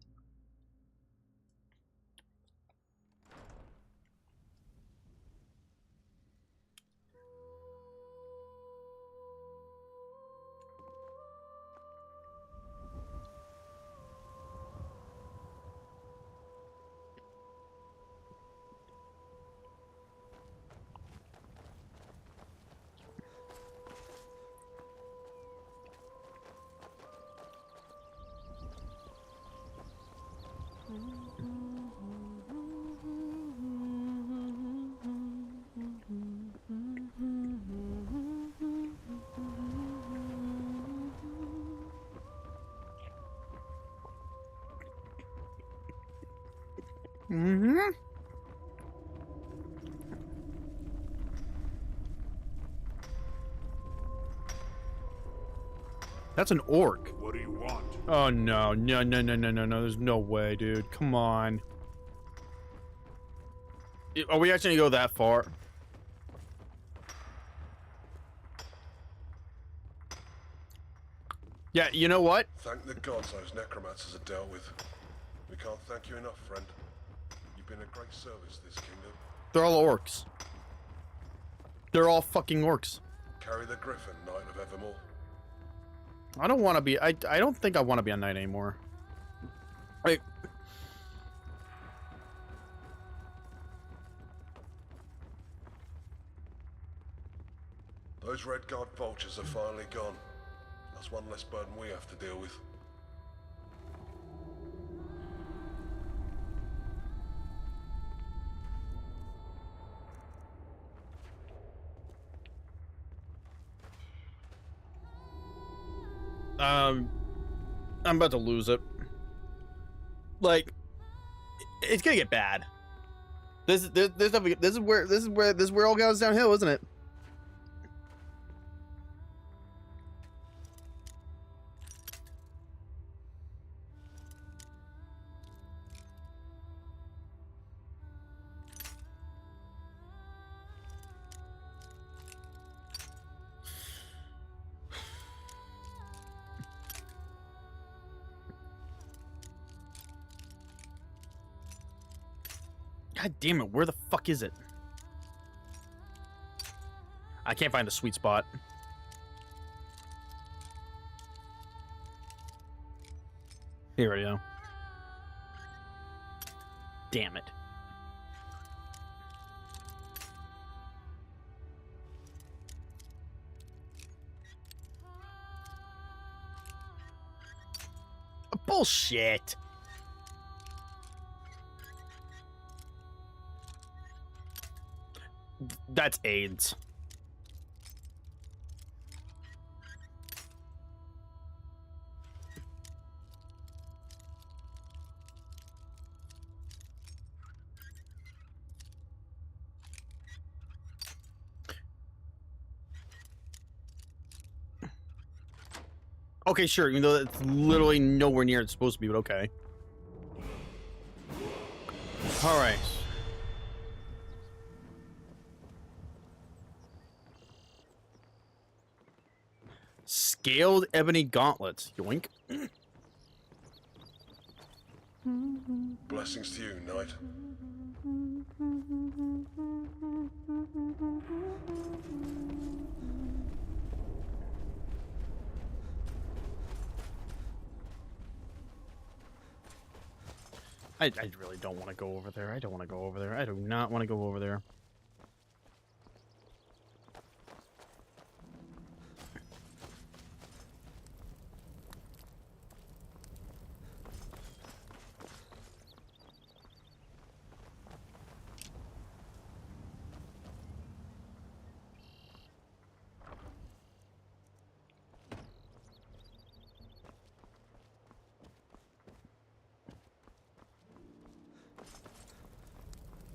Mm-hmm. That's an orc. What do you want? Oh no, no, no, no, no, no, no. There's no way, dude. Come on. Are we actually gonna go that far? Yeah, you know what? Thank the gods those necromancers are dealt with. We can't thank you enough, friend. You've been a great service to this kingdom. They're all orcs. They're all fucking orcs. Carry the griffin, Knight of Evermore. I don't want to be... I don't think I want to be a knight anymore. Like... Those Red Guard vultures are finally gone. That's one less burden we have to deal with. I'm about to lose it. Like, it's gonna get bad. This is where it all goes downhill, isn't it? God damn it, where the fuck is it? I can't find a sweet spot. Here we go. Damn it. Bullshit. That's AIDS. Okay, sure, even though it's literally nowhere near it's supposed to be, but okay. Alright. Scaled ebony gauntlets. Yoink. Blessings to you, knight. I really don't want to go over there. I don't want to go over there. I do not want to go over there.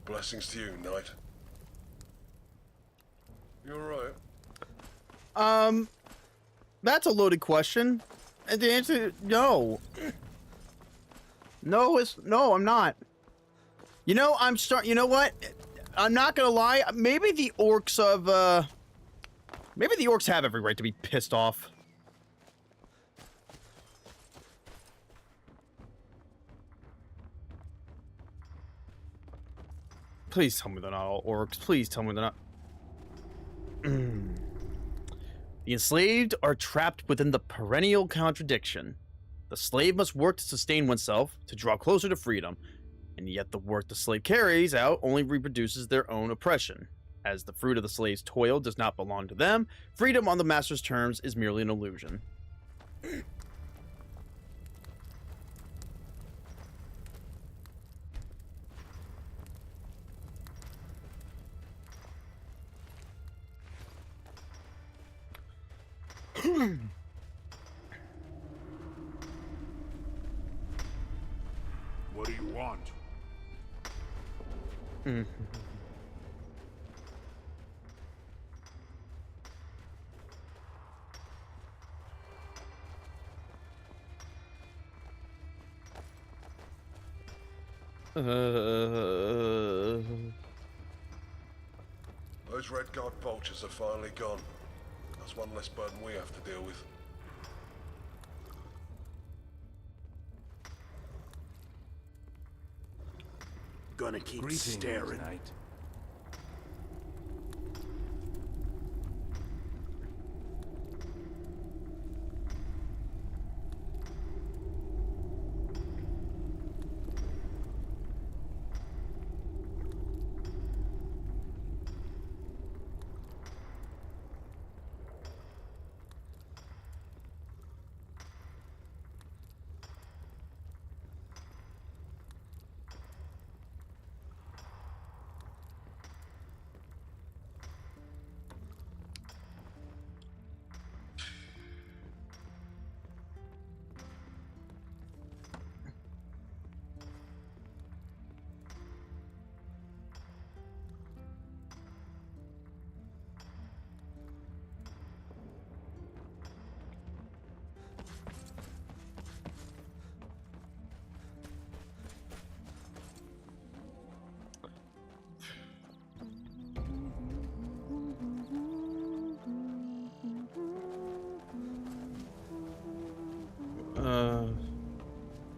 Blessings to you, knight. You alright? That's a loaded question. And the answer is no. No, I'm not. You know, you know what? I'm not gonna lie. Maybe the orcs have every right to be pissed off. Please tell me they're not all orcs. Please tell me they're not. The enslaved are trapped within the perennial contradiction. The slave must work to sustain oneself, to draw closer to freedom, and yet the work the slave carries out only reproduces their own oppression. As the fruit of the slave's toil does not belong to them, freedom on the master's terms is merely an illusion. What do you want? Those Red Guard vultures are finally gone. That's one less burden we have to deal with. Gonna keep Greetings, staring. knight.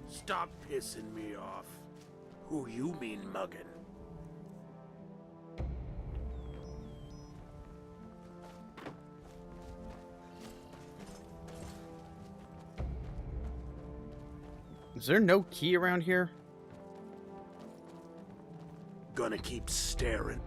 Stop pissing me off. Who you mean mugging? Is there no key around here? Gonna keep staring.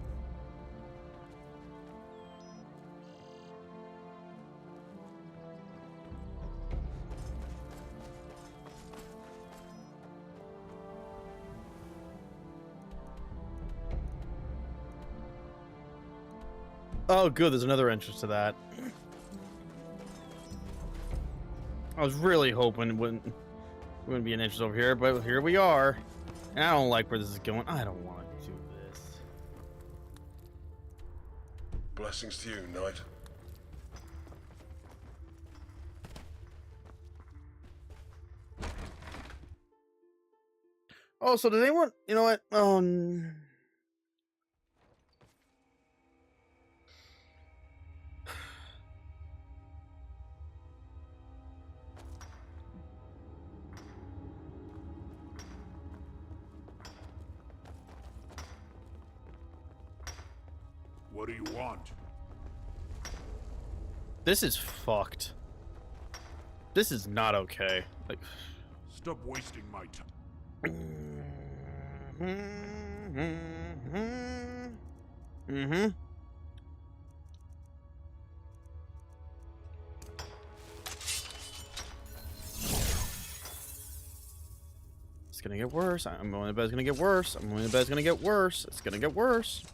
Oh, good. There's another entrance to that. I was really hoping it wouldn't be an entrance over here, but here we are. And I don't like where this is going. I don't want to do this. Blessings to you, knight. Oh, so does anyone... You know what? What do you want? This is fucked. This is not okay. Like... Stop wasting my time. Mm-hmm. It's gonna get worse. I'm willing to bet it's gonna get worse. I'm willing to bet it's gonna get worse. It's gonna get worse.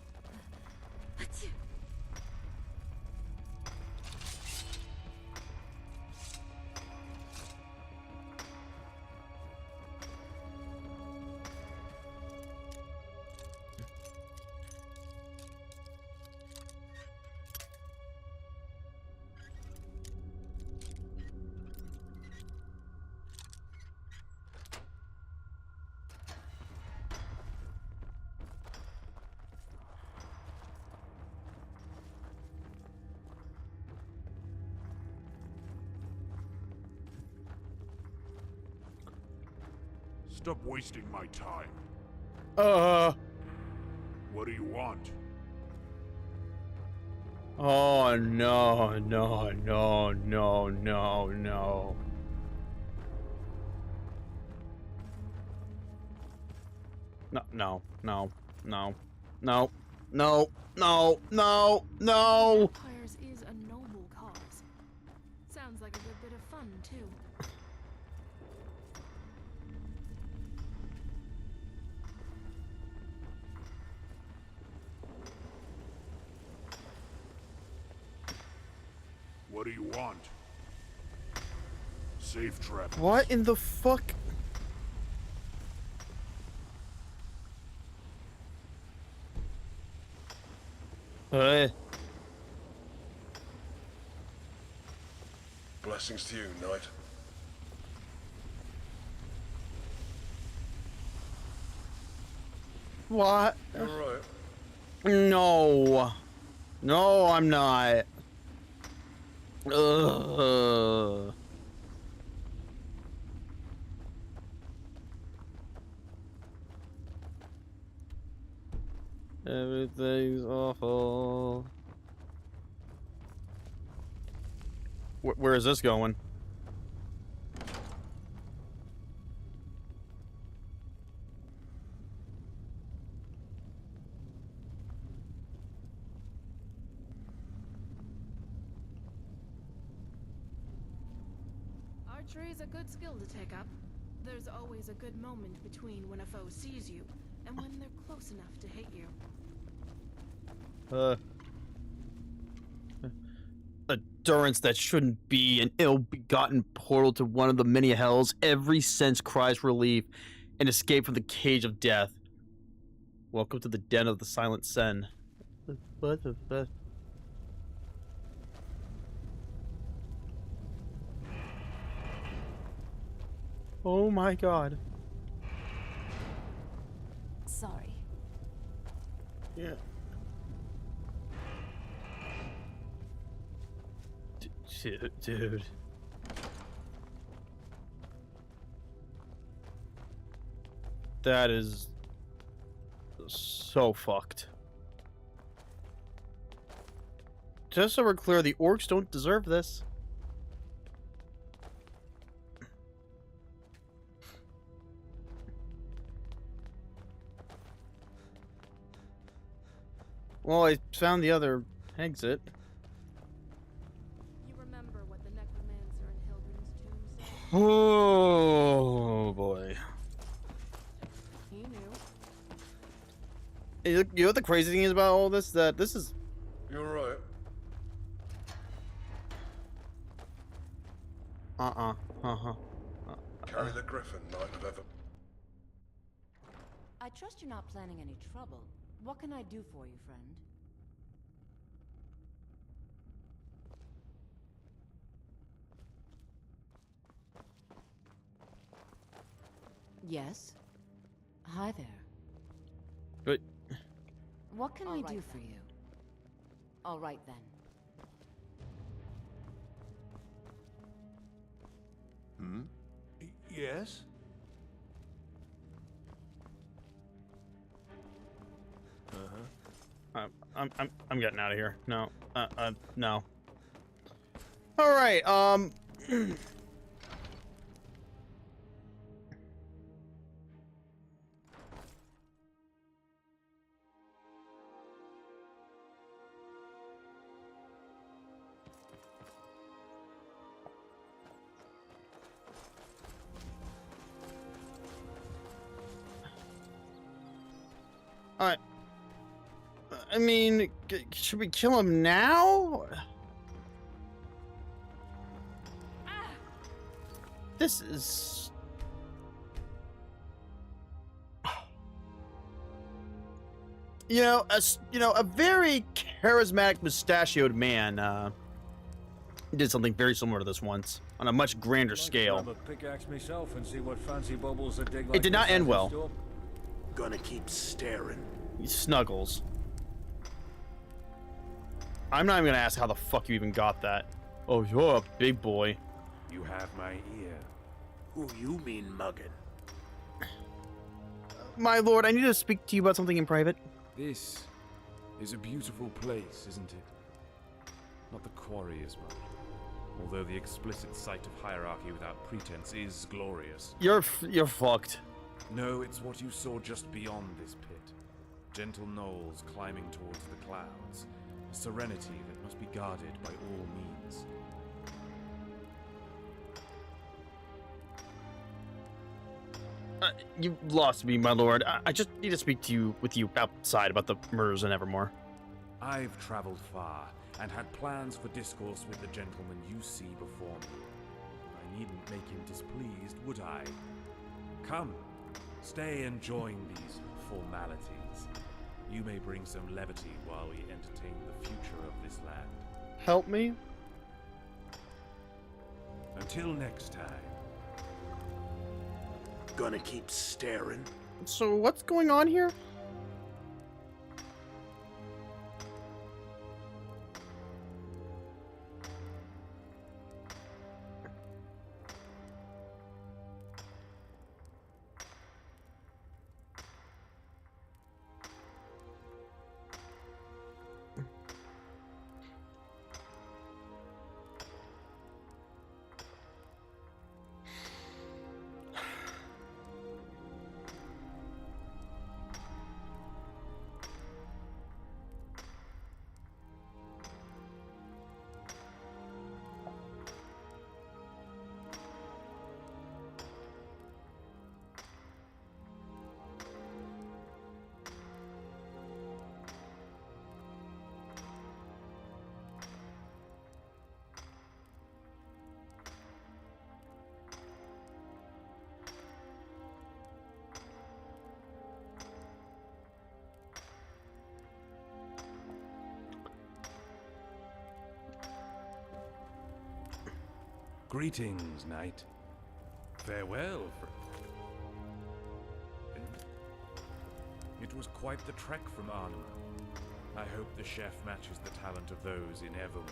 Stop wasting my time. What do you want? Oh no, no, no, no, no, no. No, no, no, no, no, no, no, no, no. Vampires is a noble cause. Sounds like a good bit of fun, too. What do you want? Safe travel. What in the fuck? Blessings to you, knight. What? You're right. No. No, I'm not. Ugh. Everything's awful. Where is this going? Archery is a good skill to take up. There's always a good moment between when a foe sees you and when they're close enough to hit you. Endurance that shouldn't be, an ill-begotten portal to one of the many hells. Every sense cries relief, and escape from the cage of death. Welcome to the den of the silent Sen. What the fuck? Oh my god. Sorry. Yeah. Dude. That is so fucked. Just so we're clear, the orcs don't deserve this. Well, I found the other exit. You remember what the necromancer in Hildren's tomb said? Oh boy. He knew. You know what the crazy thing is about all this? That this is... You're right. Carry the griffin, Knight of Ever. I trust you're not planning any trouble. What can I do for you, friend? Yes? Hi there. But what can I do for you? All right then. Hmm? Yes? I'm getting out of here. No. No. All right. I mean, should we kill him now? This is... a very charismatic mustachioed man did something very similar to this once on a much grander scale. Grab a pickaxe myself and see what fancy bubbles that dig It did not end well. Store. Gonna keep staring. He snuggles. I'm not even gonna ask how the fuck you even got that. Oh, you're a big boy. You have my ear. Who you mean mugging? My lord, I need to speak to you about something in private. This is a beautiful place, isn't it? Not the quarry as much. Although the explicit sight of hierarchy without pretense is glorious. You're fucked. No, it's what you saw just beyond this pit. Gentle knolls climbing towards the clouds. A serenity that must be guarded by all means. You lost me, my lord. I just need to speak to you outside about the murders in Evermore. I've traveled far, and had plans for discourse with the gentleman you see before me. I needn't make him displeased, would I? Come, stay and join these formalities. You may bring some levity while we entertain the future of this land. Help me? Until next time. Gonna keep staring? So what's going on here? Greetings, knight. Farewell, It was quite the trek from Arnhem. I hope the chef matches the talent of those in Evermore.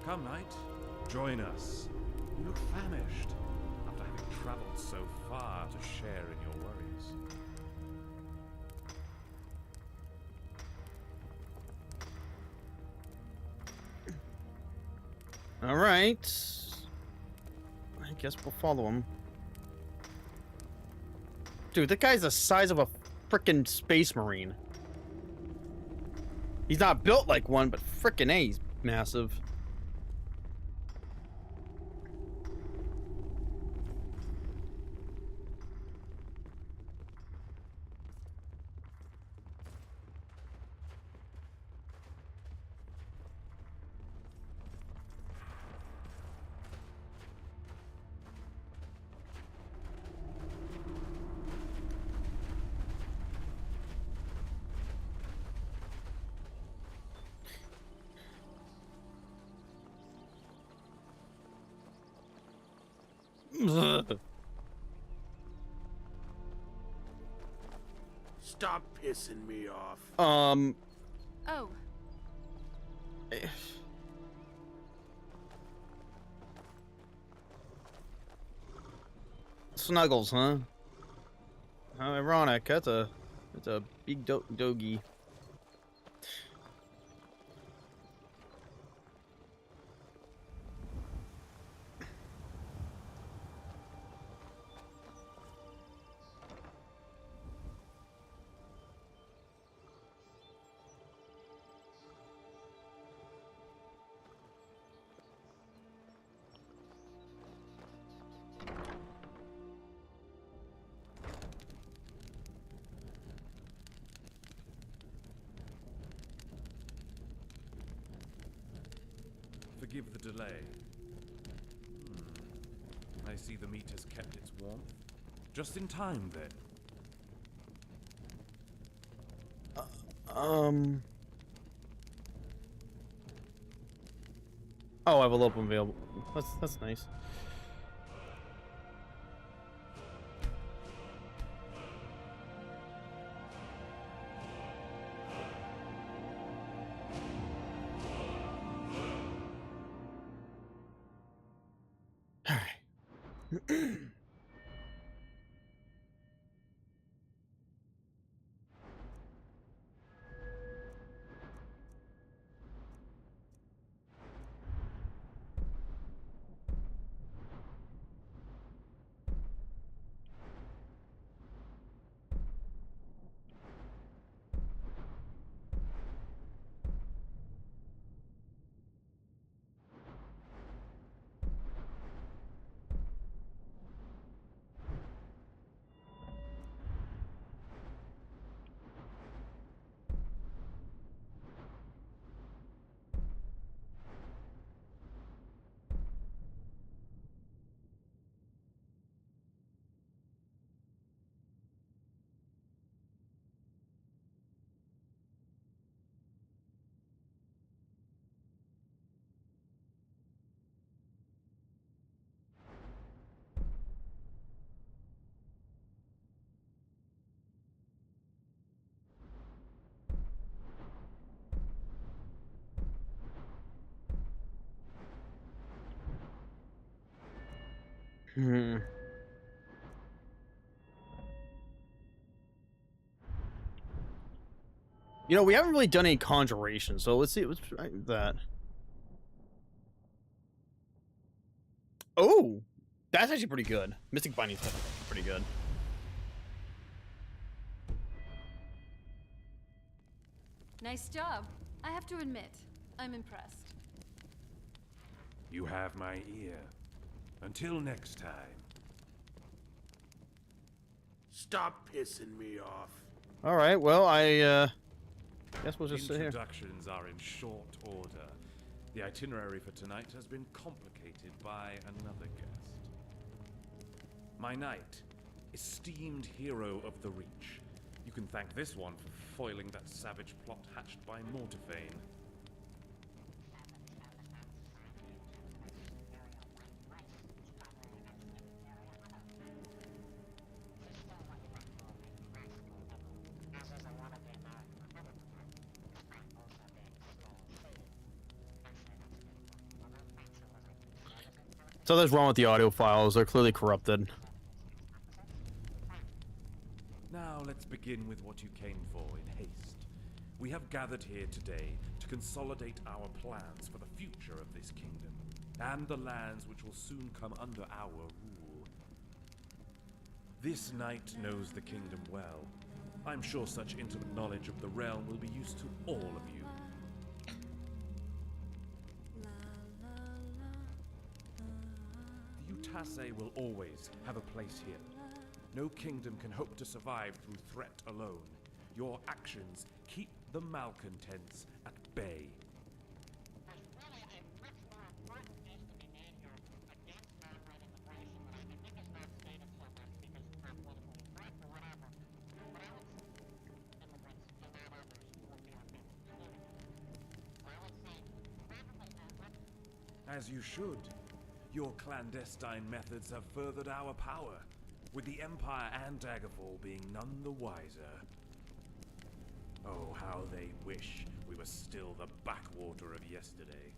Come, knight, join us. You look famished, after having traveled so far to share in your worries. All right. I guess we'll follow him. Dude, that guy's the size of a frickin' space marine. He's not built like one, but frickin' A, he's massive. Stop pissing me off. Oh, Snuggles, huh? How ironic. That's a big doggy. Forgive the delay. I see the meat has kept its warmth. Just in time, then. Oh, I have a local available. That's nice. All right. Hmm. You know, we haven't really done any conjuration, so let's see. Let's try that. Oh, that's actually pretty good. Mystic Binding's pretty good. nice job. I have to admit, I'm impressed. You have my ear. Until next time. Stop pissing me off. All right. Well, I guess we'll just sit here. Introductions are in short order. The itinerary for tonight has been complicated by another guest. My knight, esteemed hero of the Reach. You can thank this one for foiling that savage plot hatched by Mortafane. So that's wrong with the audio files. They're clearly corrupted. Now let's begin with what you came for in haste. We have gathered here today to consolidate our plans for the future of this kingdom, and the lands which will soon come under our rule. This knight knows the kingdom well. I'm sure such intimate knowledge of the realm will be used to all of you. The Utase will always have a place here. No kingdom can hope to survive through threat alone. Your actions keep the malcontents at bay. As you should. Your clandestine methods have furthered our power, with the Empire and Daggerfall being none the wiser. Oh, how they wish we were still the backwater of yesterday.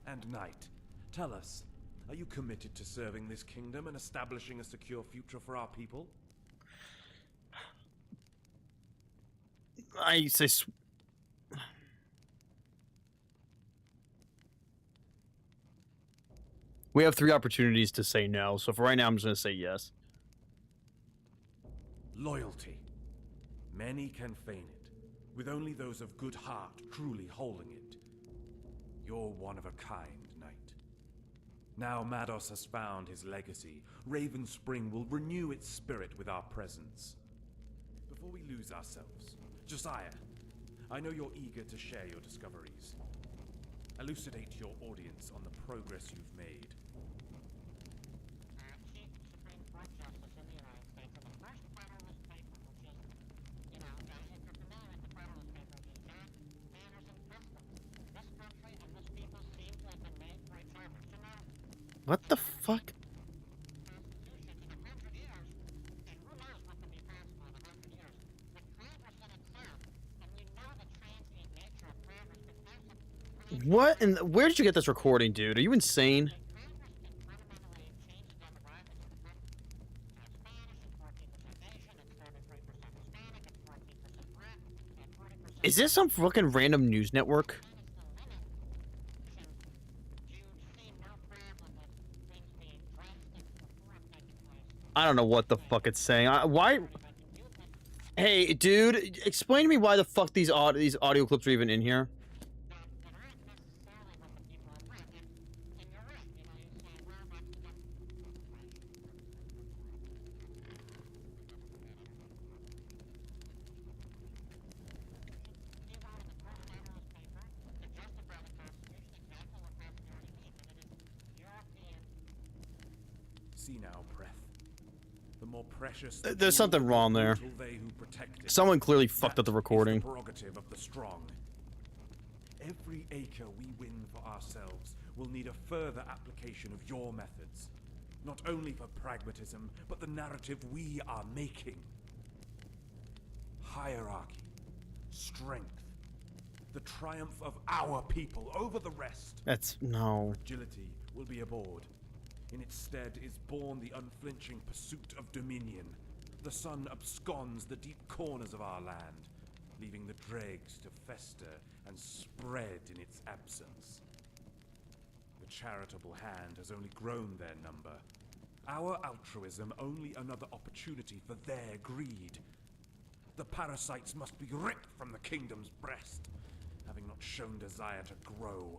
And Knight, tell us, are you committed to serving this kingdom and establishing a secure future for our people? I say. We have 3 opportunities to say no, so for right now, I'm just gonna say yes. Loyalty. Many can feign it, with only those of good heart truly holding it. You're one of a kind, Knight. Now Mados has found his legacy, Raven Spring will renew its spirit with our presence. Before we lose ourselves, Josiah, I know you're eager to share your discoveries. Elucidate your audience on the progress you've made. What the fuck? What? And where did you get this recording, dude? Are you insane? Is this some fucking random news network? I don't know what the fuck it's saying. Why? Hey, dude, explain to me why the fuck these audio clips are even in here. See now, Preth. The more precious There's something wrong there. they who protect it. Someone clearly fucked up the recording. Is the prerogative of the strong. Every acre we win for ourselves will need a further application of your methods. Not only for pragmatism, but the narrative we are making. Hierarchy, strength, the triumph of our people over the rest. That's no. Fragility will be aboard. In its stead is born the unflinching pursuit of dominion. The sun absconds the deep corners of our land, leaving the dregs to fester and spread in its absence. The charitable hand has only grown their number. Our altruism only another opportunity for their greed. The parasites must be ripped from the kingdom's breast. Having not shown desire to grow,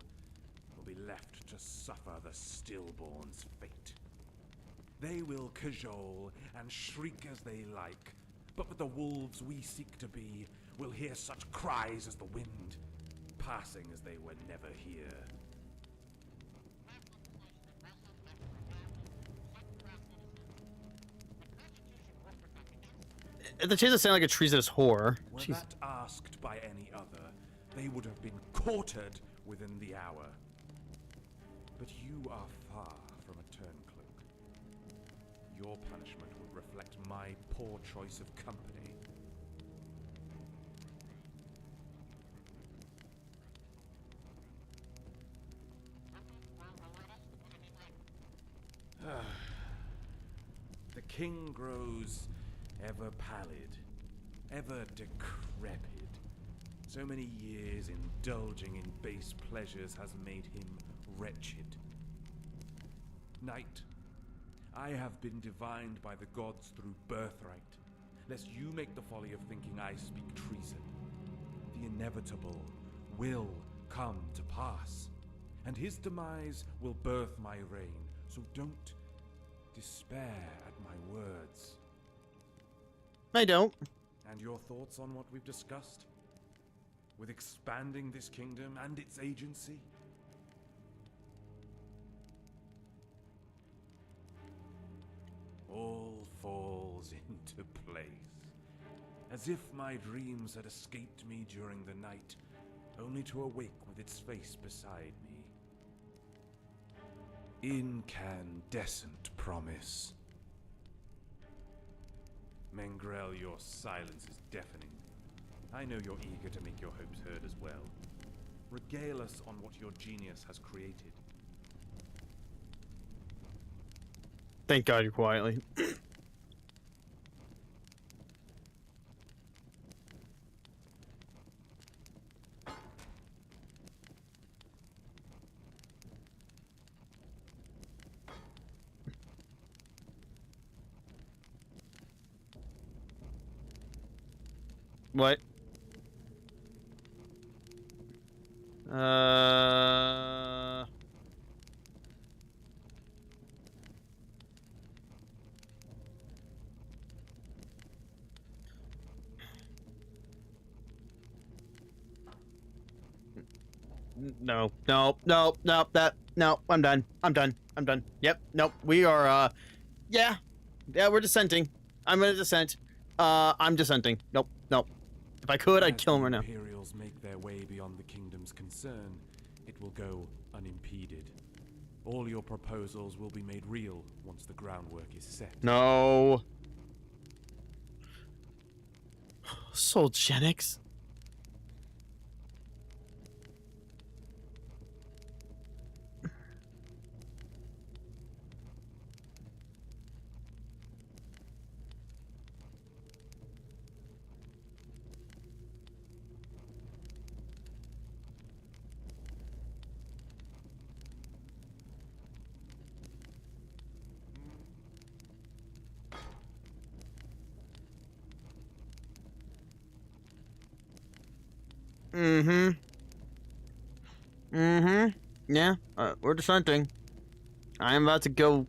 will be left to suffer the stillborn's fate. They will cajole and shriek as they like, but with the wolves we seek to be, will hear such cries as the wind, passing as they were never here. The chance of sounding like a treasonous whore. Were Jeez. that asked by any other, they would have been quartered within the hour. But you are far from a turncloak. Your punishment would reflect my poor choice of company. The king grows ever pallid, ever decrepit. So many years indulging in base pleasures has made him wretched. Knight, I have been divined by the gods through birthright, lest you make the folly of thinking I speak treason. The inevitable will come to pass, and his demise will birth my reign, so don't despair at my words. I don't. And your thoughts on what we've discussed? With expanding this kingdom and its agency? All falls into place, as if my dreams had escaped me during the night, only to awake with its face beside me. Incandescent promise. Mengrel, your silence is deafening. I know you're eager to make your hopes heard as well. Regale us on what your genius has created. Thank God you're quietly. What? No, no, no, no, no, I'm done. I'm done. I'm done. Yep, nope. We are, yeah. Yeah, we're dissenting. I'm gonna dissent. I'm dissenting. Nope, nope. If I could, I'd kill him right now. As the Imperials make their way beyond the kingdom's concern, it will go unimpeded. All your proposals will be made real once the groundwork is set. No. Solgenics. Mm-hmm. Mm-hmm. Yeah, we're dissenting. I am about to go...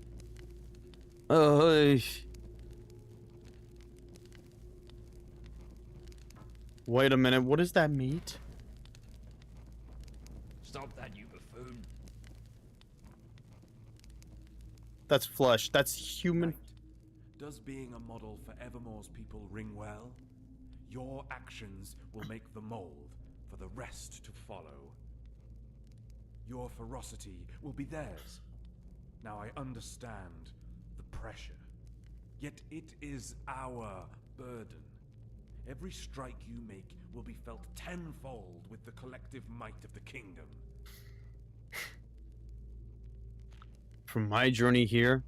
Wait a minute, what is that meat? Stop that, you buffoon. That's flesh. That's human. Does being a model for Evermore's people ring well? Your actions will make the mold for the rest to follow. Your ferocity will be theirs. Now I understand the pressure. Yet it is our burden. Every strike you make will be felt tenfold with the collective might of the kingdom. From my journey here,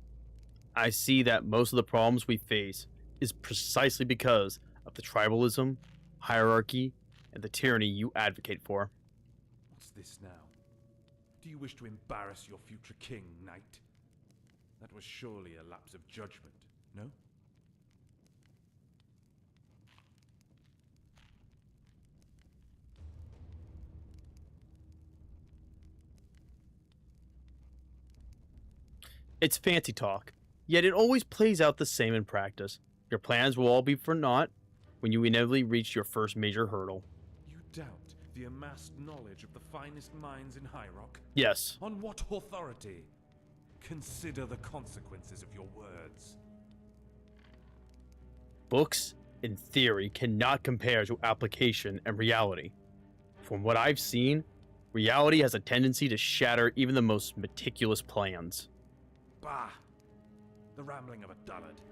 I see that most of the problems we face is precisely because of the tribalism, hierarchy, and the tyranny you advocate for. What's this now? Do you wish to embarrass your future king, knight? That was surely a lapse of judgment, no? It's fancy talk, yet it always plays out the same in practice. Your plans will all be for naught when you inevitably reach your first major hurdle. You doubt the amassed knowledge of the finest minds in High Rock? Yes. On what authority? Consider the consequences of your words. Books, in theory, cannot compare to application and reality. From what I've seen, reality has a tendency to shatter even the most meticulous plans. Bah! The rambling of a dullard.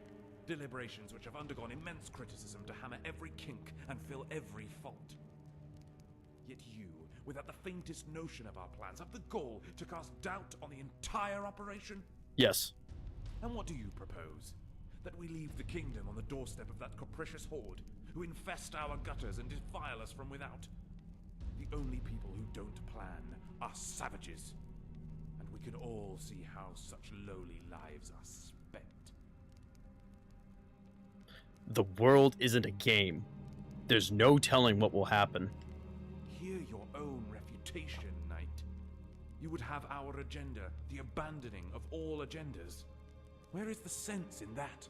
Deliberations which have undergone immense criticism to hammer every kink and fill every fault. Yet you, without the faintest notion of our plans, have the gall to cast doubt on the entire operation? Yes. And what do you propose? That we leave the kingdom on the doorstep of that capricious horde, who infest our gutters and defile us from without? The only people who don't plan are savages. And we can all see how such lowly lives are spent. The world isn't a game. There's no telling what will happen. Hear your own refutation, knight. You would have our agenda, the abandoning of all agendas. Where is the sense in that?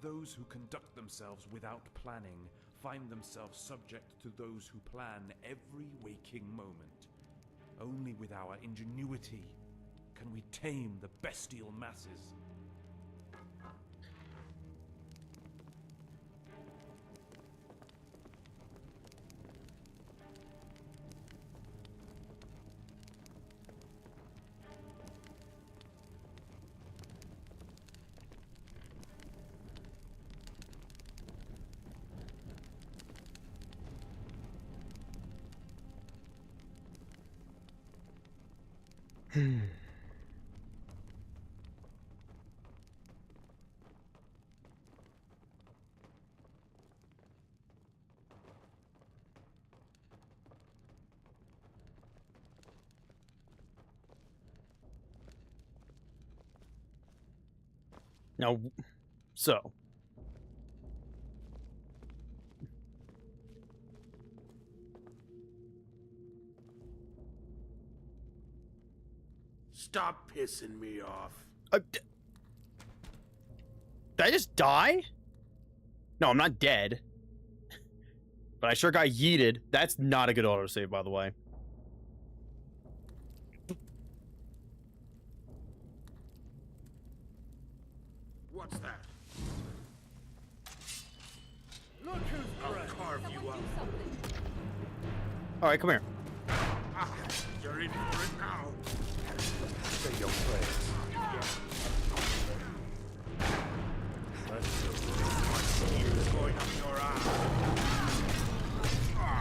Those who conduct themselves without planning find themselves subject to those who plan every waking moment. Only with our ingenuity can we tame the bestial masses. Now, so. Stop pissing me off. Did I just die? No, I'm not dead. But I sure got yeeted. That's not a good autosave, by the way. What's that? Look who's I'll carve you up. Alright, come here. Ah, you're in for it now. Say your prayers. Going up your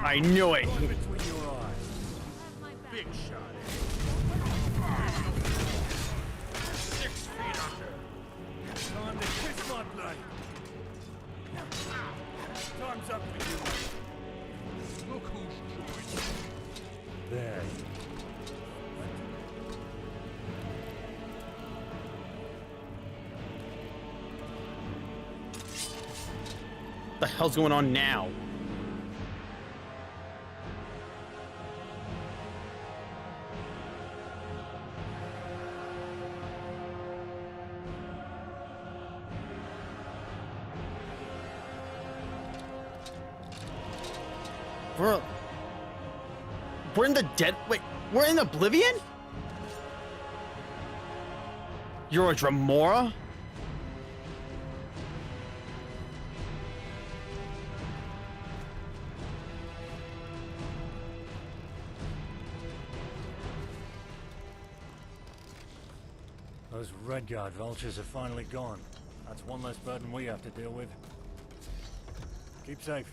I knew it. between your eyes. Big shot. 6 feet under. Time to kiss my blade. Time's up for you. Look who's joined. There. What the hell's going on now? We're in the dead. Wait, we're in Oblivion? You're a Dremora? Those Redguard vultures are finally gone. That's one less burden we have to deal with. Keep safe.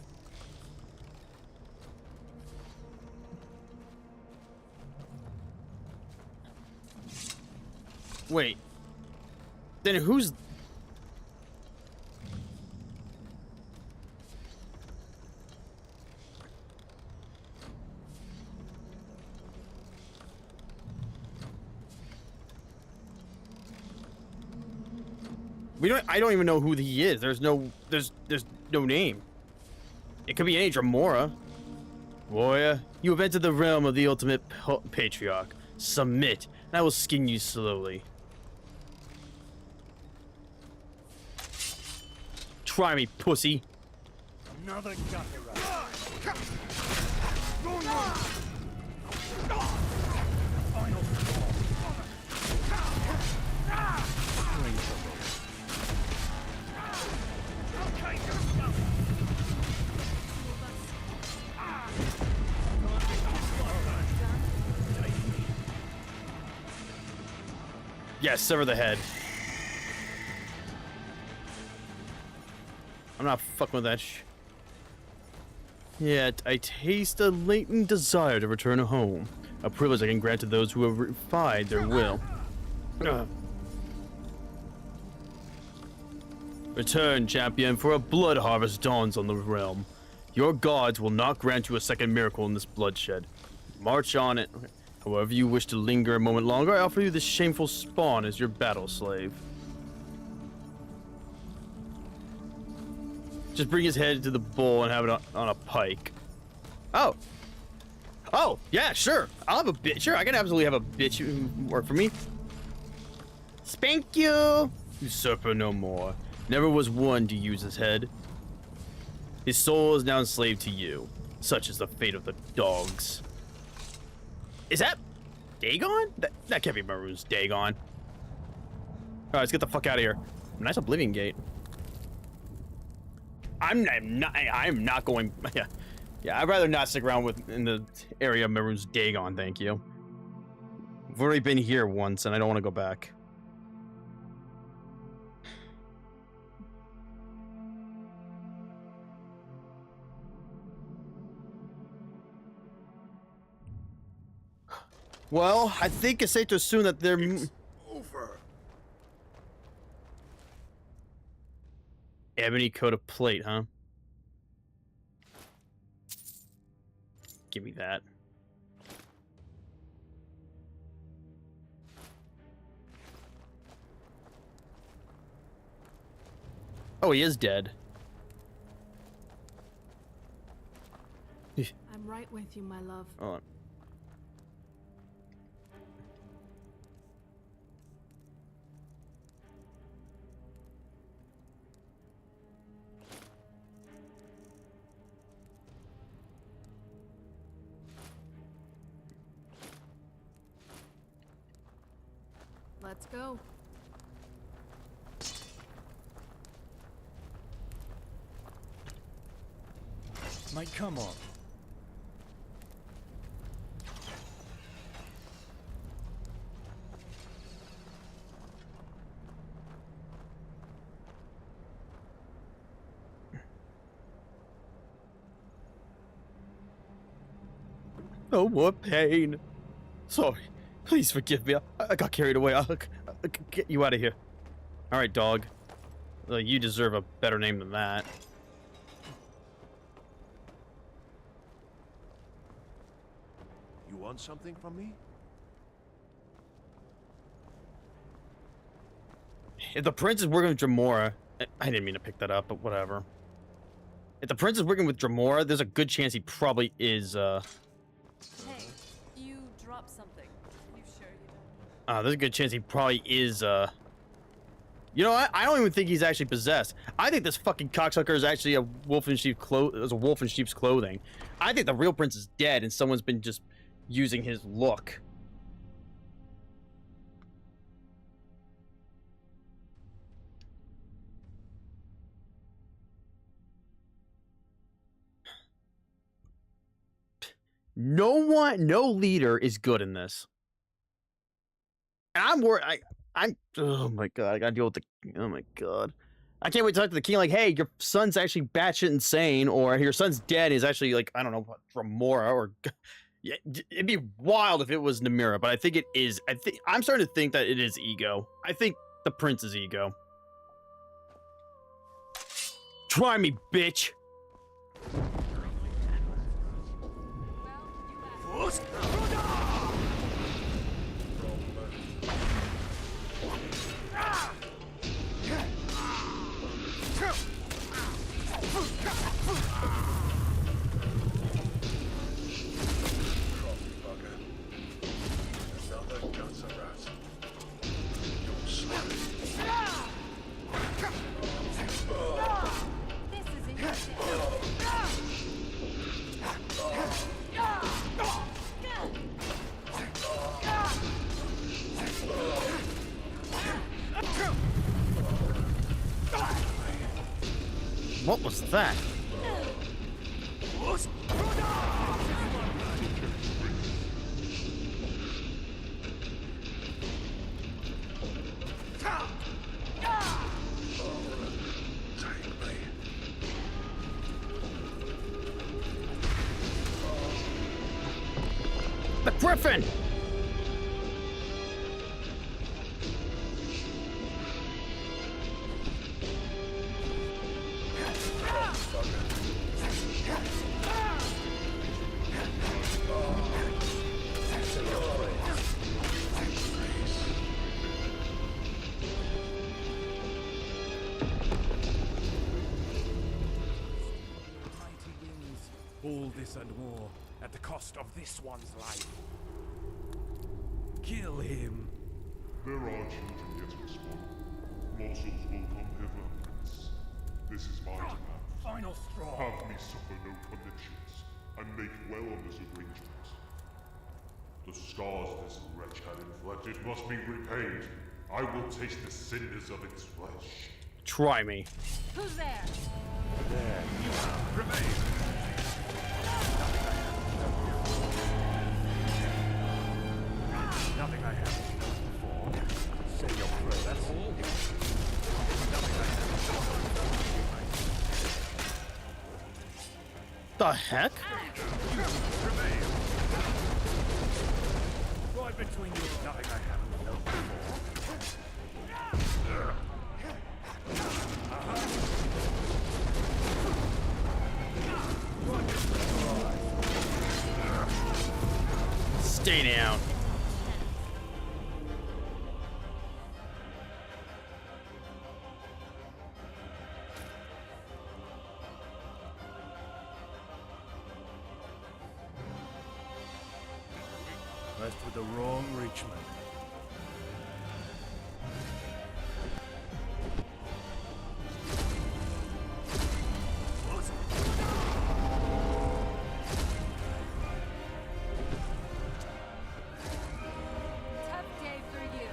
Wait. Then who's... I don't even know who he is. There's no name. It could be any Dremora. Warrior, you have entered the realm of the ultimate patriarch. Submit, and I will skin you slowly. Try me, pussy. Another gutter rat. Final Yes, sever the head. I'm not fucking with that Yet, I taste a latent desire to return home. A privilege I can grant to those who have refined their will. Return, champion, for a blood harvest dawns on the realm. Your gods will not grant you a second miracle in this bloodshed. March on it. However you wish to linger a moment longer, I offer you this shameful spawn as your battle slave. Just bring his head to the bowl and have it on a pike. Oh. Oh, yeah, sure. I'll have a bitch. Sure, I can absolutely have a bitch work for me. Spank you! Usurper no more. Never was one to use his head. His soul is now enslaved to you. Such is the fate of the dogs. Is that Dagon? That can't be Maroon's Dagon. Alright, let's get the fuck out of here. Nice Oblivion gate. I'm not going. Yeah, I'd rather not stick around in the area of Maroon's Dagon, thank you. I've already been here once, and I don't want to go back. Well, I think it's safe to assume that they're... Over. Ebony coated plate, huh? Give me that. Oh, he is dead. I'm right with you, my love. Hold on. Let's go. Mate, come on. No more pain. Sorry. Please forgive me. I got carried away. I'll get you out of here. All right, dog. You deserve a better name than that. You want something from me? If the prince is working with Dremora, I didn't mean to pick that up, but whatever. If the prince is working with Dremora, there's a good chance he probably is, Hey, you dropped something. You sure you don't? there's a good chance he probably is, you know what? I don't even think he's actually possessed. I think this fucking cocksucker is actually a wolf in sheep's clothing. I think the real prince is dead and someone's been just using his look. No leader is good in this. And I'm worried. Oh my god, I gotta deal with the. Oh my god, I can't wait to talk to the king. Like, hey, your son's actually batshit insane, or your son's dead. Is actually like, I don't know, Dremora, or yeah, it'd be wild if it was Namira, but I think it is. I'm starting to think that it is Ego. I think the prince is Ego. Try me, bitch. What was that? The Griffin! All this and more at the cost of this one's life. Kill him. There are children yet to spawn. Morsels will come hither, Prince. This is my demand. Final straw. Have me suffer no conditions, and make well on this arrangement. The scars this wretch had inflicted must be repaid. I will taste the cinders of its flesh. Try me. Who's there? There you are. Remain. Nothing I haven't done before. Say your prayer, that's all. The heck? Right between you and nothing I haven't known before. Stay down. Messed with the wrong Reachman. Tough day for you.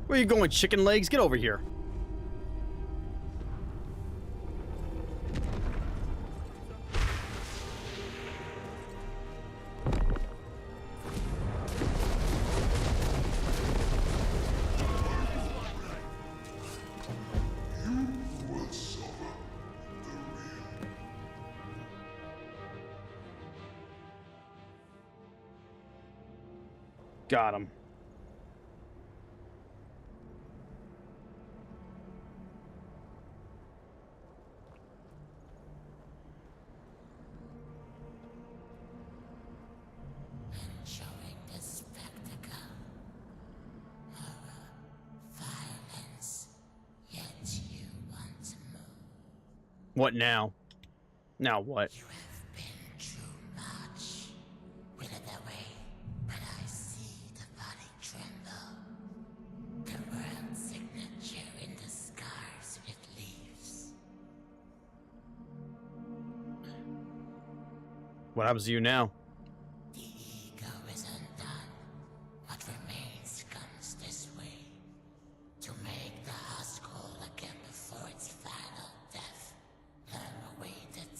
Where are you going, chicken legs? Get over here. Got him. Enjoying this spectacle. Horror, violence, yet you want to move. What now? Now what? You have been too much. Wither away, but I see the body tremble. The world signature in the scars it leaves. What happens to you now? The ego is undone. What remains comes this way. To make the husk whole again before its final death. Awaited.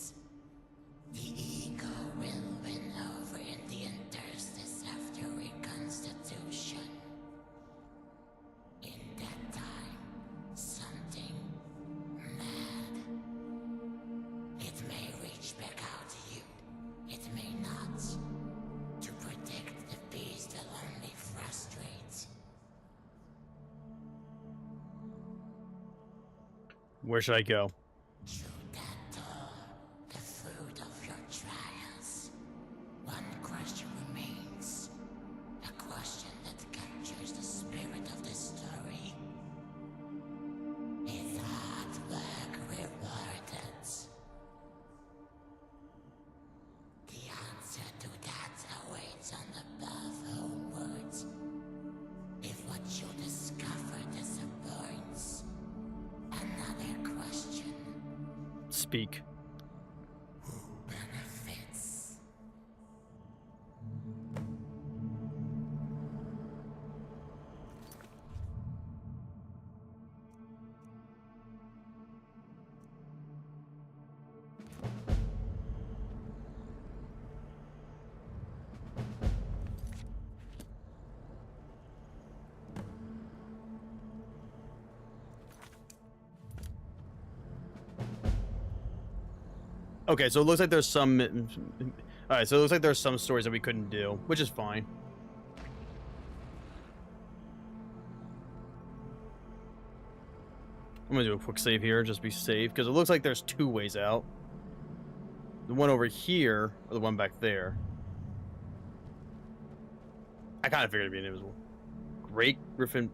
The ego will win over in the interstice after reconstitution. In that time, something mad. It may reach back out to you. It may not. To predict the beast will only frustrate. Where should I go? Through that door, the fruit of your trials. One question remains. A question that captures the spirit of this story. Is hard work rewarded? The answer to that awaits on the path homeward. If what you discover disappoints, another question. Speak. Who benefits? Okay, so it looks like there's some... Alright, so it looks like there's some stories that we couldn't do, which is fine. I'm gonna do a quick save here, just be safe, because it looks like there's two ways out. The one over here, or the one back there. I kind of figured it'd be invisible. Great Griffin...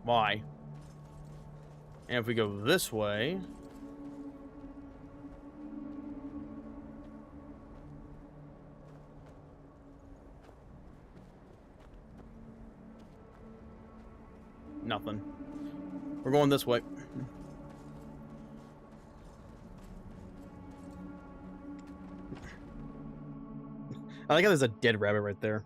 Why? And if we go this way... Nothing. We're going this way. I like how there's a dead rabbit right there.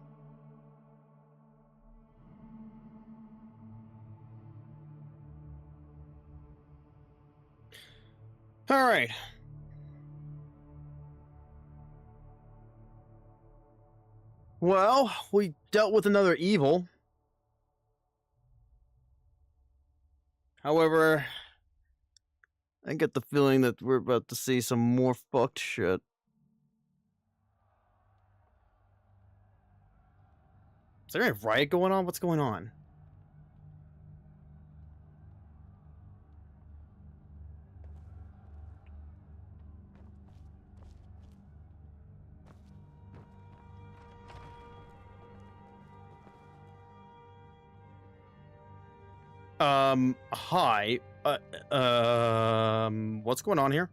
All right. Well, we dealt with another evil. However, I get the feeling that we're about to see some more fucked shit. Is there a riot going on? What's going on? Hi. What's going on here?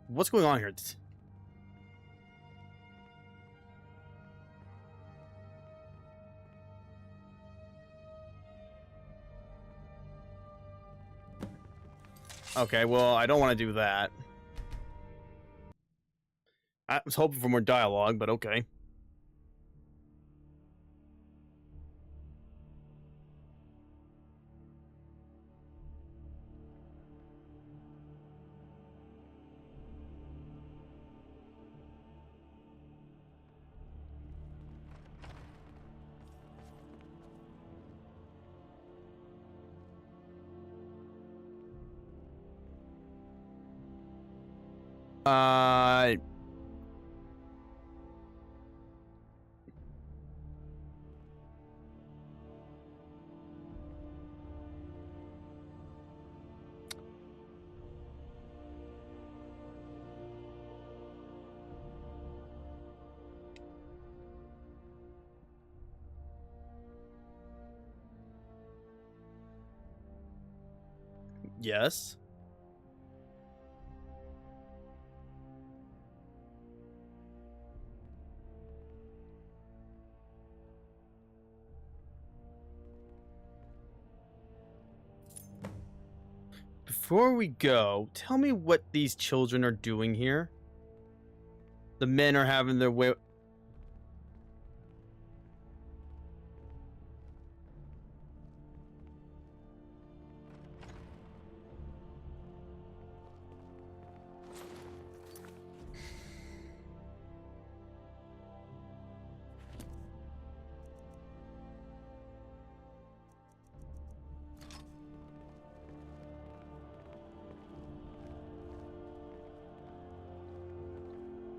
What's going on here? Okay, well, I don't want to do that. I was hoping for more dialogue, but okay. Yes. Before we go, tell me what these children are doing here. The men are having their way.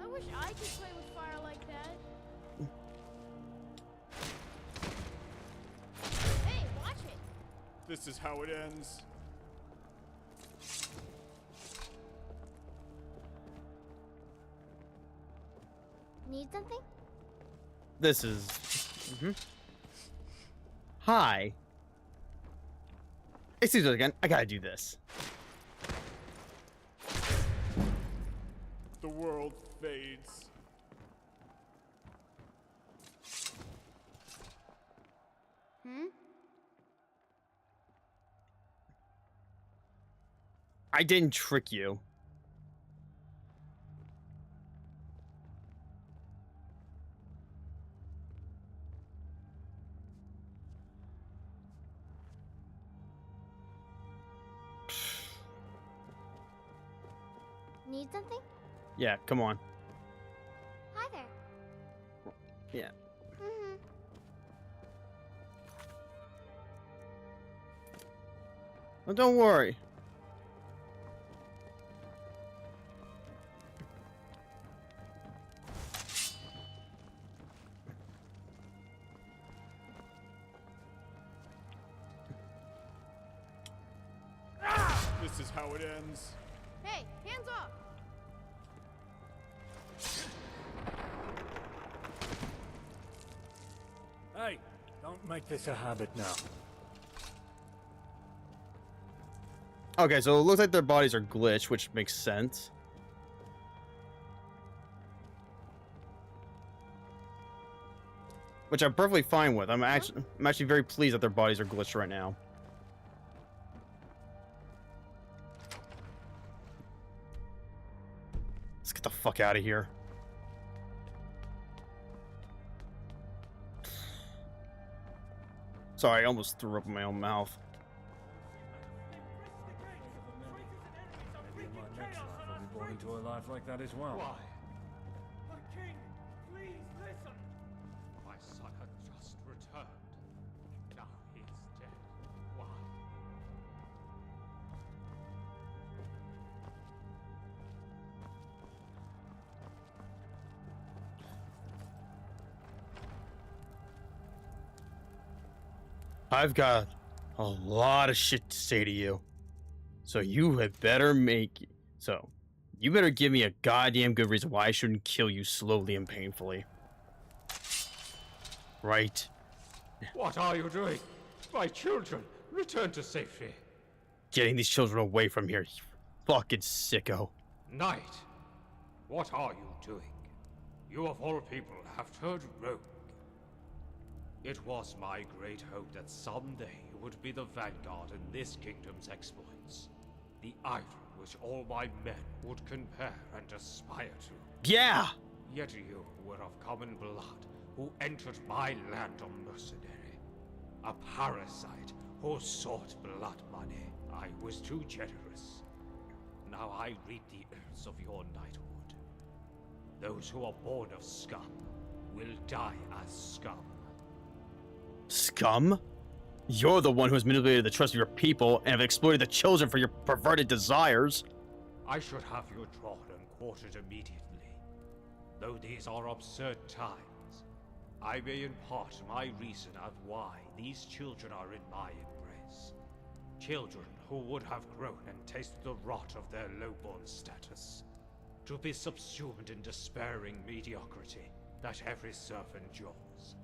I wish I could play with fire like that. Hey, watch it. This is how it ends. Need something? This is... Hi. Excuse me again. I gotta do this. The world fades. I didn't trick you. Need something? Yeah, come on. Hi there. Yeah. Well, don't worry. This is how it ends. Hey, hands off! Hey, don't make this a habit now. Okay, so it looks like their bodies are glitched, which makes sense. Which I'm perfectly fine with. I'm actually very pleased that their bodies are glitched right now. Let's get the fuck out of here. Sorry, I almost threw up in my own mouth. Maybe in my next life I'll be born into a life like that as well. Why? The king, please listen. My son had just returned. Now he is dead. Why? I've got a lot of shit to say to you. So you had better you better give me a goddamn good reason why I shouldn't kill you slowly and painfully. Right? What are you doing? My children, return to safety. Getting these children away from here, you fucking sicko. Knight, what are you doing? You of all people have turned rogue. It was my great hope that someday you would be the vanguard in this kingdom's exploits. The idol which all my men would compare and aspire to. Yeah! Yet you were of common blood, who entered my land a mercenary. A parasite who sought blood money. I was too generous. Now I reap the ills of your knighthood. Those who are born of scum will die as scum. Scum? You're the one who has manipulated the trust of your people and have exploited the children for your perverted desires. I should have you drawn and quartered immediately. Though these are absurd times, I may impart my reason of why these children are in my embrace. Children who would have grown and tasted the rot of their lowborn status. To be subsumed in despairing mediocrity that every serf endures.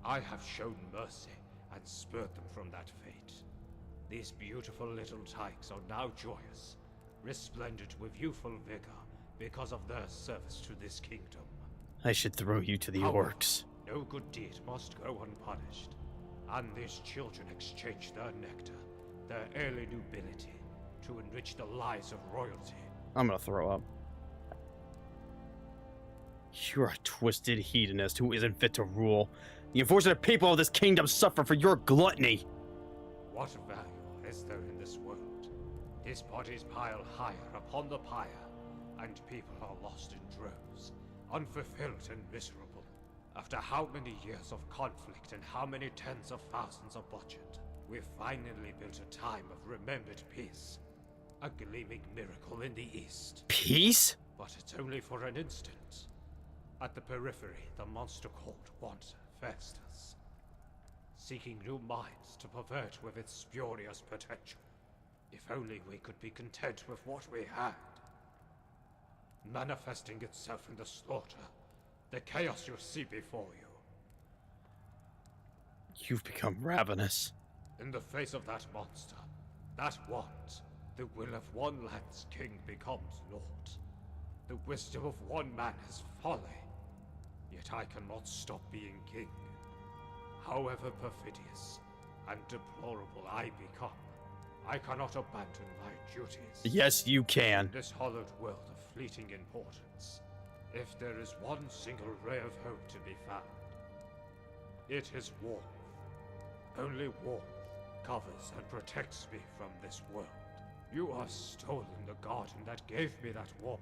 I have shown mercy and spurred them from that fate. These beautiful little tykes are now joyous, resplendent with youthful vigor because of their service to this kingdom. I should throw you to the However, orcs. no good deed must go unpunished, and these children exchange their nectar, their early nobility, to enrich the lives of royalty. I'm gonna throw up. You're a twisted hedonist who isn't fit to rule. The unfortunate people of this kingdom suffer for your gluttony. What value is there in this world? His bodies pile higher upon the pyre, and people are lost in droves, unfulfilled and miserable. After how many years of conflict and how many tens of thousands of bloodshed, we've finally built a time of remembered peace. A gleaming miracle in the east. Peace? But it's only for an instant. At the periphery, the monster court wants Festus, seeking new minds to pervert with its spurious potential. If only we could be content with what we had. Manifesting itself in the slaughter, the chaos you see before you. You've become ravenous. In the face of that monster, that want, the will of one land's king becomes naught. The wisdom of one man is folly. Yet I cannot stop being king. However perfidious and deplorable I become, I cannot abandon my duties. Yes, you can. In this hollowed world of fleeting importance, if there is one single ray of hope to be found, it is warmth. Only warmth covers and protects me from this world. You have stolen the garden that gave me that warmth.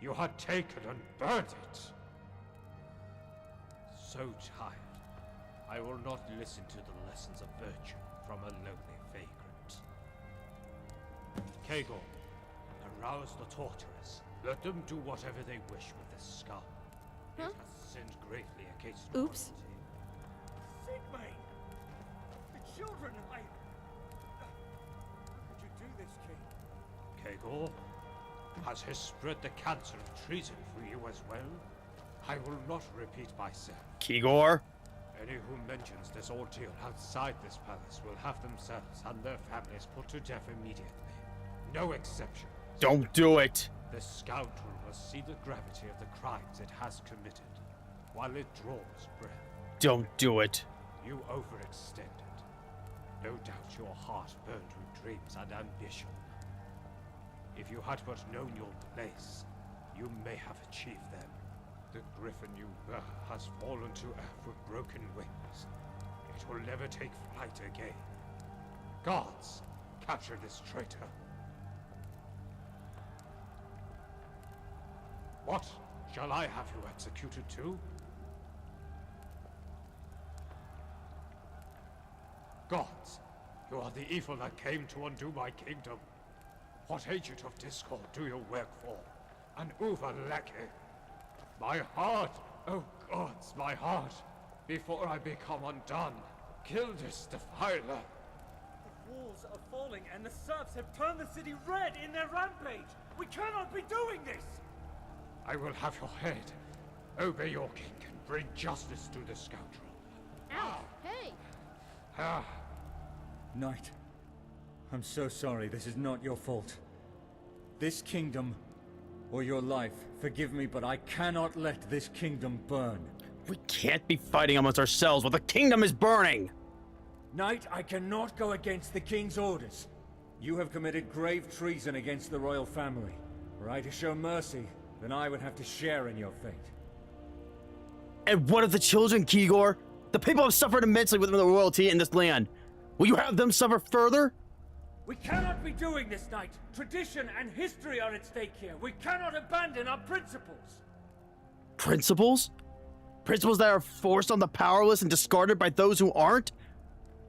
You had taken and burned it. So tired, I will not listen to the lessons of virtue from a lowly vagrant. Kagor, arouse the torturers. Let them do whatever they wish with this skull. It has sinned greatly against Oops. Sigmund! The children, How could you do this, King? Kegor? Has he spread the cancer of treason for you as well? I will not repeat myself. Kegor? Any who mentions this ordeal outside this palace will have themselves and their families put to death immediately. No exceptions. Don't do it! The scoundrel will see the gravity of the crimes it has committed, while it draws breath. Don't do it. You overextended. No doubt your heart burned with dreams and ambition. If you had but known your place, you may have achieved them. The griffin you were has fallen to earth with broken wings. It will never take flight again. Guards, capture this traitor. What? Shall I have you executed too? Gods, you are the evil that came to undo my kingdom. What agent of discord do you work for? An Uber lackey? My heart! Oh gods, my heart! Before I become undone, kill this defiler! The walls are falling and the serfs have turned the city red in their rampage! We cannot be doing this! I will have your head. Obey your king and bring justice to the scoundrel. Ow! Hey! Ah, Knight, I'm so sorry. This is not your fault. This kingdom, or your life, forgive me, but I cannot let this kingdom burn. We can't be fighting amongst ourselves while the kingdom is burning! Knight, I cannot go against the king's orders. You have committed grave treason against the royal family. Were I to show mercy, then I would have to share in your fate. And what of the children, Kegor? The people have suffered immensely within the royalty in this land. Will you have them suffer further? We cannot be doing this, Knight! Tradition and history are at stake here! We cannot abandon our principles! Principles? Principles that are forced on the powerless and discarded by those who aren't?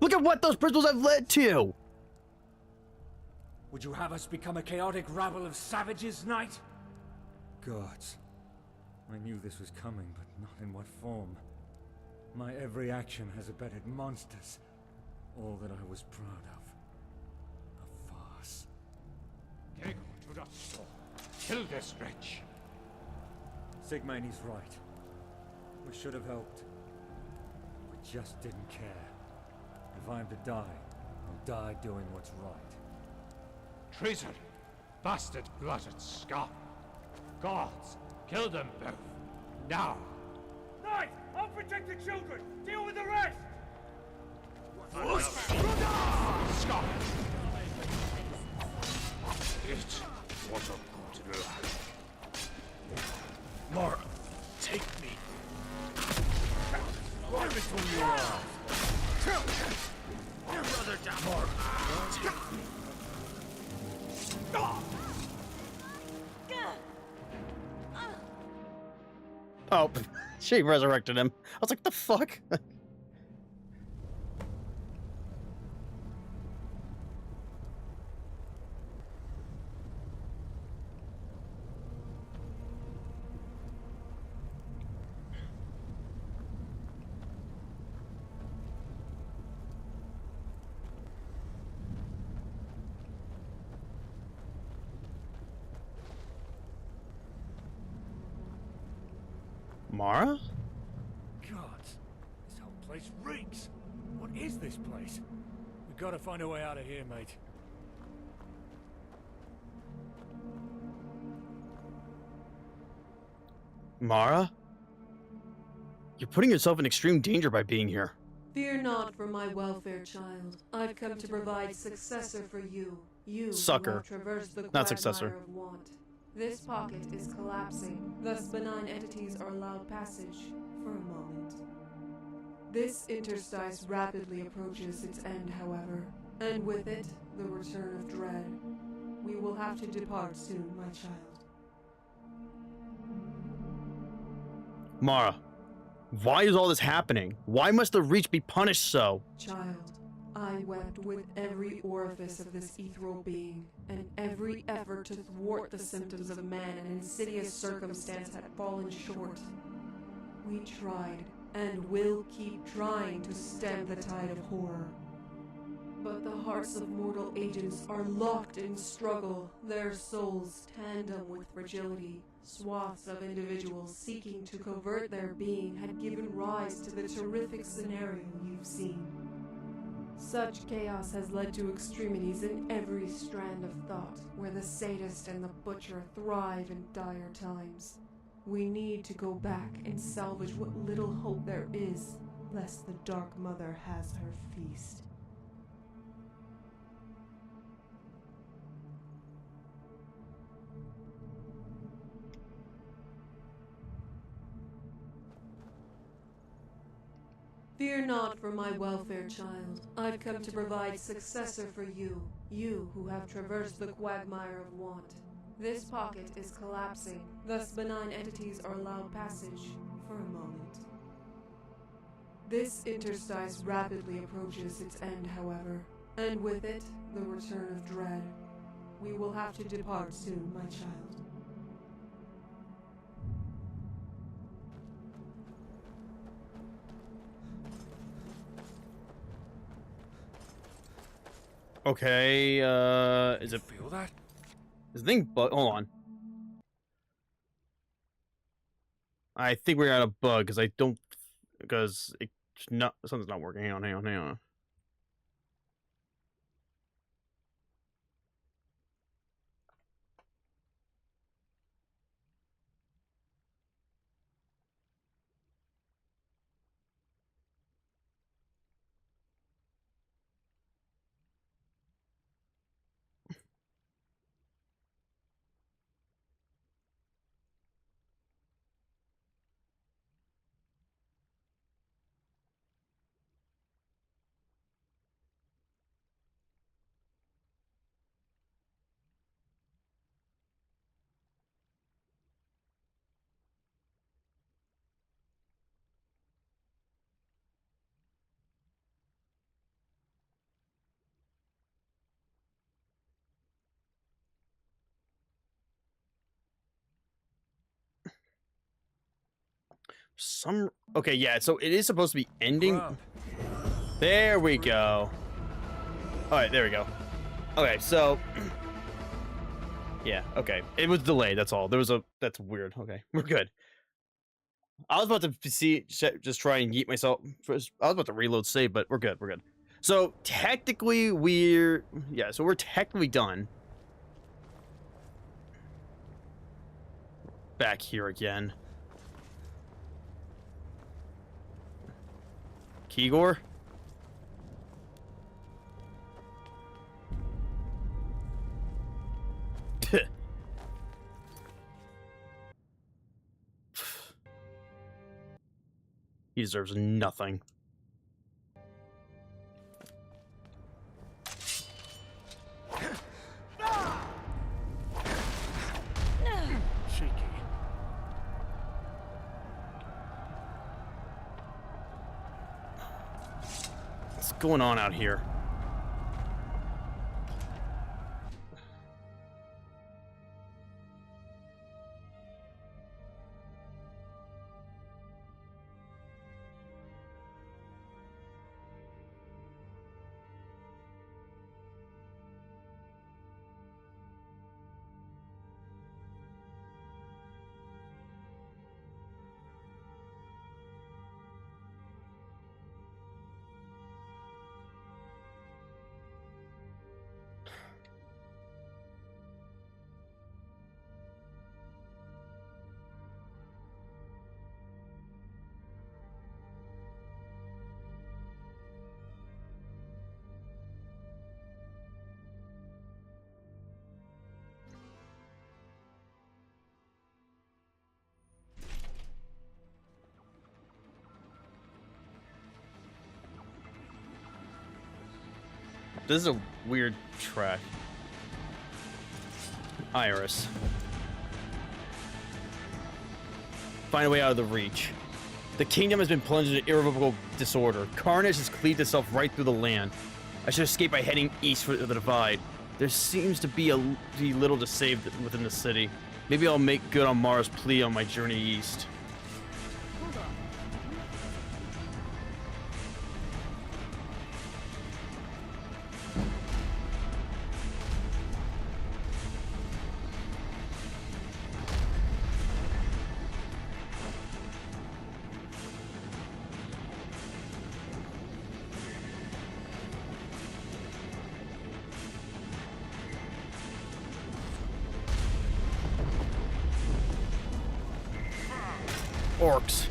Look at what those principles have led to! Would you have us become a chaotic rabble of savages, Knight? Gods. I knew this was coming, but not in what form. My every action has abetted monsters. All that I was proud of. A farce. Kegor, do not stop. Kill this wretch. Sigmanie's right. We should have helped. We just didn't care. If I am to die, I'll die doing what's right. Treason! Bastard blooded scum! Guards, kill them both! Now! Knight! I'll protect the children! Deal with the rest! Scum! It was a good lad. Mara, take me. Right between your eyes. Your brother down. Mara, take me. Oh, she resurrected him. I was like, the fuck? Mara? God, this whole place reeks. What is this place? We've got to find a way out of here, mate. Mara? You're putting yourself in extreme danger by being here. Fear not for my welfare, child. I've come to provide successor for you. You Sucker. who have traversed the Not successor. quagmire of want. This pocket is collapsing, thus benign entities are allowed passage for a moment. This interstice rapidly approaches its end, however, and with it, the return of dread. We will have to depart soon, my child. Mara, why is all this happening? Why must the Reach be punished so? Child, I wept with every orifice of this ethereal being, and every effort to thwart the symptoms of man and insidious circumstance had fallen short. We tried, and will keep trying to stem the tide of horror. But the hearts of mortal agents are locked in struggle, their souls tandem with fragility. Swaths of individuals seeking to convert their being had given rise to the terrific scenario you've seen. Such chaos has led to extremities in every strand of thought, where the sadist and the butcher thrive in dire times. We need to go back and salvage what little hope there is, lest the Dark Mother has her feast. Fear not for my welfare, child. I've come to provide successor for you, you who have traversed the quagmire of want. This pocket is collapsing, thus benign entities are allowed passage for a moment. This interstice rapidly approaches its end, however, and with it, the return of dread. We will have to depart soon, my child. Okay, is it... Feel that? Is the thing bug? Hold on. I think we're at a bug, because I don't... Because it's not... Something's not working. Hang on. Okay, yeah, so it is supposed to be ending. There we go. Alright, there we go. Okay, so... Yeah, okay. It was delayed, that's all. There was a... That's weird. Okay, we're good. I was about to just try and yeet myself. I was about to reload save, but we're good, So, technically, we're technically done. Back here again. Keygor? He deserves nothing. Shaky. What's going on out here? This is a weird track. Iris. Find a way out of the reach. The kingdom has been plunged into irrevocable disorder. Carnage has cleaved itself right through the land. I should escape by heading east for the divide. There seems to be little to save within the city. Maybe I'll make good on Mara's plea on my journey east. Orcs.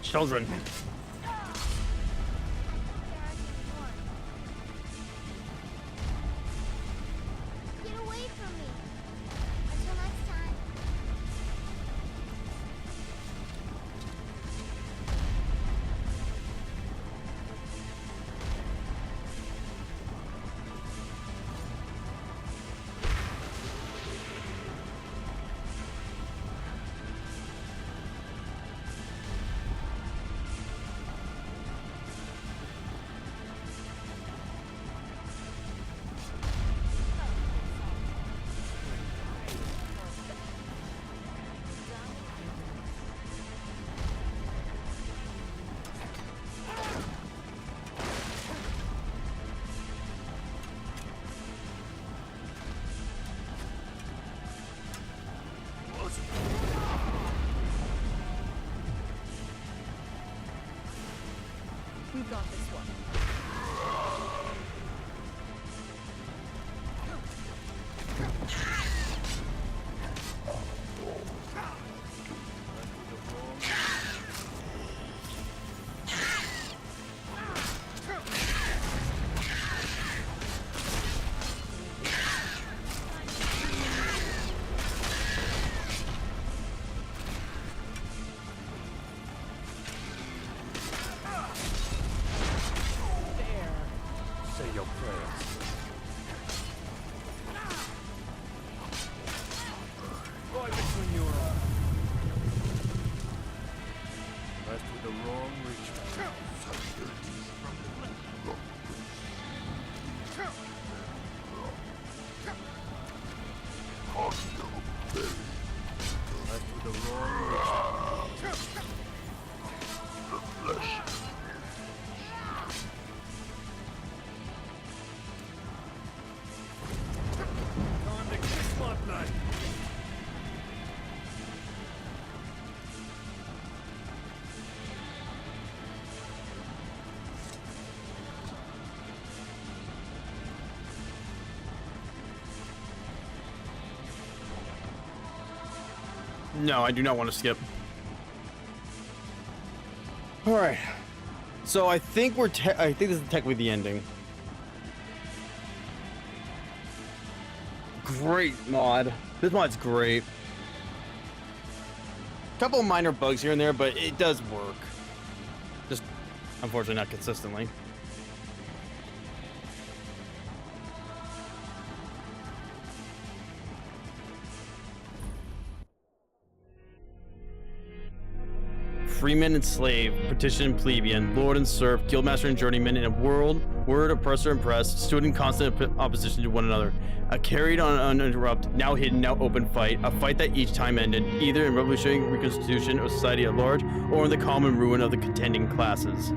Children. Get away from me. Until next time. We've got this one. Say your prayers. Right between your eyes. Left with the wrong reach. Left with the wrong reach. The flesh. Time to kiss my blood. No, I do not want to skip. All right. So I think I think this is technically the ending. Great mod. This mod's great. Couple of minor bugs here and there, but it does work. Just unfortunately not consistently. Freeman and slave, patrician and plebeian, lord and serf, guildmaster and journeyman in a word oppressor and press, stood in constant opposition to one another. A carried on uninterrupted, now hidden, now open fight, a fight that each time ended, either in revolutionary reconstitution of society at large, or in the common ruin of the contending classes.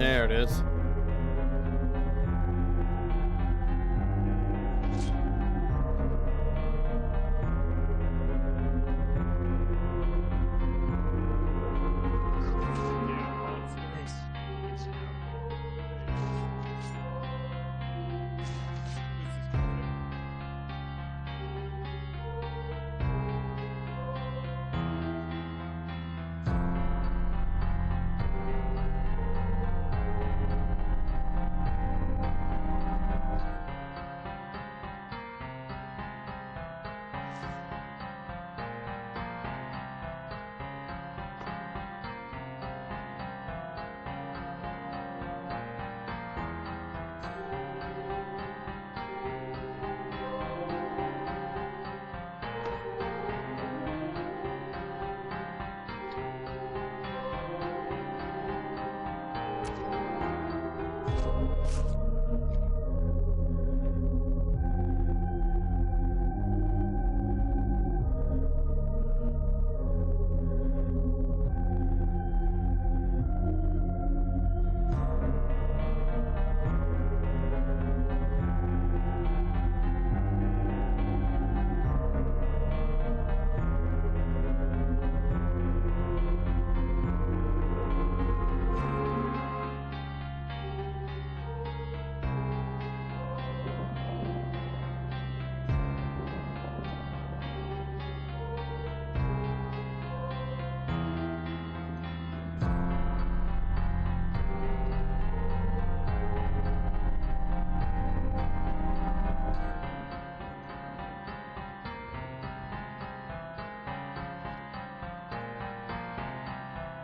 There it is.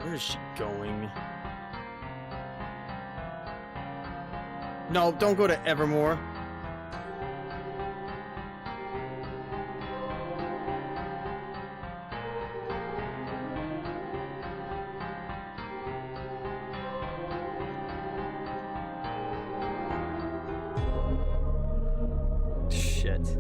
Where is she going? No, don't go to Evermore. Shit.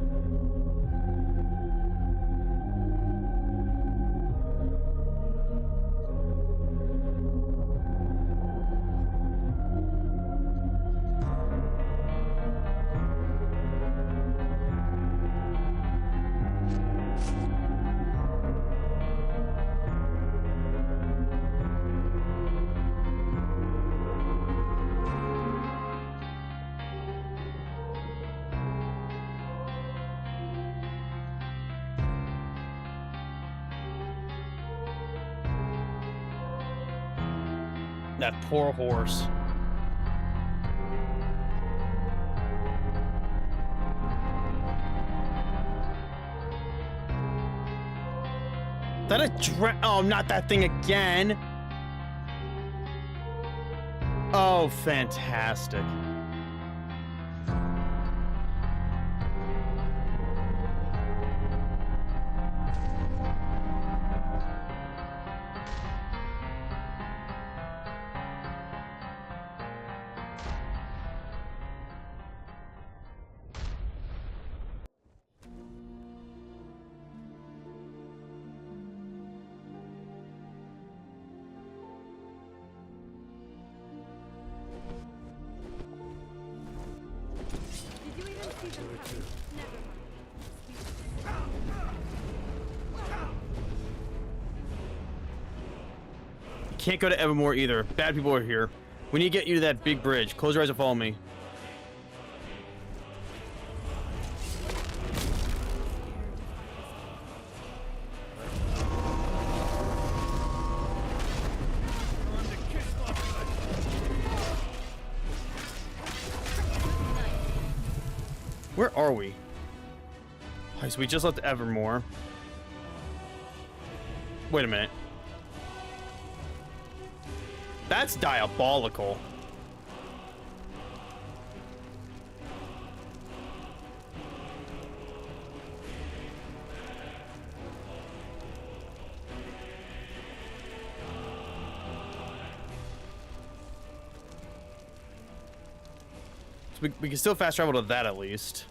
That poor horse. That a oh, not that thing again. Oh, fantastic. Can't go to Evermore either. Bad people are here. We need to get you to that big bridge. Close your eyes and follow me. Where are we? Okay, so we just left Evermore. Wait a minute. That's diabolical. So we can still fast travel to that at least.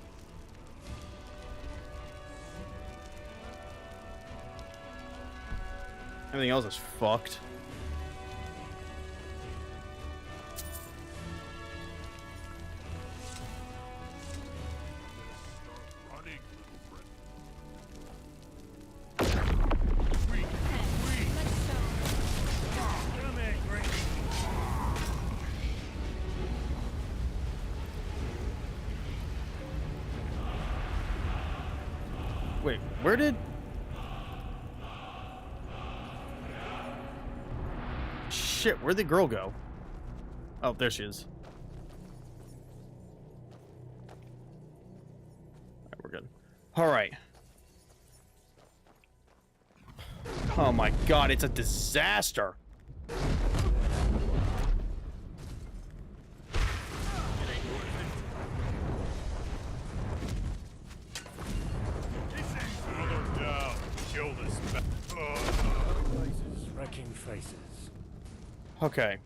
Everything else is fucked. Wait, where did... Shit, where'd the girl go? Oh, there she is. Alright, we're good. Alright. Oh my god, it's a disaster. Wrecking faces. Okay.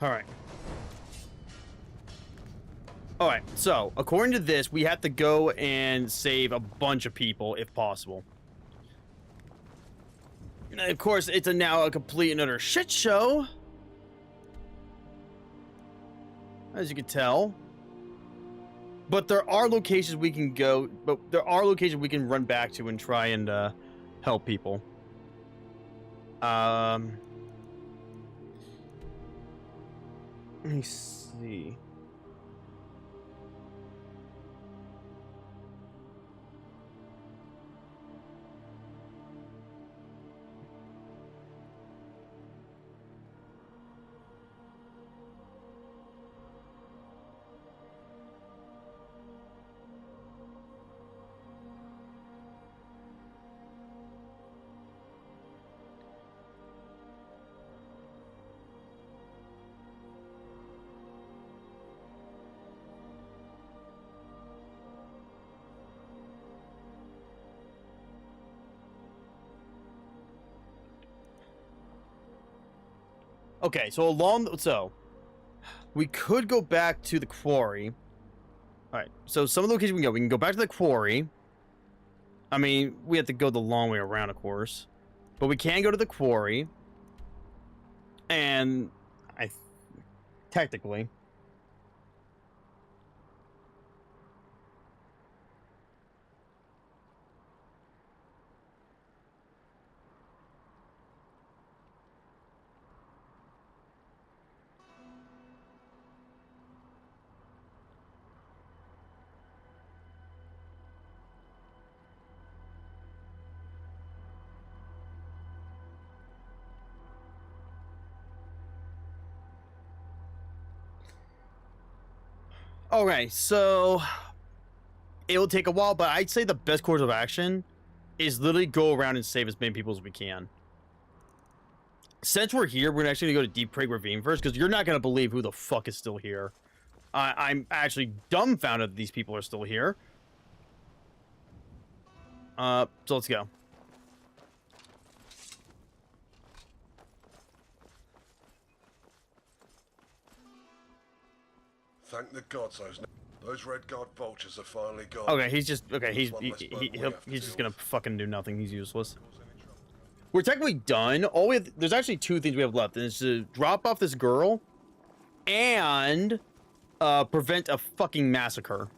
Alright. Alright, so, according to this, we have to go and save a bunch of people, if possible. And of course, it's now a complete and utter shit show. As you can tell. But there are locations we can go, but there are locations we can run back to and try and, help people. Let me see. Okay, so we could go back to the quarry. All right, so some of the locations we can go. We can go back to the quarry. I mean, we have to go the long way around, of course, but we can go to the quarry. And technically. Okay, so it will take a while, but I'd say the best course of action is literally go around and save as many people as we can. Since we're here, we're actually gonna go to Deep Craig Ravine first, because you're not gonna believe who the fuck is still here. I'm actually dumbfounded that these people are still here. So let's go. Thank the gods those red guard vultures are finally gone. Okay, he's just he's just gonna fucking do nothing. He's useless. We're technically done. There's actually two things we have left, and it's to drop off this girl and prevent a fucking massacre.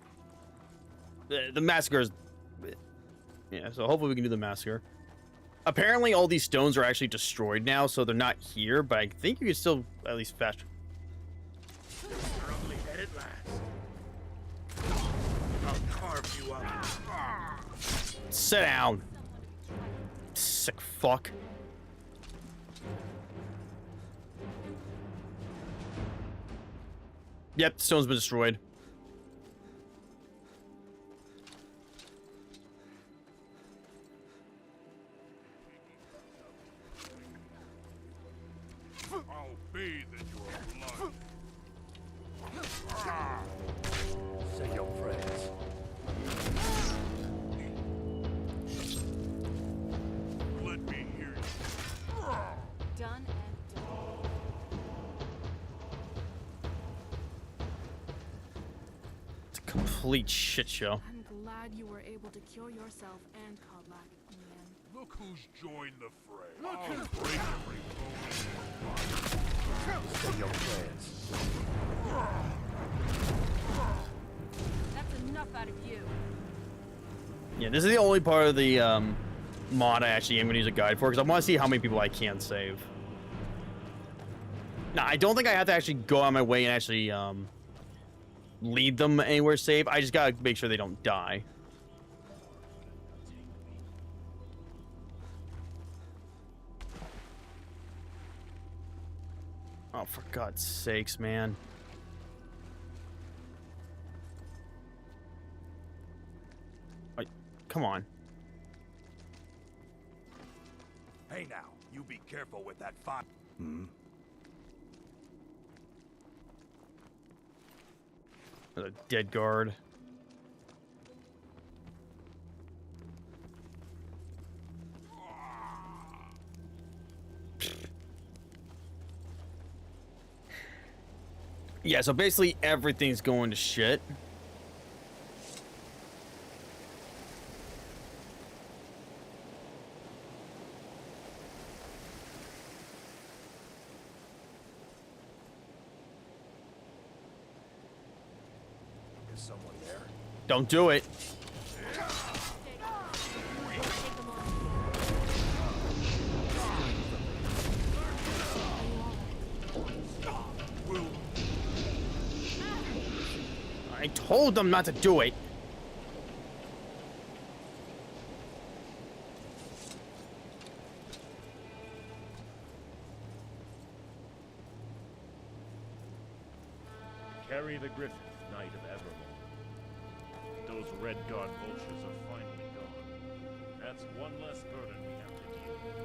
The massacre is, yeah. So hopefully we can do the massacre. Apparently, all these stones are actually destroyed now, so they're not here. But I think you can still at least fast. Sit down. Sick fuck. Yep, the stone's been destroyed. I'll bathe in your blood. Say your prayers. Let me hear you. Done and done. It's a complete shit show. I'm glad you were able to cure yourself and Kodlak, man. Look who's joined the fray. I'll break every bone in your body. Say your prayers. That's enough out of you. Yeah, this is the only part of the mod I actually am going to use a guide for, because I want to see how many people I can save. Now, I don't think I have to actually go on my way and actually lead them anywhere safe. I just got to make sure they don't die. Oh, for God's sakes, man. Come on. Hey now, you be careful with that fire. There's a dead guard. Yeah, so basically everything's going to shit. Is someone there? Don't do it. I told them not to do it. Carry the Griffin, Knight of Evermore. Those Red Guard vultures are finally gone. That's one less burden we have to deal with.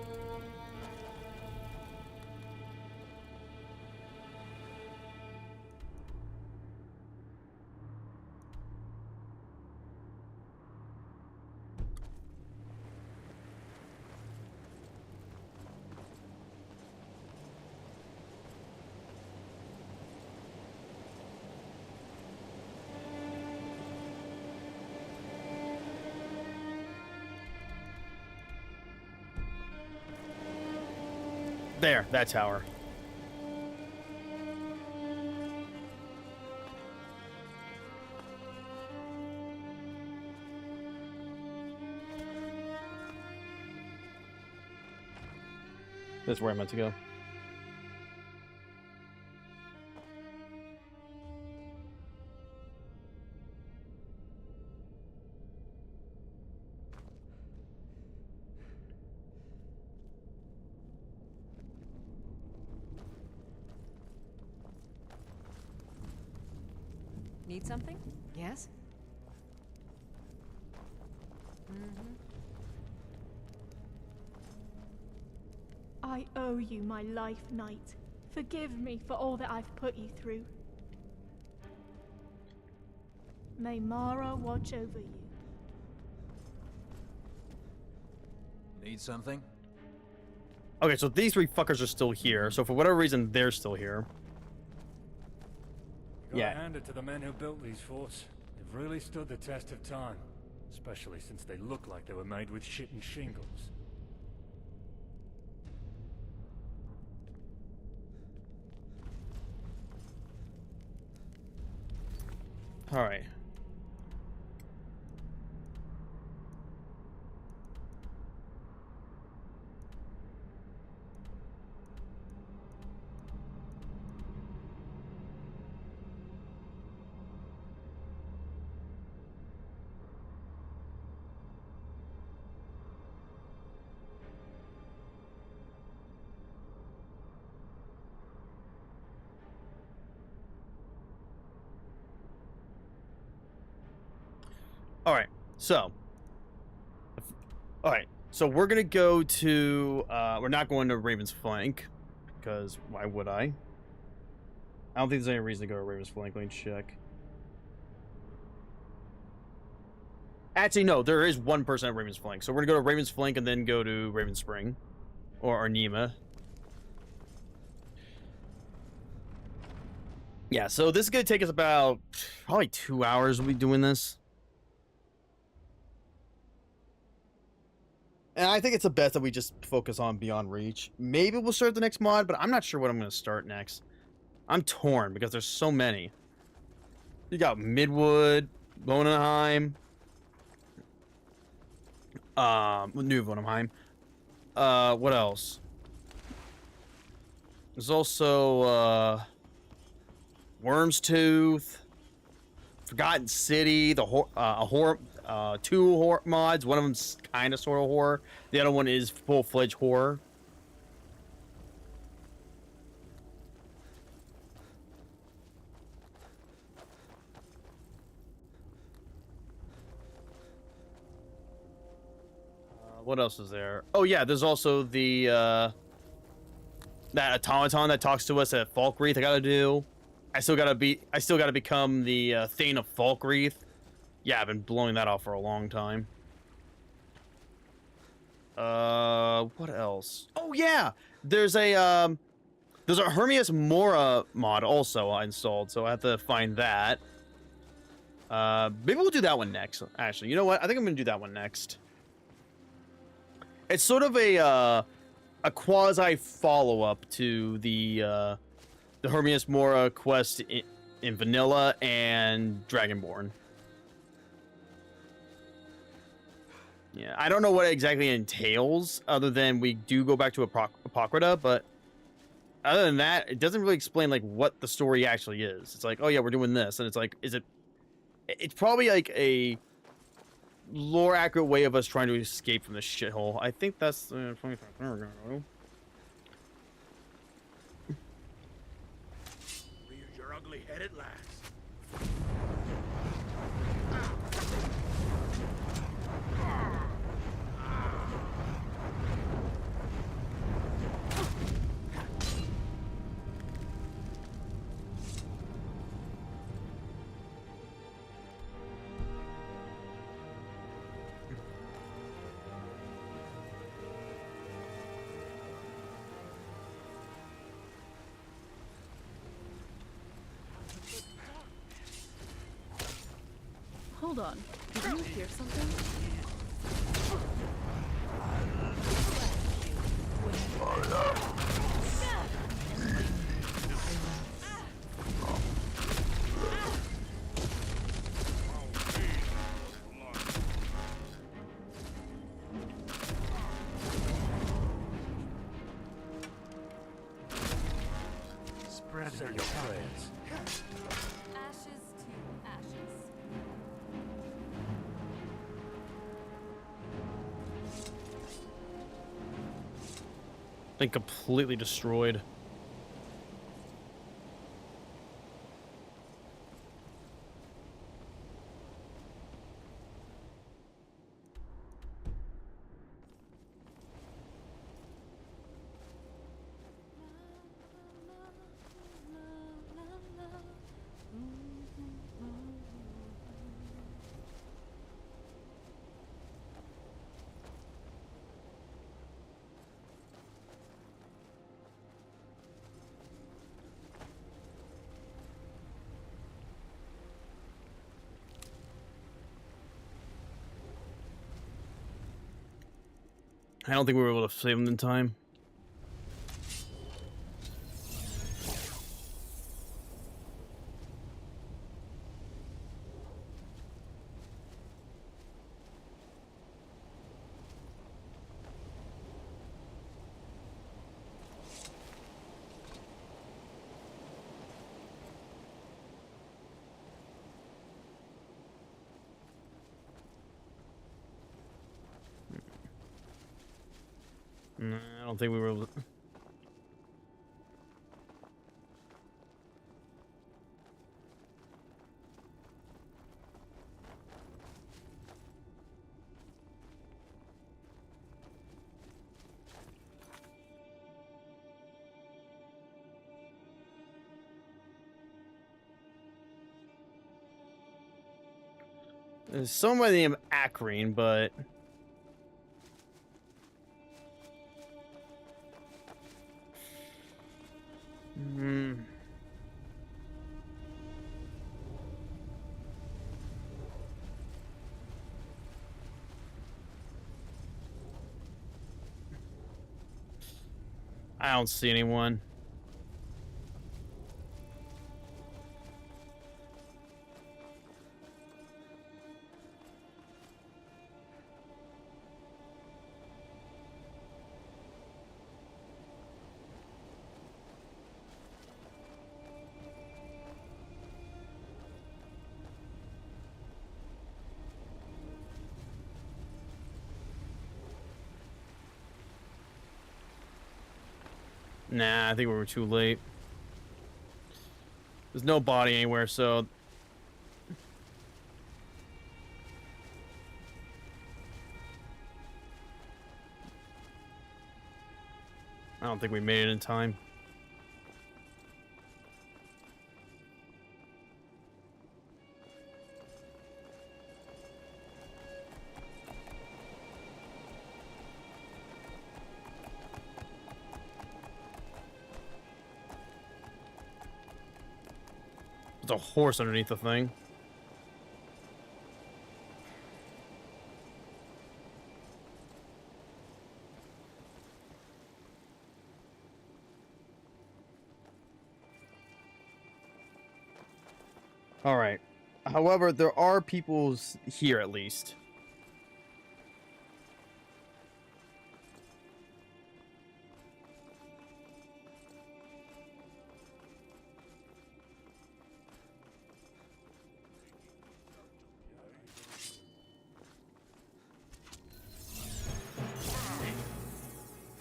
There, that tower. That's where I meant to go. Need something? Yes? I owe you my life, Knight. Forgive me for all that I've put you through. May Mara watch over you. Need something? Okay, so these three fuckers are still here. So for whatever reason, they're still here. You gotta Yeah. hand it to the men who built these forts. They've really stood the test of time. Especially since they look like they were made with shit and shingles. All right. All right, so. All right, so we're gonna go to. We're not going to Raven's Flank, because why would I? I don't think there's any reason to go to Raven's Flank. Let me check. Actually, no, there is 1% at Raven's Flank. So we're gonna go to Raven's Flank and then go to Raven Spring. Or Arnima. Yeah, so this is gonna take us about probably 2 hours we'll be doing this. And I think it's the best that we just focus on Beyond Reach. Maybe we'll start the next mod, but I'm not sure what I'm gonna start next. I'm torn because there's so many. You got Midwood, Lonenheim, New Vonheim. What else? There's also, Worm's Tooth, Forgotten City, the horror, two horror mods. One of them's kind of sort of horror. The other one is full-fledged horror. What else is there? Oh yeah, there's also the that automaton that talks to us at Falkreath. I gotta do. I still gotta become the Thane of Falkreath. Yeah, I've been blowing that off for a long time. What else? Oh yeah, there's a Hermias Mora mod also I installed, so I have to find that. Maybe we'll do that one next. Actually, you know what? I think I'm gonna do that one next. It's sort of a quasi follow-up to the Hermias Mora quest in Vanilla and Dragonborn. Yeah, I don't know what it exactly entails, other than we do go back to Apocrypha, but other than that, it doesn't really explain like what the story actually is. It's like, oh yeah, we're doing this, and it's like, it's probably like a lore accurate way of us trying to escape from this shithole. I think that's 25. There we go. Reared your ugly head at last. Hold on. Did you hear something? Spread your prayers. Ashes to ashes. Been completely destroyed. I don't think we were able to save them in time. No, I don't think we were able to. There's somebody named Akrine, but I don't see anyone. Nah, I think we were too late. There's no body anywhere, so I don't think we made it in time. There's a horse underneath the thing. All right. However, there are people here at least.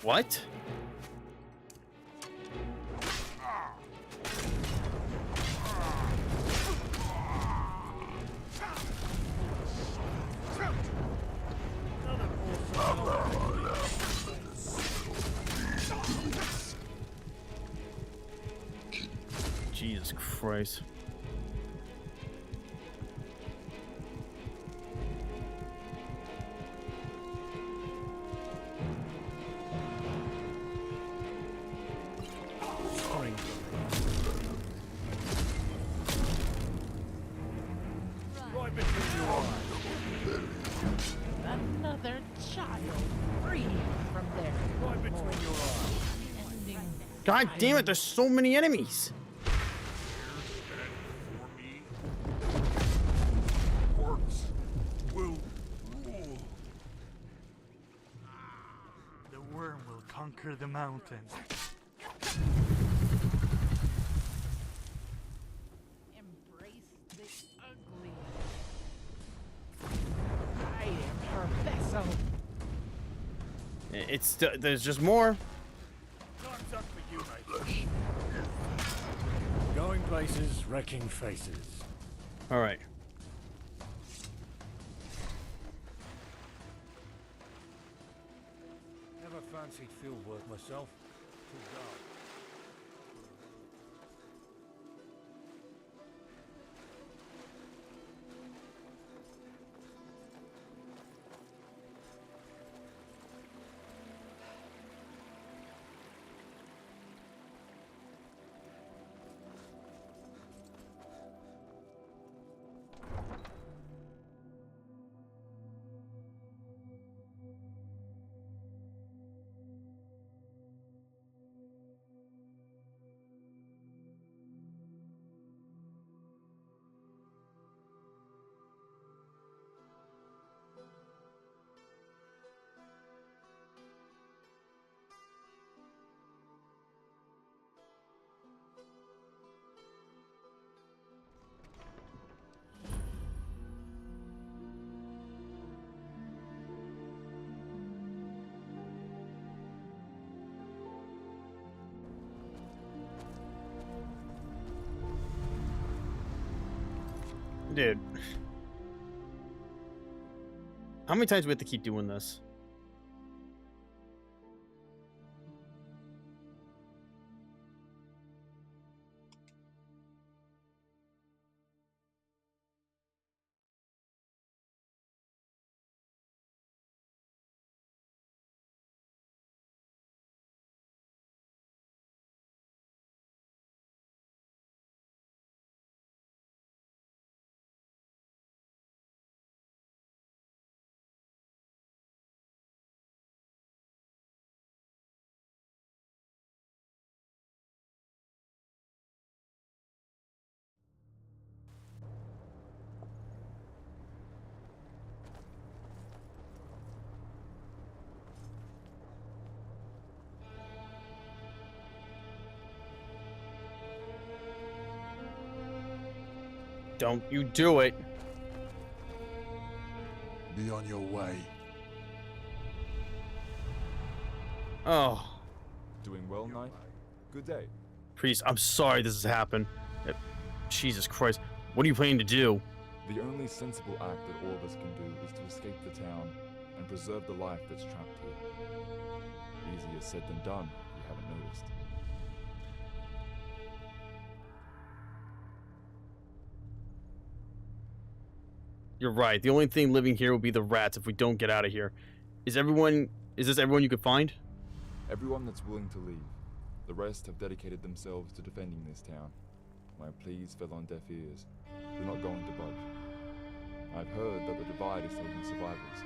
What? Jesus Christ. Another child free from their right between your eyes. God damn it, there's so many enemies. Works will rule. The worm will conquer the mountains. Embrace the ugly. I am her vessel. It's there's just more. Time's up for you, mate. Going places, wrecking faces. All right. Never fancied field work myself. Too dark. Dude. How many times do we have to keep doing this? Don't you do it. Be on your way. Oh. Doing well, Knight? Good day. Priest, I'm sorry this has happened. Jesus Christ. What are you planning to do? The only sensible act that all of us can do is to escape the town and preserve the life that's trapped here. Easier said than done, if you haven't noticed. You're right. The only thing living here will be the rats if we don't get out of here. Is this everyone you could find? Everyone that's willing to leave. The rest have dedicated themselves to defending this town. My pleas fell on deaf ears. They're not going to budge. I've heard that the Divide is taking survivors,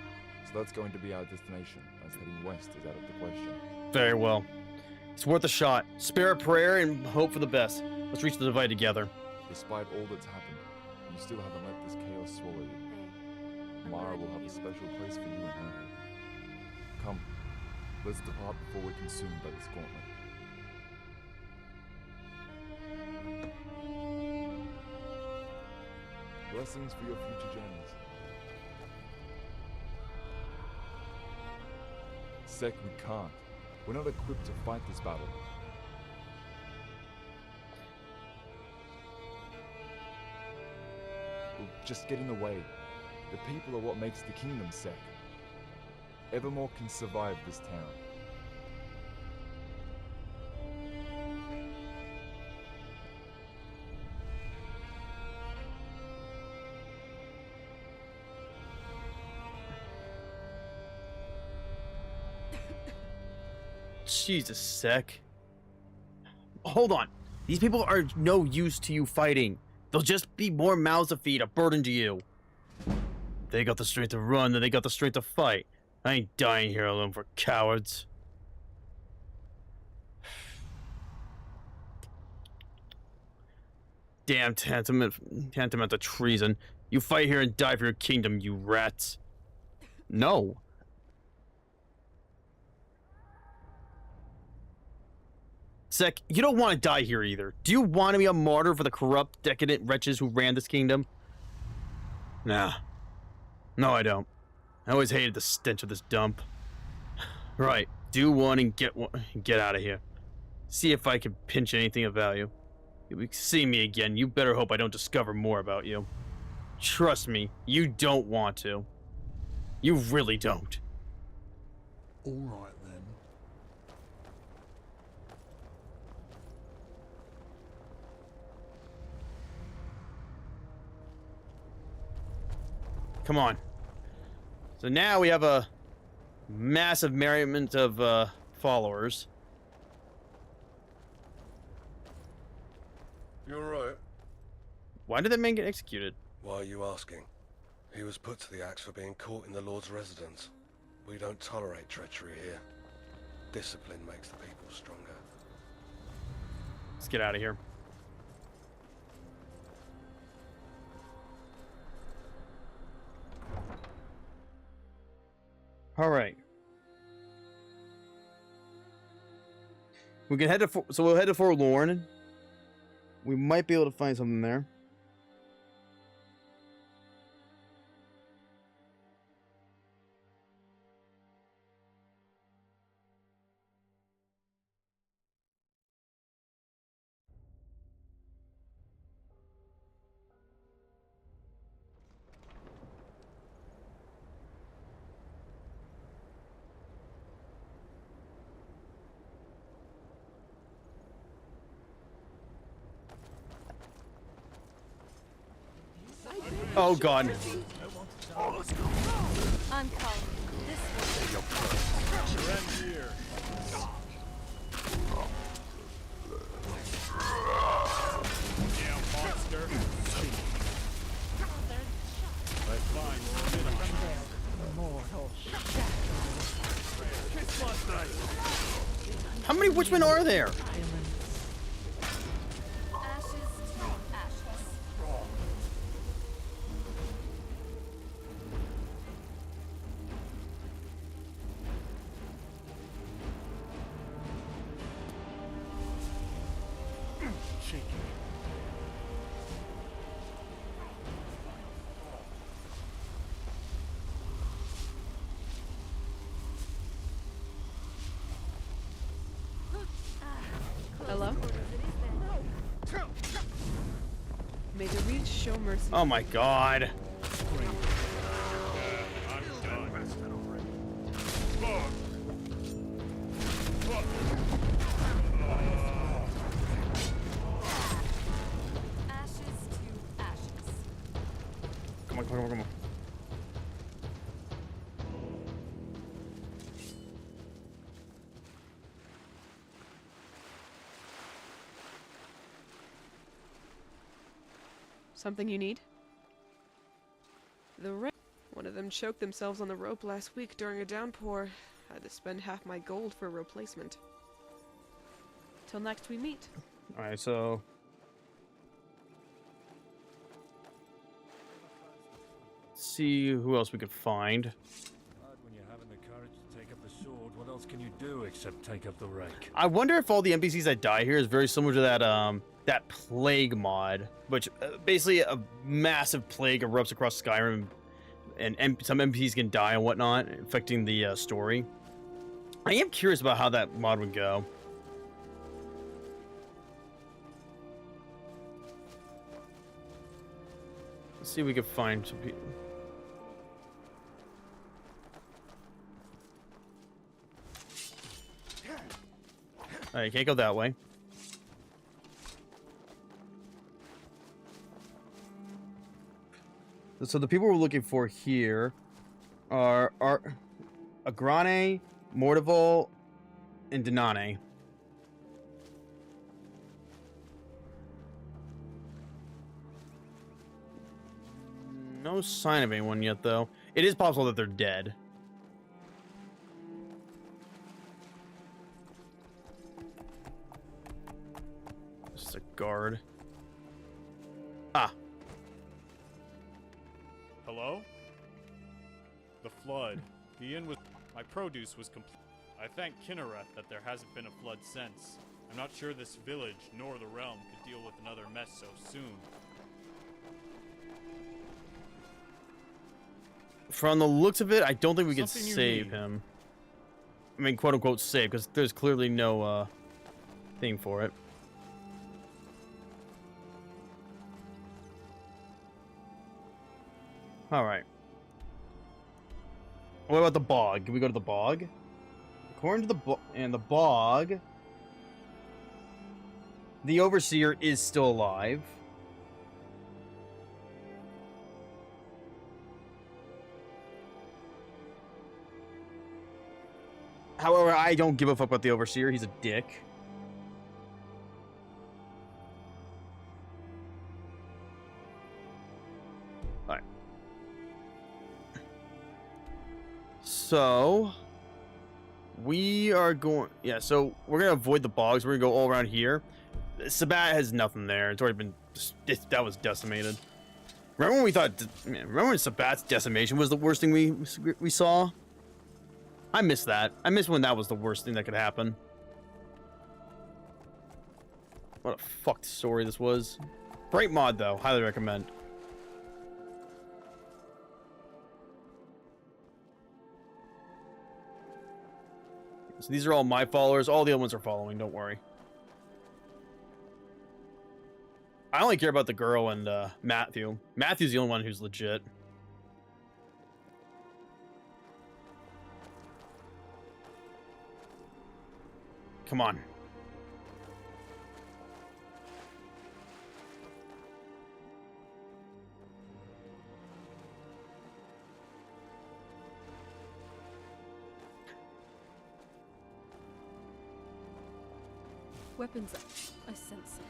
so that's going to be our destination, as heading west is out of the question. Very well. It's worth a shot. Spare a prayer and hope for the best. Let's reach the Divide together. Despite all that's happened, you still haven't let this chaos swallow you. Mara will have a special place for you in her head. Come, let's depart before we're consumed by this gauntlet. Blessings for your future journeys. Sek, we can't. We're not equipped to fight this battle. We'll just get in the way. The people are what makes the kingdom, Sek. Evermore can survive this town. Jesus, Sek. Hold on. These people are no use to you fighting. They'll just be more mouths to feed, a burden to you. They got the strength to run, then they got the strength to fight. I ain't dying here alone for cowards. Damn tantamount to treason. You fight here and die for your kingdom, you rats. No. Sek, you don't want to die here either. Do you want to be a martyr for the corrupt, decadent wretches who ran this kingdom? Nah. No, I don't. I always hated the stench of this dump. Right. Do one and get out of here. See if I can pinch anything of value. If you see me again, you better hope I don't discover more about you. Trust me, you don't want to. You really don't. All right, then. Come on. So now we have a massive merriment of followers. You're right. Why did that man get executed? Why are you asking? He was put to the axe for being caught in the Lord's residence. We don't tolerate treachery here. Discipline makes the people stronger. Let's get out of here. All right. We can head to so we'll head to Forlorn. We might be able to find something there. Oh God. I'm calling this one. How many witchmen are there? show mercy. Oh my god. Ashes to ashes. Come on, come on, come on. Something you need? The one of them choked themselves on the rope last week during a downpour. Had to spend half my gold for a replacement. Till next we meet. Alright, so... see who else we could find. When you're having the courage to take up the sword, what else can you do except take up the rake? I wonder if all the NPCs that die here is very similar to that that plague mod, which basically a massive plague erupts across Skyrim, and some NPCs can die and whatnot, affecting the story. I am curious about how that mod would go. Let's see if we can find some people. Alright, you can't go that way. So the people we're looking for here are Agrane, Mortival, and Denane. No sign of anyone yet, though. It is possible that they're dead. Just a guard. Ah. Hello? The flood. The inn was... My produce was complete. I thank Kinnereth that there hasn't been a flood since. I'm not sure this village, nor the realm, could deal with another mess so soon. From the looks of it, I don't think we can Something you save need. him. I mean, quote unquote save, because there's clearly no thing for it. Alright. What about the bog? Can we go to the bog? According to the bog, the overseer is still alive. However, I don't give a fuck about the overseer. He's a dick. Alright. So we are going, yeah, so we're gonna avoid the bogs. We're gonna go all around here. Sabat has nothing there. It's already been, that was decimated. Remember when we thought, remember when Sabat's decimation was the worst thing we saw? I miss that. I miss when that was the worst thing that could happen. What a fucked story this was. Great mod though, highly recommend. So these are all my followers. All the other ones are following, don't worry. I only care about the girl and Matthew. Matthew's the only one who's legit. Come on. Weapons up. I sense something.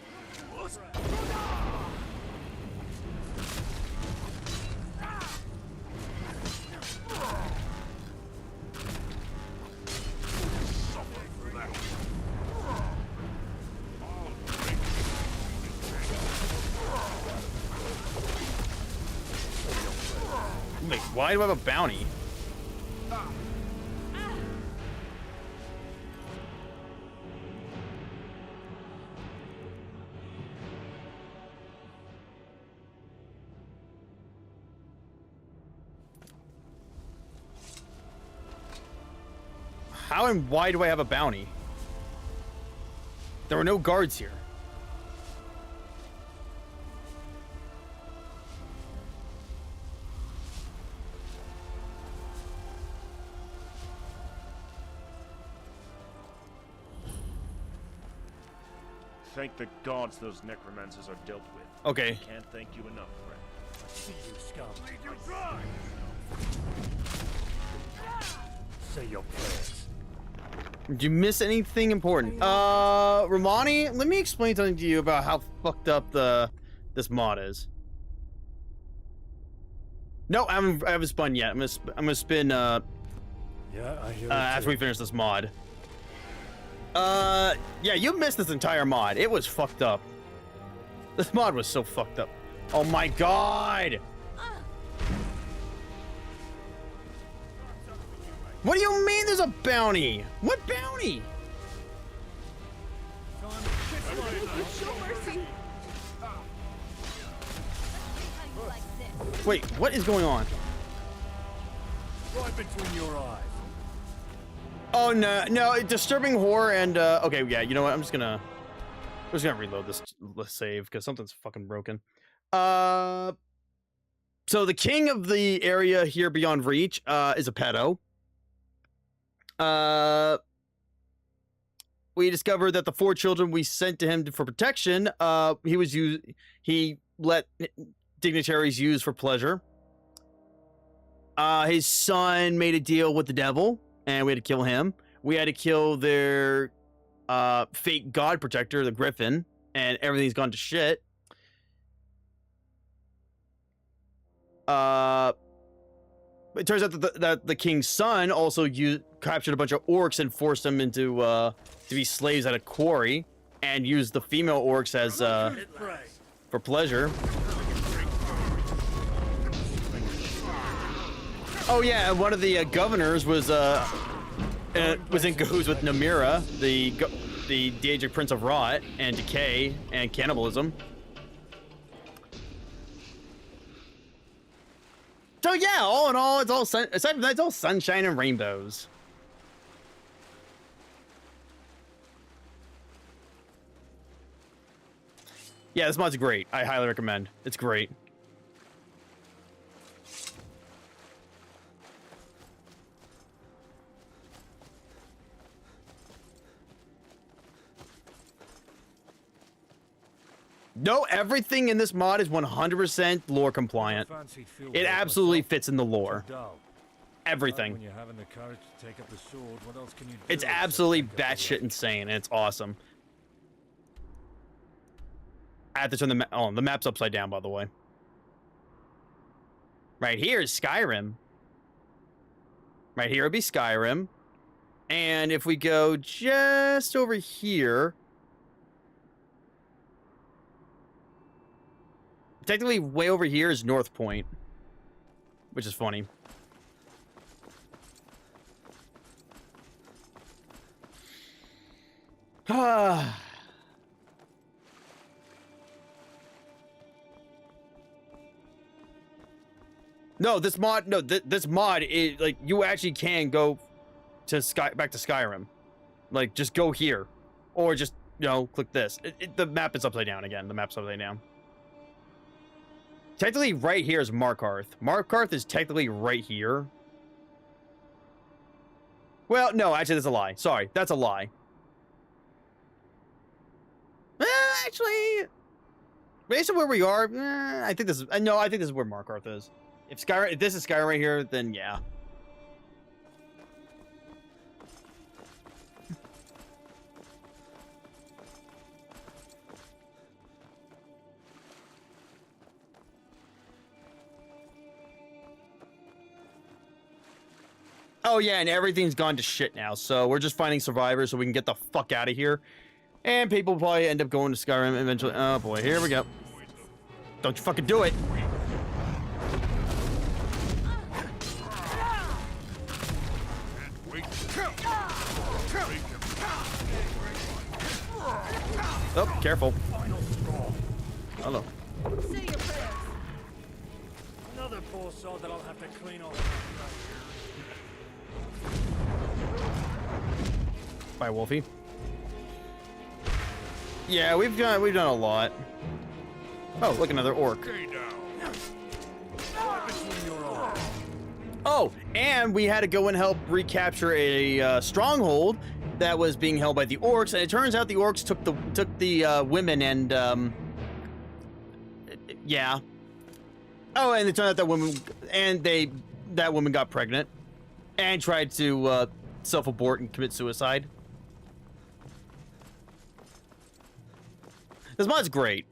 Wait, why do I have a bounty? How and why do I have a bounty? There were no guards here. thank the gods those necromancers are dealt with. Okay. I can't thank you enough, friend. I see you, scum. Lead you dry! Say your prayers. Did you miss anything important? Romani, let me explain something to you about how fucked up this mod is. No, I haven't spun yet. I'm gonna spin Yeah, I hear after we finish this mod. Yeah, you missed this entire mod. It was fucked up. This mod was so fucked up. Oh my god! What do you mean there's a bounty? What bounty? Show mercy. Wait, what is going on? Right between your eyes. Oh no, no, disturbing horror and okay, yeah, you know what? I'm just gonna reload this save because something's fucking broken. So the king of the area here beyond reach is a pedo. We discovered that the 4 children we sent to him for protection, he let dignitaries use for pleasure. His son made a deal with the devil, and we had to kill him. We had to kill their fake god protector, the Griffin, and everything's gone to shit. It turns out that the king's son also captured a bunch of orcs and forced them into to be slaves at a quarry, and used the female orcs as for pleasure. Oh yeah, one of the governors was in cahoots with Namira, the Daedric Prince of Rot and Decay and Cannibalism. So yeah, all in all, it's all aside from that, it's all sunshine and rainbows. Yeah, this mod's great. I highly recommend. It's great. No, everything in this mod is 100% lore compliant. It absolutely fits in the lore. Everything. When you're having the courage to take up the sword, what else can you do? It's absolutely batshit insane, and it's awesome. I have to turn the map's upside down, by the way. Right here is Skyrim. Right here would be Skyrim. And if we go just over here, technically way over here is North Point, which is funny. No, this mod, this mod is like, you actually can go to back to Skyrim. Like, just go here, or just, you know, click this. The map is upside down again. The map's upside down. Technically, right here is Markarth. Markarth is technically right here. Well, no, actually, that's a lie. Sorry, that's a lie. Actually, based on where we are, I think this is. No, I think this is where Markarth is. If this is Skyrim right here, then yeah. Oh yeah, and everything's gone to shit now, so we're just finding survivors so we can get the fuck out of here. And people will probably end up going to Skyrim eventually. Oh boy, here we go. Don't you fucking do it. Oh, careful. Hello. Say your prayers. Another poor soul that I'll have to clean off. Bye, Wolfie. Yeah, we've done a lot. Oh, look, another orc. Oh, and we had to go and help recapture a stronghold that was being held by the orcs, and it turns out the orcs took the women and yeah. Oh, and it turned out that woman got pregnant and tried to self-abort and commit suicide. This mod's great.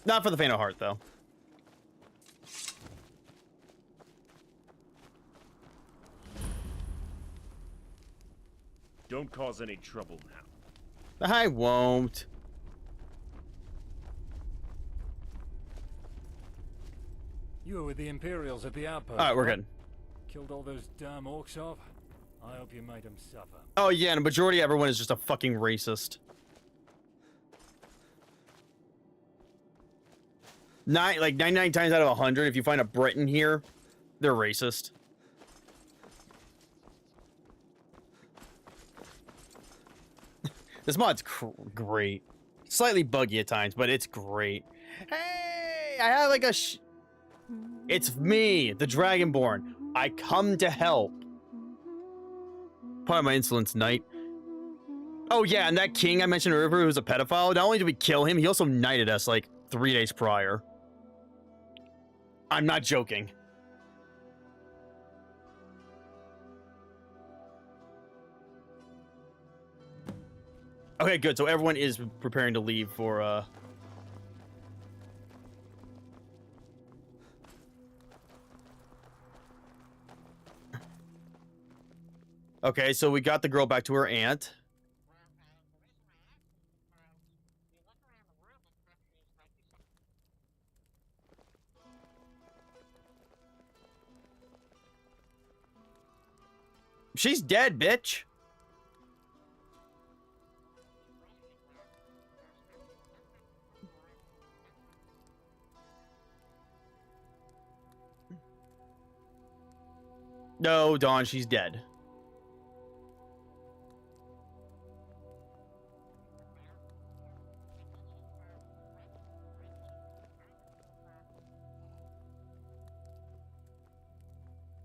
Not for the faint of heart, though. Don't cause any trouble now. I won't. You were with the Imperials at the outpost. All right, we're right? good. Killed all those damn orcs off. I hope you made them suffer. Oh yeah, and a majority of everyone is just a fucking racist. Like 99 times out of 100, if you find a Briton here, they're racist. This mod's great. Slightly buggy at times, but it's great. Hey, I have like a It's me, the Dragonborn. I come to help. Part of my insolence, knight. Oh yeah, and that king I mentioned earlier who was a pedophile, not only did we kill him, he also knighted us like 3 days prior. I'm not joking. Okay, good. So everyone is preparing to leave for Okay, so we got the girl back to her aunt. She's dead, bitch. No, Dawn, she's dead.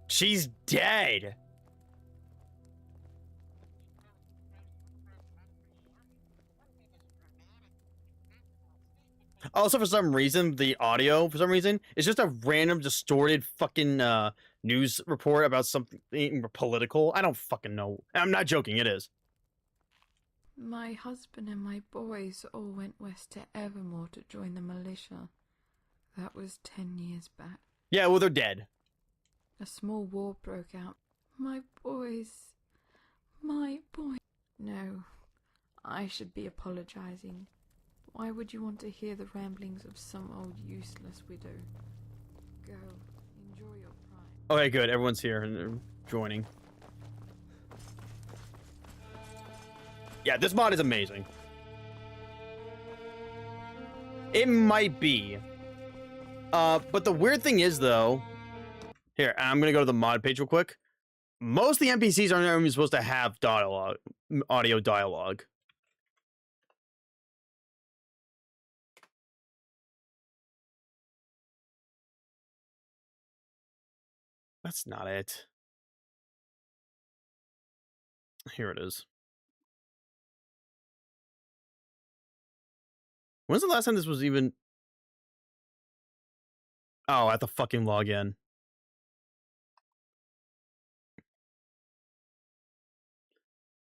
She's dead. Also, for some reason, the audio, for some reason, is just a random distorted fucking news report about something political. I don't fucking know. I'm not joking, it is. My husband and my boys all went west to Evermore to join the militia. That was 10 years back. Yeah, well, they're dead. A small war broke out. My boys. My boy. No, I should be apologizing. Why would you want to hear the ramblings of some old useless widow? Go, enjoy your pride. Okay, good. Everyone's here and they're joining. Yeah, this mod is amazing. It might be. But the weird thing is, though... Here, I'm gonna go to the mod page real quick. Most of the NPCs aren't even supposed to have dialogue, audio dialogue. That's not it. Here it is. When's the last time this was even... Oh, I have to fucking log in.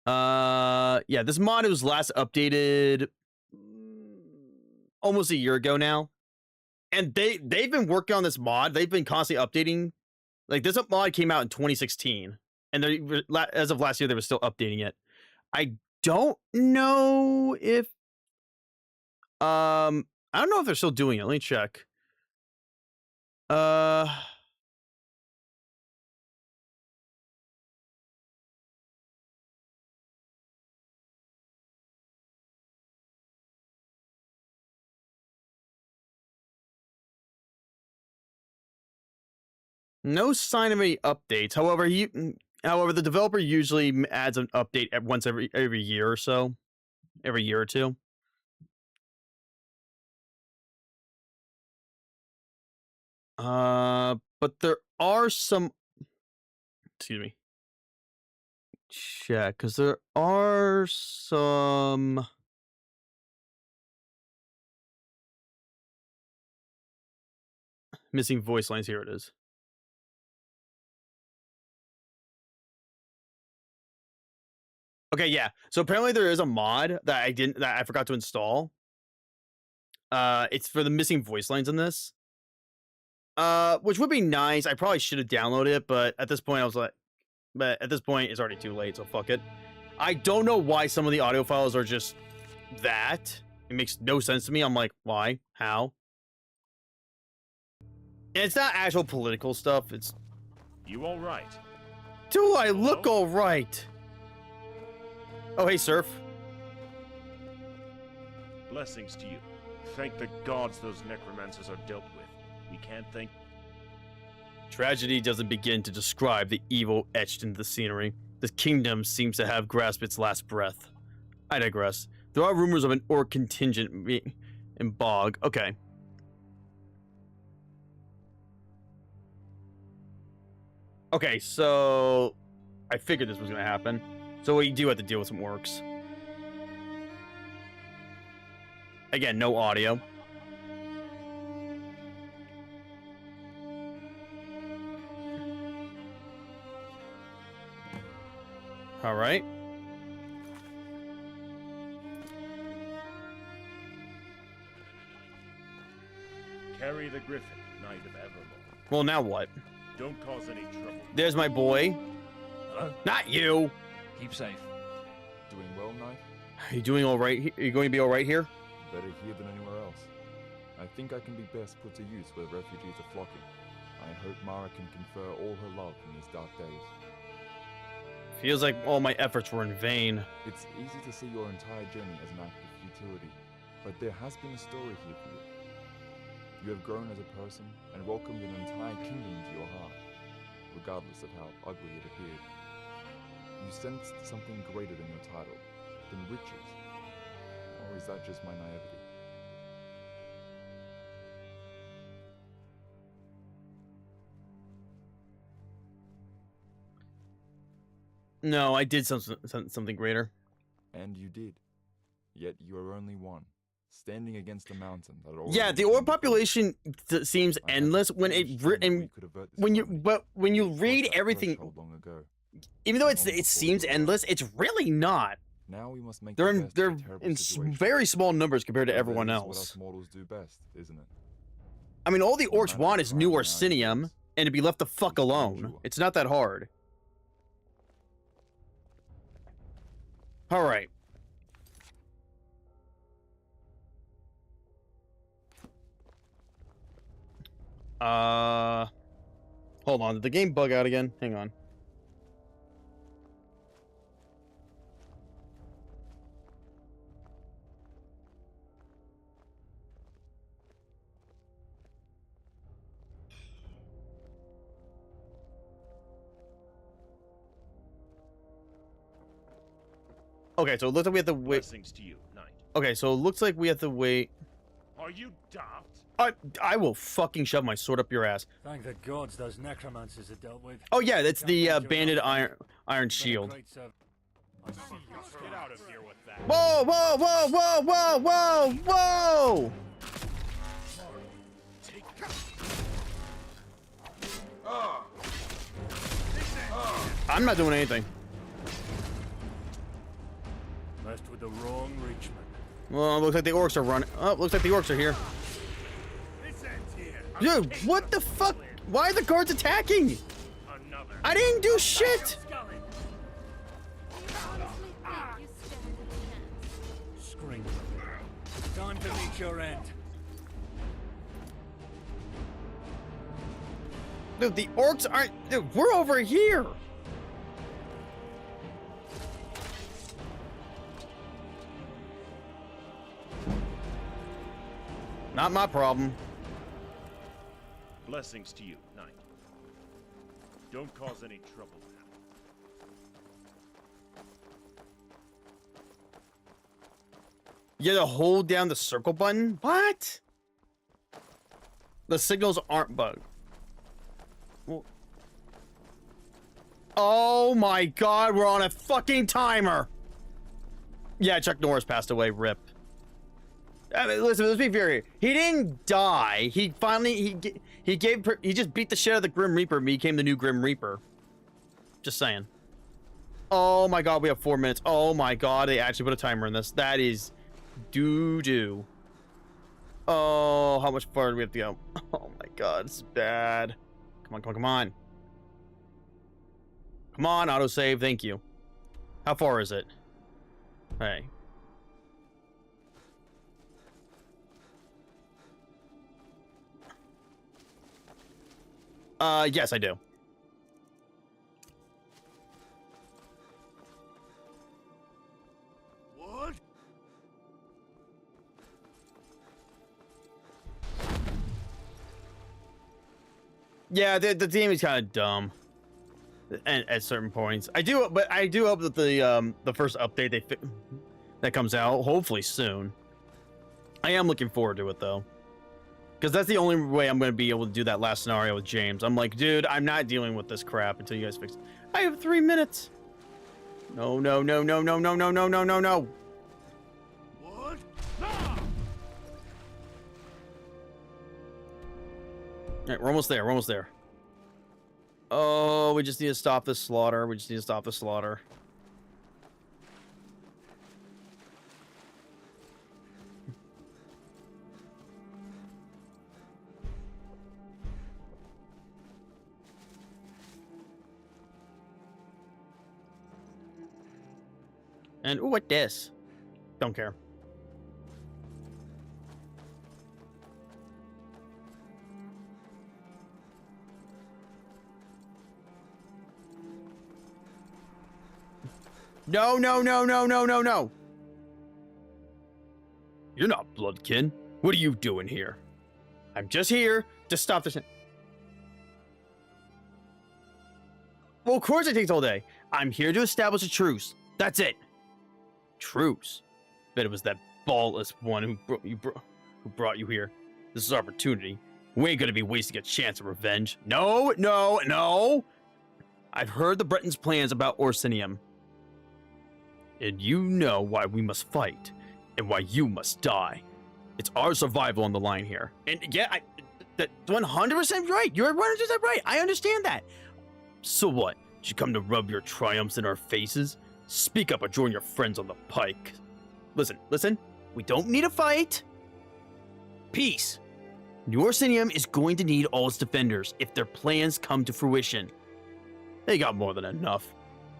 Yeah, this mod was last updated almost a year ago now. And they've been working on this mod. They've been constantly updating. Like, this mod came out in 2016. And they, as of last year, they were still updating it. I don't know if... I don't know if they're still doing it. Let me check. No sign of any updates. However, the developer usually adds an update at once every year or so, every year or two. But there are some. Excuse me. check because there are some. Missing voice lines. Here it is. Okay, yeah. So apparently there is a mod that I forgot to install. It's for the missing voice lines in this. Which would be nice. I probably should have downloaded it, but at this point it's already too late, so fuck it. I don't know why some of the audio files are just that. It makes no sense to me. I'm like, why? How? And it's not actual political stuff. It's... You all right? Do I look all right? Oh, hey, Surf. Blessings to you. Thank the gods those necromancers are dealt with. We can't thank... Tragedy doesn't begin to describe the evil etched into the scenery. The kingdom seems to have grasped its last breath. I digress. There are rumors of an orc contingent in Bog. Okay. Okay, so... I figured this was going to happen. So we do have to deal with some orcs. Again, no audio. All right. Carry the Griffin, Knight of Evermore. Well, now what? Don't cause any trouble. There's my boy. Hello? Not you. Keep safe. Doing well, Knight? Are you doing all right? Are you going to be all right here? Better here than anywhere else. I think I can be best put to use where the refugees are flocking. I hope Mara can confer all her love in these dark days. Feels like all my efforts were in vain. It's easy to see your entire journey as an act of futility, but there has been a story here for you. You have grown as a person and welcomed an entire kingdom into your heart, regardless of how ugly it appeared. You sensed something greater than your title, than riches. Or is that just my naivety? No, I did something greater. And you did. Yet you are only one, standing against a mountain that yeah, the orc population seems endless when when you read everything. Even though it seems endless, it's really not. Now we must make they're in very small numbers compared to everyone else. What us mortals do best, isn't it? I mean, all the orcs want is New Orsinium and to be left the fuck alone. It's not that hard. All right. Hold on. Did the game bug out again? Hang on. Okay, so it looks like we have to wait. Blessings to you, Knight. Okay, so it looks like we have to wait. Are you daft? I will fucking shove my sword up your ass. Thank the gods those necromancers are dealt with. Oh yeah, that's the banded iron shield. Get out of here with that. Whoa, whoa, whoa, whoa, whoa, whoa, whoa! I'm not doing anything. Messed with the wrong Richmond. Well, it looks like the orcs are running. Oh, looks like the orcs are here. Dude, what the fuck? Why are the guards attacking? I didn't do shit! Scream. Time to meet your end. Dude, the orcs aren't... Dude, we're over here! Not my problem. Blessings to you, Knight. Don't cause any trouble now. You gotta hold down the circle button? What? The signals aren't bugged. Well, Oh my god, we're on a fucking timer. Yeah, Chuck Norris passed away. Rip. I mean, listen, let's be fair here. He didn't die. He finally he just beat the shit out of the Grim Reaper and became the new Grim Reaper. Just saying. Oh my god, we have 4 minutes. Oh my god, they actually put a timer in this. That is doo-doo. Oh, how much farther do we have to go? Oh my god, it's bad. Come on, come on, come on. Come on, autosave, thank you. How far is it? Hey. Yes, I do. What? Yeah, the team is kind of dumb. And at certain points, I do hope that the first update that comes out hopefully soon. I am looking forward to it though, because that's the only way I'm going to be able to do that last scenario with James. I'm like, dude, I'm not dealing with this crap until you guys fix it. I have 3 minutes. No, no, no, no, no, no, no, no, no, no, no. What? All right, we're almost there. We're almost there. Oh, we just need to stop this slaughter. We just need to stop the slaughter. And ooh, what this? Don't care. No, no, no, no, no, no, no. You're not Bloodkin. What are you doing here? I'm just here to stop this. Well, of course it takes all day. I'm here to establish a truce. That's it. Truce? Bet it was that ballless one who brought you here. This is our opportunity. We ain't gonna be wasting a chance of revenge. No, no, no. I've heard the Bretons' plans about Orsinium. And you know why we must fight, and why you must die. It's our survival on the line here. And yeah, that's 100% right. You're 100% right. I understand that. So what? Did you come to rub your triumphs in our faces? Speak up or join your friends on the pike. Listen. We don't need a fight. Peace. New Orsinium is going to need all its defenders if their plans come to fruition. They got more than enough.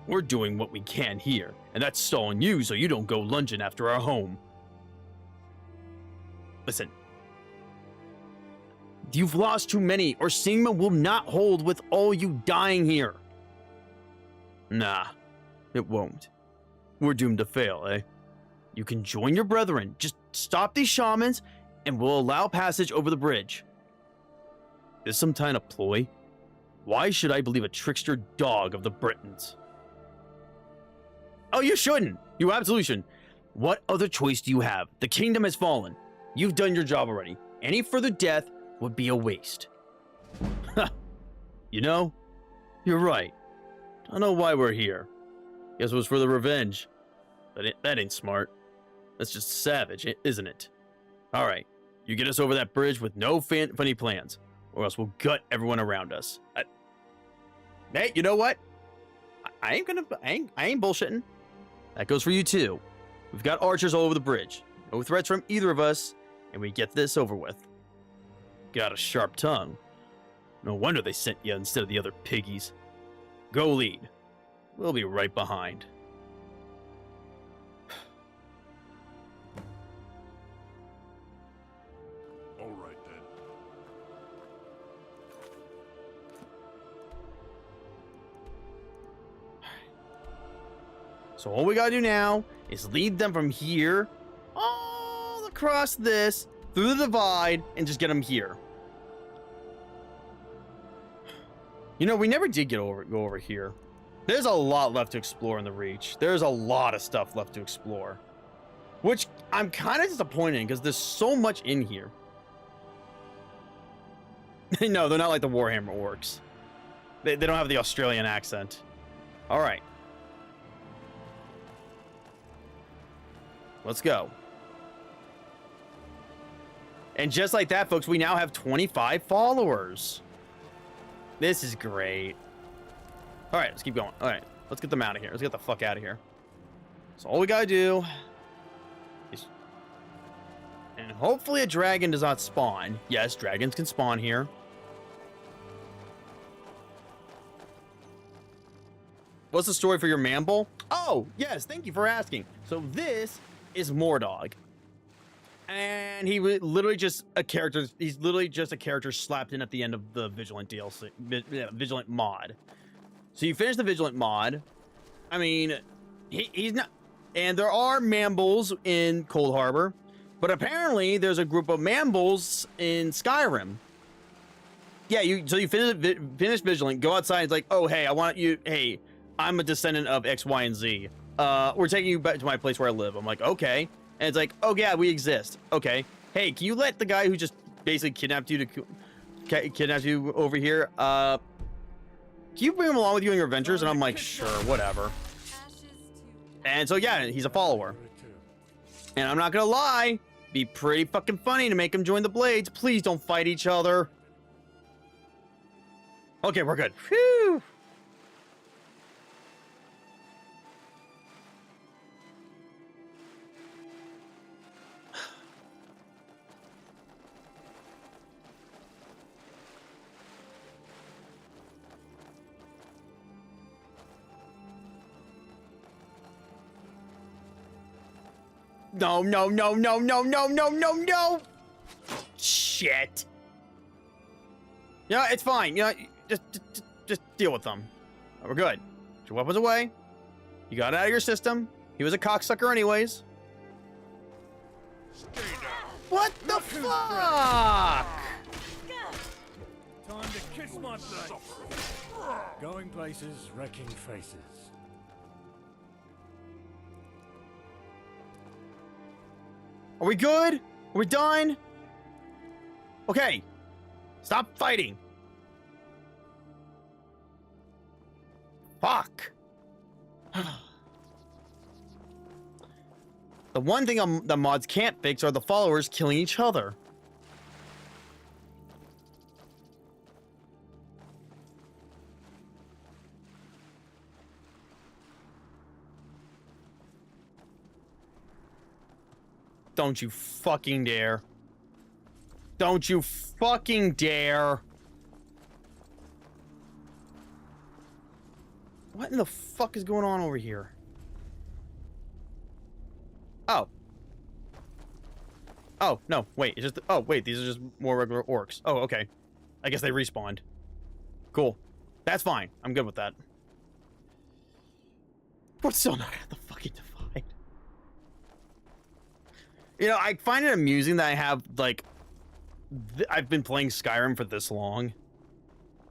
We're doing what we can here, and that's stalling you so you don't go lunging after our home. Listen. You've lost too many, or Sigma will not hold with all you dying here. Nah, it won't. We're doomed to fail, eh? You can join your brethren, just stop these shamans, and we'll allow passage over the bridge. Is some kind of ploy? Why should I believe a trickster dog of the Britons? Oh, you shouldn't. You absolutely shouldn't. What other choice do you have? The kingdom has fallen. You've done your job already. Any further death would be a waste. You know, you're right. Don't know why we're here. Guess it was for the revenge. But that ain't smart. That's just savage, isn't it? All right, you get us over that bridge with no funny plans, or else we'll gut everyone around us. Hey, you know what? I ain't bullshitting. That goes for you too. We've got archers all over the bridge. No threats from either of us, and we get this over with. Got a sharp tongue. No wonder they sent you instead of the other piggies. Go lead. We'll be right behind. All right then. So all we gotta do now is lead them from here all across this, through the divide, and just get them here. You know, we never did go over here. There's a lot left to explore in the Reach. There's a lot of stuff left to explore. Which I'm kind of disappointed in, because there's so much in here. No, they're not like the Warhammer orcs. They don't have the Australian accent. All right. Let's go. And just like that, folks, we now have 25 followers. This is great. All right, let's keep going. All right, let's get them out of here. Let's get the fuck out of here. So all we gotta do is... And hopefully a dragon does not spawn. Yes, dragons can spawn here. What's the story for your Mamble? Oh, yes, thank you for asking. So this is Mordog. And he was literally just a character. He's literally just a character slapped in at the end of the Vigilant DLC, Vigilant mod. So you finish the Vigilant mod. I mean, he's not... And there are Mambles in Cold Harbor. But apparently there's a group of Mambles in Skyrim. Yeah, so you finish Vigilant, go outside, it's like, oh, hey, I want you... Hey, I'm a descendant of X, Y, and Z. We're taking you back to my place where I live. I'm like, okay. And it's like, oh, yeah, we exist. Okay. Hey, can you let the guy who just basically kidnapped you over here, can you bring him along with you in your adventures? And I'm like, sure, whatever. And so, yeah, he's a follower. And I'm not gonna lie, be pretty fucking funny to make him join the Blades. Please don't fight each other. Okay, we're good. Phew. No, no, no, no, no, no, no, no, no! Shit. Yeah, it's fine. You know, just deal with them. We're good. Put your weapons away. You got it out of your system. He was a cocksucker anyways. What the fuck? Time to kiss my blade. Going places, wrecking faces. Are we good? Are we done? Okay. Stop fighting. Fuck. The one thing the mods can't fix are the followers killing each other. Don't you fucking dare. Don't you fucking dare. What in the fuck is going on over here? Oh. Oh, no, wait, it's just... Oh, wait, these are just more regular orcs. Oh, okay. I guess they respawned. Cool. That's fine. I'm good with that. We're still not at the fucking divide. You know, I find it amusing that I have, like... I've been playing Skyrim for this long.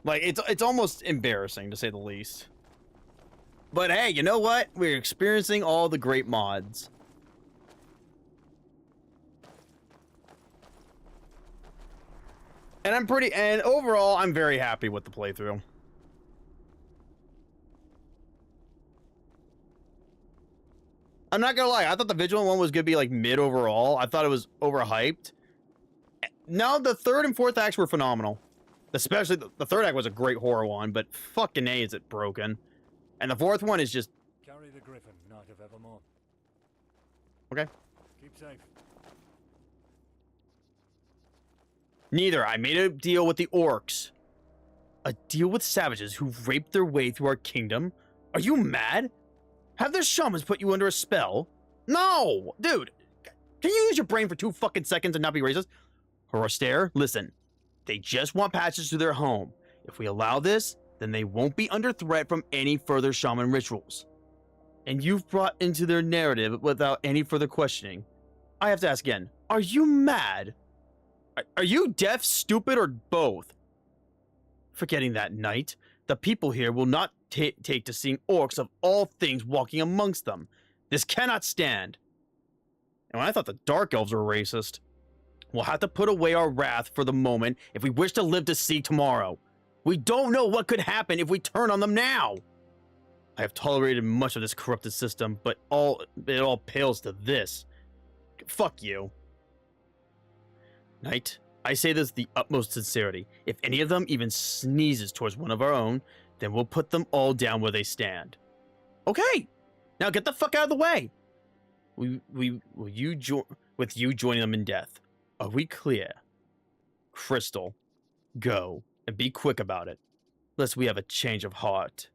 Like, it's almost embarrassing, to say the least. But hey, you know what? We're experiencing all the great mods. And overall, I'm very happy with the playthrough. I'm not gonna lie, I thought the Vigilant one was gonna be like mid overall. I thought it was overhyped. No, the third and fourth acts were phenomenal. Especially the third act was a great horror one, but fucking A, is it broken. And the fourth one is just... Carry the Griffin, Knight of Evermore. Okay. Keep safe. Neither. I made a deal with the orcs. A deal with savages who raped their way through our kingdom? Are you mad? Have their shamans put you under a spell? No! Dude, can you use your brain for 2 fucking seconds and not be racist? Horostair, listen. They just want passage to their home. If we allow this, then they won't be under threat from any further shaman rituals. And you've brought into their narrative without any further questioning. I have to ask again, are you mad? Are you deaf, stupid, or both? Forgetting that, knight, the people here will not take to seeing orcs of all things walking amongst them. This cannot stand. And I thought the Dark Elves were racist. We'll have to put away our wrath for the moment if we wish to live to see tomorrow. We don't know what could happen if we turn on them now. I have tolerated much of this corrupted system, but it all pales to this. Fuck you. Knight, I say this with the utmost sincerity. If any of them even sneezes towards one of our own, then we'll put them all down where they stand. Okay, now get the fuck out of the way. With you joining them in death. Are we clear? Crystal, go, and be quick about it, lest we have a change of heart.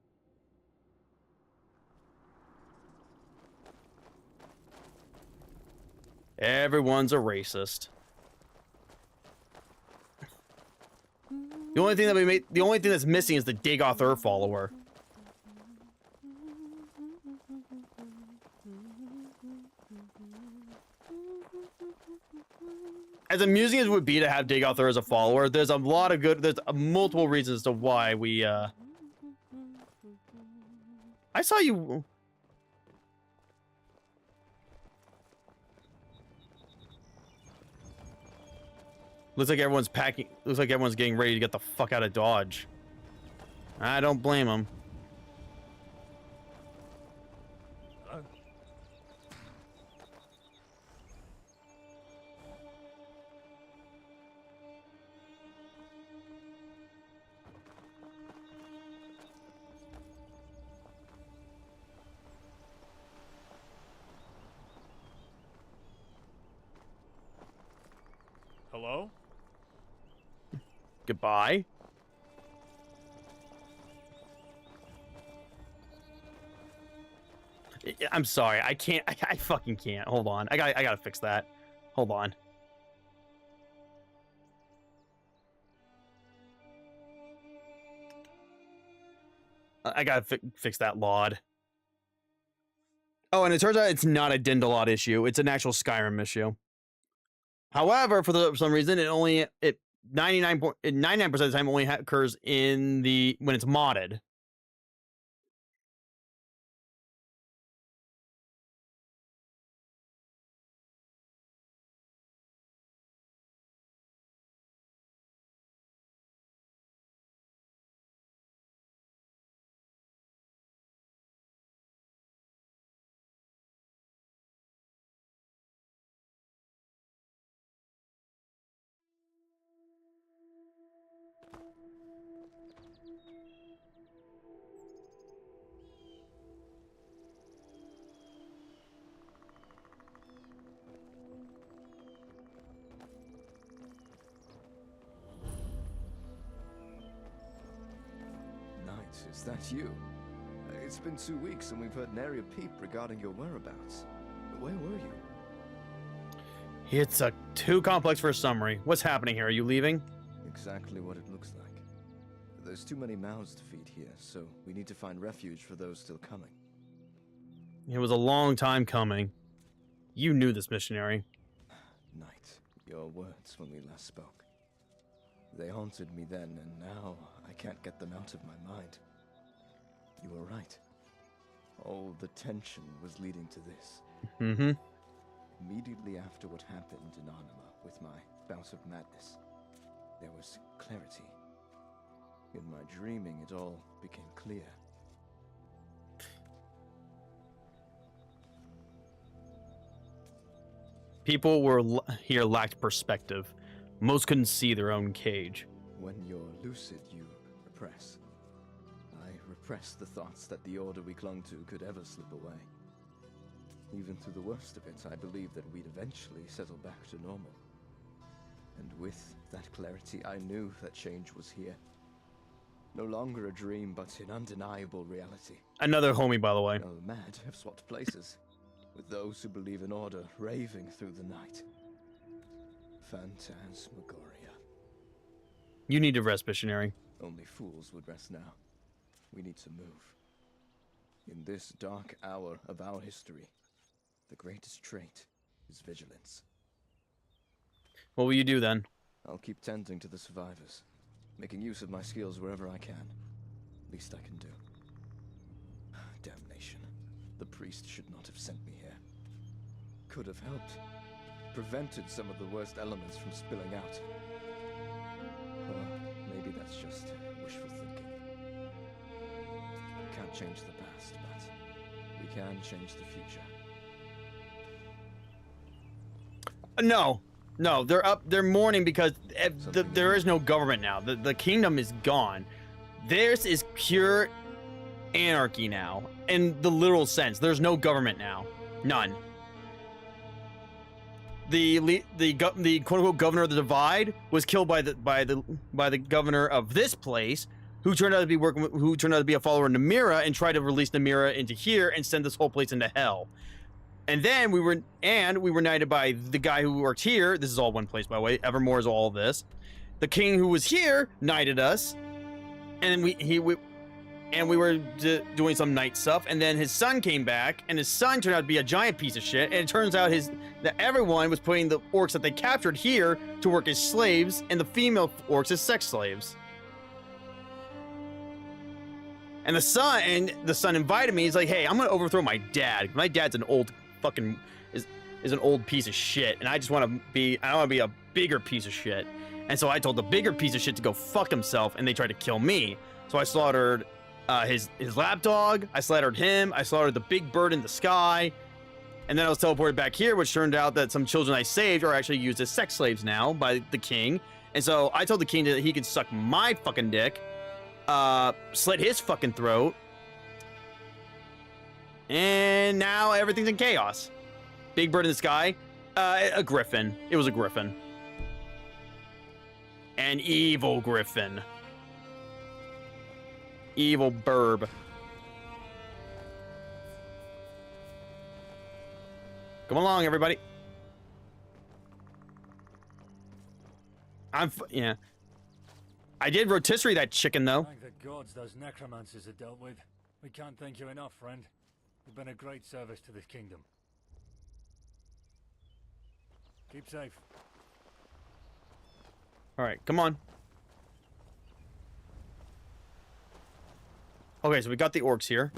Everyone's a racist. The only thing that's missing is the Dagoth Ur follower. As amusing as it would be to have Dagoth Ur as a follower, there's multiple reasons to why we, I saw you... Looks like everyone's packing. Looks like everyone's getting ready to get the fuck out of Dodge. I don't blame them. Hello? Goodbye. I'm sorry. I can't. I fucking can't. Hold on. I gotta fix that. Hold on. I gotta fix that LOD. Oh, and it turns out it's not a Dindalot issue. It's an actual Skyrim issue. However, for some reason, it 99% of the time only occurs when it's modded. Is that you? It's been 2 weeks and we've heard nary a peep regarding your whereabouts. Where were you? It's too complex for a summary. What's happening here? Are you leaving? Exactly what it looks like. There's too many mouths to feed here, so we need to find refuge for those still coming. It was a long time coming. You knew this, missionary. Knight, your words when we last spoke. They haunted me then, and now I can't get them out of my mind. You were right. All the tension was leading to this. Mm-hmm. Immediately after what happened in Anima with my bout of madness, there was clarity. In my dreaming, it all became clear. People here lacked perspective. Most couldn't see their own cage. When you're lucid, you repress. I repressed the thoughts that the order we clung to could ever slip away. Even through the worst of it, I believed that we'd eventually settle back to normal. And with that clarity, I knew that change was here. No longer a dream, but an undeniable reality. Another homie, by the way. The mad have swapped places, with those who believe in order raving through the night. Phantasmagoria. You need to rest, missionary. Only fools would rest now. We need to move. In this dark hour of our history, the greatest trait is vigilance. What will you do then? I'll keep tending to the survivors, making use of my skills wherever I can. Least I can do. Damnation. The priest should not have sent me here. Could have helped. Prevented some of the worst elements from spilling out. Or maybe that's just wishful thinking. Can't change the past, but we can change the future. No, they're mourning because there is no government now. The kingdom is gone. Theirs is pure anarchy now, in the literal sense. There's no government now, none. The quote unquote governor of the Divide was killed by the governor of this place, who turned out to be a follower of Namira and tried to release Namira into here and send this whole place into hell. And then we were knighted by the guy who worked here. This is all one place, by the way. Evermore is all of this. The king who was here knighted us, and we were doing some knight stuff. And then his son came back, and his son turned out to be a giant piece of shit. And it turns out that everyone was putting the orcs that they captured here to work as slaves, and the female orcs as sex slaves. And the son invited me. He's like, "Hey, I'm gonna overthrow my dad. My dad's an old fucking is an old piece of shit, and I want to be a bigger piece of shit." And so I told the bigger piece of shit to go fuck himself, and they tried to kill me. So I slaughtered his lapdog. I slaughtered him. I slaughtered the big bird in the sky, and then I was teleported back here, which turned out that some children I saved are actually used as sex slaves now by the king. And so I told the king that he could suck my fucking dick, slit his fucking throat, and now everything's in chaos. Big bird in the sky, a griffin. It was a griffin. An evil griffin. Evil burb. Come along, everybody. Yeah. I did rotisserie that chicken, though. Thank the gods those necromancers are dealt with. We can't thank you enough, friend. You've been a great service to this kingdom. Keep safe. All right, come on. Okay, so we got the orcs here.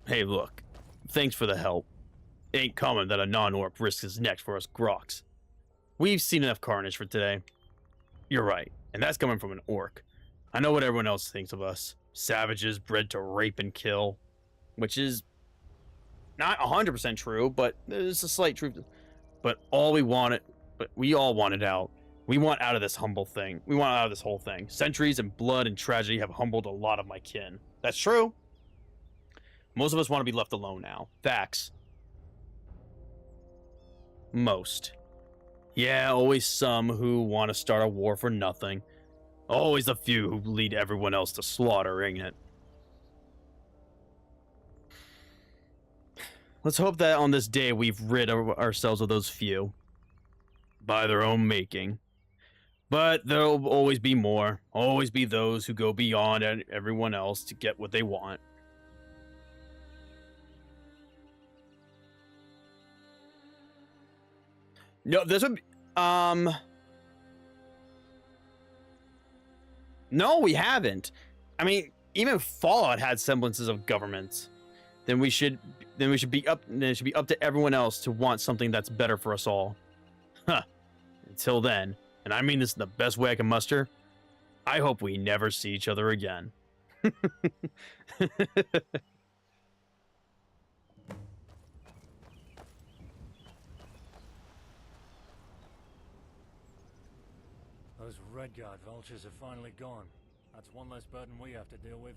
Hey, look. Thanks for the help. It ain't common that a non-orc risks his neck for us groks. We've seen enough carnage for today. You're right, and that's coming from an orc. I know what everyone else thinks of us. Savages bred to rape and kill. Which is not 100% true, but there's a slight truth. But we all wanted out. We want out of this humble thing. We want out of this whole thing. Centuries and blood and tragedy have humbled a lot of my kin. That's true. Most of us want to be left alone now. Facts. Most. Yeah, always some who want to start a war for nothing. Always a few who lead everyone else to slaughter, ain't it? Let's hope that on this day we've rid ourselves of those few. By their own making. But there'll always be more. Always be those who go beyond everyone else to get what they want. No, this would be, no, we haven't. I mean, even Fallout had semblances of governments. Then it should be up to everyone else to want something that's better for us all. Huh. Until then, and I mean this in the best way I can muster, I hope we never see each other again. Those Redguard vultures are finally gone. That's one less burden we have to deal with.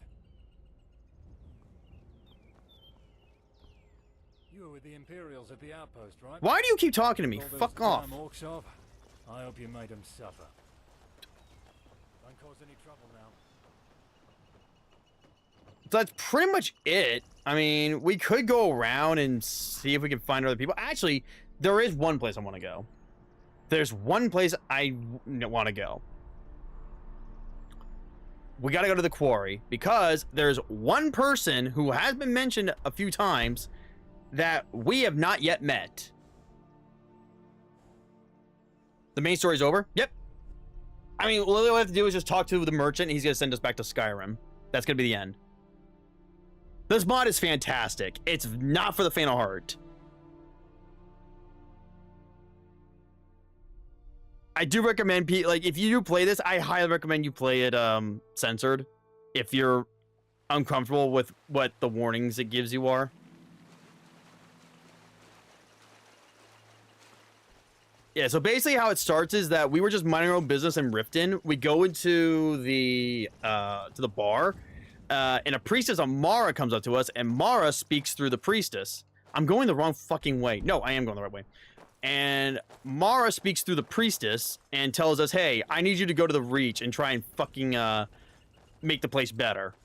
You were with the Imperials at the outpost, right? Why do you keep talking to me? All those Fuck off. damn orcs off. I hope you made them suffer. Don't cause any trouble now. That's pretty much it. I mean, we could go around and see if we can find other people. Actually, there is one place I want to go. There's one place I want to go. We got to go to the quarry because there's one person who has been mentioned a few times that we have not yet met. The main story's over? Yep. I mean, all we have to do is just talk to the merchant and he's going to send us back to Skyrim. That's going to be the end. This mod is fantastic. It's not for the faint of heart. I do recommend like if you do play this, I highly recommend you play it censored if you're uncomfortable with what the warnings it gives you are. Yeah, so basically how it starts is that we were just minding our own business in Riften. We go into the bar, and a priestess Amara comes up to us, and Mara speaks through the priestess. I'm going the wrong fucking way. No, I am going the right way. And Mara speaks through the priestess and tells us, hey, I need you to go to the Reach and try and fucking make the place better.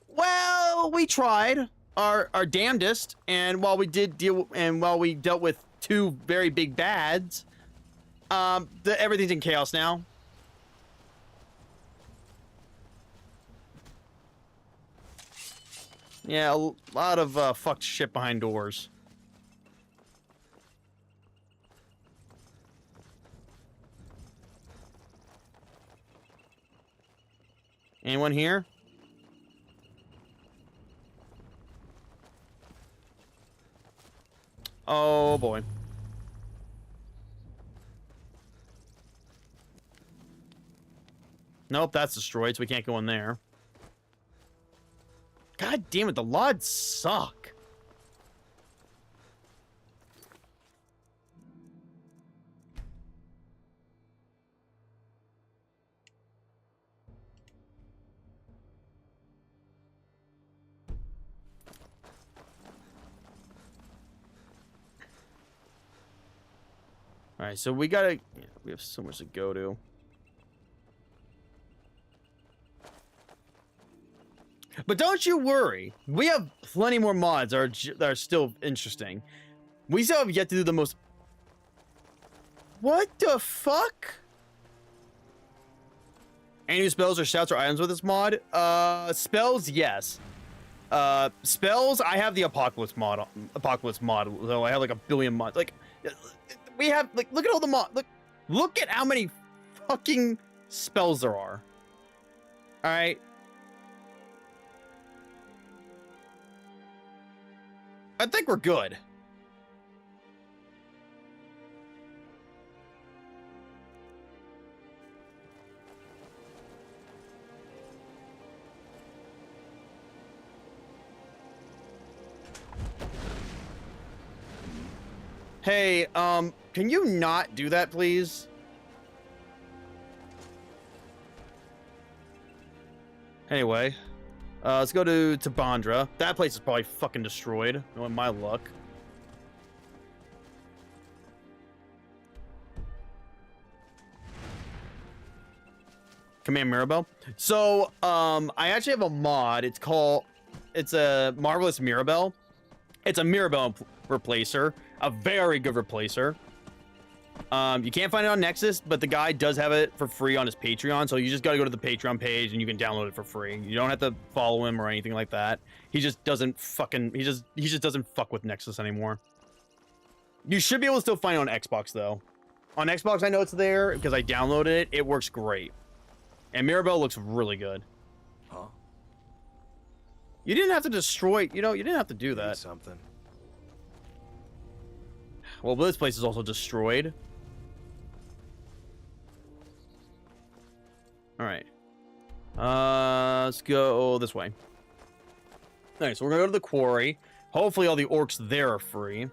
Well, we tried our damnedest, and while we dealt with 2 very big bads, everything's in chaos now. Yeah, a lot of fucked shit behind doors. Anyone here? Oh boy. Nope, that's destroyed, so we can't go in there. God damn it, the Lods suck. All right, so we gotta. Yeah, we have so much to go to. But don't you worry, we have plenty more mods that are still interesting. We still have yet to do the most. What the fuck? Any new spells or shouts or items with this mod? Spells, yes. Spells, I have the Apocalypse mod. So I have like a billion mods. Like, we have like, look at all the mods. Look at how many fucking spells there are. All right. I think we're good. Hey, can you not do that, please? Anyway, let's go to Tabandra. That place is probably fucking destroyed, knowing my luck. Command Mirabelle. So, I actually have a mod. It's a Marvelous Mirabelle. It's a Mirabelle replacer, a very good replacer. You can't find it on Nexus, but the guy does have it for free on his Patreon, so you just got to go to the Patreon page and you can download it for free. You don't have to follow him or anything like that. He just doesn't fucking he just doesn't fuck with Nexus anymore. You should be able to still find it on Xbox though. On Xbox I know it's there because I downloaded it. It works great. And Mirabelle looks really good. Huh? You didn't have to destroy, you didn't have to do that. Something. Well, this place is also destroyed. All right. Let's go this way. All right, so we're gonna go to the quarry. Hopefully all the orcs there are free.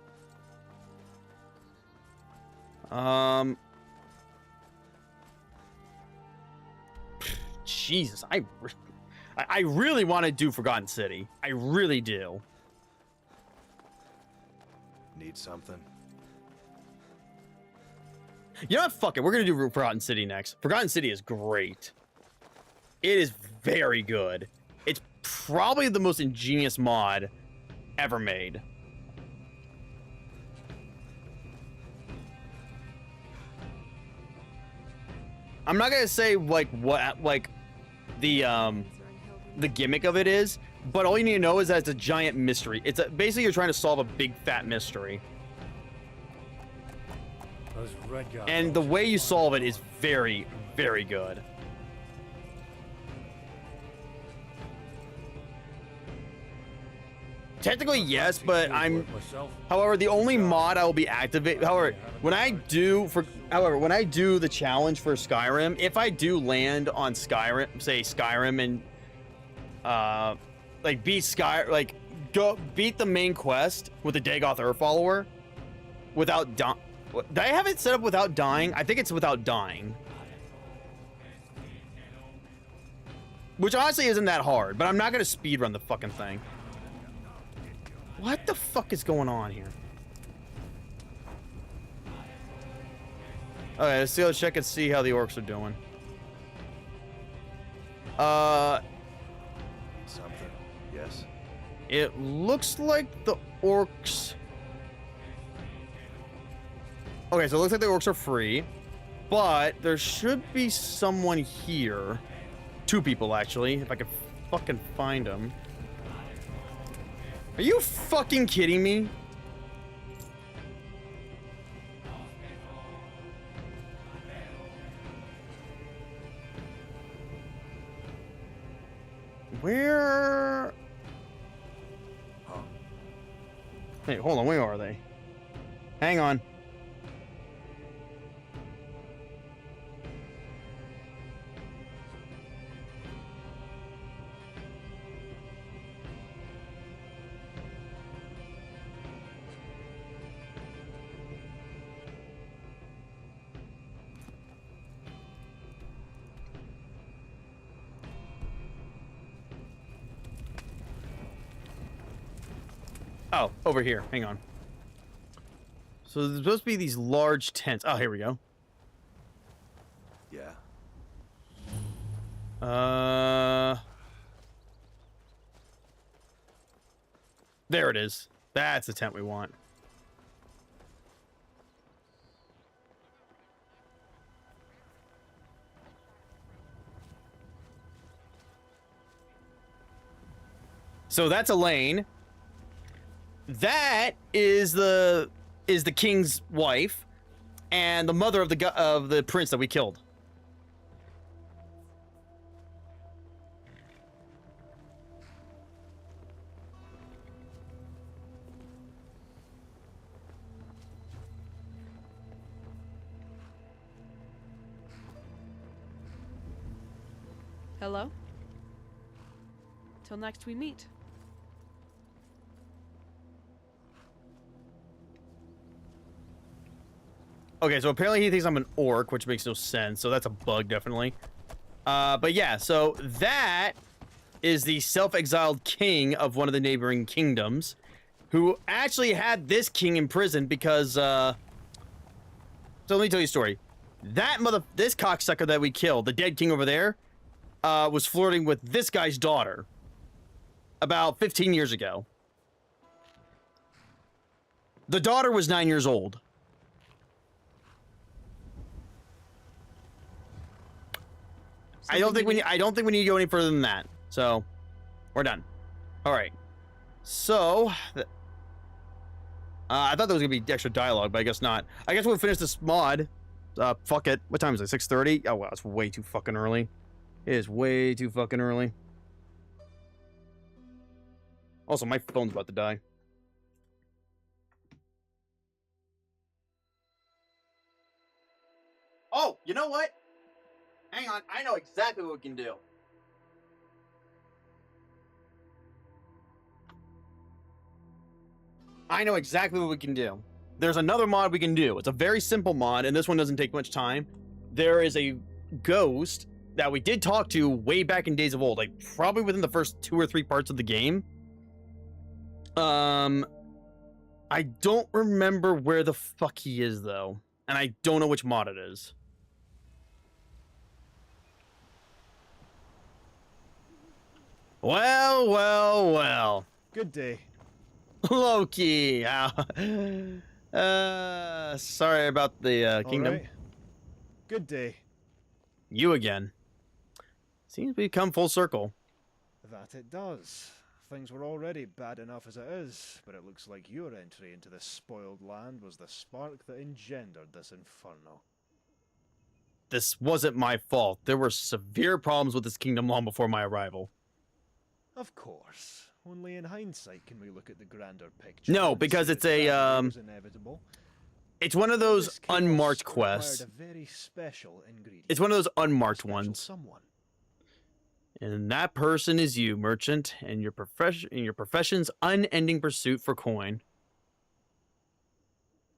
Jesus, I really want to do Forgotten City. I really do. Need something? You know what? Fuck it. We're going to do Forgotten City next. Forgotten City is great. It is very good. It's probably the most ingenious mod ever made. I'm not going to say like what like the gimmick of it is, but all you need to know is that it's a giant mystery. Basically you're trying to solve a big fat mystery. Those red guys. And the way you solve it is very, very good. Technically, yes, but however, the only mod I will be activate. However, when I do the challenge for Skyrim, if I do land on Skyrim, say Skyrim, and like go beat the main quest with the Dagoth Earth Follower without dying. Did I have it set up without dying? I think it's without dying. Which honestly isn't that hard, but I'm not gonna speedrun the fucking thing. What the fuck is going on here? Okay, let's check and see how the orcs are doing. Something, yes? It looks like the orcs... Okay, so it looks like the orcs are free, but there should be someone here. 2 people, actually, if I could fucking find them. Are you fucking kidding me? Where? Hey, hold on, where are they? Hang on. Oh, over here. Hang on. So there's supposed to be these large tents. Oh, here we go. Yeah. There it is. That's the tent we want. So that's Elaine. That is the king's wife and the mother of the prince that we killed. Hello? Till next we meet. Okay, so apparently he thinks I'm an orc, which makes no sense. So that's a bug, definitely. But yeah, so that is the self-exiled king of one of the neighboring kingdoms, who actually had this king in prison because, so let me tell you a story. This cocksucker that we killed, the dead king over there, was flirting with this guy's daughter about 15 years ago. The daughter was 9 years old. I don't think we need to go any further than that. So, we're done. All right. So, I thought there was gonna be extra dialogue, but I guess not. I guess we'll finish this mod. Fuck it. What time is it? 6:30? Oh wow, it's way too fucking early. It is way too fucking early. Also, my phone's about to die. Oh, you know what? Hang on, I know exactly what we can do. I know exactly what we can do. There's another mod we can do. It's a very simple mod, and this one doesn't take much time. There is a ghost that we did talk to way back in days of old, like probably within the first 2 or 3 parts of the game. I don't remember where the fuck he is, though. And I don't know which mod it is. Well, well, well. Good day. Loki. Sorry about the kingdom. All right. Good day. You again. Seems we've come full circle. That it does. Things were already bad enough as it is, but it looks like your entry into this spoiled land was the spark that engendered this inferno. This wasn't my fault. There were severe problems with this kingdom long before my arrival. Of course. Only in hindsight can we look at the grander picture. No, and because see it's that a tragedy was inevitable. it's one of This those chaos unmarked required quests. a very special ingredient. It's one of those unmarked ones. Someone. And that person is you, merchant, and your profession's unending pursuit for coin.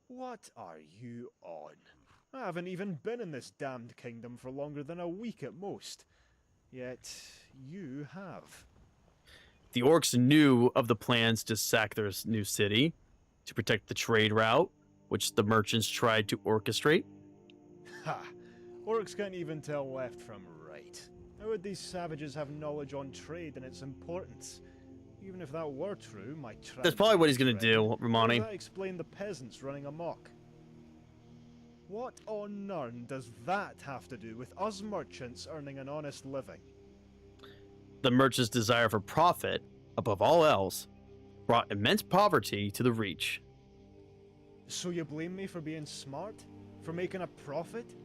What are you on? I haven't even been in this damned kingdom for longer than a week at most. Yet, you have. The orcs knew of the plans to sack their new city, to protect the trade route, which the merchants tried to orchestrate. Ha! Orcs can't even tell left from right. How would these savages have knowledge on trade and its importance? Even if that were true, my That's probably what he's gonna do, Romani. How does that explain the peasants running amok? What on Nirn does that have to do with us merchants earning an honest living? The merchants' desire for profit, above all else, brought immense poverty to the Reach. So you blame me for being smart? For making a profit?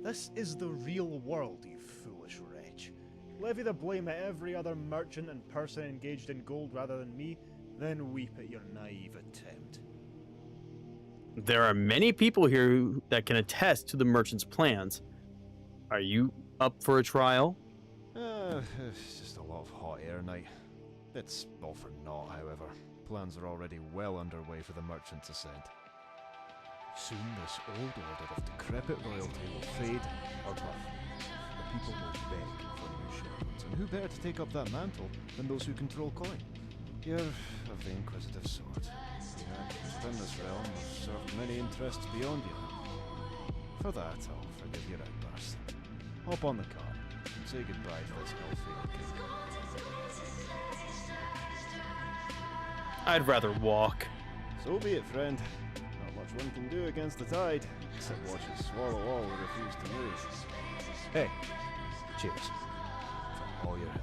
This is the real world, you foolish wretch. Levy the blame at every other merchant and person engaged in gold rather than me, then weep at your naive attempt. There are many people here that can attest to the merchant's plans. Are you up for a trial? It's just a lot of hot air night. It's all for naught, however. Plans are already well underway for the merchant's ascent. Soon this old order of decrepit royalty will fade or buff. The people will beg for new shepherds, and who better to take up that mantle than those who control coin? You're of the inquisitive sort. Your actions within this realm have served many interests beyond you. For that, I'll forgive your outburst. Hop on the car and say goodbye to this hellfield kingdom. I'd rather walk. So be it, friend. Not much one can do against the tide, except watch it swallow all who refuse to move. Hey, cheers. For all your help.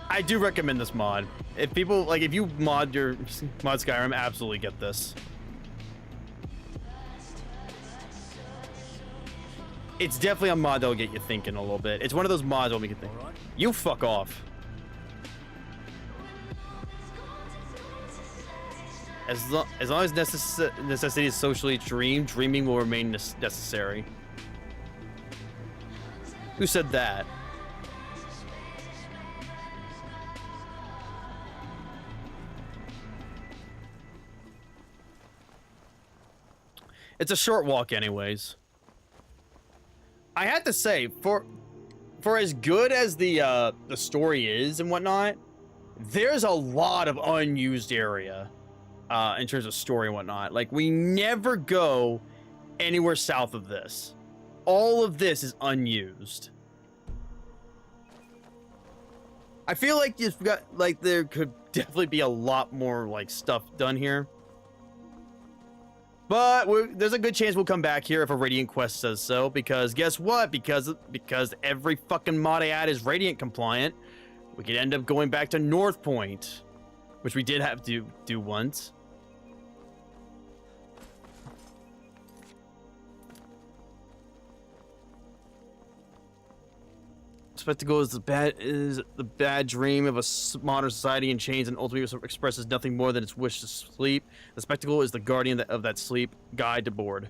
I do recommend this mod. If people like, if you mod Skyrim, absolutely get this. It's definitely a mod that'll get you thinking a little bit. It's one of those mods that'll make you think. You fuck off. As long as necessity is socially dreamed, dreaming will remain necessary. Who said that? It's a short walk anyways. I have to say, for as good as the story is and whatnot, there's a lot of unused area in terms of story and whatnot. Like, we never go anywhere south of this. All of this is unused. I feel like you've got, like, there could definitely be a lot more, like, stuff done here. But there's a good chance we'll come back here if a Radiant quest says so, because guess what? Because every fucking mod I add is Radiant compliant, we could end up going back to North Point, which we did have to do once. Spectacle is the bad dream of a modern society in chains, and ultimately expresses nothing more than its wish to sleep. The spectacle is the guardian of that sleep, guide to board.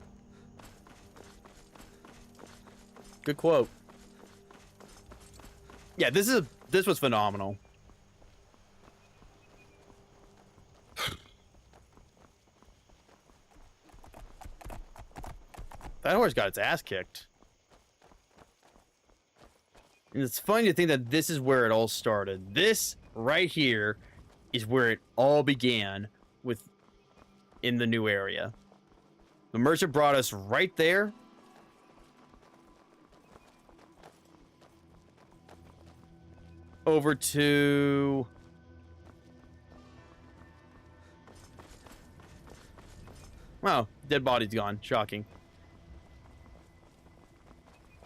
Good quote. Yeah, this was phenomenal. That horse got its ass kicked. And it's funny to think that this is where it all started. This right here is where it all began in the new area. The merchant brought us right there. Over to... Wow, dead body's gone. Shocking.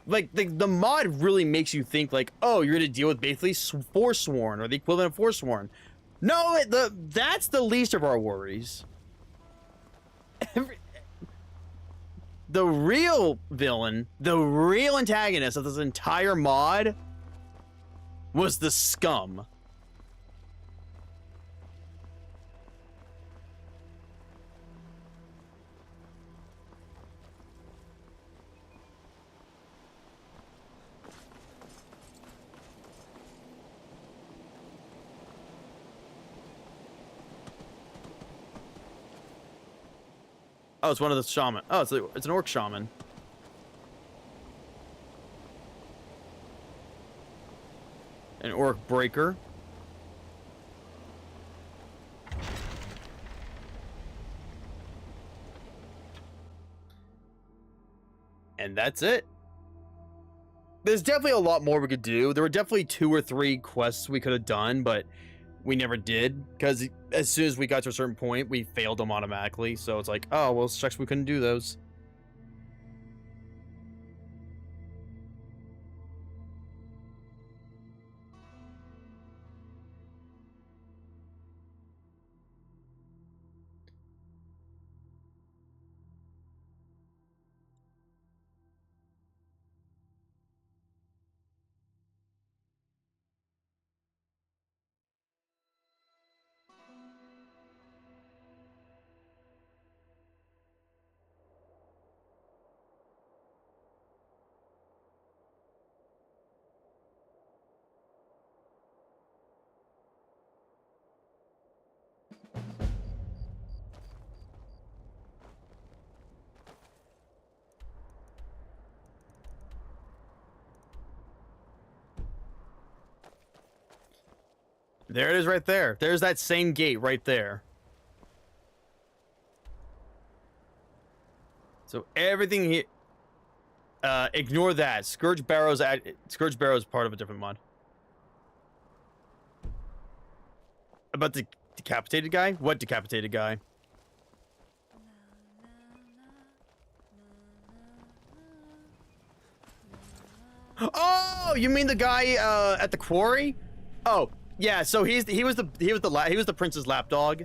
Like, the mod really makes you think, like, oh, you're gonna deal with basically Forsworn, or the equivalent of Forsworn. No, that's the least of our worries. the real villain, the real antagonist of this entire mod was the scum. Oh, it's one of the shaman. Oh, it's an orc shaman. An orc breaker. And that's it. There's definitely a lot more we could do. There were definitely 2 or 3 quests we could have done, but we never did, because as soon as we got to a certain point, we failed them automatically. So it's like, oh, well, shucks, we couldn't do those. There it is right there. There's that same gate right there. So everything here... ignore that. Scourge Barrow's part of a different mod. About the decapitated guy? What decapitated guy? Oh, you mean the guy at the quarry? Oh, yeah. So he was the prince's lapdog.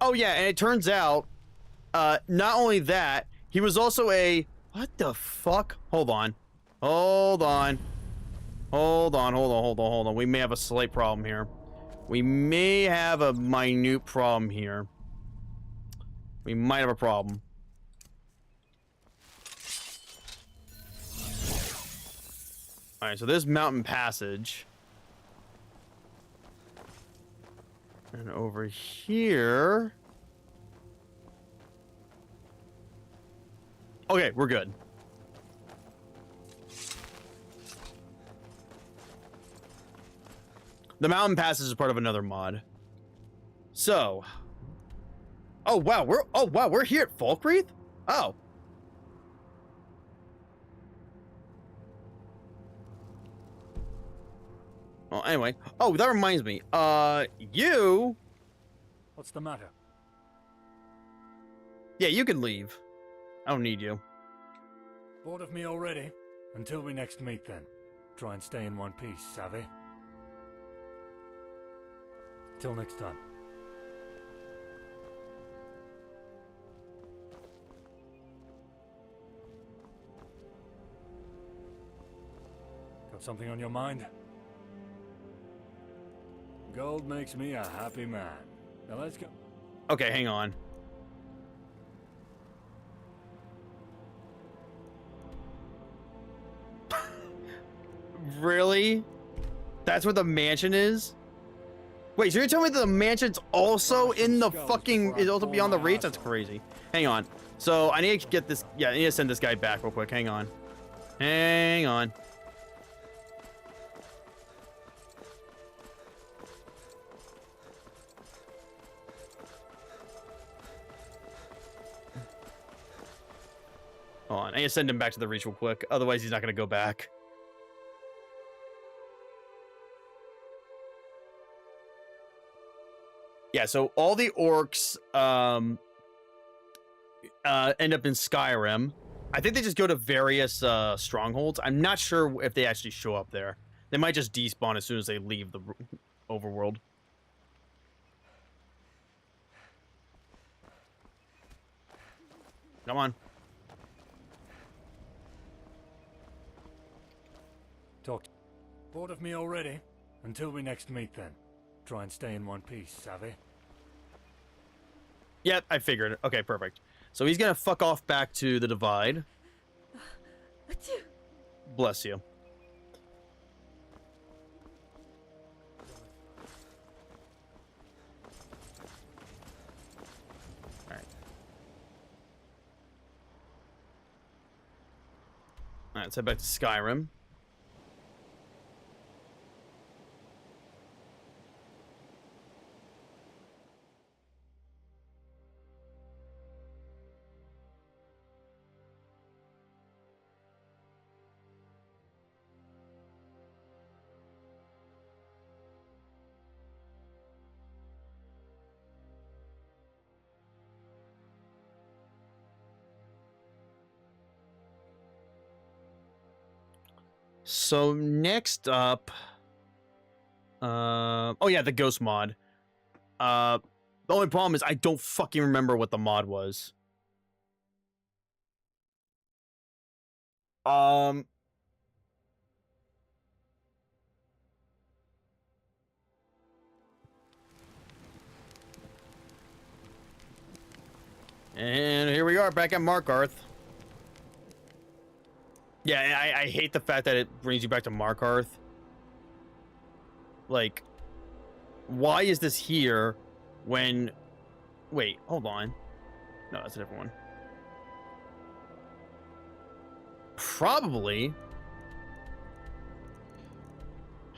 Oh yeah, and it turns out, not only that, he was also a what the fuck? Hold on. We may have a slight problem here. We may have a minute problem here. We might have a problem. All right, so there's mountain passage. And over here... Okay, we're good. The mountain passage is part of another mod. So... Oh wow, we're here at Falkreath? Oh. Well, anyway. Oh, that reminds me. You... What's the matter? Yeah, you can leave. I don't need you. Bored of me already? Until we next meet, then. Try and stay in one piece, savvy? Till next time. Got something on your mind? Gold makes me a happy man. Now let's go. Okay, hang on. Really? That's where the mansion is? Wait, so you're telling me that the mansion's also in the fucking... is also beyond the reach? That's crazy. Hang on. So, I need to get this... Yeah, I need to send this guy back real quick. Hang on. Hang on. Hold on. I need to send him back to the reach real quick. Otherwise, he's not going to go back. Yeah, so all the orcs end up in Skyrim. I think they just go to various strongholds. I'm not sure if they actually show up there. They might just despawn as soon as they leave the overworld. Come on. Talk. Bored of me already? Until we next meet, then. Try and stay in one piece, savvy? Yep, I figured. Okay, perfect. So he's gonna fuck off back to the Divide. Bless you. Alright. Alright, let's head back to Skyrim. So next up, oh yeah, the ghost mod. The only problem is I don't fucking remember what the mod was. And here we are back at Markarth. Yeah, I hate the fact that it brings you back to Markarth. Like, why is this here when... Wait, hold on. No, that's a different one. Probably.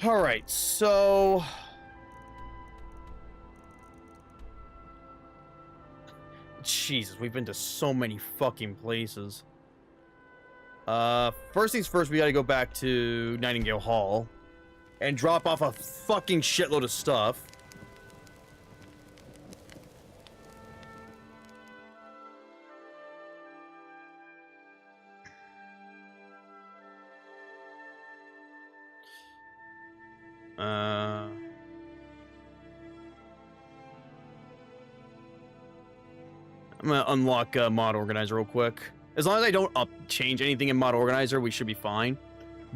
Alright, so... Jesus, we've been to so many fucking places. First things first, we gotta go back to Nightingale Hall and drop off a fucking shitload of stuff. I'm gonna unlock Mod Organizer real quick. As long as I don't change anything in Mod Organizer, we should be fine.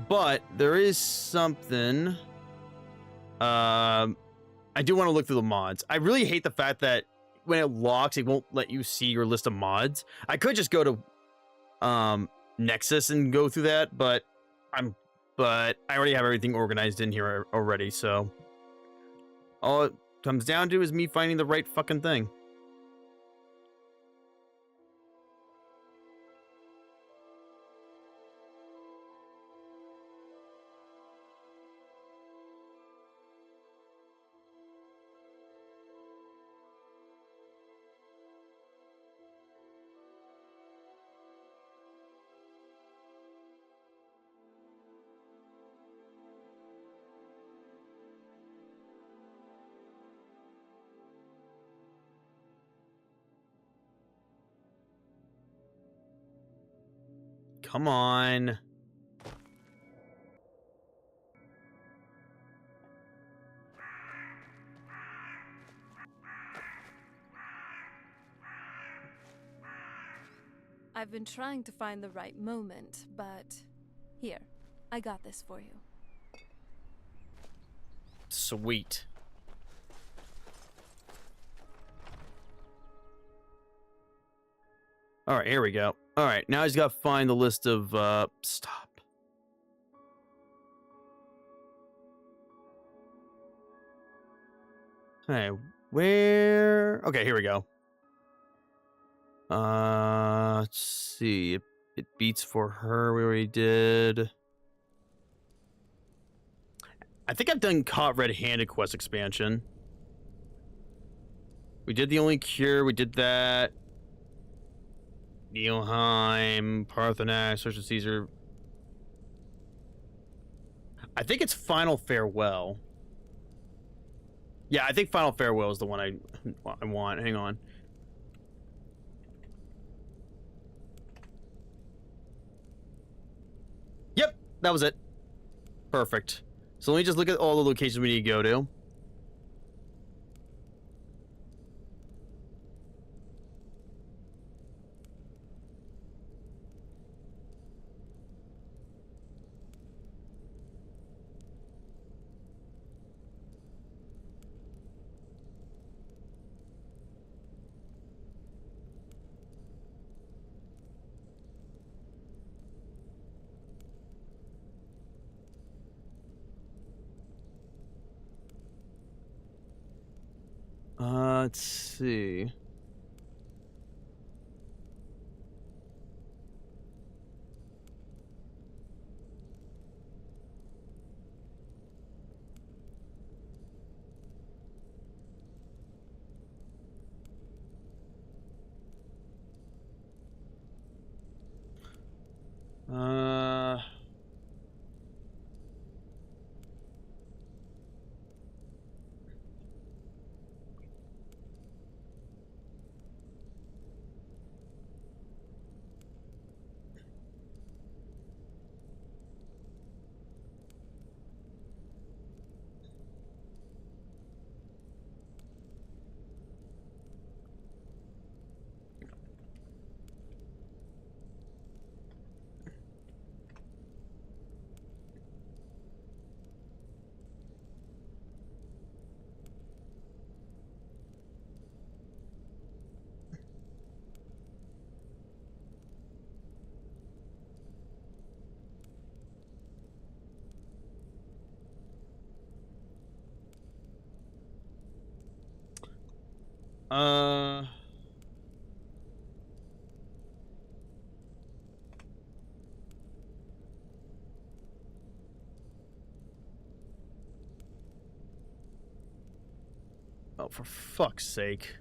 But there is something. I do want to look through the mods. I really hate the fact that when it locks, it won't let you see your list of mods. I could just go to Nexus and go through that, but I already have everything organized in here already. So all it comes down to is me finding the right fucking thing. Come on. I've been trying to find the right moment, but here, I got this for you. Sweet. All right, here we go. All right, now I just gotta find the list of, stop. Hey, where? Okay, here we go. Let's see. It beats for her. We already did. I think I've done Caught Red-Handed quest expansion. We did the Only Cure. We did that. Nilheim, Parthenax, Search of Caesar. I think it's Final Farewell. Yeah, I think Final Farewell is the one I want. Hang on. Yep, that was it. Perfect. So let me just look at all the locations we need to go to. Let's see. Oh, for fuck's sake.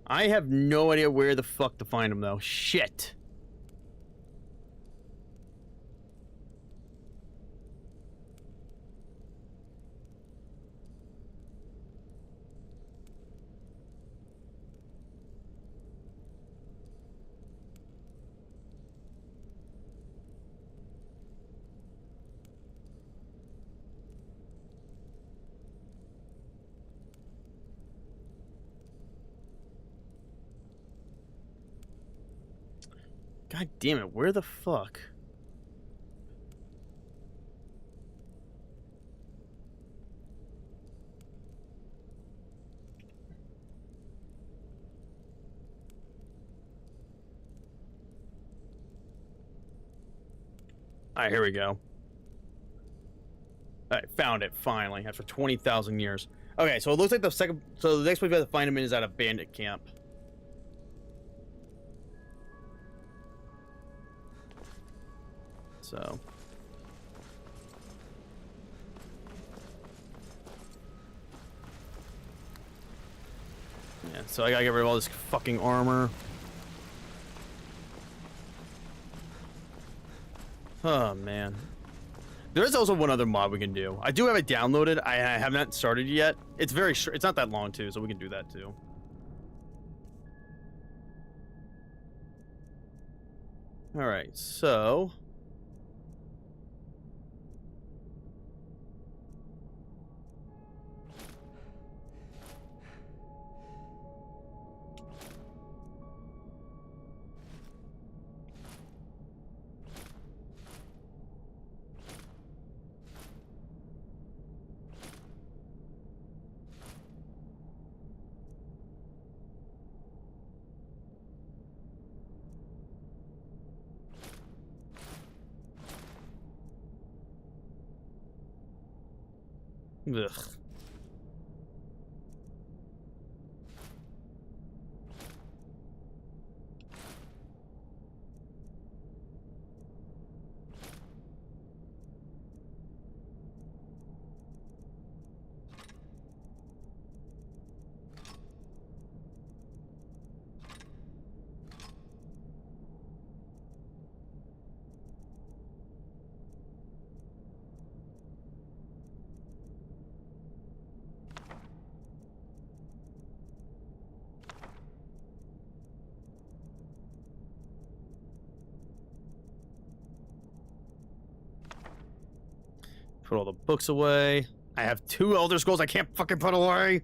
I have no idea where the fuck to find him, though. Shit. God damn it, where the fuck? Alright, here we go. Alright, found it, finally, after 20,000 years. Okay, so it looks like the second... So the next place we have to find him is at a bandit camp. So... yeah, so I gotta get rid of all this fucking armor. Oh, man. There is also one other mod we can do. I do have it downloaded. I have not started yet. It's very short. It's not that long, too, so we can do that, too. Alright, so... ugh. Put all the books away. I have 2 Elder Scrolls I can't fucking put away.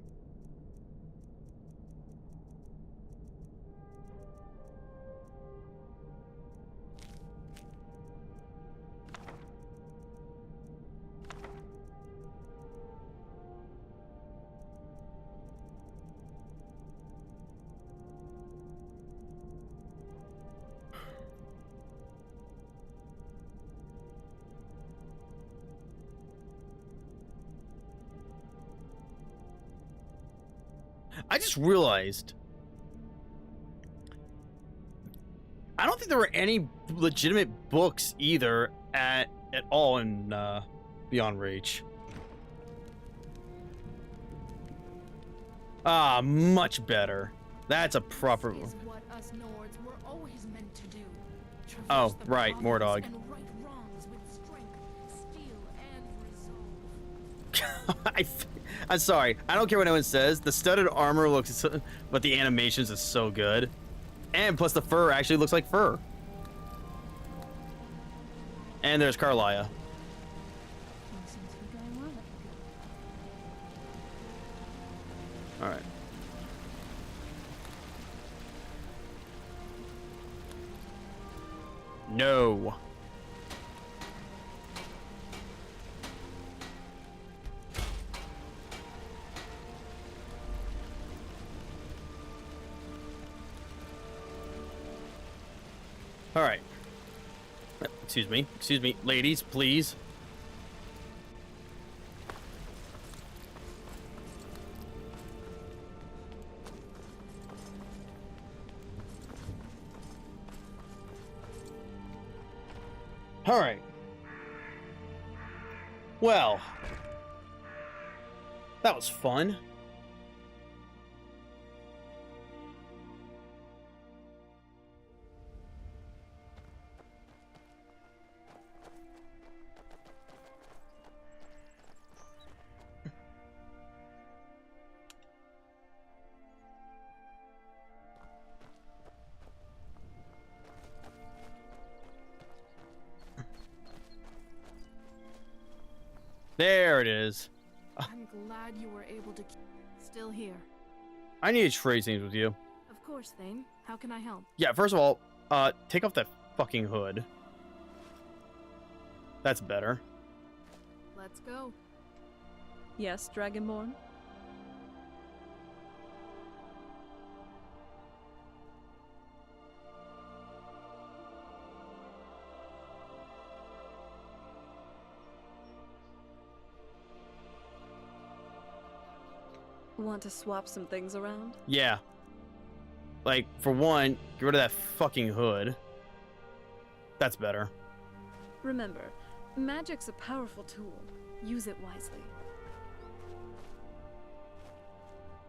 I just realized I don't think there were any legitimate books either at all in Beyond Reach. Ah, much better. That's a proper. This is what us Nords were always meant to do. Oh, right, Mordog. And right wrongs with strength, steel, and resolve. I'm sorry. I don't care what anyone says. The studded armor looks, but the animations is so good, and plus the fur actually looks like fur. And there's Carlia. All right. No. All right. Excuse me, ladies, please. All right. Well, that was fun. There it is. I'm glad you were able to keep still here. I need to trade things with you. Of course, Thane. How can I help? Yeah, first of all, take off that fucking hood. That's better. Let's go. Yes, Dragonborn? Want to swap some things around? Yeah. Like, for one, get rid of that fucking hood. That's better. Remember, magic's a powerful tool. Use it wisely.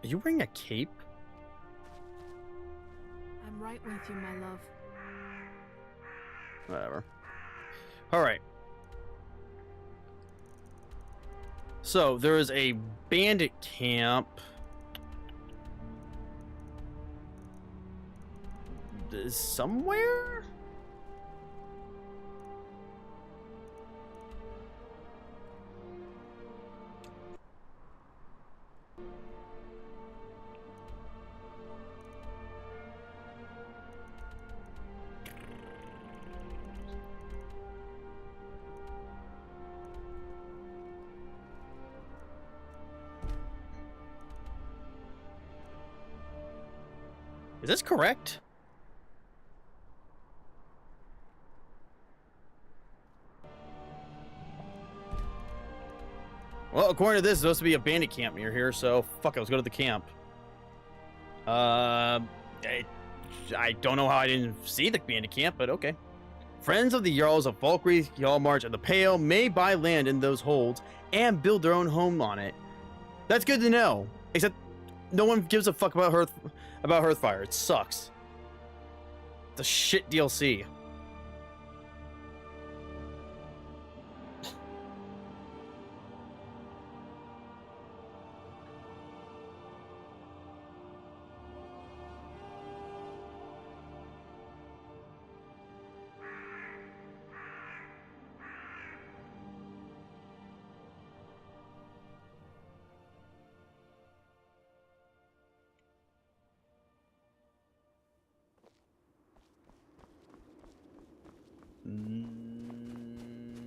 Are you wearing a cape? I'm right with you, my love. Whatever. Alright. So, there is a bandit camp. Somewhere? Is this correct? Well, according to this, it's supposed to be a bandit camp near here, so fuck it, let's go to the camp. I don't know how I didn't see the bandit camp, but okay. Friends of the Jarls of Valkyrie, Jarlmarch, and the Pale may buy land in those holds and build their own home on it. That's good to know, except no one gives a fuck about Hearthfire. It sucks. It's a shit DLC.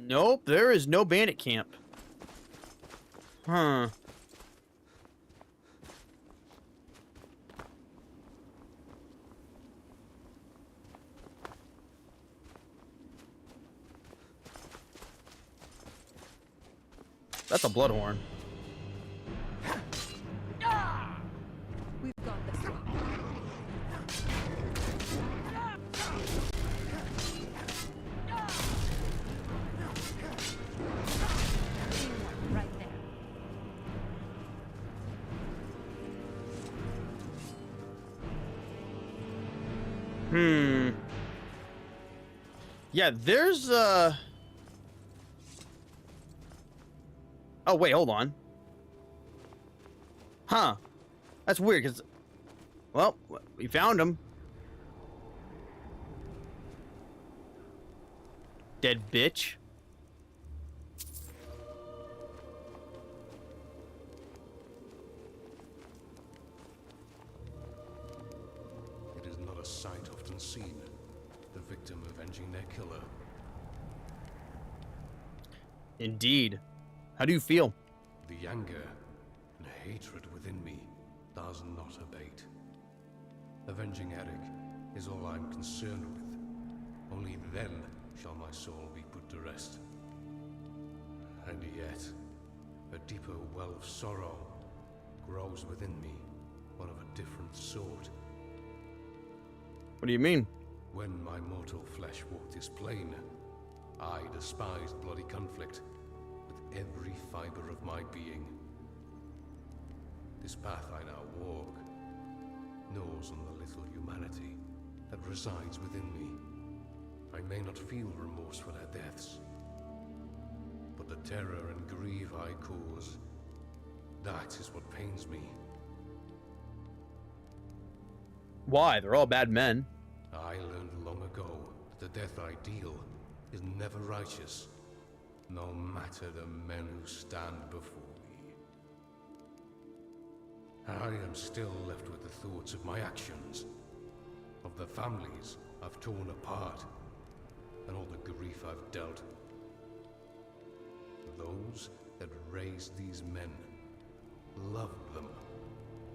Nope, there is no bandit camp. Huh. That's a bloodhorn. Yeah, there's Oh wait, hold on. Huh. That's weird cuz well, we found him. Dead bitch. It is not a sight often seen. The victim avenging their killer. Indeed. How do you feel? The anger and hatred within me does not abate. Avenging Eric is all I'm concerned with. Only then shall my soul be put to rest. And yet, a deeper well of sorrow grows within me, one of a different sort. What do you mean? When my mortal flesh walked this plane, I despised bloody conflict with every fiber of my being. This path I now walk gnaws on the little humanity that resides within me. I may not feel remorse for their deaths, but the terror and grief I cause, that is what pains me. Why? They're all bad men. I learned long ago that the death I deal is never righteous, no matter the men who stand before me. I am still left with the thoughts of my actions, of the families I've torn apart, and all the grief I've dealt. Those that raised these men, loved them,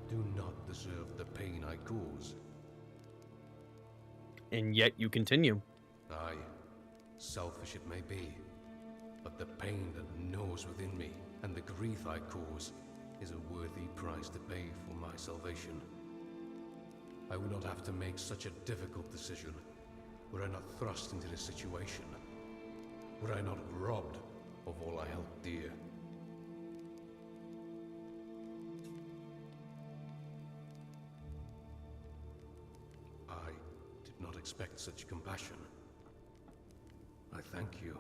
do not deserve the pain I cause. And yet you continue. Aye, selfish it may be, but the pain that gnaws within me and the grief I cause is a worthy price to pay for my salvation. I would not have to make such a difficult decision were I not thrust into this situation, were I not robbed of all I held dear. I did not expect such compassion. I thank you.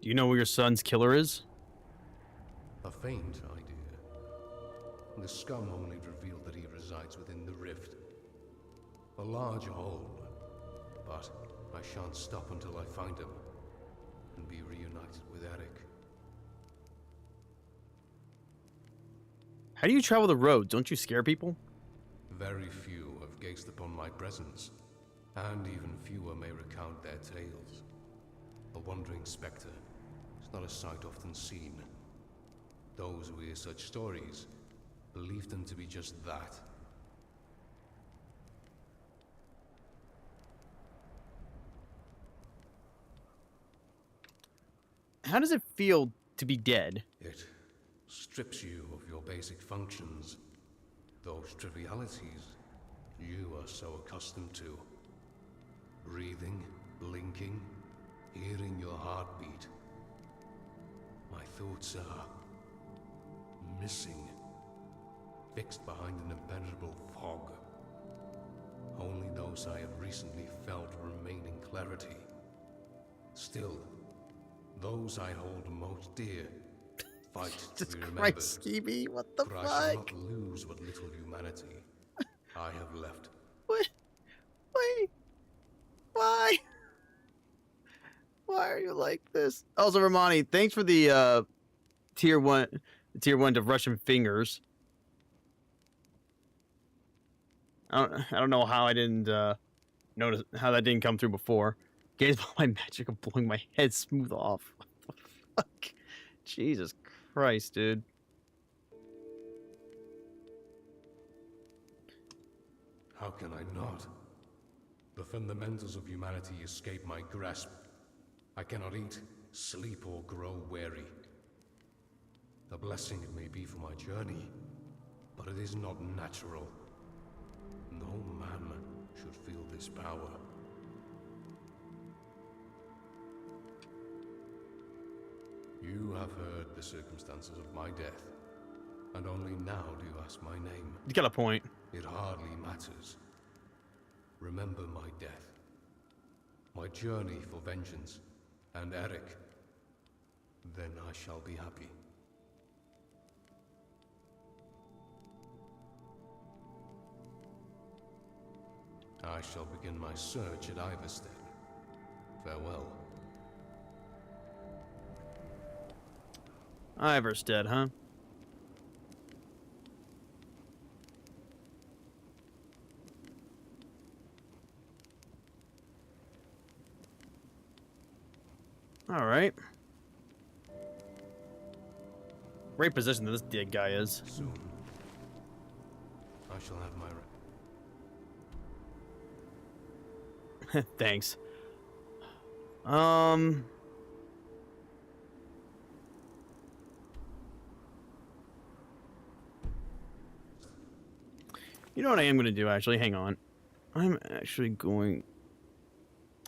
Do you know where your son's killer is? A faint idea. The scum only revealed that he resides within the rift. A large hole. But I shan't stop until I find him and be reunited with Eric. How do you travel the road? Don't you scare people? Very few have gazed upon my presence, and even fewer may recount their tales. A wandering spectre is not a sight often seen. Those who hear such stories believe them to be just that. How does it feel to be dead? It strips you of your basic functions. Those trivialities you are so accustomed to. Breathing, blinking, hearing your heartbeat. My thoughts are missing, fixed behind an impenetrable fog. Only those I have recently felt remain in clarity. Still, those I hold most dear fight to be remembered. Christ, Skeevy, what the For fuck? I shall not lose what little humanity I have left. What? Wait. Why? Why are you like this? Also, Romani, thanks for the tier one to Russian fingers. I don't know how I didn't notice how that didn't come through before. Gaze by my magic of blowing my head smooth off. What the fuck? Jesus Christ, dude. How can I not? The fundamentals of humanity escape my grasp. I cannot eat, sleep, or grow weary. A blessing it may be for my journey, but it is not natural. No man should feel this power. You have heard the circumstances of my death. And only now do you ask my name. You got a point. It hardly matters. Remember my death, my journey for vengeance, and Eric. Then I shall be happy. I shall begin my search at Iverstead. Farewell. Iverstead, huh? All right. Great position that this dead guy is. Soon, I shall have my... Thanks. You know what I am going to do, actually? Hang on. I'm actually going...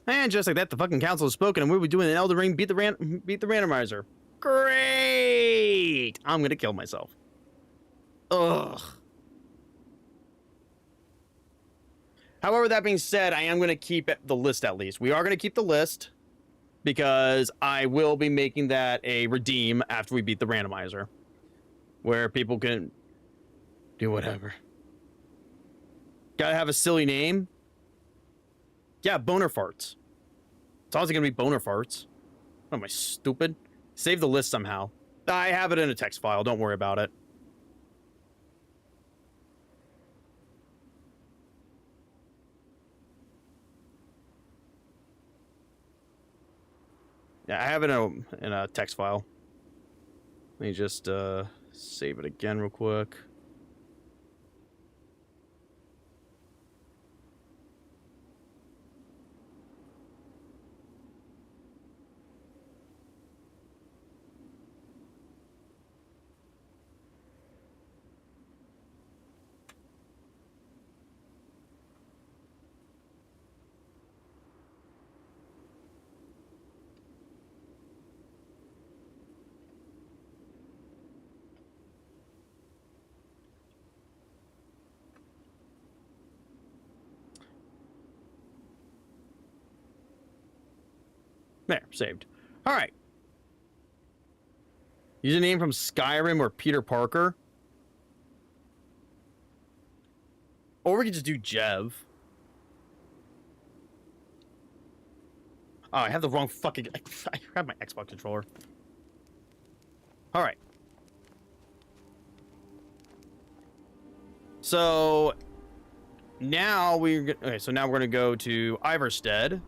And just like that, the fucking council has spoken, and we were doing an Elden Ring beat the randomizer. Great! I'm going to kill myself. Ugh. However, that being said, I am going to keep the list at least. We are going to keep the list because I will be making that a redeem after we beat the randomizer, where people can do whatever. Gotta have a silly name. Yeah, boner farts. It's always gonna be boner farts. What am I, stupid? Save the list somehow. I have it in a text file. Don't worry about it. Yeah, I have it in a text file. Let me just save it again real quick. There, saved. All right. Username from Skyrim or Peter Parker. Or we could just do Jev. Oh, I have the wrong fucking... I have my Xbox controller. All right. So now okay, so now we're gonna go to Iverstead.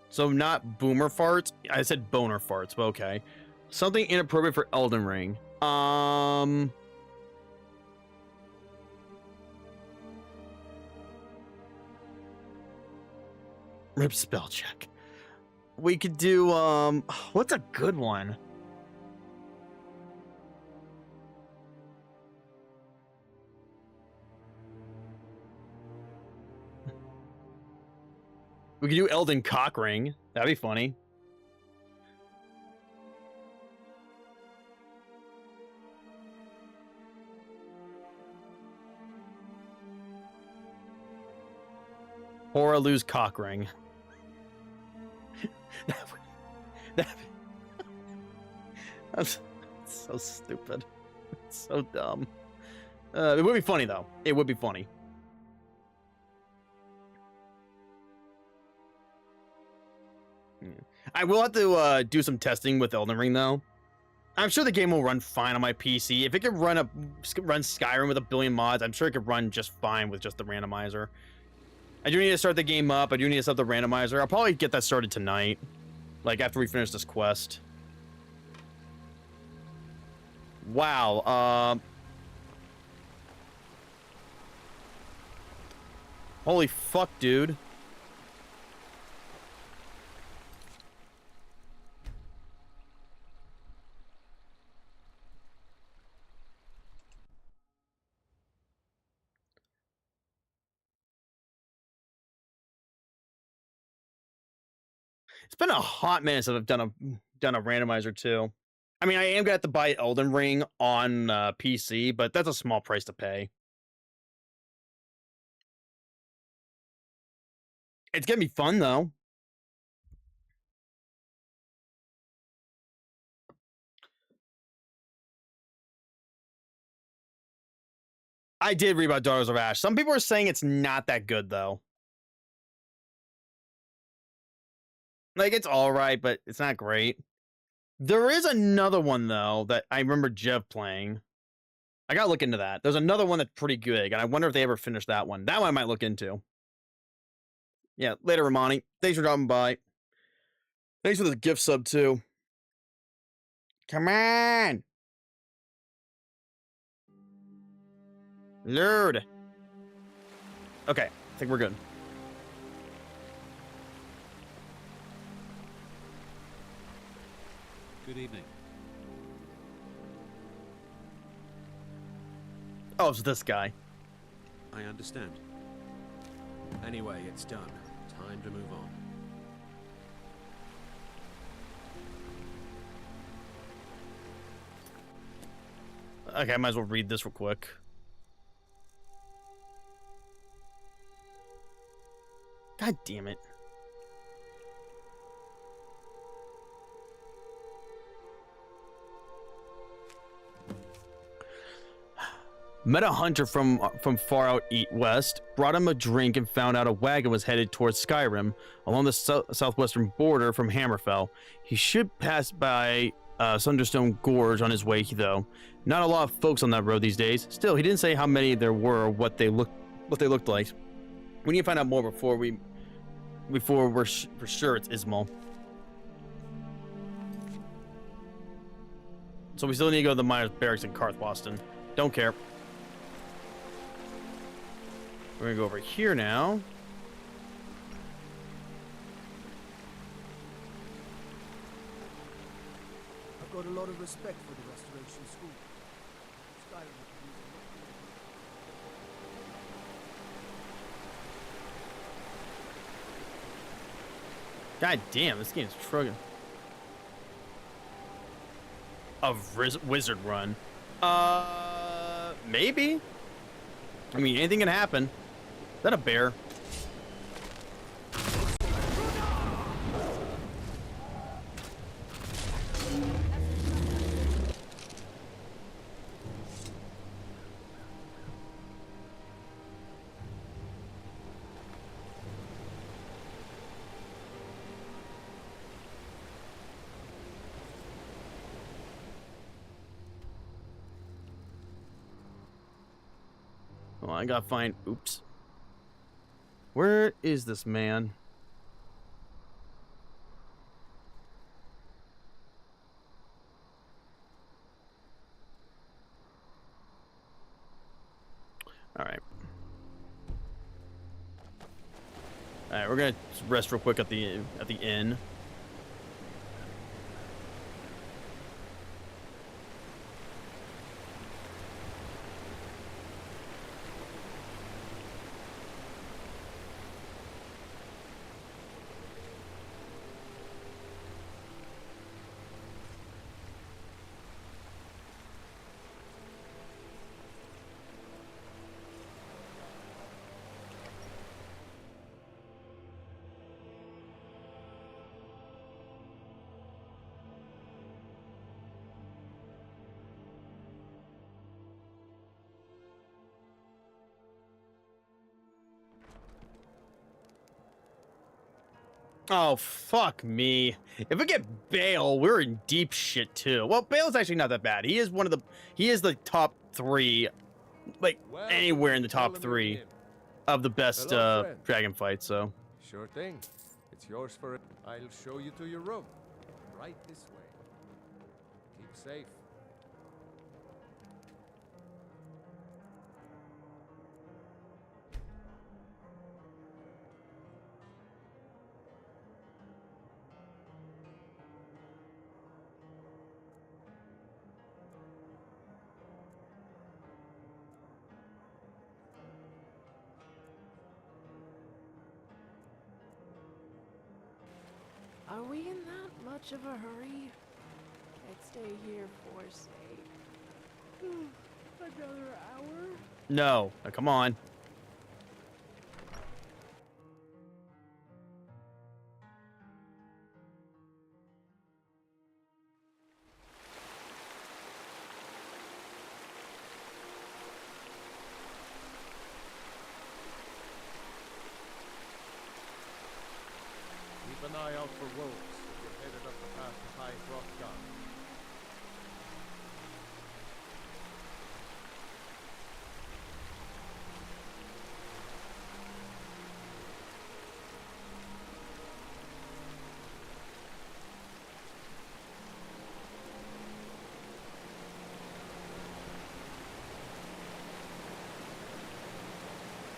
So not boomer farts. I said boner farts, but okay. Something inappropriate for Elden Ring. Rip spell check. We could do what's a good one? We could do Elden Cockring. That'd be funny. Or lose Cockring. That's so stupid. It's so dumb. It would be funny though. It would be funny. I will have to do some testing with Elden Ring though. I'm sure the game will run fine on my PC. If it could run Skyrim with a billion mods, I'm sure it could run just fine with just the randomizer. I do need to start the game up. I do need to set the randomizer. I'll probably get that started tonight, like after we finish this quest. Wow. Holy fuck, dude. It's been a hot minute since I've done a randomizer too. I mean, I am gonna have to buy Elden Ring on PC, but that's a small price to pay. It's gonna be fun though. I did read about Daughters of Ash. Some people are saying it's not that good though. Like it's all right, but it's not great. There is another one though that I remember Jeff playing. I gotta look into that. There's another one that's pretty good, and I wonder if they ever finished that one. That one I might look into. Yeah, later, Ramani. Thanks for dropping by. Thanks for the gift sub too. Come on, Lord. Okay, I think we're good. Good evening. Oh, it's this guy. I understand. Anyway, it's done. Time to move on. Okay, I might as well read this real quick. God damn it. Met a hunter from far out west, brought him a drink, and found out a wagon was headed towards Skyrim along the southwestern border from Hammerfell. He should pass by Sunderstone Gorge on his way, though. Not a lot of folks on that road these days. Still, he didn't say how many there were or what they looked like. We need to find out more before we're for sure it's Ismail. So we still need to go to the miners' barracks in Carthboston. Don't care. We're gonna go over here now. I've got a lot of respect for the Restoration School. Skyrim God damn, this game's trugging. A wizard run. Maybe. I mean, anything can happen. Is that a bear? Oh, I gotta find. Oops. Where is this man? All right. All right, we're gonna rest real quick at the inn. Oh, fuck me. If we get Bale, we're in deep shit too. Well, Bale's actually not that bad. He is the top 3, like anywhere in the top 3 of the best dragon fights, so. Sure thing. It's yours for it. I'll show you to your room. Right this way. Keep safe. Are we in that much of a hurry? I'd stay here for say another hour. No. Now, come on. Keep an eye out for wolves if you're headed up the path to High Hrothgar.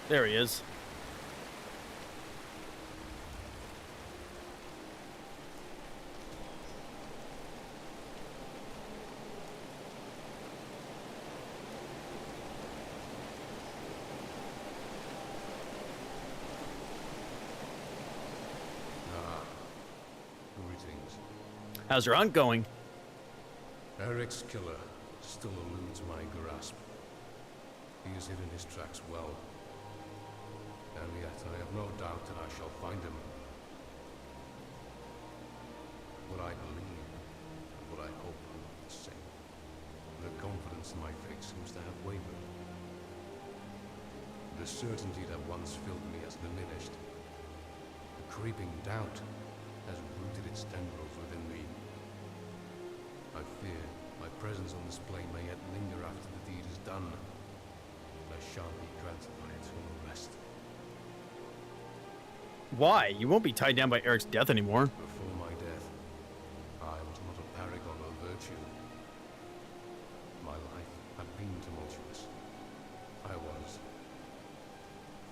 There he is. Greetings. How's your hunt going? Eric's killer still eludes my grasp. He has hidden his tracks well. And yet I have no doubt that I shall find him. What I believe, what I hope are not the same. The confidence in my fate seems to have wavered. The certainty that once filled me has diminished. The creeping doubt has rooted its tendrils within me. I fear my presence on this plane may yet linger after the deed is done. I shan't be granted my eternal rest. Why? You won't be tied down by Eric's death anymore. Before my death, I was not a paragon of virtue. My life had been tumultuous. I was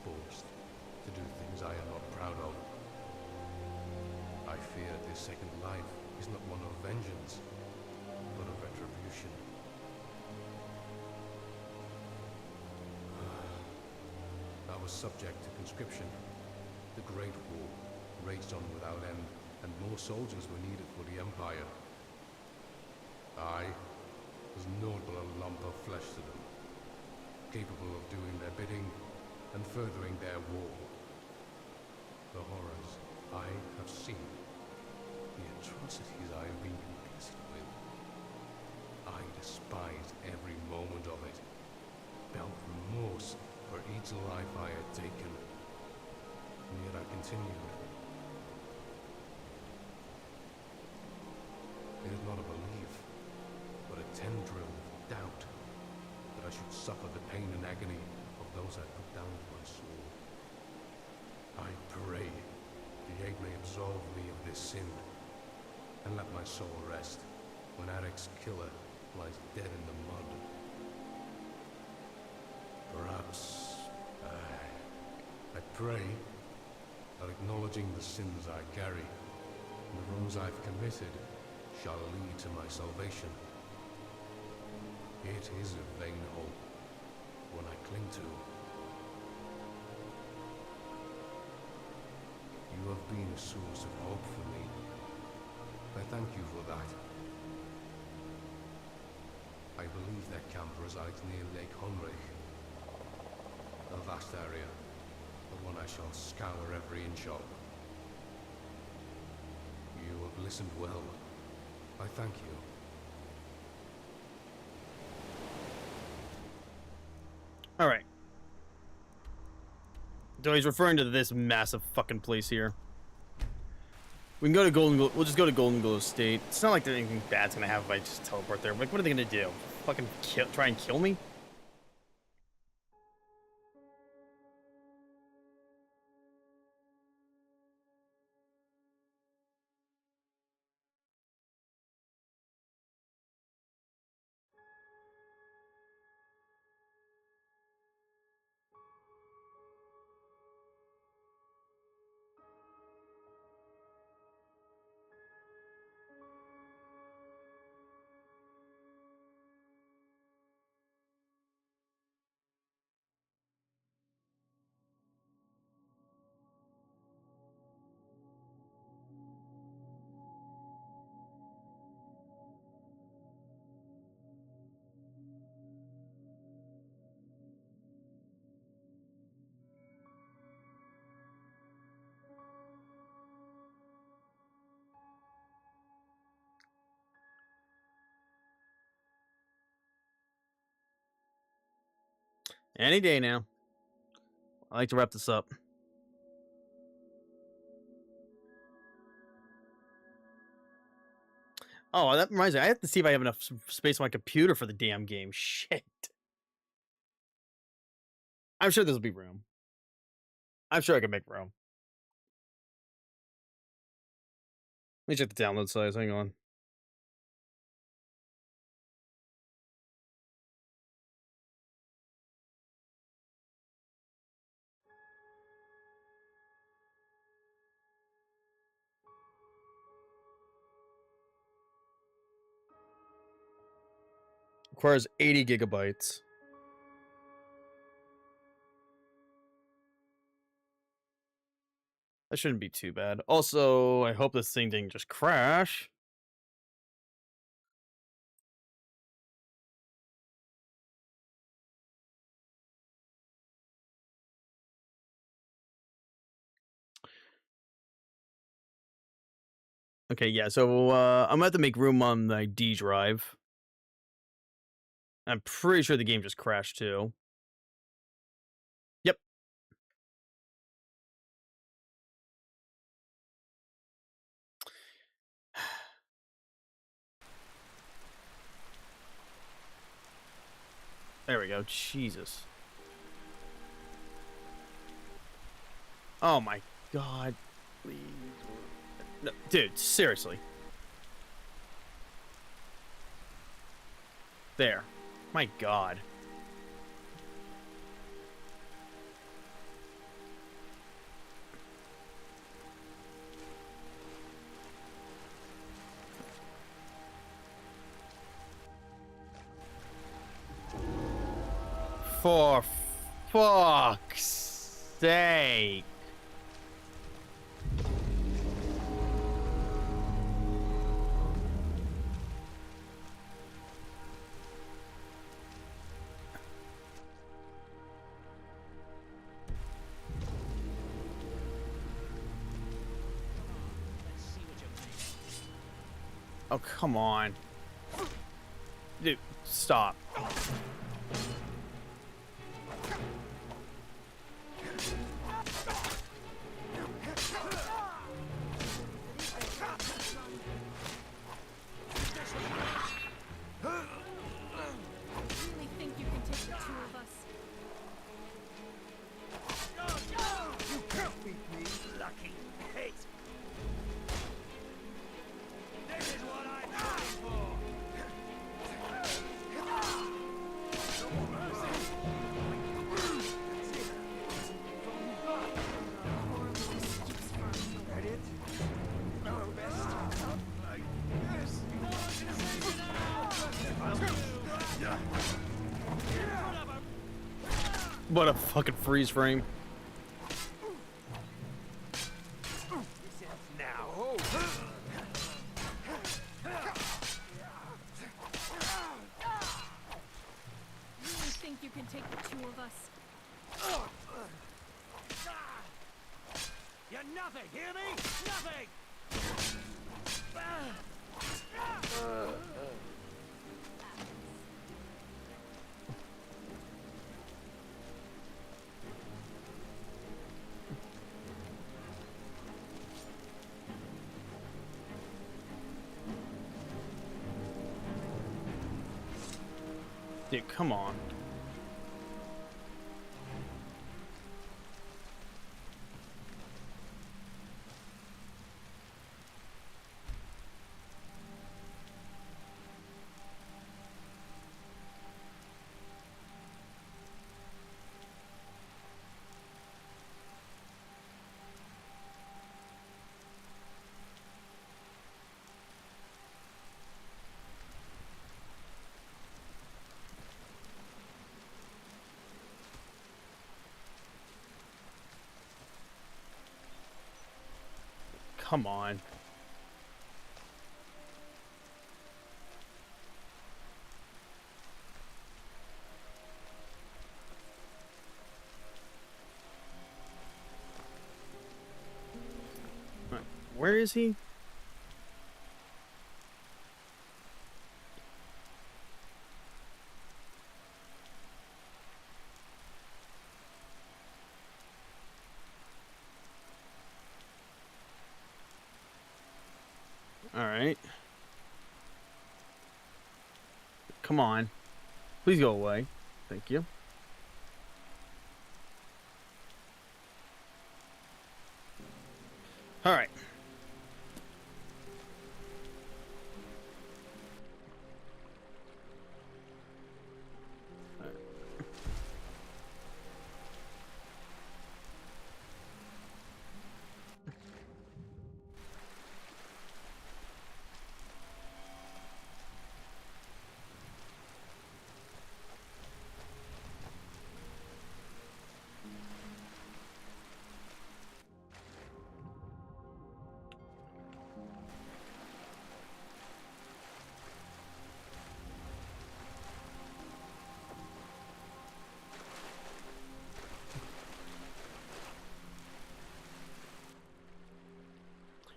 forced to do things I am not proud of. I fear this second life is not one of vengeance, but of retribution. I was subject to conscription. The Great War raged on without end, and more soldiers were needed for the Empire. I was naught but a lump of flesh to them, capable of doing their bidding and furthering their war. The horrors I have seen, the atrocities I have been complicit with, I despised every moment of it, felt remorse for each life I had taken, and yet I continued. It is not a belief, but a tendril of doubt that I should suffer the pain and agony of those I put down with my soul. I pray the aid may absolve me of this sin, and let my soul rest when Eric's killer lies dead in the mud. Perhaps, I pray that acknowledging the sins I carry and the wrongs I've committed shall lead to my salvation. It is a vain hope, one I cling to. You have been a source of hope for me. I thank you for that. I believe their camp resides near Lake Honrich. A vast area, but one I shall scour every inch of. You have listened well. I thank you. All right. So he's referring to this massive fucking place here. We can go to Golden Glow. We'll just go to Golden Glow State. It's not like there's anything bad's gonna happen if I just teleport there. Like, what are they gonna do? Fucking try and kill me? Any day now. I like to wrap this up. Oh, that reminds me. I have to see if I have enough space on my computer for the damn game. Shit. I'm sure there'll be room. I'm sure I can make room. Let me check the download size. Hang on. Requires 80 gigabytes. That shouldn't be too bad. Also, I hope this thing didn't just crash. Okay, yeah, so I'm gonna have to make room on my D drive. I'm pretty sure the game just crashed too. Yep. There we go. Jesus. Oh my god. Please. No, dude, seriously. There. My god. For fuck's sake. Oh, come on. Dude, stop. Really think you can take the two of us? You can't beat me, lucky pig! This is what I'm looking for! No mercy! That it? Our best? Like this? What a fucking freeze frame. Now. Really think you can take the two of us? You're nothing, hear me? Nothing! Dude, come on. Come on. Where is he? right. Come on. Please go away. Thank you. All right.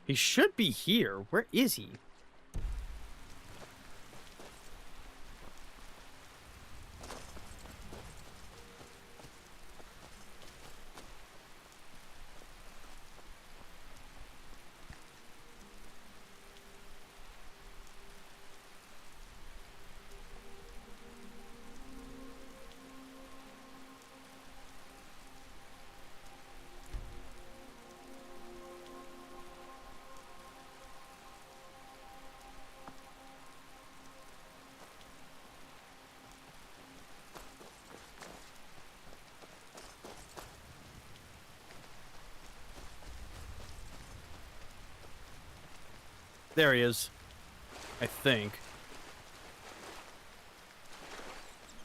He should be here. Where is he? There he is. I think.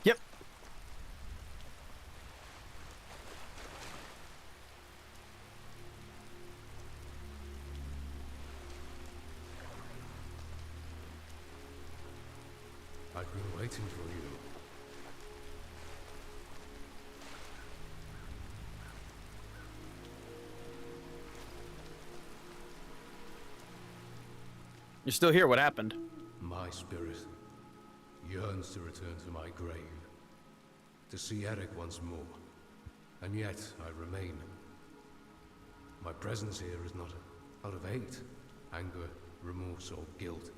Yep. I've been waiting for you. You're still here. What happened? My spirit yearns to return to my grave, to see Eric once more, and yet I remain. My presence here is not out of hate, anger, remorse, or guilt.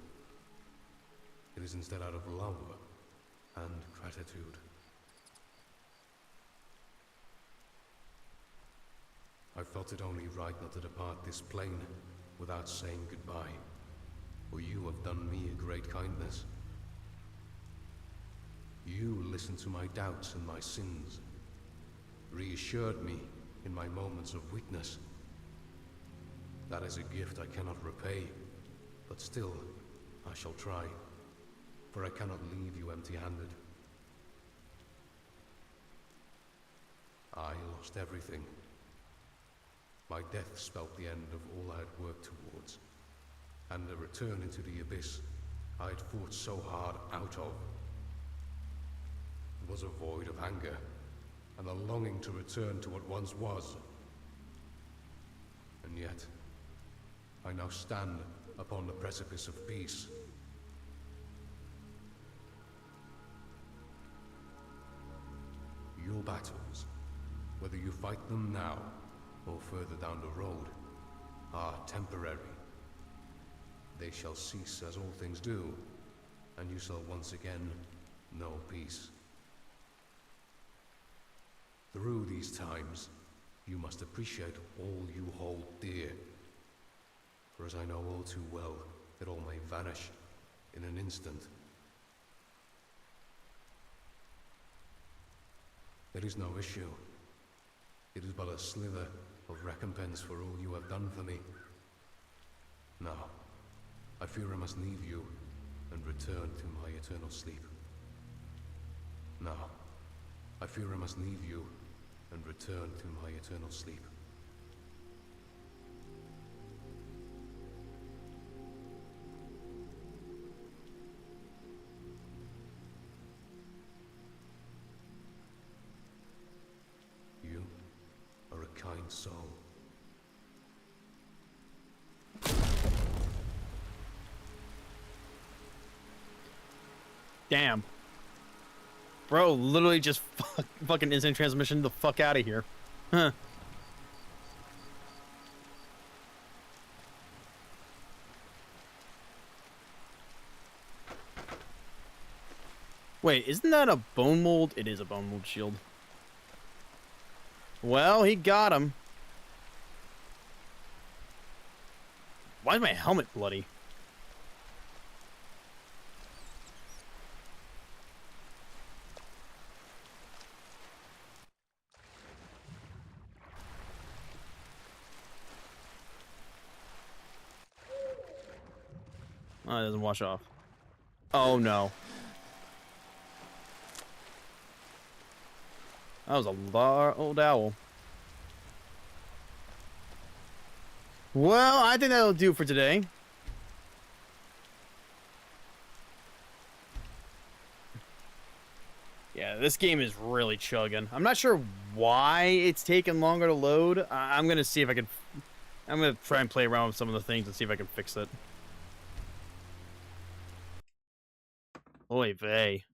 It is instead out of love and gratitude. I felt it only right not to depart this plane without saying goodbye. For you have done me a great kindness. You listened to my doubts and my sins, reassured me in my moments of weakness. That is a gift I cannot repay, but still, I shall try, for I cannot leave you empty-handed. I lost everything. My death spelt the end of all I had worked towards, and a return into the abyss I had fought so hard out of. It was a void of anger, and a longing to return to what once was. And yet, I now stand upon the precipice of peace. Your battles, whether you fight them now or further down the road, are temporary. They shall cease as all things do, and you shall once again know peace. Through these times, you must appreciate all you hold dear, for as I know all too well, it all may vanish in an instant. There is no issue. It is but a slither of recompense for all you have done for me. Now, I fear I must leave you and return to my eternal sleep. Now, I fear I must leave you and return to my eternal sleep. You are a kind soul. Damn. Bro, literally just fucking instant transmission the fuck out of here. Huh. Wait, isn't that a bone mold? It is a bone mold shield. Well, he got him. Why is my helmet bloody? Oh, it doesn't wash off. Oh no. That was a old owl. Well, I think that'll do for today. Yeah, this game is really chugging. I'm not sure why it's taking longer to load. I'm gonna see if I can. I'm gonna try and play around with some of the things and see if I can fix it. Oy vey.